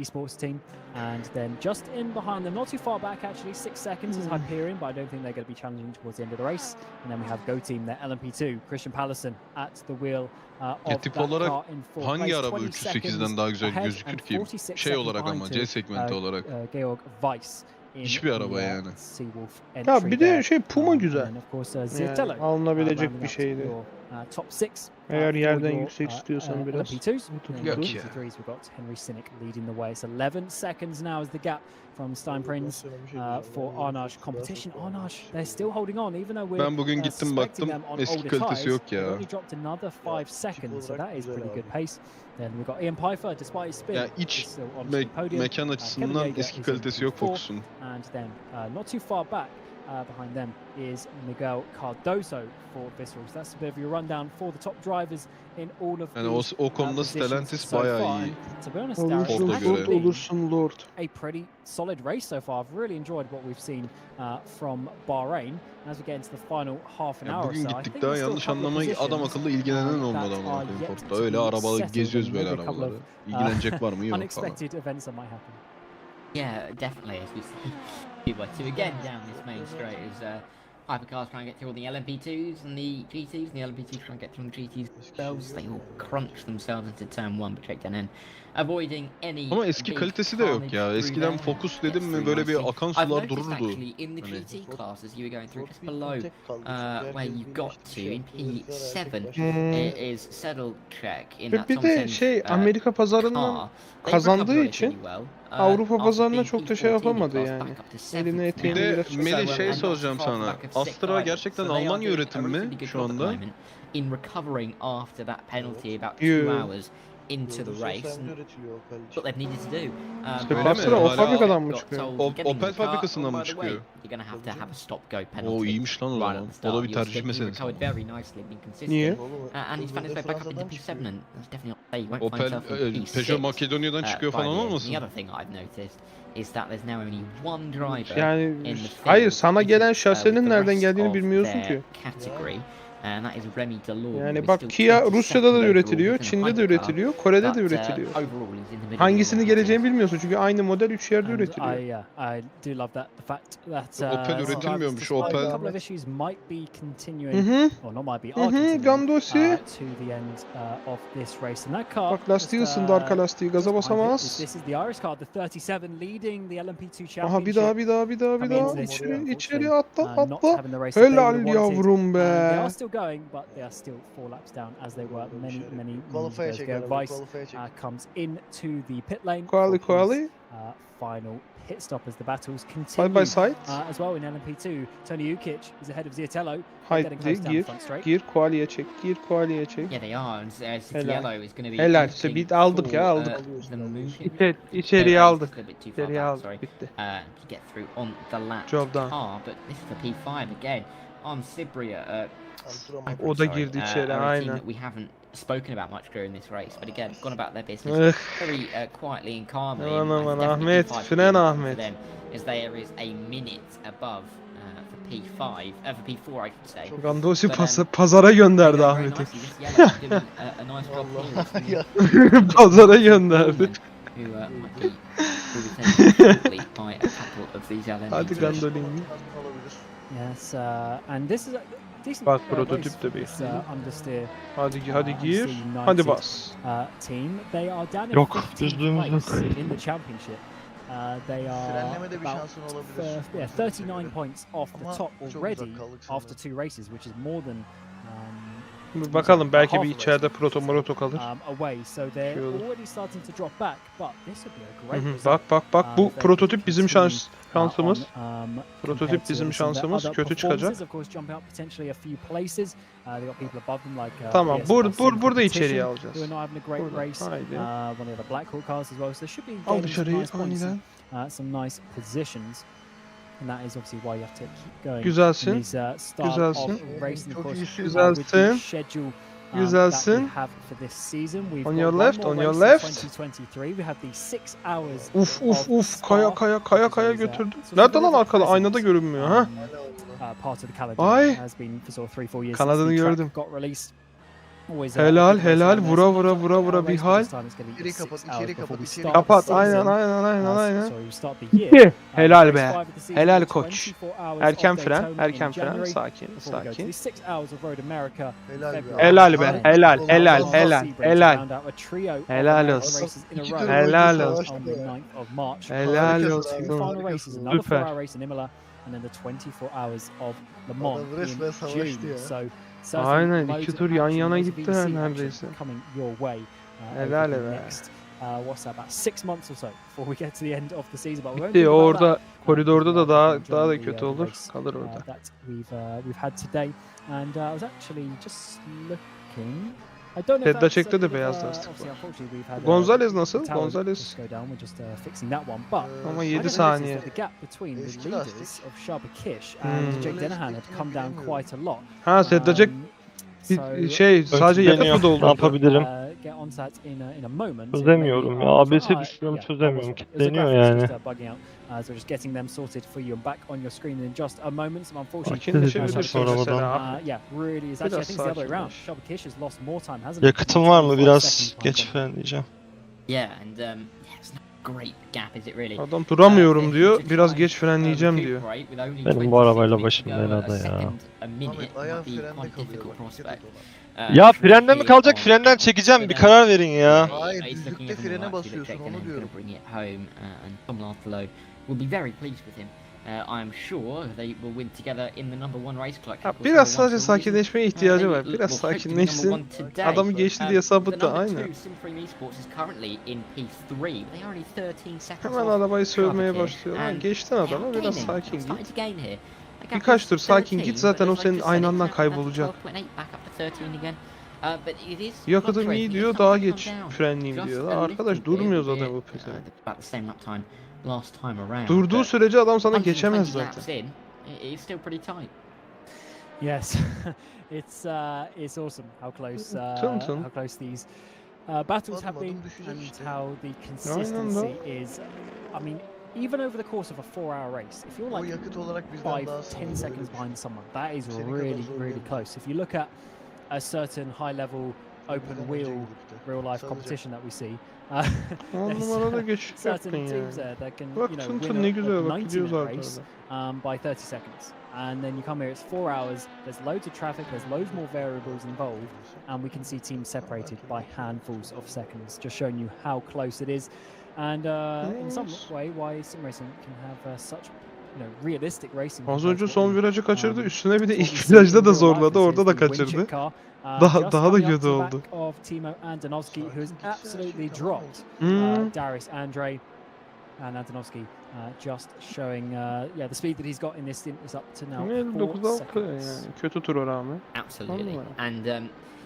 S6: esports team, and then just in behind them, not too far back actually, 6 seconds is Hyperion, but I don't think they're going to be challenging towards the end of the race. And then we have Go Team, their LMP2, Christian Pallison at the wheel of
S13: Tip
S6: that
S13: olarak
S6: car in fourth
S13: hangi
S6: place,
S13: araba
S6: 20 seconds
S13: 308'den daha güzel
S6: ahead
S13: gözükür
S6: and
S13: ki?
S6: 46
S13: Şey
S6: seconds
S13: olarak
S6: behind
S13: ama
S6: to,
S13: C segmenti olarak.
S6: Georg Weiss in
S13: Hiçbir araba
S6: the,
S13: yani.
S6: Seawolf
S2: Ya
S6: entry
S2: bir
S6: there.
S2: de şey Puma
S6: And
S2: güzel.
S6: then of course
S2: Yani
S6: Zirtello
S2: alınabilecek
S6: rounding
S2: bir
S6: out
S2: şeydi.
S6: your top 6.
S2: Eğer
S6: for
S2: yerden
S6: your,
S2: yüksek istiyorsan biraz
S6: LMP2s.
S2: bu
S6: And
S2: tutu.
S6: in GT3s, we've got Henry Sinnick leading the way. It's 11 seconds now is the gap from Steinprinz for Arnage competition. Arnage, they're still holding on, even though we're
S13: Ben bugün gittim
S6: suspecting
S13: baktım
S6: them on
S13: eski
S6: older
S13: kalitesi
S6: tyres.
S13: yok
S6: They've
S13: ya.
S6: only dropped another 5 seconds, so that is pretty good pace. Then we've got Ian Pfeiffer, despite his spin,
S13: Ya
S6: is
S13: iç
S6: still on the podium.
S13: mekan
S6: Kevin
S13: açısından
S6: Yeager
S13: eski
S6: is in
S13: kalitesi yok
S6: P4,
S13: Focus'un.
S6: and then not too far back behind them is Miguel Cardoso for Visceral. So that's a bit of your rundown for the top drivers in all of
S13: Yani
S6: these
S13: o konuda
S6: positions
S13: Stellantis
S6: so
S13: bayağı
S6: far.
S13: iyi.
S6: And to be honest, Darren,
S2: Olursun
S6: it's actually
S2: Lord,
S6: been
S2: olursun Lord.
S6: a pretty solid race so far. I've really enjoyed what we've seen from Bahrain. And as we get into the final half an
S13: Ya
S6: hour or
S13: bugün
S6: so, I
S13: gittik
S6: think
S13: daha
S6: there's still a
S13: yanlış
S6: couple of
S13: anlamayı adam
S6: positions
S13: akıllı ilgilenen olmadı
S6: that
S13: amına
S6: are
S13: koyayım
S6: yet
S13: Ford'da.
S6: to
S13: Öyle
S6: be
S13: arabalı
S6: settled,
S13: geziyoruz
S6: and
S13: böyle
S6: maybe a couple
S13: arabaları.
S6: of
S13: İlgilenecek var mı yok falan.
S6: unexpected events that might happen.
S10: Yeah, definitely, as we see P2 again down this main straight as hypercars try and get through all the LMP2s and the GTs, and the LMP2s try and get through the GTs themselves. They all crunch themselves into turn 1, but check in. Avoiding any
S13: Ama eski
S10: big
S13: kalitesi de yok ya.
S10: carnage
S13: Eskiden
S10: through
S13: Focus
S10: there.
S13: dedim
S10: Gets
S13: mi
S10: through
S13: böyle bir
S10: nicely.
S13: akan
S10: I've
S13: sular
S10: noticed
S13: dururdu.
S10: actually in the
S13: Hani.
S10: GT class as you were going through just below where you got to in P7 is settle check in that
S2: Ve bir de
S10: Thompson
S2: şey Amerika pazarından
S10: car.
S2: kazandığı için Avrupa pazarına çok da şey yapamadı yani. Eline
S13: Bir
S2: eteğini
S13: de
S2: biraz
S13: Melih şey soracağım sana. Astra gerçekten Almanya üretimi mi şu anda?
S10: In recovering after that penalty about 2
S2: Yoo.
S10: hours into the race. What they've needed to do.
S2: İşte Astra o fabrikadan mı çıkıyor?
S13: Opel fabrikasından mı çıkıyor?
S10: You're gonna have to have a stop go
S13: O
S10: penalty.
S13: iyiymiş lan o zaman. O da bir tercih meselesi.
S10: Very nicely, been consistent.
S2: Niye?
S10: And he's found his way back up into P7 and he's definitely on the way. He won't find
S13: Opel,
S10: himself in P6.
S13: Peugeot Makedonya'dan çıkıyor
S10: by
S13: falan
S10: the end.
S13: olmasın?
S10: The other thing I've noticed is that there's now only one driver
S2: Yani
S10: in the field.
S2: hayır sana gelen
S10: with
S2: şasenin
S10: the
S2: nereden
S10: rest
S2: geldiğini
S10: of
S2: bilmiyorsun
S10: their
S2: ki.
S10: category. And that is Remy Delorme.
S2: Yani bak Kia Rusya'da da üretiliyor, Çin'de de üretiliyor, Kore'de de üretiliyor. Hangisini geleceğini bilmiyorsun çünkü aynı model 3 yerde üretiliyor.
S6: I do love that the fact that
S13: Opel üretilmiyormuş Opel.
S6: a couple of issues might be continuing or not might be are continuing
S2: Gandosi.
S6: to the end of this race, and that car
S2: Bak lastiği ısındı, arka lastiği gaza basamaz.
S6: This is the Irish car, the 37 leading the LMP2 championship.
S2: Aha bir daha içeri atla.
S6: Helal
S2: yavrum be.
S6: They are still going, but they are still 4 laps down as they were many moons ago. Vice comes into the pit lane.
S2: Quali.
S6: Final pit stop as the battles continue.
S2: Side by side.
S6: As well in LMP2, Tony Ukic is ahead of Ziatello.
S2: Haydi gir quali'ye çek.
S10: Yeah, they are. And Ziatello is going to be
S2: helal. İşte bir aldık. İçeriye aldık. Bitti.
S10: To get through on the lap
S2: Job done.
S10: but this is the P5 again on Sibria.
S2: O da girdi içeri, aynen.
S10: That we haven't spoken about much during this race, but again, gone about their business very quietly and calmly.
S2: Aman Ahmet, fren Ahmet.
S10: As there is a minute above for P5, for P4 I could say.
S2: Gandosi pazara gönderdi Ahmet'i. Pazara gönderdi. Hadi Gandolin.
S6: Yes, and this is
S2: bak prototip de bir. Hadi gir. Hadi bas.
S6: Team, they are down in
S2: Yok,
S6: 15th place in the championship. They are about 39 points off the top already after 2 races, which is more than
S2: bakalım belki bir içeride proto kalır.
S6: Away, so they're already starting to drop back, but this would be a great result.
S2: Bak bu prototip bizim şansımız. Prototip bizim şansımız. Kötü çıkacak. Tamam, burada içeriye alacağız. Al dışarıyı aniden.
S6: Some nice positions. And that is obviously why you have to keep going.
S2: Güzelsin.
S6: Güzelsin. Güzelsin.
S2: On your left.
S6: 2023. We have the 6 hours.
S2: Uf. Kaya götürdü. Nerede lan arkada? Aynada görünmüyor ha?
S6: Part of the calendar has been for sort of 3-4 years.
S2: Kanadını gördüm.
S6: Got released.
S2: Helal vura bir hal. Kapat aynen. Helal be. Helal koç. Erken fren. Sakin. Helal be. Helal olsun. Süper.
S6: And then the 24 hours of Le Mans in June. So certainly
S2: Aynen,
S6: loads
S2: iki
S6: of
S2: tur yan
S6: action,
S2: yana
S6: loads of
S2: gitti
S6: VEC
S2: neredeyse.
S6: action coming your way
S2: Helal
S6: over the
S2: be.
S6: next what's that, about 6 months or so before we get to the end of the season. But we won't
S2: Bitti
S6: talk about
S2: orada
S6: that,
S2: koridorda da
S6: because we are
S2: daha
S6: definitely
S2: da
S6: enjoying
S2: kötü
S6: the
S2: olur.
S6: race
S2: Kalır orada.
S6: that we've had today. And I was actually just looking. I don't know if
S2: Tedda
S6: that's a
S2: çekti de
S6: bit of
S2: beyaz
S6: a,
S2: lastik
S6: obviously
S2: var.
S6: unfortunately we've had
S2: Gonzalez
S6: the
S2: nasıl?
S6: tower
S2: Gonzalez
S6: just go down. We're just fixing that one. But
S2: ama
S6: I
S2: 7
S6: just
S2: saniye.
S6: noticed that the gap between the
S4: Eski
S6: leaders
S4: lastik.
S6: of Sharbakish and Jake
S4: Böyle
S6: Denahan had
S4: lastikine
S6: come down
S4: giremiyorum.
S6: quite a lot.
S2: Ha Seddacek
S6: So
S2: şey sadece yakıt mı doldurdu?
S6: get on that in a moment.
S12: Çözemiyorum ya. ABS düşürüyorum, çözemiyorum. Kilitleniyor yani.
S6: Bugging out. So just getting them sorted for you and back on your screen in just a moment. Some unfortunately.
S2: Sakinleşebilirsin mesela.
S6: Yeah, really is actually I
S2: Biraz
S6: think it's the other way around.
S2: sakinleş.
S6: Sharbakish has lost more time, hasn't he?
S12: Yakıtım var mı? Biraz geç frenleyeceğim.
S10: Yeah, and it's not a great gap, is it really?
S2: Adam duramıyorum diyor, biraz geç frenleyeceğim diyor.
S12: Benim bu arabayla başım belada ya.
S4: Ahmet ayağın frende kalıyor bak.
S12: Ya frende mi kalacak? Frenden çekeceğim. Bir karar verin ya.
S4: Hayır, düzlükte frene basıyorsun, onu diyorum.
S10: I'm sure they will win together in the number one race collection.
S2: Biraz sadece sakinleşmeye ihtiyacı var. Biraz sakinleşsin. Adamı geçti diye sapıttı aynı. Hemen arabayı sövmeye başlıyor. Lan geçtin adamı, biraz sakin git. Birkaç tur sakin git, zaten o senin aynı andan kaybolacak. Yakıtım iyi diyor, daha geç frenleyeyim diyor. Arkadaş durmuyor zaten bu pezevenk. Durduğu sürece adam sana geçemez zaten.
S6: Yes, it's awesome how close these battles have been and how the consistency is. I mean, even over the course of a 4-hour race, if you're like 5-10 seconds behind someone, that is really close. If you look at a certain high-level open wheel real-life competition that we see. Certain teams there that can win a 90-minute race by 30 seconds. And then you come here, it's 4 hours, there's loads of traffic, there's loads more variables involved, and we can see teams separated by handfuls of seconds, just showing you how close it is. And in some way, why sim racing can have such realistic racing.
S2: Az önce son virajı kaçırdı, üstüne bir de ilk virajda da zorladı, orada da kaçırdı. Daha da kötü oldu.
S6: Of Timo Andonovski, who has absolutely dropped Darius Andre, and Andonovski just showing the speed that he's got in this stint is up to now 4 seconds.
S2: Yani kötü tura rağmen.
S10: Absolutely. And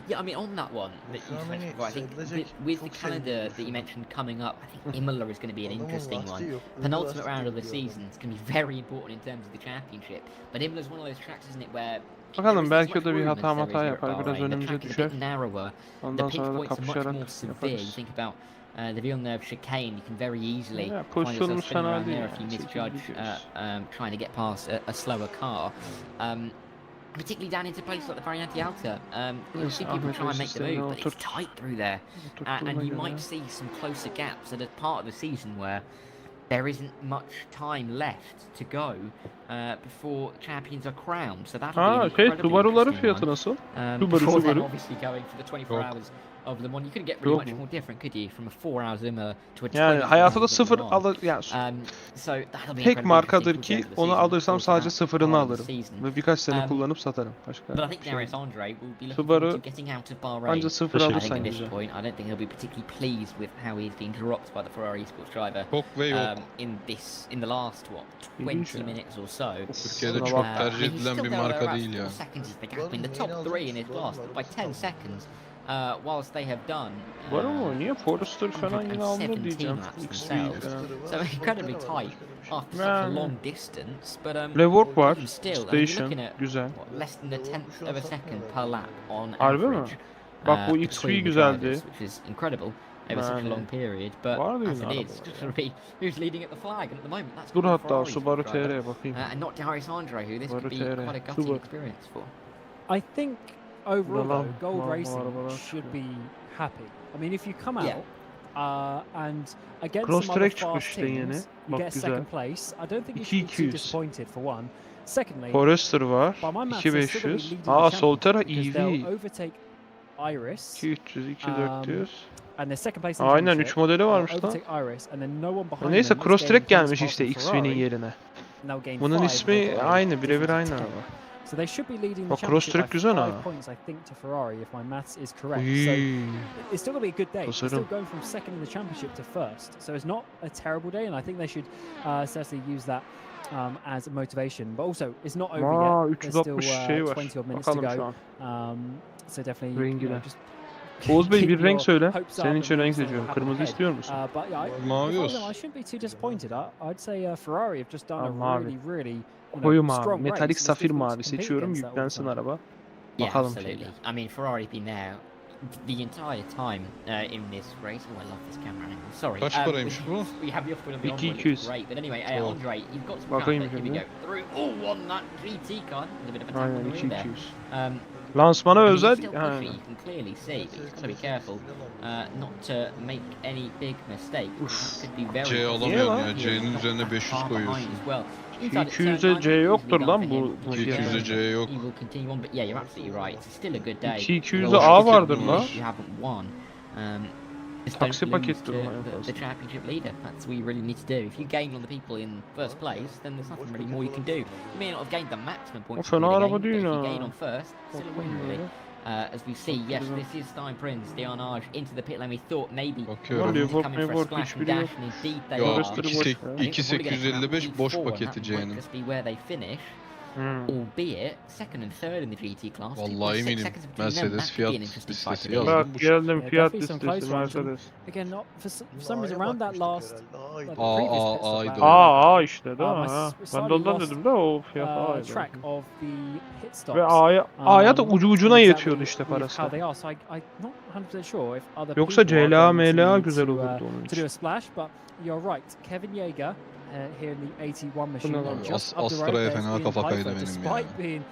S10: yeah, I mean, on that one that you mentioned before, I think with the calendar that you mentioned coming up, I think Imola is going to be an interesting one. Penultimate round of the season is going to be very important in terms of the championship. But Imola is one of those tracks, isn't it, where
S2: bakalım belki o da bir hata yapar, biraz önümüze düşer. Ondan
S10: the
S2: sonra da
S10: pinch points are much
S2: kapışarak
S10: more severe. You
S2: yaparız.
S10: think about the Villeneuve chicane, you can very easily
S2: Yeah,
S10: find yourself
S2: pozisyonumuz
S10: spinning
S2: fena
S10: around
S2: değil
S10: there
S2: yani,
S10: if you
S2: çekil
S10: misjudge
S2: gidiyoruz.
S10: trying to get past a slower car. Particularly down into places like the Variante Alta. You see people try and make the move, but it's tight through there. And you might see some closer gaps at a part of the season where there isn't much time left to go before champions are crowned. So that'll be an incredibly
S2: Subaru'ların
S10: interesting
S2: fiyatı
S10: one.
S2: nasıl?
S10: Before then
S2: Subaru.
S10: obviously going for the 24 hours of Le Mans, you couldn't get really much more different, could you? From a 4 hours Imola to a 20
S2: Yani hayatında
S10: hours
S2: sıfır
S10: Le Mans.
S2: alır yani.
S10: So that'll be
S2: Tek
S10: incredibly
S2: markadır
S10: interesting
S2: ki
S10: towards the end of the
S2: onu
S10: season,
S2: alırsam
S10: of course,
S2: sadece
S10: that
S2: sıfırını
S10: part of the
S2: alırım.
S10: season.
S2: Ve birkaç sene kullanıp satarım. Başka
S10: But I think
S2: bir şey.
S10: Darius Andre will be looking
S2: Subaru
S10: forward to getting out of Bahrain.
S2: anca sıfır
S10: I think
S2: alırsan
S10: at this
S2: güzel.
S10: point, I don't think he'll be particularly pleased with how he's been dropped by the Ferrari sports driver
S13: Çok ve yok.
S10: in the last 20 minutes or so.
S13: Türkiye'de çok tercih edilen bir marka değil ya.
S10: Seconds is the gap in the top 3 in his class, but by 10 seconds. Whilst they have done
S2: Var ama oynuyor. Forrester falan yine aldı diyeceğim.
S10: So incredibly tight after such a long distance, but
S2: Rework var.
S10: even still,
S2: Station. Güzel.
S10: Less than a tenth of a second per lap on
S2: Harbi mi?
S10: average.
S2: Bak bu XV
S10: between the
S2: güzeldi.
S10: drivers, which is incredible over such a long period. But
S2: Vardı
S10: as
S2: yine
S10: it is, just going to be who's leading at the flag, and at the moment that's
S2: Dur
S10: gonna be
S2: hatta
S10: Ferrari's
S2: Subaru
S10: driver,
S2: TR'ye bakayım.
S10: and not Darius Andre, who this
S2: Subaru
S10: could be
S2: TR.
S10: quite a gutting
S2: Subaru.
S10: experience for.
S6: I think overall,
S2: Yalan,
S6: though, Gold
S2: yalan,
S6: Racing
S2: arabalar
S6: should
S2: çıkıyor.
S6: be happy. I mean, if you come out and against
S2: Cross
S6: some other
S2: track çıkmış
S6: fast
S2: işte yeni.
S6: teams, you
S2: Bak
S6: get
S2: güzel.
S6: second place. I don't think you should be too
S2: 2.200.
S6: disappointed for one. Secondly,
S2: Forrester var.
S6: by my maths, they're still gonna be
S2: 2500.
S6: leading the
S2: Aa Solterra
S6: championship because
S2: EV.
S6: they'll overtake Iris.
S2: 2300, 2400.
S6: And their second place in the
S2: Aynen
S6: championship.
S2: 3 modeli varmış
S6: They'll
S2: lan.
S6: overtake Iris, and then no one behind
S2: Neyse
S6: them
S2: cross
S6: is
S2: track
S6: gaining points
S2: gelmiş
S6: past
S2: işte
S6: the
S2: XV'nin
S6: Ferrari.
S2: yerine.
S6: And they'll gain
S2: Bunun
S6: 5,
S2: ismi
S6: they've got a
S2: aynı, birebir
S6: difference
S2: aynı
S6: of 10.
S2: araba.
S6: So they should be leading the
S2: Bak
S6: championship
S2: cross-track
S6: by
S2: güzel
S6: 5
S2: ha.
S6: points, I think, to Ferrari, if my maths is correct.
S2: Uy.
S6: So it's still going to be a good day. It's still
S2: Tasarım.
S6: going from second in the championship to first. So it's not a terrible day, and I think they should certainly use that as a motivation. But also, it's not over yet. There's still
S2: 360 şey var.
S6: 20 odd minutes to
S2: Bakalım şu
S6: go.
S2: an.
S6: So definitely,
S2: Rengiler.
S6: just
S2: Oğuz Bey
S6: keep
S2: bir renk
S6: your
S2: söyle.
S6: hopes up
S2: Senin
S6: and
S2: için renk
S6: maybe
S2: seçiyorum.
S6: something
S2: Kırmızı
S6: happen
S2: istiyor musun?
S6: ahead. But yeah,
S13: Mavi
S6: if I was
S13: olsun.
S6: them, I shouldn't be too disappointed. I'd say Ferrari have just done a
S2: Mavi.
S6: really
S2: Koyu
S6: strong
S2: mavi.
S6: race.
S2: Metalik
S6: It's
S2: safir
S6: difficult to
S2: mavi
S6: compete
S2: seçiyorum.
S6: against that all the
S2: Yüklensin
S6: time.
S2: araba.
S10: Yeah,
S2: Bakalım
S10: absolutely.
S2: şeyde.
S10: I mean, Ferrari been there the entire time in this race. Oh, I love this camera angle. Sorry.
S13: Kaç paraymış bu?
S10: We have the off-road and the
S2: 200.
S10: great. But anyway,
S13: Oh.
S10: Andre, you've got some
S2: Bakayım
S10: traffic. Here we
S2: şimdi.
S10: go. Through. Oh, on that GT car. There's a bit of a tap on
S2: Aynen
S10: the wheel there.
S2: 200. Lansmana
S10: I mean,
S2: özel.
S10: he's still pushy,
S2: Yani.
S10: you can clearly see, but you've got to be careful not to make any big mistakes. That could be very
S13: C alamıyorum ya. C'nin üzerine 500 koyuyorsun.
S2: 200'e C yoktur lan bu.
S13: 200'e C yok.
S10: He will continue on, but yeah, you're absolutely right. It's still a good day.
S2: 200'e A vardır la.
S10: You haven't won. Just
S2: Taksi
S10: don't lose
S2: pakettir
S10: to
S2: o en
S10: the
S2: fazla.
S10: championship leader. That's what you really need to do. If you gain on the people in first place, then there's nothing really more you can do. You may not have gained the maximum points
S2: fena
S10: in the
S2: araba
S10: game, but if
S2: değil
S10: you
S2: ha.
S10: gain on first, still a win really. As we see, yes, this is Stein Prince, Dianage into the pit lane. We thought maybe
S13: Bakıyorum.
S10: he was coming for a splash and dash, and indeed they
S13: Ya
S10: are.
S13: 2855 boş paketi C'nin.
S10: Just be where they finish. Albeit second and third in the GT class.
S13: Vallahi eminim. Mercedes fiyat listesi yazdım.
S2: Bak geldim
S6: Yeah,
S2: fiyat
S6: definitely some close
S2: listesi
S6: ones.
S2: Mercedes.
S6: Again, not for some reason around that last like,
S13: Aa,
S6: previous
S13: aa,
S6: pit stop
S13: aydı.
S6: lap,
S2: A işte değil mi?
S6: I
S2: Ha. Ben
S6: slightly
S2: de ondan
S6: lost,
S2: dedim de o fiyat A'ydı.
S6: track of the pit stops.
S2: Ve A'ya da ucu ucuna yetiyordu işte
S6: with
S2: parası.
S6: How they are, so I'm not 100% sure if other
S2: Yoksa
S6: people are
S2: CLA
S6: going to
S2: MLA
S6: need
S2: güzel
S6: to,
S2: olurdu onun
S6: to do
S2: için.
S6: a splash, but you're right. Kevin Yeager here in the 81 machine,
S2: lan?
S6: just up the road
S13: Astra'ya
S6: there's
S13: fena
S6: Ian
S13: kafa kaydı
S6: Pfeiffer,
S13: benim
S6: despite
S13: ya.
S6: being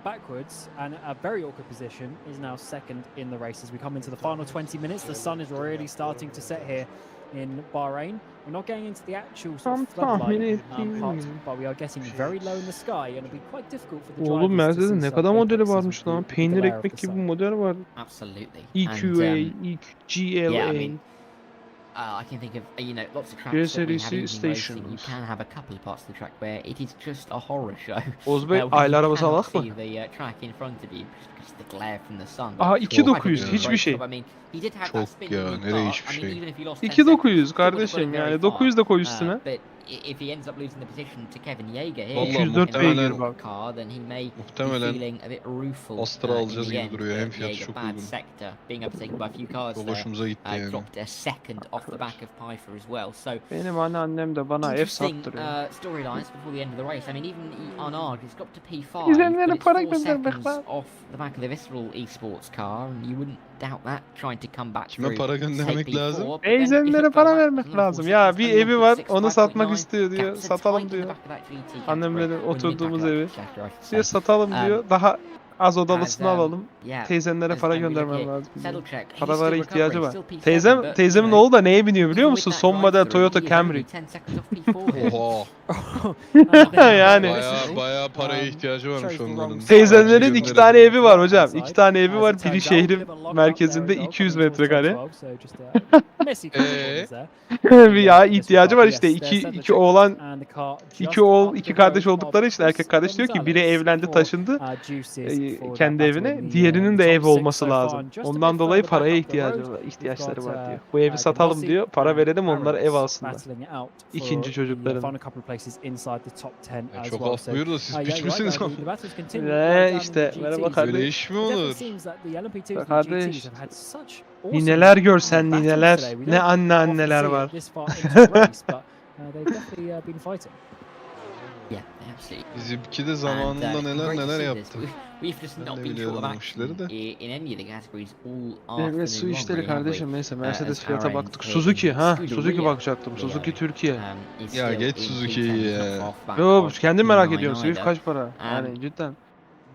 S6: backwards and a very awkward position, is now second in the race as we come into the final 20 minutes. The sun is really starting to set here in Bahrain. We're not getting into the actual sort of floodlight part, but we are getting very low in the sky, and it'll be quite difficult for the drivers
S2: Oğlum
S6: to
S2: Mercedes'in
S6: see
S2: ne
S6: some
S2: kadar modeli
S6: apexes
S2: varmış
S6: with the-
S2: lan.
S6: with the
S2: Peynir
S6: glare of
S2: ekmek
S6: the
S2: gibi
S6: sun.
S2: model var.
S10: Absolutely.
S2: EQA,
S10: And,
S2: GLA.
S10: yeah, I mean, I can think of lots of tracks
S2: G
S10: that we have
S2: serisi
S10: even racing. You
S2: stations.
S10: can have a couple of parts of the track where it is just a horror show.
S2: Oğuz Bey
S10: where
S2: aile
S10: you
S2: arabası
S10: cannot
S2: alak mı?
S10: see the track in front of you because of the glare from the sun.
S2: Aha,
S10: But
S2: 2900,
S10: quite a
S2: hiçbir şey.
S10: I mean, he did have
S13: Çok
S10: that spin
S13: ya,
S10: in the
S13: nereye
S10: car.
S13: hiçbir
S10: I mean,
S13: şey?
S10: even if he lost 10
S2: 2900
S10: seconds, still would've got
S2: kardeşim
S10: him very
S2: yani
S10: far.
S2: 900 de koy üstüne.
S10: But if he ends up losing the position to Kevin Yeager here
S13: Vallahi
S2: 204
S10: in a
S2: beygir
S10: manual
S2: bak.
S10: car, then he may be
S13: Muhtemelen
S10: feeling a bit rueful
S13: Astra
S10: in
S13: alacağız
S10: the
S13: gibi
S10: end.
S13: duruyor. Hem
S10: But
S13: fiyatı
S10: Yeager,
S13: çok
S10: bad
S13: uygun.
S10: sector, being overtaken by a few cars
S13: Çok
S10: there.
S13: hoşumuza gitti yani.
S10: Dropped a second off the back of Pfeiffer as well. So
S2: Benim anneannem de bana ev
S10: interesting
S2: sattırıyor.
S10: storylines before the end of the race. I mean, even Arnard has got to P5,
S2: İzleyenlere
S10: but it's
S2: para
S10: 4
S2: göndermek
S10: seconds
S2: var.
S10: off the back of the Visceral Esports car, and you wouldn't doubt that trying to come back
S13: Kime
S10: through
S13: para
S10: to take
S13: göndermek
S10: P4,
S13: lazım?
S10: but then if
S2: Teyzenlere
S10: it
S2: para
S10: fell back,
S2: vermek
S10: another
S2: lazım.
S10: 4
S2: Ya
S10: seconds,
S2: bir
S10: only
S2: evi var
S10: 1.6,
S2: onu satmak
S10: 5.9.
S2: istiyor diyor.
S10: Gaps are
S2: Satalım
S10: tight in the
S2: diyor.
S10: back of that GT
S2: Annemlerin
S10: category. Wouldn't
S2: oturduğumuz
S10: impact
S2: evi.
S10: that sector, I should
S2: Diyor
S10: say.
S2: satalım diyor. Daha az odalısını
S10: As,
S2: alalım.
S10: yeah,
S2: Teyzenlere
S10: as
S2: para
S10: we look
S2: göndermem
S10: here,
S2: lazım. diyor.
S10: settle check, he's
S2: Paralara
S10: still
S2: ihtiyacı
S10: recovering,
S2: var.
S10: still P7, but,
S2: Teyzemin
S10: you know,
S2: oğlu da neye biniyor biliyor
S10: even
S2: musun?
S10: with that
S2: Son model
S10: drive-through,
S2: Toyota
S10: he is
S2: Camry.
S10: only 10 seconds off P4 here.
S13: Oha.
S2: Yani.
S13: Bayağı paraya ihtiyacı varmış onların.
S2: Teyzenlerin iki tane evi var hocam.
S6: Outside.
S2: İki tane evi var.
S6: As it
S2: Biri
S6: turns out, a
S2: şehrin
S6: bit of a lock-up
S2: merkezinde
S6: there as well,
S2: 200
S6: coming towards
S2: metrekare.
S6: turn 12, so just a messy couple of corners there.
S2: Bir ya ihtiyacı var işte.
S6: Yes,
S2: İki,
S6: there's
S2: iki oğlan,
S6: and the car
S2: iki
S6: just
S2: oğul,
S6: up
S2: iki
S6: the
S2: kardeş
S6: road
S2: oldukları
S6: of
S2: için erkek kardeş diyor ki biri
S6: Gonzalez
S2: evlendi
S6: for,
S2: taşındı
S6: juices for
S2: kendi
S6: that battle
S2: evine.
S6: in the,
S2: Diğerinin de
S6: top
S2: ev
S6: six
S2: olması
S6: so far,
S2: lazım.
S6: and just a
S2: Ondan
S6: bit
S2: dolayı
S6: further back
S2: paraya
S6: up the road,
S2: ihtiyaçları
S6: we've
S2: var
S6: got,
S2: diyor. Bu evi satalım
S6: Ganassi
S2: diyor. Para
S6: and
S2: verelim onlara ev
S6: Perez
S2: alsınlar.
S6: battling it out for
S2: İkinci
S6: the,
S2: çocukların.
S6: final couple of places inside the top 10 as
S13: Çok
S6: well.
S13: af
S6: So,
S13: buyur da siz
S6: yeah,
S13: piç
S6: you're right,
S13: misiniz?
S6: the battles continue
S2: Ve
S6: right down in
S2: işte,
S6: the
S2: merhaba
S6: GTs.
S2: kardeş.
S13: Böyle iş mi
S6: It definitely
S13: olur?
S6: seems that the LMP2s and the
S2: Kardeş.
S6: GTs have had such awesome
S2: Nineler görsen
S6: battles
S2: nineler.
S6: today. We
S2: Ne
S6: don't
S2: anneanneler
S6: often see
S2: var.
S6: it this far into the race, but they've definitely been fighting.
S10: Yeah, absolutely.
S13: Bizimki de zamanında neler yaptı.
S10: We've just
S13: Ben
S10: not
S13: de
S10: been short
S13: biliyorum
S10: of
S13: o
S10: action
S13: işleri de.
S10: in any of the categories all
S2: Evet su
S10: afternoon long,
S2: işleri
S10: really, haven't we?
S2: kardeşim neyse Mercedes
S10: As
S2: fiyata
S10: Bahrain
S2: baktık.
S10: here
S2: Suzuki
S10: in
S2: ha
S10: Scuderia,
S2: Suzuki bakacaktım.
S10: Leo,
S2: Suzuki Türkiye.
S10: is
S13: Ya
S10: still
S13: geç
S10: in
S13: Suzuki'yi
S10: P10,
S13: ya.
S10: not far back
S2: Yo
S10: of
S2: kendim merak
S10: P9
S2: ediyorum. Swift
S10: either.
S2: kaç para? Yani cidden.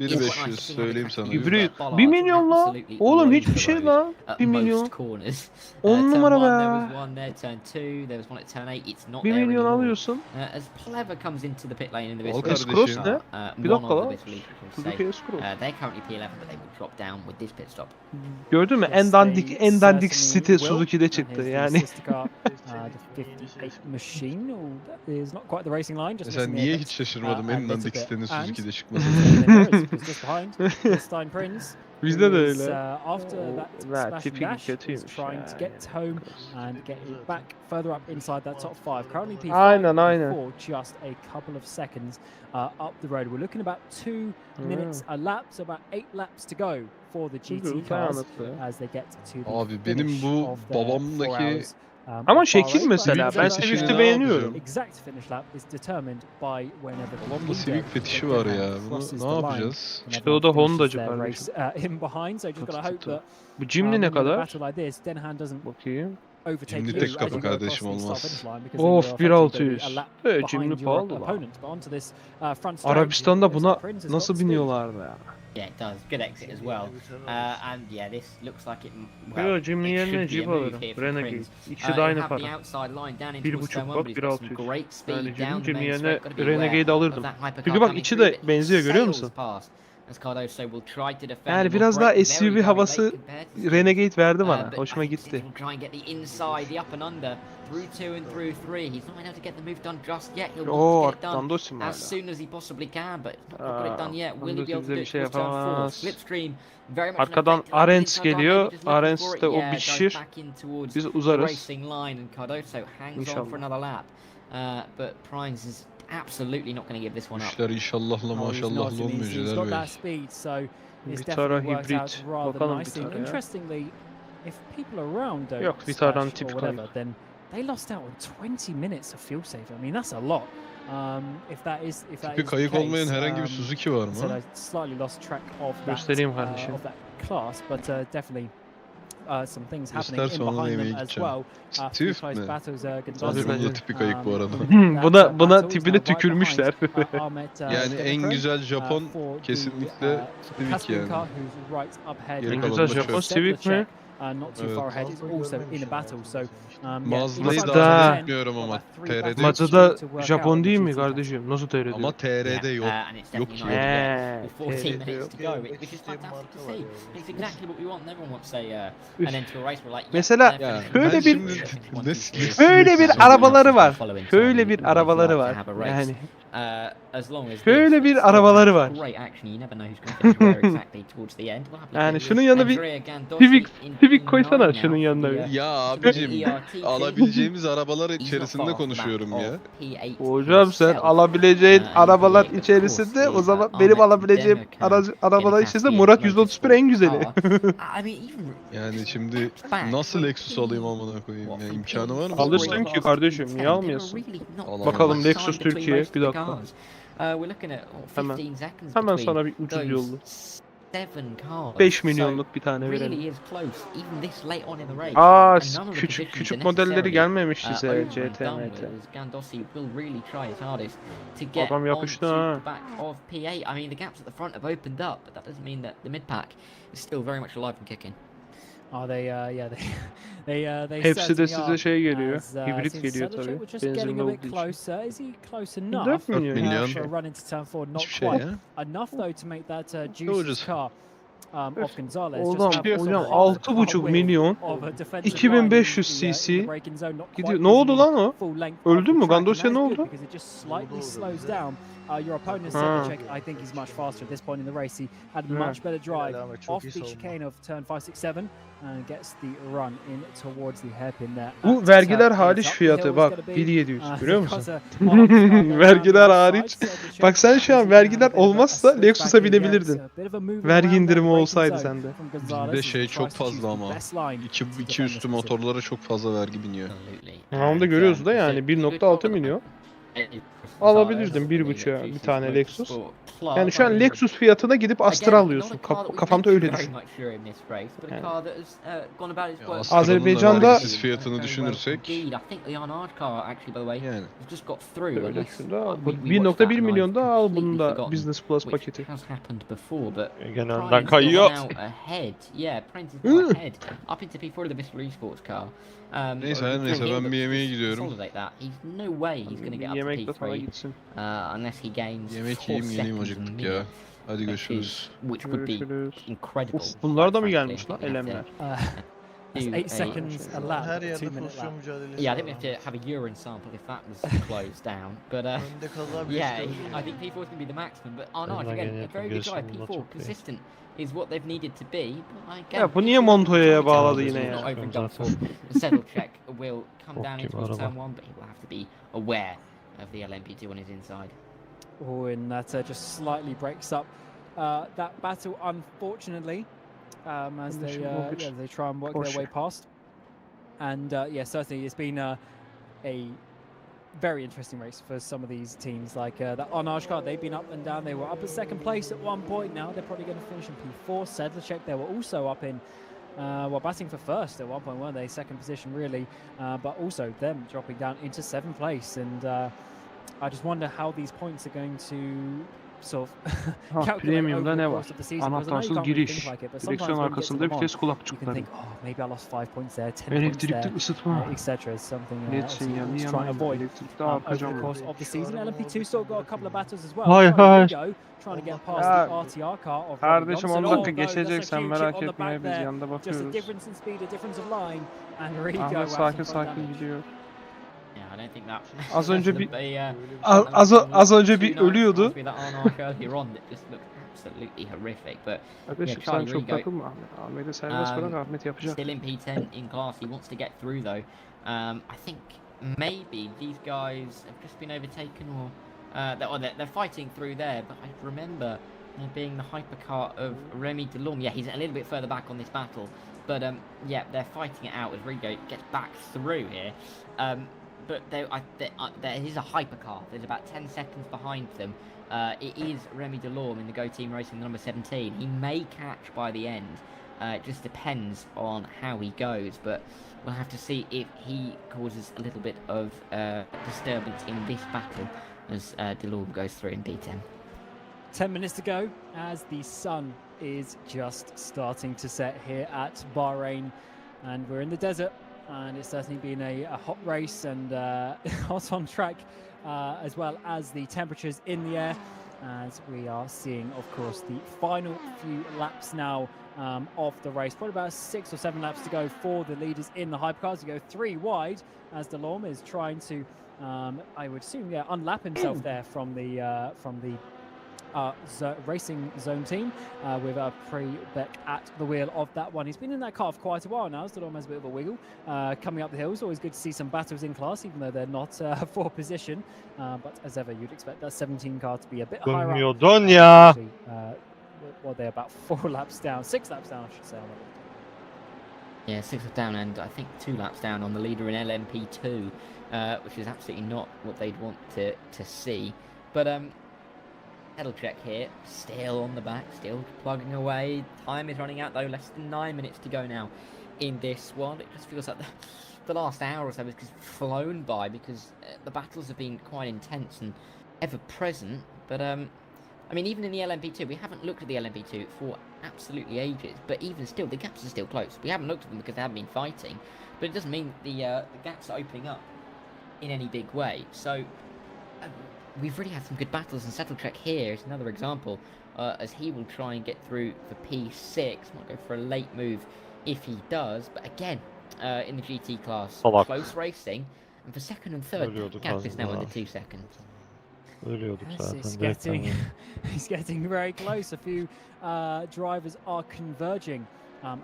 S13: 1.500 söyleyeyim sana.
S2: Hibrit. 1 milyon lan. Oğlum hiçbir şey lan. 1 milyon. 10 numara be. 1 milyon alıyorsun.
S10: As Plever comes into the pit lane in the
S13: Al
S10: business
S2: S-Cross
S13: kardeşim.
S2: ne? Bir dakika lan. Suzuki
S10: they're
S2: S-Cross.
S10: currently P11, but they will drop down with this pit stop.
S2: Gördün mü? En dandik site Suzuki'de çıktı yani.
S13: Mesela niye hiç şaşırmadım en dandik sitenin Suzuki'de çıkması.
S2: Bizde de öyle.
S6: After that smash
S2: tipi
S6: dash,
S2: kötüymüş
S6: is trying
S2: ya,
S6: to get home and get back further up inside that top 5. Currently P5
S2: Aynen.
S6: for just a couple of seconds up the road. We're looking about 2 minutes a lap, so about 8 laps to go for the GT cars as they get to the
S13: Abi benim
S6: finish
S13: bu
S6: of their 4
S13: babamdaki
S6: hours.
S2: Ama şekil
S6: Bahrain,
S2: mesela.
S6: but
S2: Ben
S6: the
S2: Swift'i beğeniyorum.
S6: exact finish lap is determined by whenever the
S13: Babamda
S6: leader
S13: Civic fetişi var ya.
S6: crosses
S13: Bunu
S6: the
S13: ne
S6: line.
S13: yapacağız?
S2: İşte o da Honda'cı
S6: Their
S2: kardeşim.
S6: race, in behind, so just gotta hope that
S2: Bu Jimny ne
S6: when you're in a
S2: kadar?
S6: battle like this, Denhan doesn't
S2: Bakayım.
S6: overtake
S13: Jimny
S6: you
S13: tek
S6: as
S13: kapı
S6: you go across
S13: kardeşim
S6: the start
S13: olmaz.
S6: finish line, because then you're
S2: Of
S6: effectively gonna be
S2: 1.600.
S6: a lap
S2: Evet Jimny
S6: behind your
S2: pahalı lan.
S6: opponent. But onto this front straight,
S2: Arabistan'da
S6: looks
S2: buna
S6: like Prince has got
S2: nasıl
S6: speed.
S2: biniyorlar ya?
S10: Yeah, it does. Good exit as well. And yeah, this looks like it.
S2: Yo,
S10: It
S2: Jimny yerine
S10: should be a
S2: Jeep
S10: move
S2: alırım.
S10: here for
S2: Renegade.
S10: Prince.
S2: İkisi de aynı
S10: Have the
S2: para.
S10: outside line down into
S2: 1.5
S10: turn one,
S2: bak
S10: but he's got some
S2: 1.600.
S10: great speed
S2: Yani
S10: down the
S2: Jimny
S10: main
S2: yerine
S10: straight. Gotta be aware
S2: Renegade
S10: of
S2: alırdım.
S10: that hypercar
S2: Çünkü bak
S10: coming
S2: içi
S10: through,
S2: de
S10: but
S2: benziyor görüyor
S10: sails
S2: musun?
S10: past. As Cardoso will try to defend
S2: Yani
S10: and will
S2: biraz daha
S10: break very,
S2: SUV
S10: very
S2: havası
S10: late compared to
S2: Renegade verdi bana.
S10: but
S2: Hoşuma
S10: I think
S2: gitti.
S10: he'll try and get the inside, the up and under, through 2 and through 3. He's not been able to get the move done just yet. He'll
S2: Oo,
S10: want to get it done
S2: arkadan dosim hala.
S10: as soon as he possibly can, but he's not got it done yet. Will he
S2: Arkadan
S10: be able to do
S2: bir
S10: it
S2: şey
S10: towards turn 4?
S2: yapamaz.
S10: Slipstream very much
S2: Arkadan Arends geliyor. Arends de o
S10: goes
S2: bitişir.
S10: back in towards
S2: Biz
S10: the
S2: uzarız.
S10: racing line, and Cardoso hangs on
S2: İnşallah.
S10: for another lap. But Prince is absolutely not going to give this one up.
S13: İşler inşallahla
S6: Oh, he's
S13: maşallahla
S6: not, and
S13: olmuyor
S6: he's
S13: Celal
S6: got
S13: Bey.
S6: that speed, so it's
S2: Vitara
S6: definitely worked out
S2: hibrit.
S6: rather
S2: Bakalım
S6: nicely.
S2: Vitara'ya.
S6: Interestingly, if people around don't
S2: Yok, Vitara'nın
S6: splash or
S2: tipi
S6: whatever,
S2: kayıp.
S6: then they lost out on 20 minutes of fuel saving. I mean, that's a lot. If that is
S13: Tipi
S6: the
S13: kayık
S6: case,
S13: olmayan herhangi bir Suzuki var
S6: so
S13: mı?
S6: I slightly lost track of that,
S2: Göstereyim kardeşim.
S6: of that class, but definitely some things happening
S13: Göster
S6: in
S13: sonra
S6: behind
S13: yemeğe
S6: them as
S13: gideceğim.
S6: well. Few
S13: Swift
S6: close
S13: mi?
S6: battles,
S13: Bunun da tipi kayık bu arada.
S2: Buna tipine tükürmüşler.
S13: Yani en güzel Japon kesinlikle Civic yani. Geri
S2: En
S13: kalanı
S2: güzel
S13: da
S2: Japon
S13: çöp.
S2: Civic mi?
S6: Not too far ahead is also in a battle. So
S13: Mazda'yı
S2: Mazda.
S13: daha çok etmiyorum ama TR'de
S2: Mazda Japon değil mi kardeşim? Nasıl TR'de?
S13: ama TR'de yok.
S10: And it's
S13: Yok
S10: definitely
S13: ya.
S10: not with 14 minutes to go, which is fantastic to see. It's exactly what we want. Everyone wants an end to a race. We're like,
S2: Mesela
S13: Ya
S2: şöyle
S13: ben
S2: bir
S13: şimdi
S2: şöyle bir arabaları var. Şöyle bir arabaları var. Yani şöyle bir arabaları var. Yani şunun yanına bir Civic koysana şunun yanına bir.
S13: Ya abicim alabileceğimiz arabalar içerisinde konuşuyorum ya.
S2: Hocam sen alabileceğin arabalar içerisinde o zaman benim alabileceğim arabalar içerisinde Murat 131 en güzeli.
S13: Yani şimdi nasıl Lexus alayım amına koyayım ya imkanı var mı?
S2: Alırsın ki kardeşim niye almıyorsun?
S13: Alamam.
S2: Bakalım Lexus Türkiye bir dakika. Hemen sana bir ucuz yollu. 5 milyonluk bir tane verelim. Aa küçük modelleri gelmemiş size CT, MT. Adam yapıştı ha. Hepsi de size şey geliyor. Hibrit geliyor tabii. Benzinli olduğu için. 4 milyon.
S13: milyon.
S6: Hiçbir
S13: şey ya.
S6: Enough though to make that
S13: Ucuz.
S6: juice car of Gonzalez.
S2: Oğlum 6,5 milyon 2500 cc gidiyor. Ne oldu lan o? Öldü mü? Gandosya ne oldu?
S6: Your opponent set the check. I think he's much faster at this point in the race. He had much better drive off the chicane of turn 5, 6, 7 and gets the run in towards the hairpin there.
S2: Bu vergiler hariç fiyatı bak 1700 görüyor musun? Vergiler hariç. Bak sen şu an vergiler olmazsa Lexus'a binebilirdin. Vergi indirimi olsaydı sende.
S13: Bizde şey çok fazla ama. 2 üstü motorlara çok fazla vergi biniyor.
S2: Round'da görüyoruz da yani 1.6 milyon. alabilirdim 1.5'a bir tane Lexus. Yani şu an Lexus fiyatına gidip Astra alıyorsun. Kafamda öyle düşün. Yani.
S13: Azerbaycan'da vergisiz fiyatını düşünürsek
S2: yani. Öyle şunda 1.1 milyon da al bunu da Business Plus paketi.
S5: Genelden kayıyor.
S13: Neyse her neyse ben bir yemeğe gidiyorum.
S2: Bir yemek de sana gitsin.
S13: Yemek yiyeyim geleyim acıktık ya. Hadi görüşürüz.
S2: Görüşürüz. Uf, bunlar da mı gelmiş lan elemler?
S6: There's 8 seconds allowed.
S4: Her yerde
S6: 2 minute
S4: pozisyon
S6: lap.
S4: mücadelesi
S10: Yeah, I
S4: var.
S10: think we have to have a urine sample if that was closed down. But
S4: Önde kaza bile
S10: yeah,
S4: çıkabilir.
S10: I think P4 is going to be the maximum. But Arnage again, a very good drive. P4 consistent is what they've needed to be. But again,
S2: Ya bu niye Montoya'ya bağladı yine ya?
S10: not overdone for. The settle check will come down into turn 1, but he will have to be aware of the LMP2 on his inside.
S6: Oh, and that just slightly breaks up that battle, unfortunately, as they try and work their way past. And yeah, certainly it's been a very interesting race for some of these teams. Like that Arnage car, they've been up and down. They were up at second place at one point. Now they're probably going to finish in P4. Sedlacek, they were also up in, batting for first at one point, weren't they? Second position, really. But also them dropping down into 7th place. And I just wonder how these points are going to sort of
S2: Premium'da ne var? Anahtarsız giriş, direksiyon arkasında vites kulakçıkları, elektrikli ısıtma, led sinyali yana, elektrikli arka camı. Hay hay. Kardeşim 10 dakika geçecek, sen merak etme, biz yanında bakıyoruz. Ahmet sakin sakin gidiyor. Az önce bir az önce bir ölüyordu. Kardeşim sen çok takılma Ahmet. Ahmet'e serbest bırak, Ahmet yapacak.
S10: Still in P10 in class, he wants to get through though. I think maybe these guys have just been overtaken, or they're fighting through there. But I remember being the hypercar of Remy Delorme. Yeah, he's a little bit further back on this battle, but yeah, they're fighting it out as Rigo gets back through here. But there is a hypercar. There's about 10 seconds behind them. It is Remy Delorme in the Go Team Racing, the number 17. He may catch by the end. It just depends on how he goes. But we'll have to see if he causes a little bit of disturbance in this battle as Delorme goes through in P10.
S6: 10 minutes to go as the sun is just starting to set here at Bahrain. And we're in the desert. And it's certainly been a hot race and hot on track, as well as the temperatures in the air, as we are seeing, of course, the final few laps now of the race. Probably about 6 or 7 laps to go for the leaders in the hypercars. You go 3 wide as Delorme is trying to, I would assume, unlap himself there from the racing zone team with Pre-Beck at the wheel of that one. He's been in that car for quite a while now. Delorme has a bit of a wiggle coming up the hills. Always good to see some battles in class, even though they're not for position. But as ever, you'd expect that 17 car to be a bit higher up. Well, they're about 4 laps down, 6 laps down, I should say.
S10: Yeah, 6 laps down, and I think 2 laps down on the leader in LMP2, which is absolutely not what they'd want to see. But Pedal check here, still on the back, still plugging away. Time is running out though, less than 9 minutes to go now in this one. It just feels like the last hour or so has flown by because the battles have been quite intense and ever present. But I mean, even in the LMP2, we haven't looked at the LMP2 for absolutely ages. But even still, the gaps are still close. We haven't looked at them because they haven't been fighting. But it doesn't mean the gaps are opening up in any big way. So we've really had some good battles, and Settle Trek here is another example, as he will try and get through for P6. Might go for a late move if he does, but again, in the GT class, close racing, and for second and third, that gap is now under 2 seconds.
S6: He's getting very close. A few drivers are converging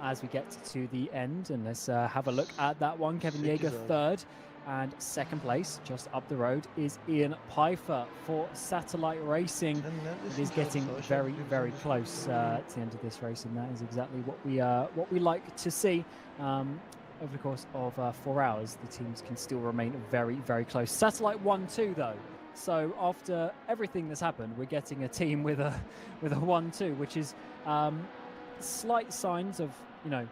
S6: as we get to the end, and let's have a look at that one. Kevin Yeager third. And second place, just up the road, is Ian Pfeiffer for Satellite Racing. It is getting very, very close at the end of this race, and that is exactly what we like to see. Over the course of 4 hours, the teams can still remain very, very close. Satellite 1-2, though, So after everything that's happened, we're getting a team with a 1-2, which is slight signs of, you know,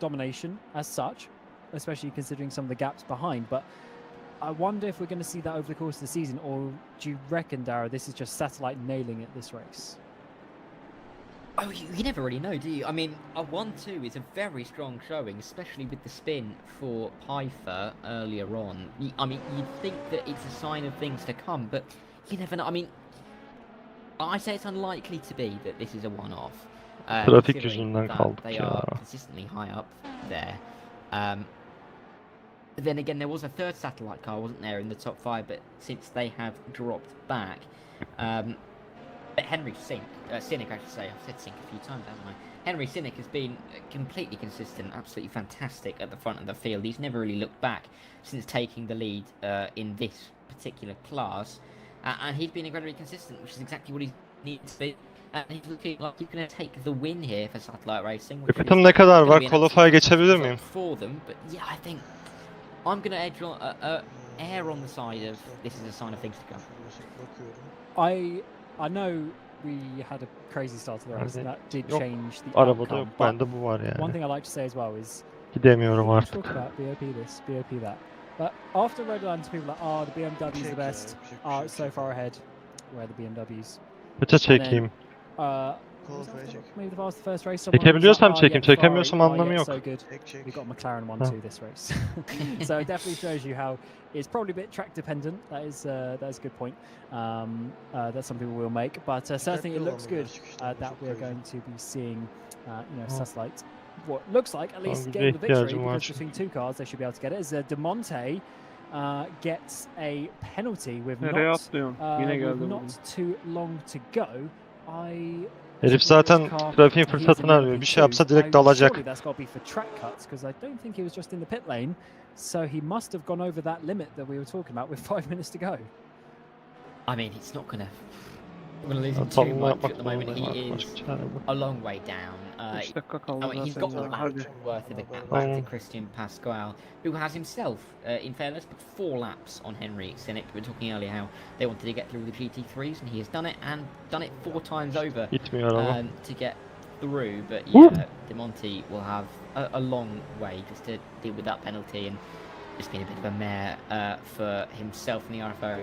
S6: domination as such, especially considering some of the gaps behind. But I wonder if we're going to see that over the course of the season, or do you reckon, Dara, this is just Satellite nailing it this race?
S10: Oh, you never really know, do you? I mean, a 1-2 is a very strong showing, especially with the spin for Pfeiffer earlier on. I mean, you'd think that it's a sign of things to come, but you never know. I mean, I say it's unlikely to be that this is a one-off.
S12: Trafik yüzünden kaldık
S10: they
S12: ya.
S10: are consistently high up there. Then again, there was a third satellite car, wasn't there, in the top 5, but since they have dropped back, Henry Sinek, I should say. I've said Sink a few times, haven't I? Henry Sinek has been completely consistent, absolutely fantastic at the front of the field. He's never really looked back since taking the lead in this particular class, and he's been incredibly consistent, which is exactly what he needs to be. And he's looking like he's going to take the win here for satellite racing.
S12: Yakıtım ne kadar var? Qualify'a geçebilir miyim?
S10: For them, but yeah, I think I'm going to err on the side of this is a sign of things to come.
S6: I know we had a crazy start to the race, and that did change the
S12: Arabada
S6: outcome.
S12: yok, bende bu var yani.
S6: One thing I like to say as well is,
S12: gidemiyorum artık.
S6: Talk about BOP this, BOP that. But after Redlands, people are like, oh, the BMW's the best. Oh, it's so far ahead. Where are the BMWs?
S12: Kaça çekeyim?
S6: Maybe the first race.
S12: Çekebiliyorsam çekeyim, çekemiyorsam anlamı yok.
S6: So good. We got McLaren 1-2 this race. So it definitely shows you how it's probably a bit track dependent. That is a good point. That's something we will make, but certainly it looks good that we are going to be seeing, Satellite. What looks like at least getting the victory, because between two cars they should be able to get it. As De Monte gets a penalty with not too long to go.
S12: Herif zaten trafiğin fırsatını arıyor. Bir şey yapsa direkt dalacak.
S6: That's got to be for track cuts, because I don't think he was just in the pit lane, so he must have gone over that limit that we were talking about with 5 minutes to go.
S10: I mean, it's not going to lose him too much at the moment. He is a long way down. I mean, he's got a lap worth of a gap back to Christian Pasquale, who has himself, in fairness, put 4 laps on Henry Sinek. We were talking earlier how they wanted to get through the GT3s, and he has done it, and done it 4 times over to get through. But yeah, De Monte will have a long way just to deal with that penalty, and it's been a bit of a mare for himself in the RFO,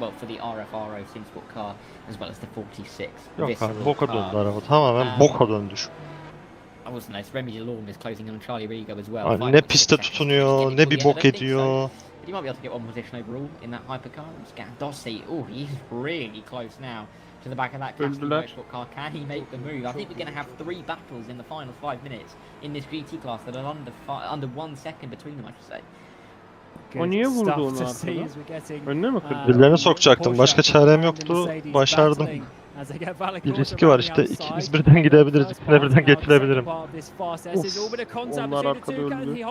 S10: well, for the RFRO Simsport car, as well as the 46.
S12: Yok abi, boka döndü araba. Tamamen boka döndü şu.
S10: I wasn't nice. Remy DeLorme is closing on Charlie Rigo as well.
S12: Ne piste tutunuyor, ne bir bok ediyor.
S10: But he might be able to get one position overall in that hypercar. Dossi, oh, he's really close now to the back of that Castrol Motorsport car. Can he make the move? I think we're going to have 3 battles in the final 5 minutes in this GT class that are under 1 second between them, I should say.
S2: O niye vurdu onu arkada? Önüne mi kırdı?
S12: Birilerine sokacaktım. Başka çarem yoktu. Başardım. Bir riski var işte. İkimiz birden gidebiliriz. İkine birden geçilebilirim.
S2: Onlar arkada öldü.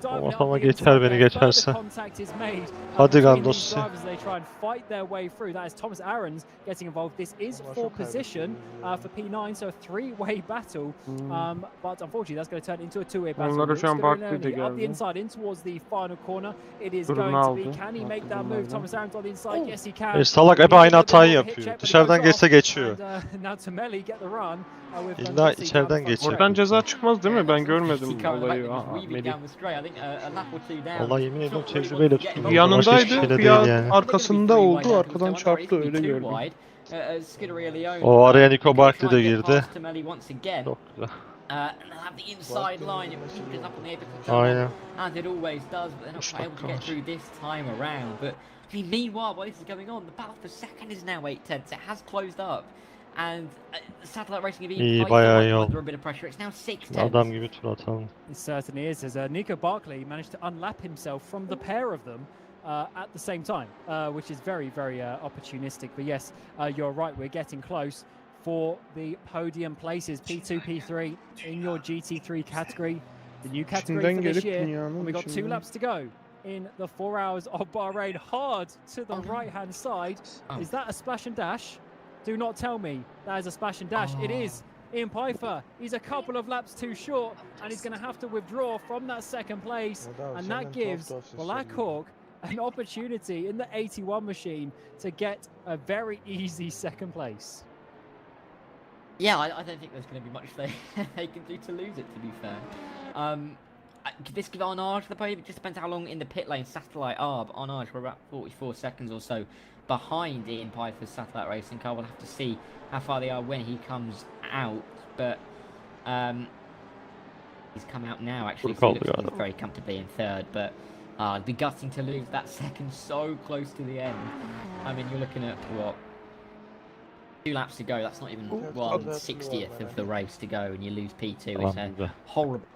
S12: Ortama geçer beni geçerse. Hadi Gandossi.
S2: Onlara şu an Barkley geldi. Durunu aldı.
S12: Salak hep aynı hatayı yapıyor. Dışarıdan geçse geçiyor. İlla içeriden geçiyor.
S2: Oradan ceza çıkmaz değil mi? Ben görmedim olayı. Melih.
S12: Vallahi yemin ediyorum tecrübeyle tuttum.
S2: Yanındaydı, bir arkasında oldu, arkadan çarptı, öyle gördüm.
S12: O araya Nico Barkley de girdi. Çok güzel. Aynen.
S10: As it always does, but they're not quite able to get through this time around. But I mean, meanwhile, while this is going on, the battle for second is now 8 tenths. It has closed up, and Satellite Racing have even placed under a bit of pressure. It's now 6 tenths.
S12: Adam gibi tur atalım.
S6: It certainly is, as Nico Barkley managed to unlap himself from the pair of them at the same time, which is very, very opportunistic. But yes, you're right, we're getting close for the podium places. P2, P3 in your GT3 category, the new category for this year. And we've got 2 laps to go in the 4 hours of Bahrain. Hard to the right-hand side. Is that a splash and dash? Do not tell me that is a splash and dash. It is. Ian Pfeiffer, he's a couple of laps too short, and he's going to have to withdraw from that second place, and that gives Black Hawk an opportunity in the 81 machine to get a very easy second place.
S10: Yeah, I don't think there's going to be much they can do to lose it, to be fair. Could this give Arnage the podium? It just depends how long in the pit lane Satellite are, but Arnage were about 44 seconds or so behind Ian Piper's Satellite Racing car. We'll have to see how far they are when he comes out, but he's come out now actually, so he looks like he's very comfortably in third, but it'd be gutting to lose that second so close to the end. I mean, you're looking at, what, 2 laps to go. That's not even 1/60th of the race to go, and you lose P2. It's a horrible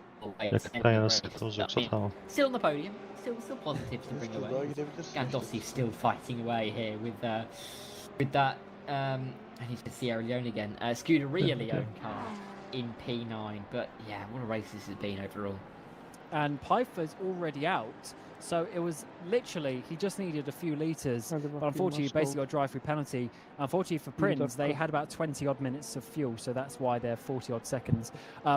S10: way to end the race. Still on the podium, still positives to bring away. Gandossi still fighting away here with that, and he's with Sierra Leone again. Scuderia Leone car in P9, but yeah, what a race this has been overall.
S6: And Piper's already out, so it was literally, he just needed a few litres, but unfortunately he basically got a drive-through penalty. Unfortunately for Prinz, they had about 20-odd minutes of fuel, so that's why they're 40-odd seconds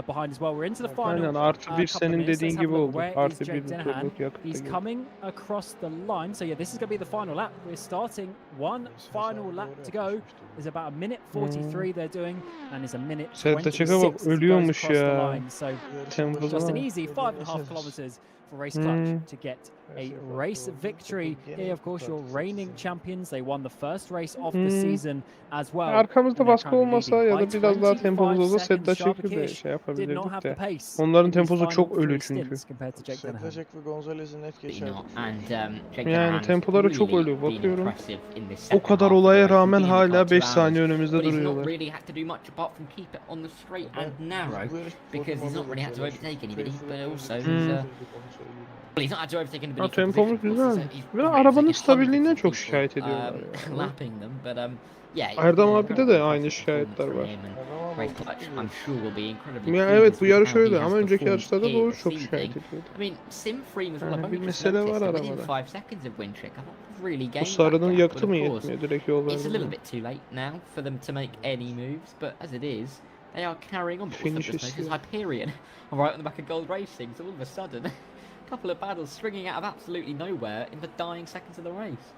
S6: behind as well. We're into the final.
S2: Aynen, artı bir senin dediğin gibi oldu. Artı bir durduk yakıtta
S6: He's
S2: gibi.
S6: coming across the line, so yeah, this is going to be the final lap. We're starting one final lap to go. There's about a minute 43 they're doing, and there's a minute 26
S2: bak, ölüyormuş
S6: across the
S2: ya.
S6: line. So
S2: Tempoda
S6: just an
S2: bak.
S6: easy 5.5 kilometers for Race Clutch to get a race victory. Here, of course, your reigning champions. They won the first race of the season as well.
S2: Arkamızda baskı olmasa ya da biraz daha tempomuz olsa Sedda Çekir de şey yapabilirdik de. Onların temposu çok ölü çünkü.
S4: Sedda ve Gonzalez'i net geçerdi.
S2: Yani tempoları çok ölü. Bakıyorum. O kadar olaya rağmen hala 5 saniye önümüzde duruyorlar. Tempomuz güzel. Ve arabanın stabilliğinden çok şikayet ediyorlar ya. Erdem abide de aynı şikayetler var. Ya evet, bu yarış öyle ama önceki yarışlarda doğru çok şikayet ediyordu. Yani bir mesele var arabada. Bu sarının yakıtı mı yetmiyor direkt yol
S10: It's a little
S2: verdiğinde?
S10: bit too late now for them to make any moves, but as it is, they are carrying on. But also
S2: Finish
S10: just notice Hyperion right on the back of Gold Racing, so all of a sudden, a couple of battles stringing out of absolutely nowhere in the dying seconds of the race.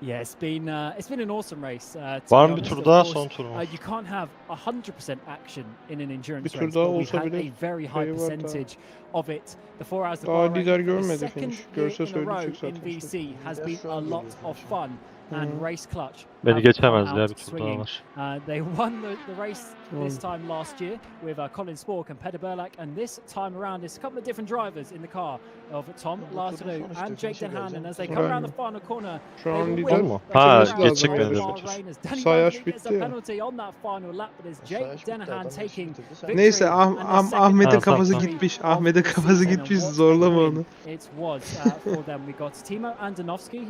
S6: Yeah, it's been an awesome race.
S12: Var mı bir tur daha, son tur mu?
S6: You can't have 100% action in an endurance
S2: Bir tur
S6: race,
S2: daha
S6: but we
S2: olsa
S6: had
S2: bile
S6: a very high
S2: şeyi var daha.
S6: percentage of it. The 4 hours of
S2: Daha
S6: Bahrain
S2: lider
S6: for the
S2: görmedik
S6: second
S2: henüz.
S6: year
S2: Görse
S6: in a row
S2: söyleyecek
S6: in
S2: zaten.
S6: VC has been a lot of fun. And Race Clutch
S12: Beni
S6: have
S12: geçemez
S6: come
S12: ya,
S6: out
S12: bir tur daha
S6: swinging.
S12: var.
S6: They won the race this time last year with Colin Spork and Peter Burlak, and this time around there's a couple of different drivers in the car of Tom Lartanu and Jake Denhan, and as they come around the final corner,
S2: Şu
S6: they
S2: an
S6: will
S2: lider.
S6: win
S12: Ha,
S6: the round
S12: geçecek
S6: of
S12: beni de.
S6: Bahrain as Danny
S2: Sayaç
S6: Bunting gets a
S2: bitti ya.
S6: penalty on that final lap, but as Jake Denhan taking victory.
S2: Neyse
S6: and the second
S2: Ahmet'in
S12: Ha,
S2: kafası
S12: tamam.
S2: gitmiş.
S6: of
S2: Ahmet'in
S6: the
S2: kafası
S6: season,
S2: gitmiş.
S6: and what a
S2: Zorlama
S6: win
S2: onu.
S6: It was for them. We got Timo Andonovski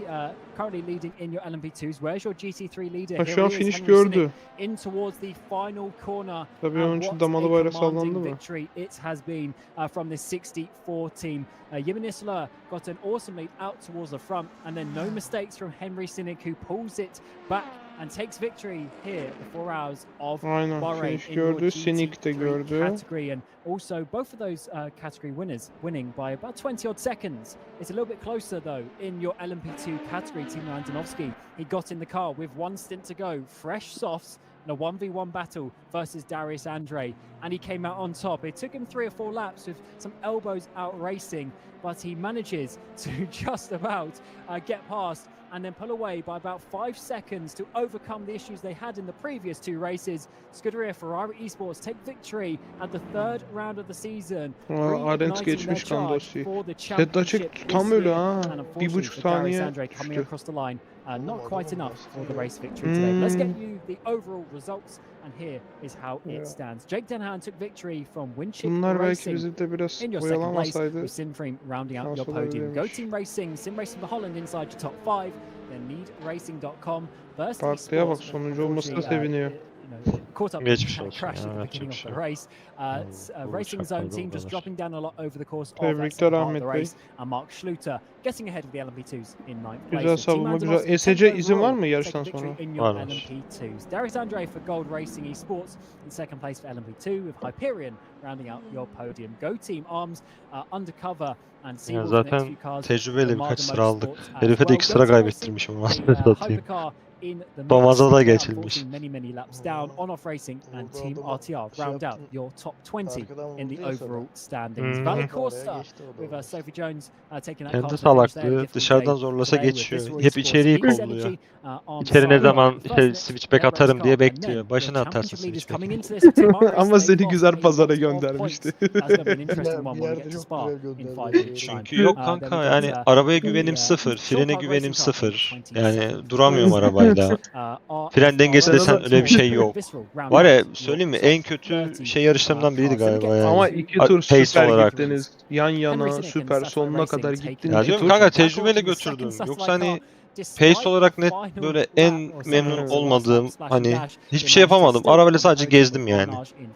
S6: currently leading in your LMP2s. Where's your GT3 leader?
S2: Ha,
S6: Here
S2: şu an
S6: he is,
S2: finish
S6: Henry
S2: gördü.
S6: Sinek, in towards the final corner.
S2: Tabii onun
S6: And
S2: için
S6: what
S2: damalı
S6: a
S2: bayrak
S6: commanding
S2: sallandı mı?
S6: victory it has been from this 64 team. Yemin Isler got an awesome lead out towards the front, and then no mistakes from Henry Sinek, who pulls it back and takes victory here at the 4 hours of
S2: Aynen,
S6: Bahrain
S2: finish
S6: in your
S2: gördü, Sinek de
S6: GT3
S2: gördü.
S6: category, and also both of those category winners winning by about 20 odd seconds. It's a little bit closer though in your LMP2 category. Timo Antonovsky, he got in the car with one stint to go, fresh softs, in a 1v1 battle versus Darius Andre, and he came out on top. It took him 3 or 4 laps with some elbows out racing, but he manages to just about get past and then pull away by about 5 seconds to overcome the issues they had in the previous 2 races. Scuderia Ferrari Esports take victory at the 3rd round of the season.
S2: Arens geçmiş Gandossi. Sedda Çek tam ölü ha. 1,5 saniye
S6: coming
S2: düştü.
S6: across the line. Not quite enough for the race victory today. Let's get you the overall results, and here is how it stands. Jake Denhan took victory from Winchik
S2: Bunlar belki
S6: Racing
S2: bizi de biraz
S6: in your second place,
S2: oyalamasaydı
S6: with Sinframe rounding out your
S2: şans
S6: podium. Go
S2: olabilirmiş.
S6: Team Racing, Sim Racing for Holland inside your top 5, then needracing.com. Burst
S2: Partiye bak,
S6: Esports,
S2: sonuncu olmasına
S6: unfortunately,
S2: seviniyor.
S6: caught up
S5: Geçmiş
S6: in that
S5: olsun
S6: crash
S5: ya,
S6: at the
S5: yapacak
S6: beginning
S5: bir
S6: of
S5: şey
S6: the
S5: yok.
S6: race.
S5: Bu
S6: Racing Zone
S5: uçaklarda
S6: team just
S5: olur.
S6: dropping down a lot over the course of that
S2: Tebrikler
S6: second part of
S2: Ahmet
S6: the
S2: Bey.
S6: race, and Mark Schluter getting ahead of the LMP2s in ninth place.
S2: Güzel
S6: With Team
S2: savunma,
S6: Randonovski
S2: güzel.
S6: 10th
S2: ESC izin var
S6: overall,
S2: mı yarıştan
S6: taking victory
S2: sonra?
S6: in your
S5: Var.
S6: LMP2s. Darius Andre for Gold Racing Esports in second place for LMP2, with Hyperion rounding out your podium. Go Team Arms, Undercover and
S5: Ya
S6: Seawolf the next
S5: zaten
S6: few cars.
S5: tecrübeli birkaç
S6: Armada
S5: sıra aldık.
S6: Motorsports as
S5: Herife de
S6: well.
S5: 2
S6: Go
S5: sıra
S6: Team Racing,
S5: kaybettirmişim
S6: the
S5: aslında satayım.
S6: hypercar in the mix.
S5: Bamaz'a da
S6: They are
S5: geçilmiş.
S6: unfortunately many laps down. On-off Racing and Team RTR round out your top 20 in the overall standings. Valley Corsa with Sophie Jones taking that car
S5: Kendi
S6: to the finish. They had a
S5: salaklığı
S6: difficult
S5: dışarıdan
S6: day
S5: zorlasa
S6: today with
S5: geçiyor.
S6: Visceral
S5: Hep
S6: Esports,
S5: içeriği
S6: Venus
S5: kolluyor.
S6: Energy, Arms
S5: İçeri ne
S6: Cyber,
S5: zaman
S6: the first nick,
S5: switchback
S6: their race
S5: atarım
S6: car,
S5: diye
S6: and then
S5: bekliyor.
S6: the
S5: Başına atarsın
S6: championship leaders
S5: switchback.
S6: coming into this with Team RS.
S2: Ama
S6: They've
S2: seni
S6: lost
S2: güzel
S6: a
S2: pazara
S6: lot of
S2: göndermişti.
S6: points. It's going to be an interesting one when we get to Spa in 5 weeks' time.
S5: Çünkü yok
S6: Then
S5: kanka,
S6: we get
S5: yani arabaya
S6: the
S5: güvenim sıfır,
S6: Short
S5: frene
S6: Park
S5: güvenim
S6: Racing Cup in
S5: sıfır.
S6: 22nd
S5: Yani duramıyorum
S6: place.
S5: arabayla. Fren dengesi
S2: Sen
S5: desen
S2: ona-
S5: öyle bir şey yok.
S6: Visceral round
S5: Var ya,
S6: out your
S5: söyleyeyim mi?
S6: top
S5: En kötü
S6: 30
S5: şey yarışlarımdan biriydi
S6: cars. Then we
S5: galiba
S6: get
S2: Ama
S5: yani.
S2: iki tur
S5: Pace
S2: süper
S5: olarak.
S2: gittiniz. Yan
S6: Henry
S2: yana
S6: Sinek and
S2: süper
S6: Satellite
S2: sonuna
S6: Racing
S2: kadar
S6: taking
S2: gittin
S5: Ya
S2: iki
S5: diyorum
S2: tur.
S5: kanka,
S6: back on
S5: tecrübeyle
S6: in the second
S5: götürdüm. Yoksa
S6: Satellite car,
S5: hani
S6: despite
S5: pace olarak
S6: a
S5: net
S6: final
S5: böyle
S6: lap
S5: en
S6: or second
S5: memnun
S6: to last lap
S5: olmadığım,
S6: splash and
S5: hani
S6: dash,
S5: hiçbir
S6: they
S5: şey
S6: managed to
S5: yapamadım.
S6: stay
S5: Arabayla
S6: on the
S5: sadece
S6: podium
S5: gezdim
S6: with
S5: yani.
S6: Barnage in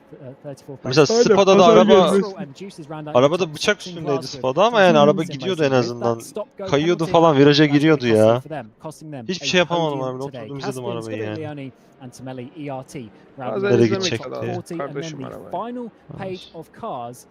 S6: 34th
S5: Mesela
S6: place.
S2: Aynen,
S5: Spa'da da
S2: pazar
S5: araba
S2: gelmesi.
S6: And Juice's round out your
S5: araba da
S6: top
S5: bıçak
S6: 16
S5: üstündeydi
S6: cars with
S5: Spa'da ama
S6: Team
S5: yani araba
S6: Sim
S5: gidiyordu
S6: Racing
S5: en
S6: with that
S5: azından.
S6: stop-go
S5: Kayıyordu
S6: penalty.
S5: falan, viraja
S6: That's gonna be
S5: giriyordu
S6: costly
S5: ya.
S6: for them, costing them
S5: Hiçbir
S6: a
S5: şey yapamadım
S6: podium
S5: arabayla.
S6: today.
S5: Oturdum izledim
S6: Caspian,
S5: arabayı yani.
S6: Scudeglione and Tamelli ERT rounding
S2: Bazen
S6: out
S5: Nereye
S6: your
S2: izlemek
S6: top
S5: gidecekti?
S2: lazım
S6: 40, and then
S2: kardeşim
S6: the
S2: arabayı.
S6: final page of cars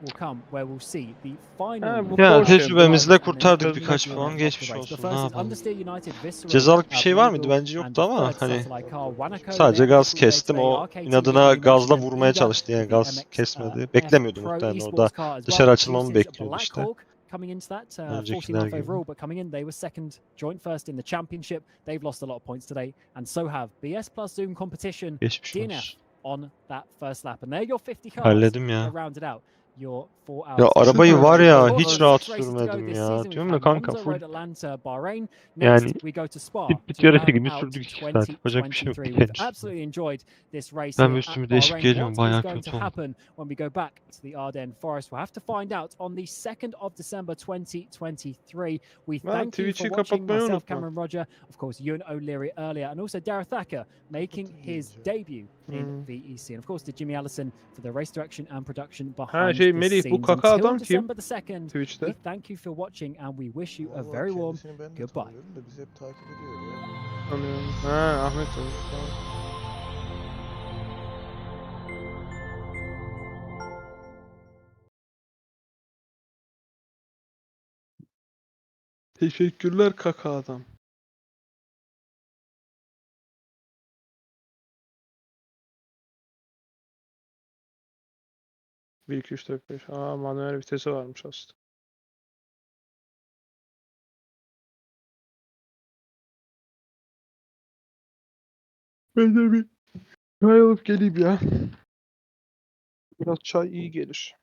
S6: will come where we'll see the final
S2: Ha, bu
S5: Ya
S2: Porsche.
S5: tecrübemizle
S6: drivers and then
S5: kurtardık
S6: the
S5: birkaç
S6: winner
S5: puan.
S6: of the
S5: Geçmiş
S6: race.
S5: olsun.
S6: But
S5: Ne
S6: first is
S5: yapalım?
S6: Understeer United, Visceral,
S5: Cezalık bir şey var mıydı?
S6: Playable,
S5: Bence
S6: and
S5: yoktu
S6: the
S5: ama
S6: third
S5: hani
S6: satellite car, Wanaco.
S5: sadece
S6: They had a
S5: gaz
S6: difficult day
S5: kestim.
S6: today.
S5: O
S6: RKT, we
S5: inadına
S6: already mentioned
S5: gazla
S6: them.
S5: vurmaya
S6: Leader
S5: çalıştı yani,
S6: with the
S5: gaz
S6: MX
S5: kesmedi.
S6: F
S5: Beklemiyordu
S6: Pro
S5: muhtemelen. O da
S6: Esports car as
S5: dışarı
S6: well.
S5: açılmamı
S6: Juice's
S5: bekliyordu
S6: Black
S5: işte.
S6: Hawk coming into that, 14
S5: Öncekiler
S6: off
S5: gibi.
S6: overall, but coming in, they were second, joint first in the championship. They've lost a lot of points today, and so have BS Plus Zoom Competition,
S5: Geçmiş
S6: DNF
S5: olsun.
S6: on that first lap. And they're your 50 cars
S5: Halledim
S6: that
S5: ya.
S6: rounded out your 4
S5: Ya
S6: hours.
S5: arabayı var
S6: Of
S5: ya,
S6: course,
S5: hiç
S6: only
S5: rahat
S6: 6 races to go
S5: sürmedim
S6: this
S5: ya.
S6: season. We've
S5: Diyorum ya
S6: had
S5: kanka,
S6: Monza,
S5: full
S6: Road Atlanta, Bahrain.
S5: yani
S6: Next, we go to Spa
S5: bit
S6: to
S5: yarışı
S6: round
S5: gibi
S6: out
S5: sürdük 2 saat. Yapacak bir şey yok.
S6: 2023.
S5: Biter
S6: We've
S5: işte.
S6: absolutely enjoyed this race
S5: Ben
S6: here
S5: bir
S6: at
S5: üstümü değişik
S6: Bahrain.
S5: geliyorum.
S6: What is
S5: Bayağı
S6: going to
S5: kötü oldu.
S6: happen when we go back to the Ardennes Forest? We'll have to find out on the 2nd of December 2023. We
S2: Ben
S6: thank you for
S2: Twitch'i
S6: watching.
S2: kapatmayı
S6: Myself,
S2: unutma.
S6: Cameron Roger, of course, Ewan O'Leary earlier, and also Dareth Thacker making his debut in VEC. And of course, to Jimmy Allison for the race direction and production behind the
S2: Melih, bu
S6: scenes.
S2: kaka
S6: Until
S2: adam kim?
S6: December the 2nd, we
S2: Twitch'te.
S6: thank you for watching and we wish you a very warm goodbye.
S4: Bizi hep takip ediyor ya.
S2: Tanıyorum. Ha, Ahmet tanıyor. Tamam. Teşekkürler kaka adam. Bir, iki, üç, dört, beş. Aa, manuel vitesi varmış aslında. Ben de bir çay alıp geleyim ya. Biraz çay iyi gelir.